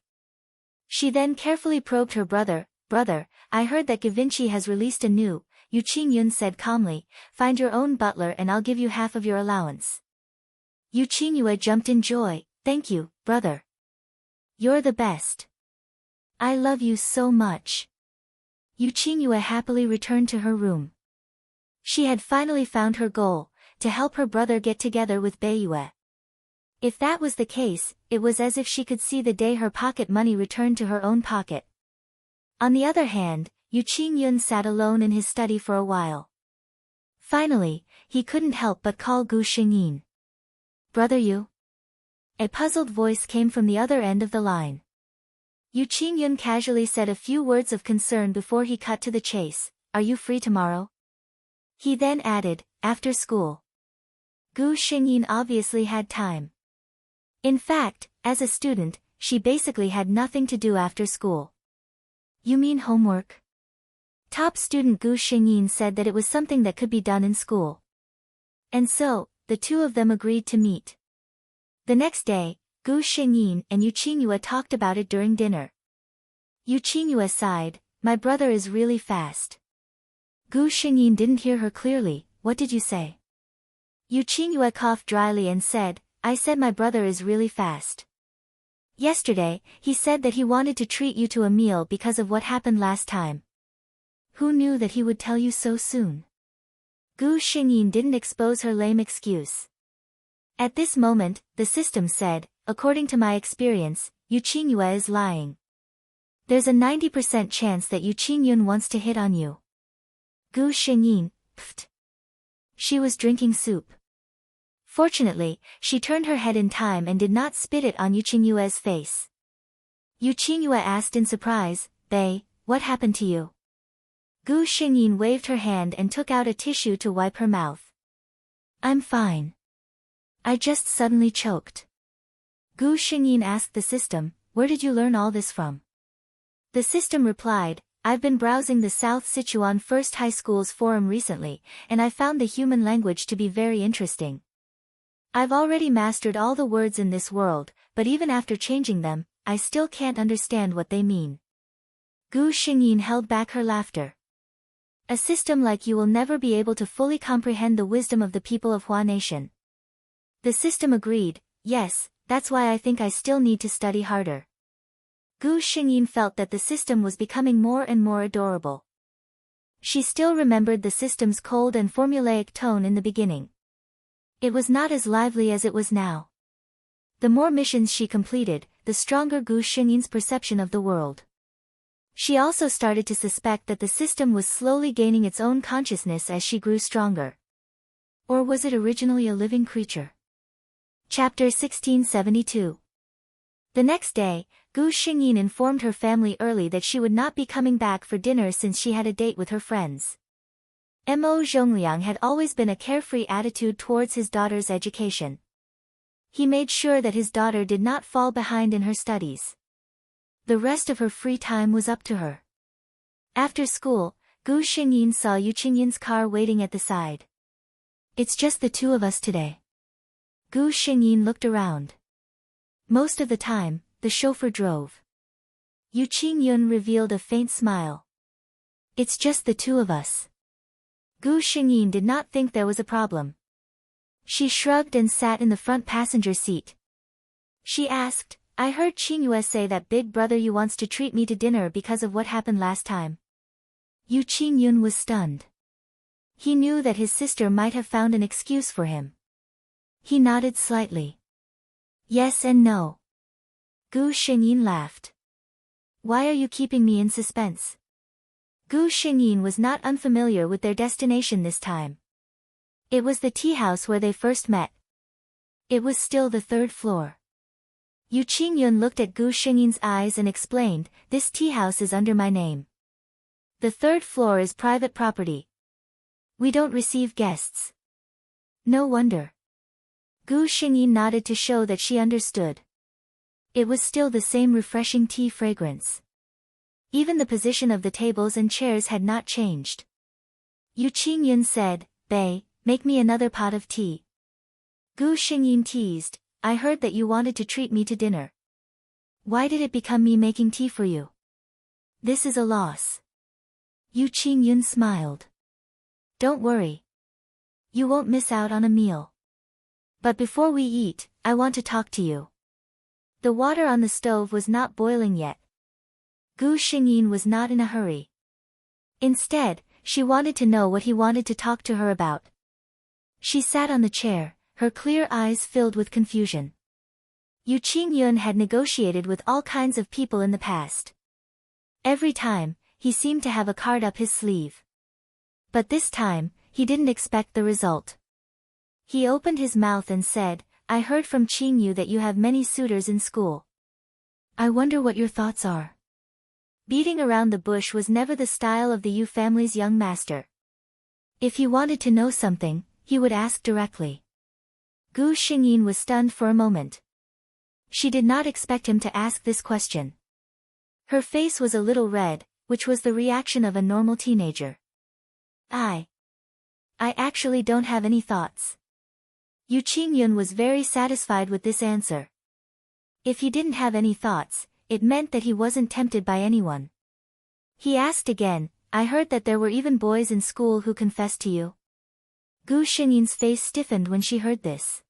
She then carefully probed her brother. "Brother, I heard that Givenchy has released a new," Yu Qingyun said calmly, "find your own butler and I'll give you half of your allowance." Yu Qingyue jumped in joy. "Thank you, brother. You're the best. I love you so much." Yu Qingyue happily returned to her room. She had finally found her goal, to help her brother get together with Bei Yue. If that was the case, it was as if she could see the day her pocket money returned to her own pocket. On the other hand, Yu Qingyun sat alone in his study for a while. Finally, he couldn't help but call Gu Xingyin. "Brother Yu?" A puzzled voice came from the other end of the line. Yu Qingyun casually said a few words of concern before he cut to the chase. "Are you free tomorrow?" He then added, "After school." Gu Xingyin obviously had time. In fact, as a student, she basically had nothing to do after school. "You mean homework?" Top student Gu Xingyin said that it was something that could be done in school. And so, the two of them agreed to meet. The next day, Gu Xingyin and Yu Qingyue talked about it during dinner. Yu Qingyue sighed, "My brother is really fast." Gu Xingyin didn't hear her clearly. "What did you say?" Yu Qingyue coughed dryly and said, "I said my brother is really fast. Yesterday, he said that he wanted to treat you to a meal because of what happened last time." Who knew that he would tell you so soon? Gu Xingyin didn't expose her lame excuse. At this moment, the system said, "According to my experience, Yu Qingyue is lying. There's a 90% chance that Yu Qingyun wants to hit on you." Gu Xingyin, pfft. She was drinking soup. Fortunately, she turned her head in time and did not spit it on Yu Qingyue's face. Yu Qingyue asked in surprise, "Bei, what happened to you?" Gu Xingyin waved her hand and took out a tissue to wipe her mouth. "I'm fine. I just suddenly choked." Gu Xingyin asked the system, "Where did you learn all this from?" The system replied, "I've been browsing the South Sichuan First High School's forum recently, and I found the human language to be very interesting. I've already mastered all the words in this world, but even after changing them, I still can't understand what they mean." Gu Xingyin held back her laughter. "A system like you will never be able to fully comprehend the wisdom of the people of Hua Nation." The system agreed, "Yes, that's why I think I still need to study harder." Gu Xingyin felt that the system was becoming more and more adorable. She still remembered the system's cold and formulaic tone in the beginning. It was not as lively as it was now. The more missions she completed, the stronger Gu Xingyin's perception of the world. She also started to suspect that the system was slowly gaining its own consciousness as she grew stronger. Or was it originally a living creature? Chapter 1672. The next day, Gu Xingyin informed her family early that she would not be coming back for dinner since she had a date with her friends. Mo Zhongliang had always been a carefree attitude towards his daughter's education. He made sure that his daughter did not fall behind in her studies. The rest of her free time was up to her. After school, Gu Xingyin saw Yu Qingyin's car waiting at the side. "It's just the two of us today." Gu Xingyin looked around. Most of the time, the chauffeur drove. Yu Qingyun revealed a faint smile. "It's just the two of us." Gu Xingyin did not think there was a problem. She shrugged and sat in the front passenger seat. She asked, "I heard Qingyue say that big brother Yu wants to treat me to dinner because of what happened last time." Yu Qingyun was stunned. He knew that his sister might have found an excuse for him. He nodded slightly. "Yes and no." Gu Xingyin laughed. "Why are you keeping me in suspense?" Gu Xingyin was not unfamiliar with their destination this time. It was the tea house where they first met. It was still the third floor. Yu Qingyun looked at Gu Xingyin's eyes and explained, "This tea house is under my name. The third floor is private property. We don't receive guests." "No wonder." Gu Xingyin nodded to show that she understood. It was still the same refreshing tea fragrance. Even the position of the tables and chairs had not changed. Yu Qingyun said, "Bei, make me another pot of tea." Gu Xingyin teased, "I heard that you wanted to treat me to dinner. Why did it become me making tea for you? This is a loss." Yu Qingyun smiled. "Don't worry. You won't miss out on a meal. But before we eat, I want to talk to you." The water on the stove was not boiling yet. Gu Xingyin was not in a hurry. Instead, she wanted to know what he wanted to talk to her about. She sat on the chair, her clear eyes filled with confusion. Yu Qingyun had negotiated with all kinds of people in the past. Every time, he seemed to have a card up his sleeve. But this time, he didn't expect the result. He opened his mouth and said, "I heard from Qingyu that you have many suitors in school. I wonder what your thoughts are." Beating around the bush was never the style of the Yu family's young master. If he wanted to know something, he would ask directly. Gu Xingyin was stunned for a moment. She did not expect him to ask this question. Her face was a little red, which was the reaction of a normal teenager. I actually don't have any thoughts." Yu Qingyun was very satisfied with this answer. If he didn't have any thoughts, it meant that he wasn't tempted by anyone. He asked again, "I heard that there were even boys in school who confessed to you." Gu Xingyin's face stiffened when she heard this.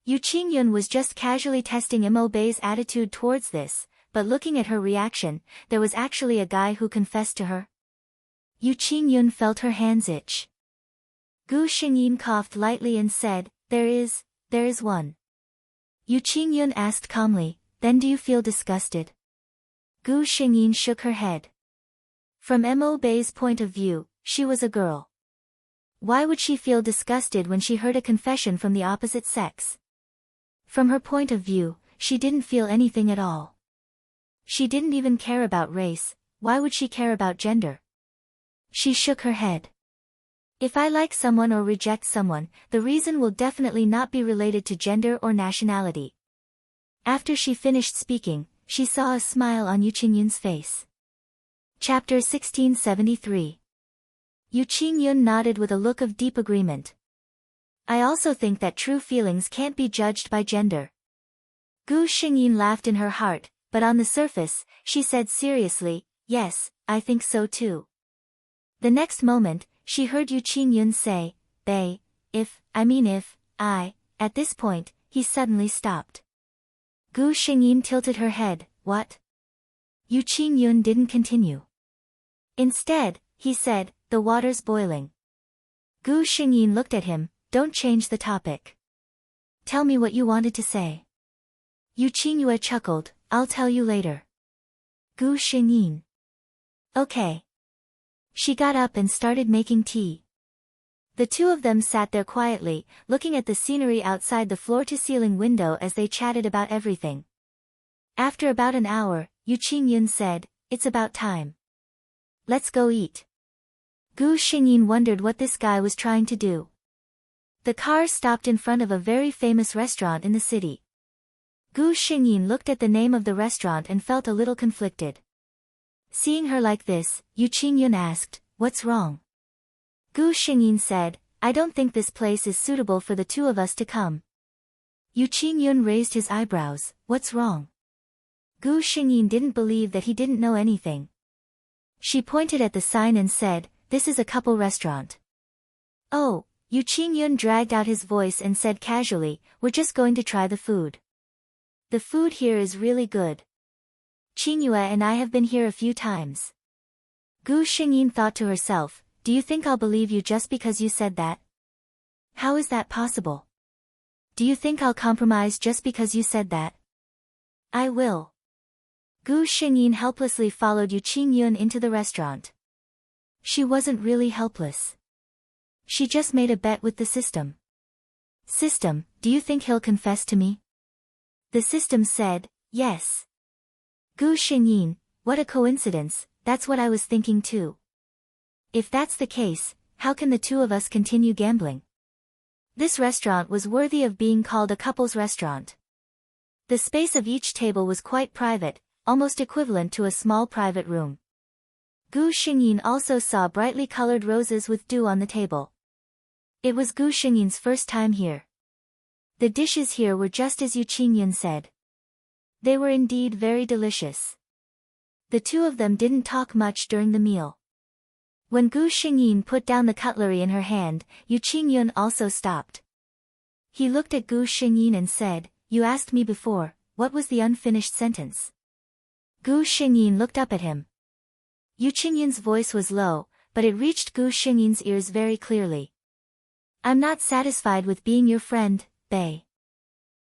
Yu Qingyun was just casually testing Mo Bei's attitude towards this, but looking at her reaction, there was actually a guy who confessed to her. Yu Qingyun felt her hands itch. Gu Xingyin coughed lightly and said, There is one." Yu Qingyun asked calmly, "Then do you feel disgusted?" Gu Xingyin shook her head. From Mo Bei's point of view, she was a girl. Why would she feel disgusted when she heard a confession from the opposite sex? From her point of view, she didn't feel anything at all. She didn't even care about race, why would she care about gender? She shook her head. If I like someone or reject someone, the reason will definitely not be related to gender or nationality. After she finished speaking, she saw a smile on Yu Qingyun's face. Chapter 1673. Yu Qingyun nodded with a look of deep agreement. I also think that true feelings can't be judged by gender. Gu Xingyin laughed in her heart, but on the surface, she said seriously, Yes, I think so too. The next moment, she heard Yu Qingyun say, if, at this point, he suddenly stopped. Gu Xingyin tilted her head, what? Yu Qingyun didn't continue. Instead, he said, the water's boiling. Gu Xingyin looked at him, don't change the topic. Tell me what you wanted to say. Yu Qingyue chuckled, I'll tell you later. Gu Xingyin. Okay. She got up and started making tea. The two of them sat there quietly, looking at the scenery outside the floor-to-ceiling window as they chatted about everything. After about an hour, Yu Qingyun said, It's about time. Let's go eat. Gu Xingyin wondered what this guy was trying to do. The car stopped in front of a very famous restaurant in the city. Gu Xingyin looked at the name of the restaurant and felt a little conflicted. Seeing her like this, Yu Qingyun asked, What's wrong? Gu Xingyin said, I don't think this place is suitable for the two of us to come. Yu Qingyun raised his eyebrows, What's wrong? Gu Xingyin didn't believe that he didn't know anything. She pointed at the sign and said, This is a couple restaurant. Oh, Yu Qingyun dragged out his voice and said casually, We're just going to try the food. The food here is really good. Qingyue and I have been here a few times. Gu Xingyin thought to herself, Do you think I'll believe you just because you said that? How is that possible? Do you think I'll compromise just because you said that? I will. Gu Xingyin helplessly followed Yu Qingyun into the restaurant. She wasn't really helpless. She just made a bet with the system. System, do you think he'll confess to me? The system said, yes. Gu Xingyin, what a coincidence, that's what I was thinking too. If that's the case, how can the two of us continue gambling? This restaurant was worthy of being called a couple's restaurant. The space of each table was quite private, almost equivalent to a small private room. Gu Xingyin also saw brightly colored roses with dew on the table. It was Gu Xingyin's first time here. The dishes here were just as Yu Qingyun said. They were indeed very delicious. The two of them didn't talk much during the meal. When Gu Xingyin put down the cutlery in her hand, Yu Qingyun also stopped. He looked at Gu Xingyin and said, You asked me before, what was the unfinished sentence? Gu Xingyin looked up at him. Yu Qingyun's voice was low, but it reached Gu Xingyin's ears very clearly. I'm not satisfied with being your friend, Bei.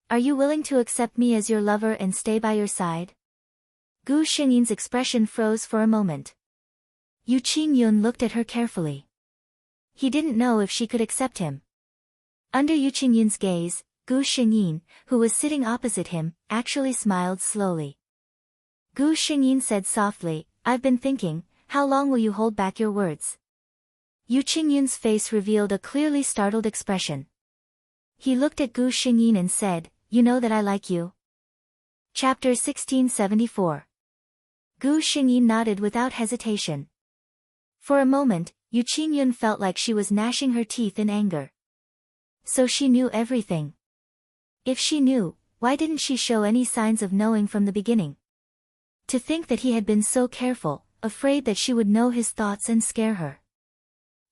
Are you willing to accept me as your lover and stay by your side? Gu Xingyin's expression froze for a moment. Yu Qingyun looked at her carefully. He didn't know if she could accept him. Under Yu Qingyun's gaze, Gu Xingyin, who was sitting opposite him, actually smiled slowly. Gu Xingyin said softly, I've been thinking, how long will you hold back your words? Yu Qingyun's face revealed a clearly startled expression. He looked at Gu Xingyin and said, You know that I like you? Chapter 1674. Gu Xingyin nodded without hesitation. For a moment, Yu Qingyun felt like she was gnashing her teeth in anger. So she knew everything. If she knew, why didn't she show any signs of knowing from the beginning? To think that he had been so careful, afraid that she would know his thoughts and scare her.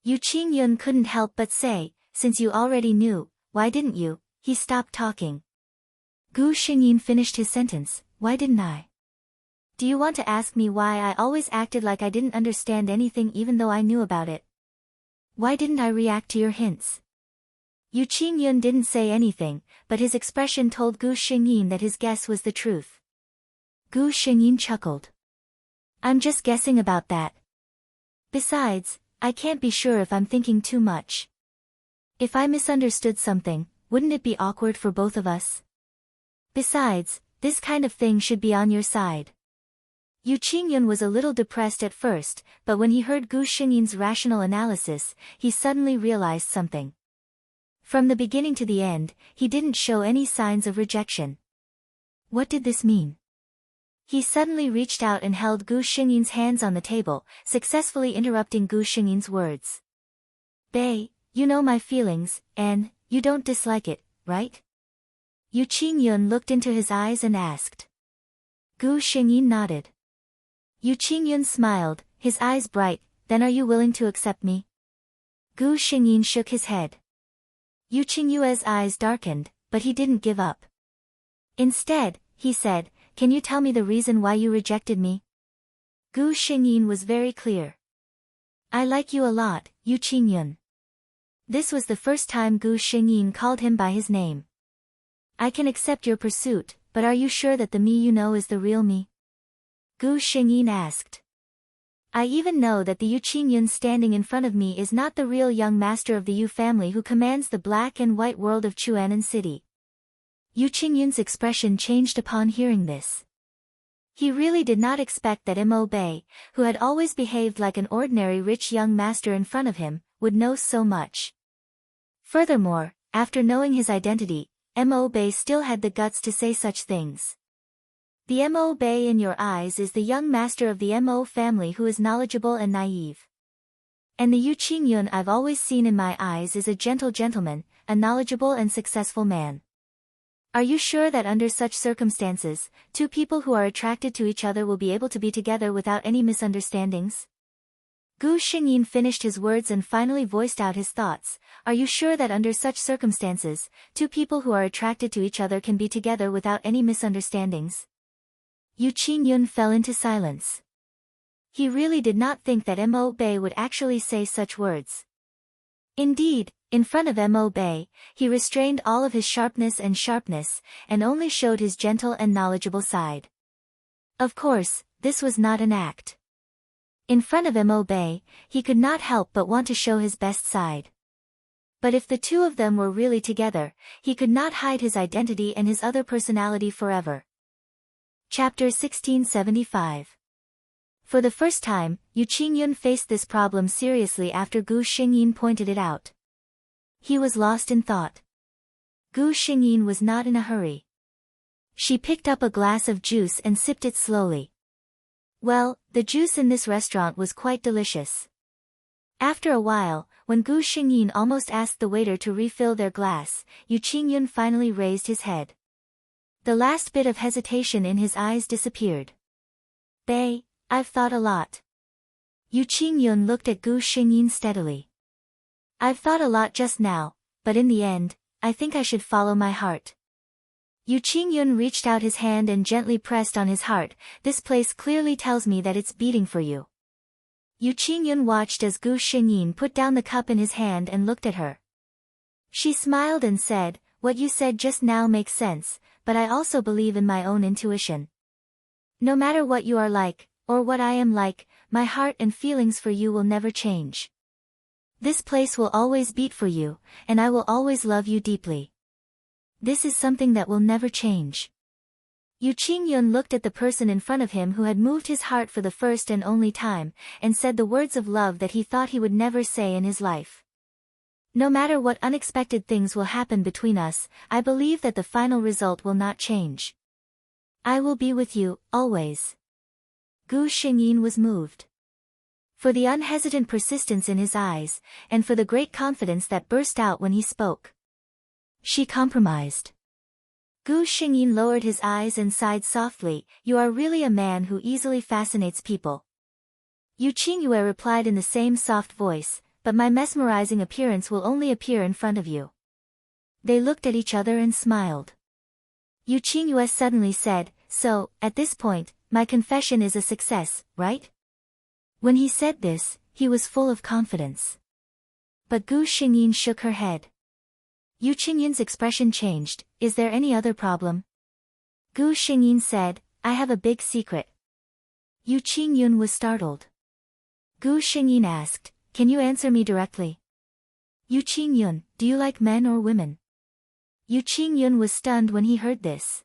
Yu Qingyun couldn't help but say, Since you already knew, why didn't you? He stopped talking. Gu Xingyin finished his sentence, Why didn't I? Do you want to ask me why I always acted like I didn't understand anything even though I knew about it? Why didn't I react to your hints? Yu Qingyun didn't say anything, but his expression told Gu Xingyin that his guess was the truth. Gu Xingyin chuckled. I'm just guessing about that. Besides, I can't be sure if I'm thinking too much. If I misunderstood something, wouldn't it be awkward for both of us? Besides, this kind of thing should be on your side. Yu Qingyun was a little depressed at first, but when he heard Gu Xingyin's rational analysis, he suddenly realized something. From the beginning to the end, he didn't show any signs of rejection. What did this mean? He suddenly reached out and held Gu Xingyin's hands on the table, successfully interrupting Gu Xingyin's words. Bei, you know my feelings, and, you don't dislike it, right? Yu Qingyun looked into his eyes and asked. Gu Xingyin nodded. Yu Qingyun smiled, his eyes bright, Then are you willing to accept me? Gu Xingyin shook his head. Yu Qingyue's eyes darkened, but he didn't give up. Instead, he said, Can you tell me the reason why you rejected me? Gu Xingyin was very clear. I like you a lot, Yu Qingyun. This was the first time Gu Xingyin called him by his name. I can accept your pursuit, but are you sure that the me you know is the real me? Gu Xingyin asked. I even know that the Yu Qingyun standing in front of me is not the real young master of the Yu family who commands the black and white world of Chuanan City. Yu Qingyun's expression changed upon hearing this. He really did not expect that Mo Bei, who had always behaved like an ordinary rich young master in front of him, would know so much. Furthermore, after knowing his identity, Mo Bei still had the guts to say such things. The Mo Bei in your eyes is the young master of the Mo family who is knowledgeable and naive. And the Yu Qingyun I've always seen in my eyes is a gentle gentleman, a knowledgeable and successful man. Are you sure that under such circumstances, two people who are attracted to each other will be able to be together without any misunderstandings? Gu Xingyin finished his words and finally voiced out his thoughts. Are you sure that under such circumstances, two people who are attracted to each other can be together without any misunderstandings? Yu Qingyun fell into silence. He really did not think that Mo Bei would actually say such words. Indeed, in front of Mo Bei, he restrained all of his sharpness and only showed his gentle and knowledgeable side. Of course, this was not an act. In front of Mo Bei, he could not help but want to show his best side. But if the two of them were really together, he could not hide his identity and his other personality forever. Chapter 1675. For the first time, Yu Qingyun faced this problem seriously after Gu Xingyin pointed it out. He was lost in thought. Gu Xingyin was not in a hurry. She picked up a glass of juice and sipped it slowly. Well, the juice in this restaurant was quite delicious. After a while, when Gu Xingyin almost asked the waiter to refill their glass, Yu Qingyun finally raised his head. The last bit of hesitation in his eyes disappeared. Bei, I've thought a lot. Yu Qingyun looked at Gu Xingyin steadily. I've thought a lot just now, but in the end, I think I should follow my heart. Yu Qingyun reached out his hand and gently pressed on his heart. This place clearly tells me that it's beating for you. Yu Qingyun watched as Gu Xingyin put down the cup in his hand and looked at her. She smiled and said, what you said just now makes sense, but I also believe in my own intuition. No matter what you are like, or what I am like, my heart and feelings for you will never change. This place will always beat for you, and I will always love you deeply. This is something that will never change. Yu Qingyun looked at the person in front of him who had moved his heart for the first and only time, and said the words of love that he thought he would never say in his life. No matter what unexpected things will happen between us, I believe that the final result will not change. I will be with you, always. Gu Xingyin was moved. For the unhesitant persistence in his eyes, and for the great confidence that burst out when he spoke. She compromised. Gu Xingyin lowered his eyes and sighed softly. You are really a man who easily fascinates people. Yu Qingyue replied in the same soft voice, but my mesmerizing appearance will only appear in front of you. They looked at each other and smiled. Yu Qingyue suddenly said, so, at this point, my confession is a success, right? When he said this, he was full of confidence. But Gu Xingyin shook her head. Yu Qingyun's expression changed. Is there any other problem? Gu Xingyin said, I have a big secret. Yu Qingyun was startled. Gu Xingyin asked, can you answer me directly? Yu Qingyun, do you like men or women? Yu Qingyun was stunned when he heard this.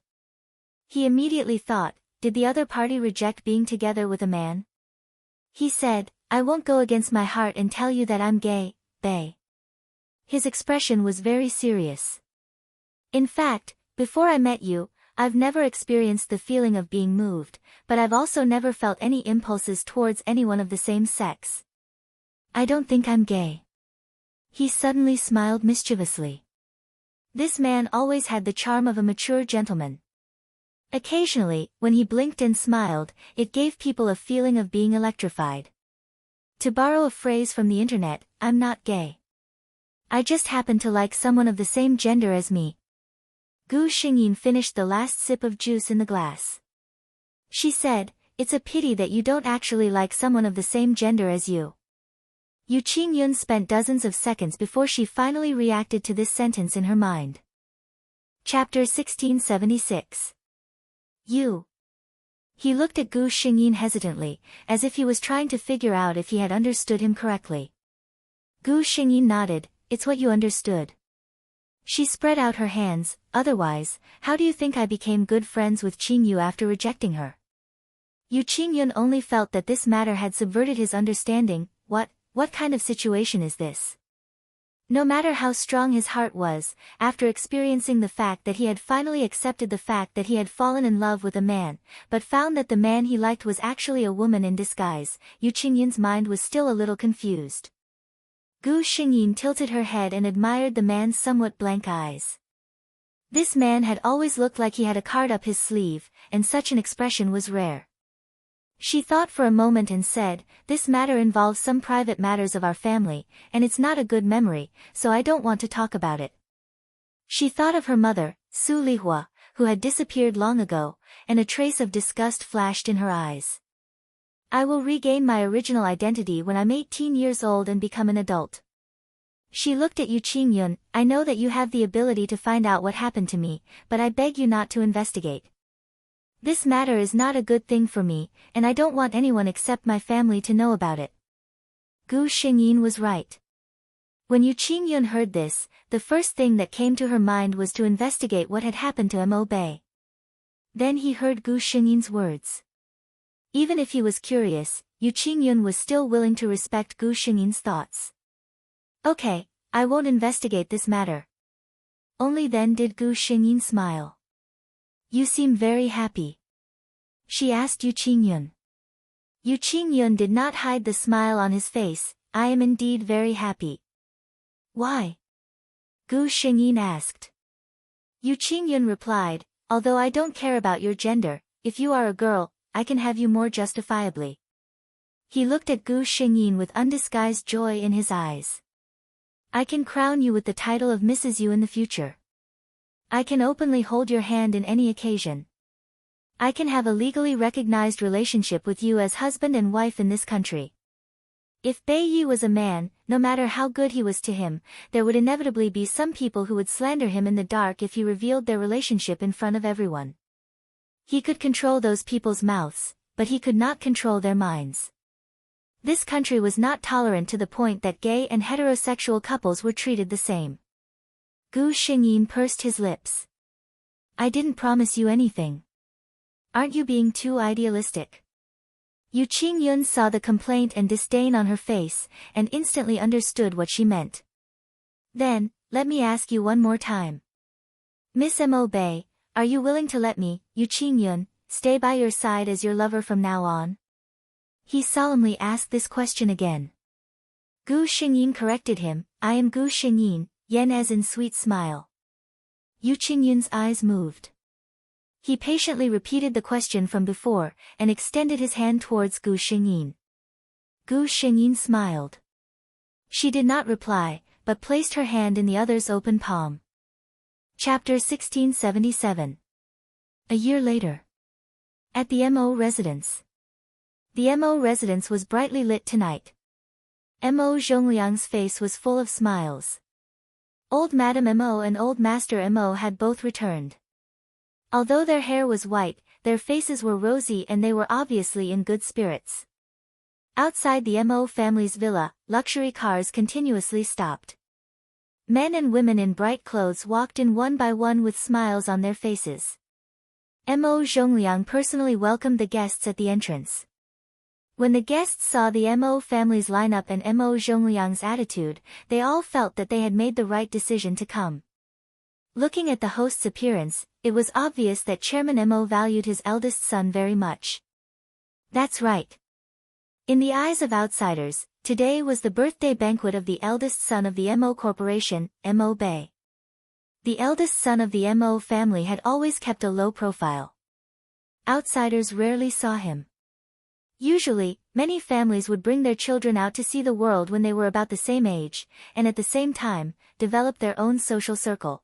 He immediately thought, did the other party reject being together with a man? He said, I won't go against my heart and tell you that I'm gay, Bei. His expression was very serious. In fact, before I met you, I've never experienced the feeling of being moved, but I've also never felt any impulses towards anyone of the same sex. I don't think I'm gay. He suddenly smiled mischievously. This man always had the charm of a mature gentleman. Occasionally, when he blinked and smiled, it gave people a feeling of being electrified. To borrow a phrase from the internet, I'm not gay. I just happen to like someone of the same gender as me. Gu Xingyin finished the last sip of juice in the glass. She said, it's a pity that you don't actually like someone of the same gender as you. Yu Qingyun spent dozens of seconds before she finally reacted to this sentence in her mind. Chapter 1676. You. He looked at Gu Xingyin hesitantly, as if he was trying to figure out if he had understood him correctly. Gu Xingyin nodded. It's what you understood. She spread out her hands. Otherwise, how do you think I became good friends with Qingyu after rejecting her? Yu Qingyun only felt that this matter had subverted his understanding. What kind of situation is this? No matter how strong his heart was, after experiencing the fact that he had finally accepted the fact that he had fallen in love with a man, but found that the man he liked was actually a woman in disguise, Yu Qingyun's mind was still a little confused. Gu Xingyin tilted her head and admired the man's somewhat blank eyes. This man had always looked like he had a card up his sleeve, and such an expression was rare. She thought for a moment and said, this matter involves some private matters of our family, and it's not a good memory, so I don't want to talk about it. She thought of her mother, Su Lihua, who had disappeared long ago, and a trace of disgust flashed in her eyes. I will regain my original identity when I'm 18 years old and become an adult. She looked at Yu Qingyun. I know that you have the ability to find out what happened to me, but I beg you not to investigate. This matter is not a good thing for me, and I don't want anyone except my family to know about it. Gu Xingyin was right. When Yu Qingyun heard this, the first thing that came to her mind was to investigate what had happened to Mo Bei. Then he heard Gu Xingyin's words. Even if he was curious, Yu Qingyun was still willing to respect Gu Xingyin's thoughts. Okay, I won't investigate this matter. Only then did Gu Xingyin smile. You seem very happy. She asked Yu Qingyun. Yu Qingyun did not hide the smile on his face. I am indeed very happy. Why? Gu Xingyin asked. Yu Qingyun replied, although I don't care about your gender, if you are a girl, I can have you more justifiably. He looked at Gu Xingyin with undisguised joy in his eyes. I can crown you with the title of Mrs. Yu in the future. I can openly hold your hand in any occasion. I can have a legally recognized relationship with you as husband and wife in this country. If Bei Yi was a man, no matter how good he was to him, there would inevitably be some people who would slander him in the dark if he revealed their relationship in front of everyone. He could control those people's mouths, but he could not control their minds. This country was not tolerant to the point that gay and heterosexual couples were treated the same. Gu Xingyin pursed his lips. I didn't promise you anything. Aren't you being too idealistic? Yu Qingyun saw the complaint and disdain on her face, and instantly understood what she meant. Then, let me ask you one more time. Miss Mo Bei, are you willing to let me, Yu Qingyun, stay by your side as your lover from now on? He solemnly asked this question again. Gu Xingyin corrected him, I am Gu Xingyin, yen as in sweet smile. Yu Qingyun's eyes moved. He patiently repeated the question from before, and extended his hand towards Gu Xingyin. Gu Xingyin smiled. She did not reply, but placed her hand in the other's open palm. Chapter 1677. A year later. At the Mo residence. The Mo residence was brightly lit tonight. Mo Zhongliang's face was full of smiles. Old Madame Mo and Old Master Mo had both returned. Although their hair was white, their faces were rosy and they were obviously in good spirits. Outside the Mo family's villa, luxury cars continuously stopped. Men and women in bright clothes walked in one by one with smiles on their faces. Mo Zhongliang personally welcomed the guests at the entrance. When the guests saw the Mo family's lineup and Mo Zhongliang's attitude, they all felt that they had made the right decision to come. Looking at the host's appearance, it was obvious that Chairman Mo valued his eldest son very much. That's right. In the eyes of outsiders, today was the birthday banquet of the eldest son of the Mo Corporation, Mo Bei. The eldest son of the Mo family had always kept a low profile. Outsiders rarely saw him. Usually, many families would bring their children out to see the world when they were about the same age, and at the same time, develop their own social circle.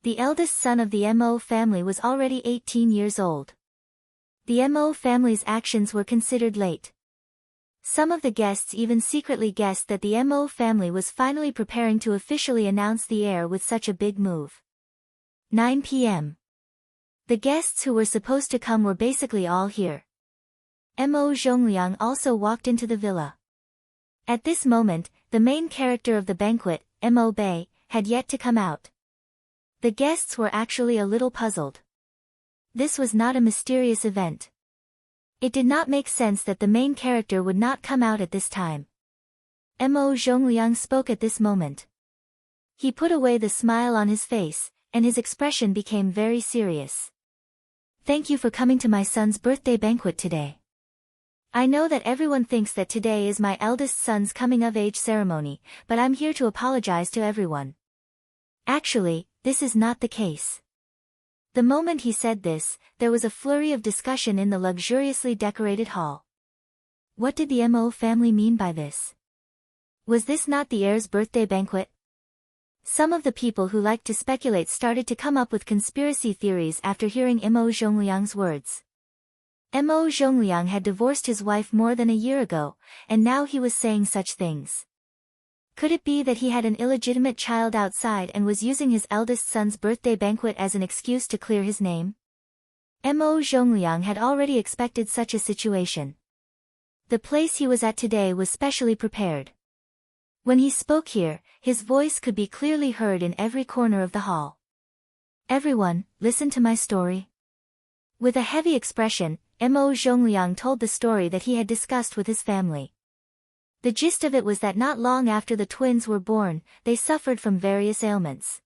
The eldest son of the Mo family was already 18 years old. The Mo family's actions were considered late. Some of the guests even secretly guessed that the Mo family was finally preparing to officially announce the heir with such a big move. 9 p.m. The guests who were supposed to come were basically all here. Mo Zhongliang also walked into the villa. At this moment, the main character of the banquet, Mo Bei, had yet to come out. The guests were actually a little puzzled. This was not a mysterious event. It did not make sense that the main character would not come out at this time. Mo Zhongliang spoke at this moment. He put away the smile on his face, and his expression became very serious. Thank you for coming to my son's birthday banquet today. I know that everyone thinks that today is my eldest son's coming-of-age ceremony, but I'm here to apologize to everyone. Actually, this is not the case. The moment he said this, there was a flurry of discussion in the luxuriously decorated hall. What did the Mo family mean by this? Was this not the heir's birthday banquet? Some of the people who liked to speculate started to come up with conspiracy theories after hearing Mo Zhongliang's words. Mo Zhongliang had divorced his wife more than a year ago, and now he was saying such things. Could it be that he had an illegitimate child outside and was using his eldest son's birthday banquet as an excuse to clear his name? Mo Zhongliang had already expected such a situation. The place he was at today was specially prepared. When he spoke here, his voice could be clearly heard in every corner of the hall. Everyone, listen to my story. With a heavy expression, Mo Zhongliang told the story that he had discussed with his family. The gist of it was that not long after the twins were born, they suffered from various ailments.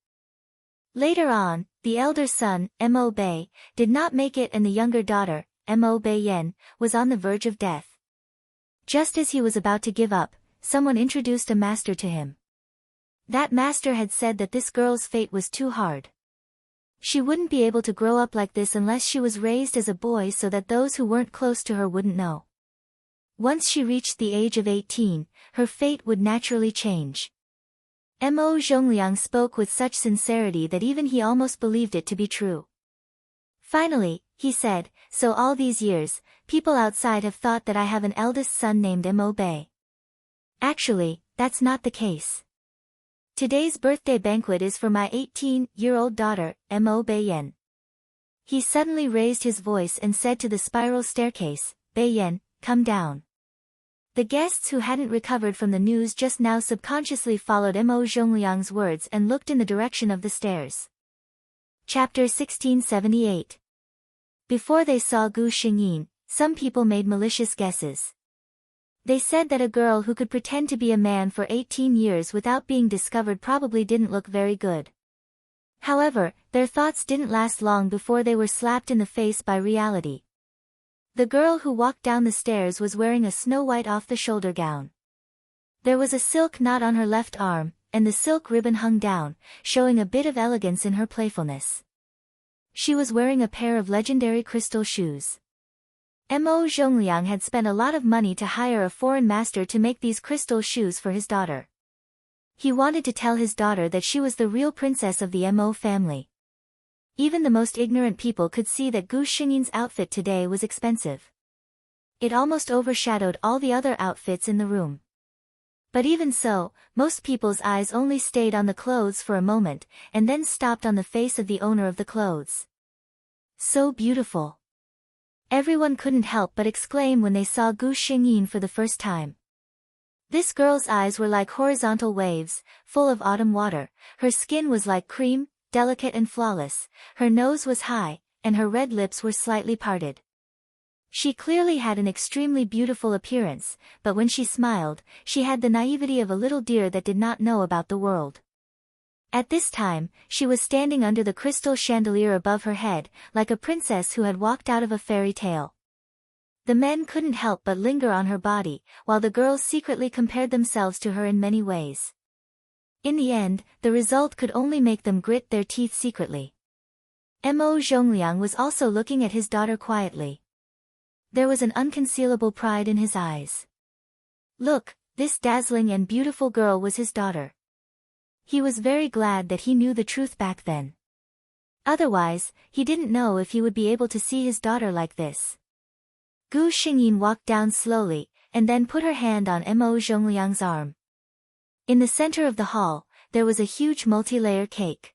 Later on, the elder son, Mo Bei, did not make it and the younger daughter, Mo Beiyan, was on the verge of death. Just as he was about to give up, someone introduced a master to him. That master had said that this girl's fate was too hard. She wouldn't be able to grow up like this unless she was raised as a boy so that those who weren't close to her wouldn't know. Once she reached the age of 18, her fate would naturally change. Mo Zhongliang spoke with such sincerity that even he almost believed it to be true. Finally, he said, so all these years, people outside have thought that I have an eldest son named Mo Bei. Actually, that's not the case. Today's birthday banquet is for my 18-year-old daughter, Mo Beiyan. He suddenly raised his voice and said to the spiral staircase, Beiyan, come down. The guests who hadn't recovered from the news just now subconsciously followed Mo Zhongliang's words and looked in the direction of the stairs. Chapter 1678. Before they saw Gu Xingyin, some people made malicious guesses. They said that a girl who could pretend to be a man for 18 years without being discovered probably didn't look very good. However, their thoughts didn't last long before they were slapped in the face by reality. The girl who walked down the stairs was wearing a snow-white off-the-shoulder gown. There was a silk knot on her left arm, and the silk ribbon hung down, showing a bit of elegance in her playfulness. She was wearing a pair of legendary crystal shoes. Mo Zhongliang had spent a lot of money to hire a foreign master to make these crystal shoes for his daughter. He wanted to tell his daughter that she was the real princess of the Mo family. Even the most ignorant people could see that Gu Xingyin's outfit today was expensive. It almost overshadowed all the other outfits in the room. But even so, most people's eyes only stayed on the clothes for a moment, and then stopped on the face of the owner of the clothes. So beautiful. Everyone couldn't help but exclaim when they saw Gu Xingyin for the first time. This girl's eyes were like horizontal waves, full of autumn water, her skin was like cream, delicate and flawless, her nose was high, and her red lips were slightly parted. She clearly had an extremely beautiful appearance, but when she smiled, she had the naivety of a little deer that did not know about the world. At this time, she was standing under the crystal chandelier above her head, like a princess who had walked out of a fairy tale. The men couldn't help but linger on her body, while the girls secretly compared themselves to her in many ways. In the end, the result could only make them grit their teeth secretly. Mo Zhongliang was also looking at his daughter quietly. There was an unconcealable pride in his eyes. Look, this dazzling and beautiful girl was his daughter. He was very glad that he knew the truth back then. Otherwise, he didn't know if he would be able to see his daughter like this. Gu Xingyin walked down slowly, and then put her hand on Mo Zhongliang's arm. In the center of the hall, there was a huge multi-layer cake.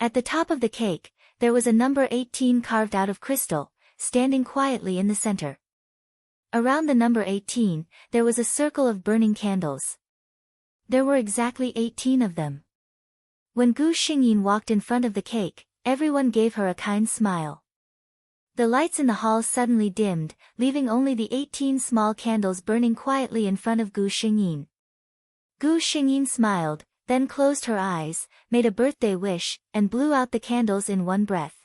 At the top of the cake, there was a number 18 carved out of crystal, standing quietly in the center. Around the number 18, there was a circle of burning candles. There were exactly 18 of them. When Gu Xingyin walked in front of the cake, everyone gave her a kind smile. The lights in the hall suddenly dimmed, leaving only the 18 small candles burning quietly in front of Gu Xingyin. Gu Xingyin smiled, then closed her eyes, made a birthday wish, and blew out the candles in one breath.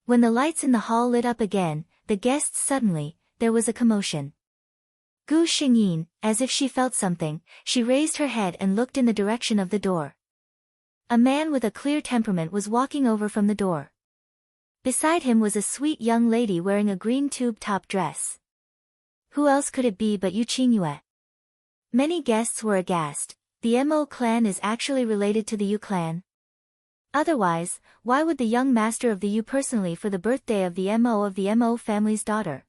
When the lights in the hall lit up again, the guests suddenly, there was a commotion. Gu Xingyin, as if she felt something, she raised her head and looked in the direction of the door. A man with a clear temperament was walking over from the door. Beside him was a sweet young lady wearing a green tube-top dress. Who else could it be but Yu Qingyue? Many guests were aghast. The Mo clan is actually related to the Yu clan. Otherwise, why would the young master of the Yu personally for the birthday of the Mo family's daughter?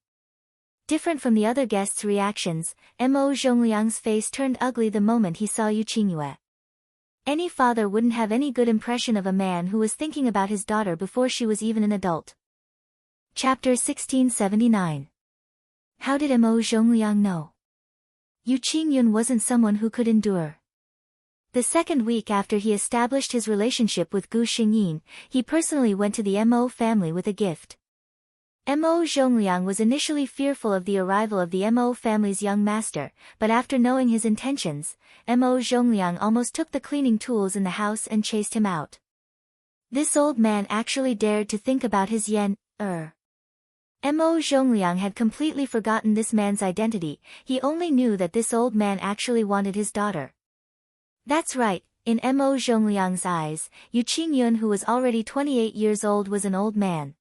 Different from the other guests' reactions, Mo Zhongliang's face turned ugly the moment he saw Yu Qingyue. Any father wouldn't have any good impression of a man who was thinking about his daughter before she was even an adult. Chapter 1679. How did Mo Zhongliang know? Yu Qingyun wasn't someone who could endure. The second week after he established his relationship with Gu Xingyin, he personally went to the Mo family with a gift. Mo Zhongliang was initially fearful of the arrival of the Mo family's young master, but after knowing his intentions, Mo Zhongliang almost took the cleaning tools in the house and chased him out. This old man actually dared to think about his Mo Zhongliang had completely forgotten this man's identity, he only knew that this old man actually wanted his daughter. That's right, in Mo Zhongliang's eyes, Yu Qingyun who was already 28 years old was an old man.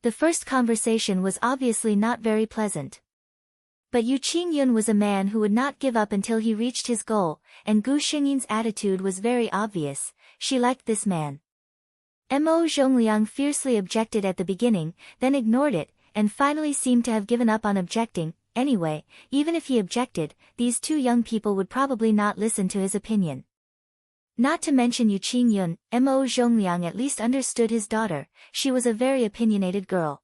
The first conversation was obviously not very pleasant. But Yu Qingyun was a man who would not give up until he reached his goal, and Gu Xingyin's attitude was very obvious, she liked this man. Mo Zhongliang fiercely objected at the beginning, then ignored it, and finally seemed to have given up on objecting. Anyway, even if he objected, these two young people would probably not listen to his opinion. Not to mention Yu Qingyun, Mo Zhongliang at least understood his daughter, she was a very opinionated girl.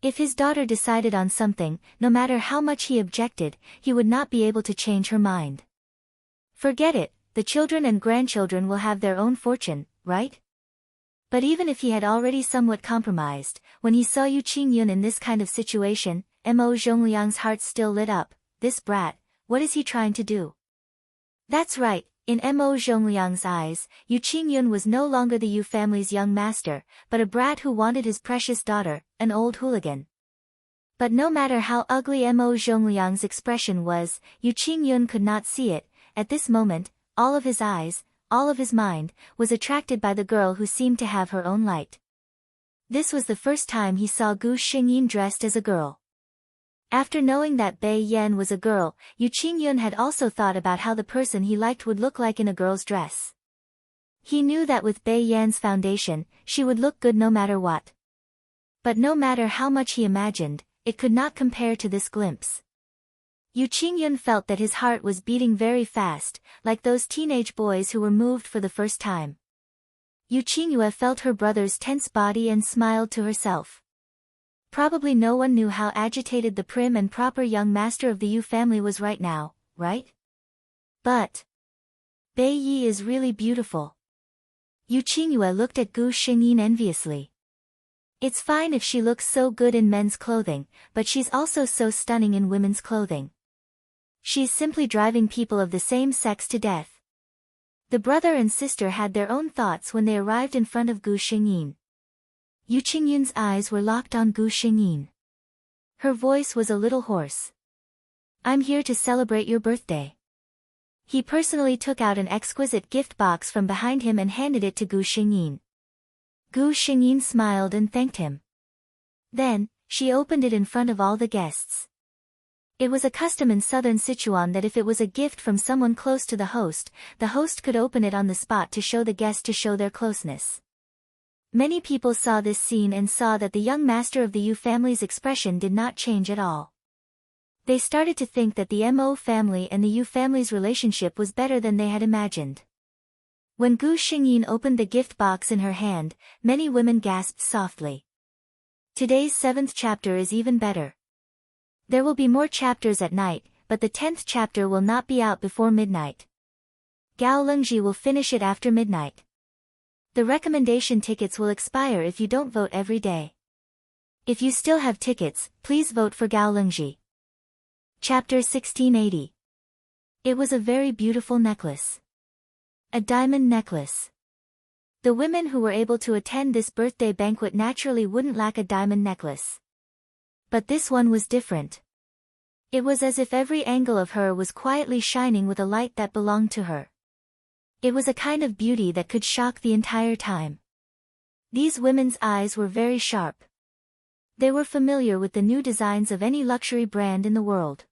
If his daughter decided on something, no matter how much he objected, he would not be able to change her mind. Forget it, the children and grandchildren will have their own fortune, right? But even if he had already somewhat compromised, when he saw Yu Qingyun in this kind of situation, Mo Zhongliang's heart still lit up. This brat, what is he trying to do? That's right, in Mo Zhongliang's eyes, Yu Qingyun was no longer the Yu family's young master, but a brat who wanted his precious daughter, an old hooligan. But no matter how ugly Mo Zhongliang's expression was, Yu Qingyun could not see it. At this moment, all of his eyes, all of his mind, was attracted by the girl who seemed to have her own light. This was the first time he saw Gu Xingyin dressed as a girl. After knowing that Bai Yan was a girl, Yu Qingyun had also thought about how the person he liked would look like in a girl's dress. He knew that with Bai Yan's foundation, she would look good no matter what. But no matter how much he imagined, it could not compare to this glimpse. Yu Qingyun felt that his heart was beating very fast, like those teenage boys who were moved for the first time. Yu Qingyue felt her brother's tense body and smiled to herself. Probably no one knew how agitated the prim and proper young master of the Yu family was right now, right? But Bai Yi is really beautiful. Yu Qingyue looked at Gu Xingyin enviously. It's fine if she looks so good in men's clothing, but she's also so stunning in women's clothing. She's simply driving people of the same sex to death. The brother and sister had their own thoughts when they arrived in front of Gu Xingyin. Yu Qingyun's eyes were locked on Gu Xingyin. Her voice was a little hoarse. I'm here to celebrate your birthday. He personally took out an exquisite gift box from behind him and handed it to Gu Xingyin. Gu Xingyin smiled and thanked him. Then, she opened it in front of all the guests. It was a custom in southern Sichuan that if it was a gift from someone close to the host could open it on the spot to show the guest to show their closeness. Many people saw this scene and saw that the young master of the Yu family's expression did not change at all. They started to think that the Mo family and the Yu family's relationship was better than they had imagined. When Gu Xingyin opened the gift box in her hand, many women gasped softly. Today's 7th chapter is even better. There will be more chapters at night, but the 10th chapter will not be out before midnight. Gao Lengji will finish it after midnight. The recommendation tickets will expire if you don't vote every day. If you still have tickets, please vote for Gao Lengji. Chapter 1680. It was a very beautiful necklace. A diamond necklace. The women who were able to attend this birthday banquet naturally wouldn't lack a diamond necklace. But this one was different. It was as if every angle of her was quietly shining with a light that belonged to her. It was a kind of beauty that could shock the entire time. These women's eyes were very sharp. They were familiar with the new designs of any luxury brand in the world.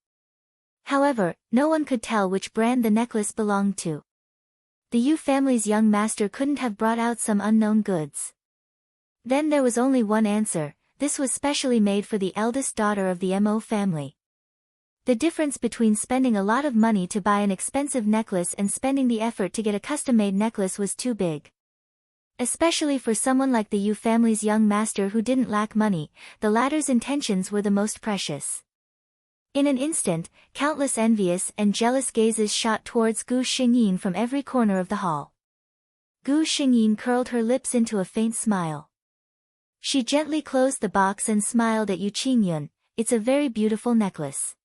However, no one could tell which brand the necklace belonged to. The Yu family's young master couldn't have brought out some unknown goods. Then there was only one answer: this was specially made for the eldest daughter of the Mo family. The difference between spending a lot of money to buy an expensive necklace and spending the effort to get a custom-made necklace was too big. Especially for someone like the Yu family's young master who didn't lack money, the latter's intentions were the most precious. In an instant, countless envious and jealous gazes shot towards Gu Xingyin from every corner of the hall. Gu Xingyin curled her lips into a faint smile. She gently closed the box and smiled at Yu Qingyun. It's a very beautiful necklace.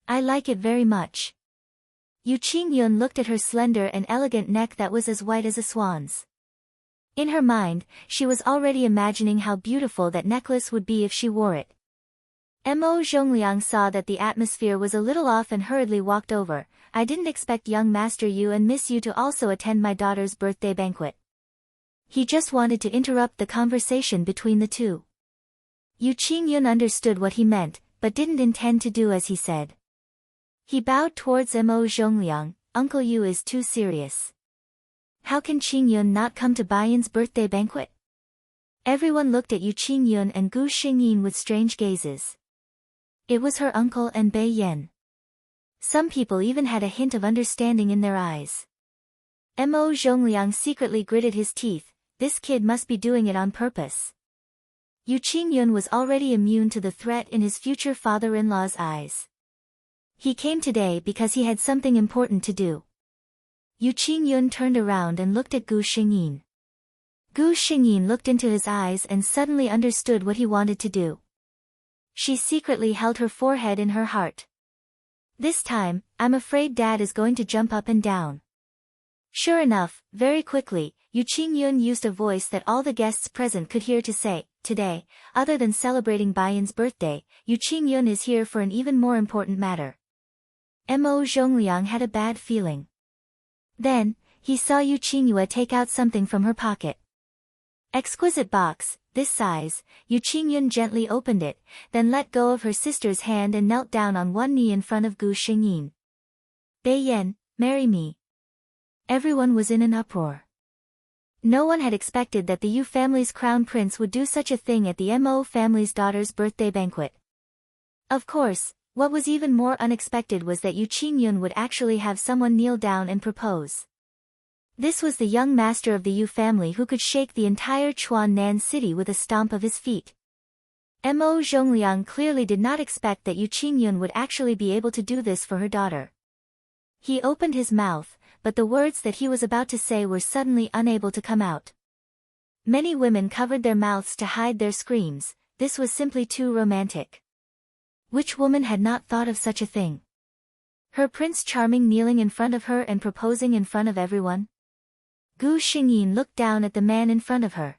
I like it very much. Yu Qingyun looked at her slender and elegant neck that was as white as a swan's. In her mind, she was already imagining how beautiful that necklace would be if she wore it. Mo Zhongliang saw that the atmosphere was a little off and hurriedly walked over. I didn't expect young Master Yu and Miss Yu to also attend my daughter's birthday banquet. He just wanted to interrupt the conversation between the two. Yu Qingyun understood what he meant, but didn't intend to do as he said. He bowed towards Mo Zhongliang. Uncle Yu is too serious. How can Qingyun not come to Bayan's birthday banquet? Everyone looked at Yu Qingyun and Gu Xingyin with strange gazes. It was her uncle and Bai Yan. Some people even had a hint of understanding in their eyes. Mo Zhongliang secretly gritted his teeth. This kid must be doing it on purpose. Yu Qingyun was already immune to the threat in his future father-in-law's eyes. He came today because he had something important to do. Yu Qingyun turned around and looked at Gu Xingyin. Gu Xingyin looked into his eyes and suddenly understood what he wanted to do. She secretly held her forehead in her heart. This time, I'm afraid Dad is going to jump up and down. Sure enough, very quickly, Yu Qingyun used a voice that all the guests present could hear to say, today, other than celebrating Bayan's birthday, Yu Qingyun is here for an even more important matter. Mo Zhongliang had a bad feeling. Then, he saw Yu Qingyue take out something from her pocket. Exquisite box, this size. Yu Qingyun gently opened it, then let go of her sister's hand and knelt down on one knee in front of Gu Xingyin. Bai Yan, marry me. Everyone was in an uproar. No one had expected that the Yu family's crown prince would do such a thing at the Mo family's daughter's birthday banquet. Of course, what was even more unexpected was that Yu Qingyun would actually have someone kneel down and propose. This was the young master of the Yu family who could shake the entire Chuan-Nan city with a stomp of his feet. Mo Zhongliang clearly did not expect that Yu Qingyun would actually be able to do this for her daughter. He opened his mouth, but the words that he was about to say were suddenly unable to come out. Many women covered their mouths to hide their screams. This was simply too romantic. Which woman had not thought of such a thing? Her Prince Charming kneeling in front of her and proposing in front of everyone? Gu Xingyin looked down at the man in front of her.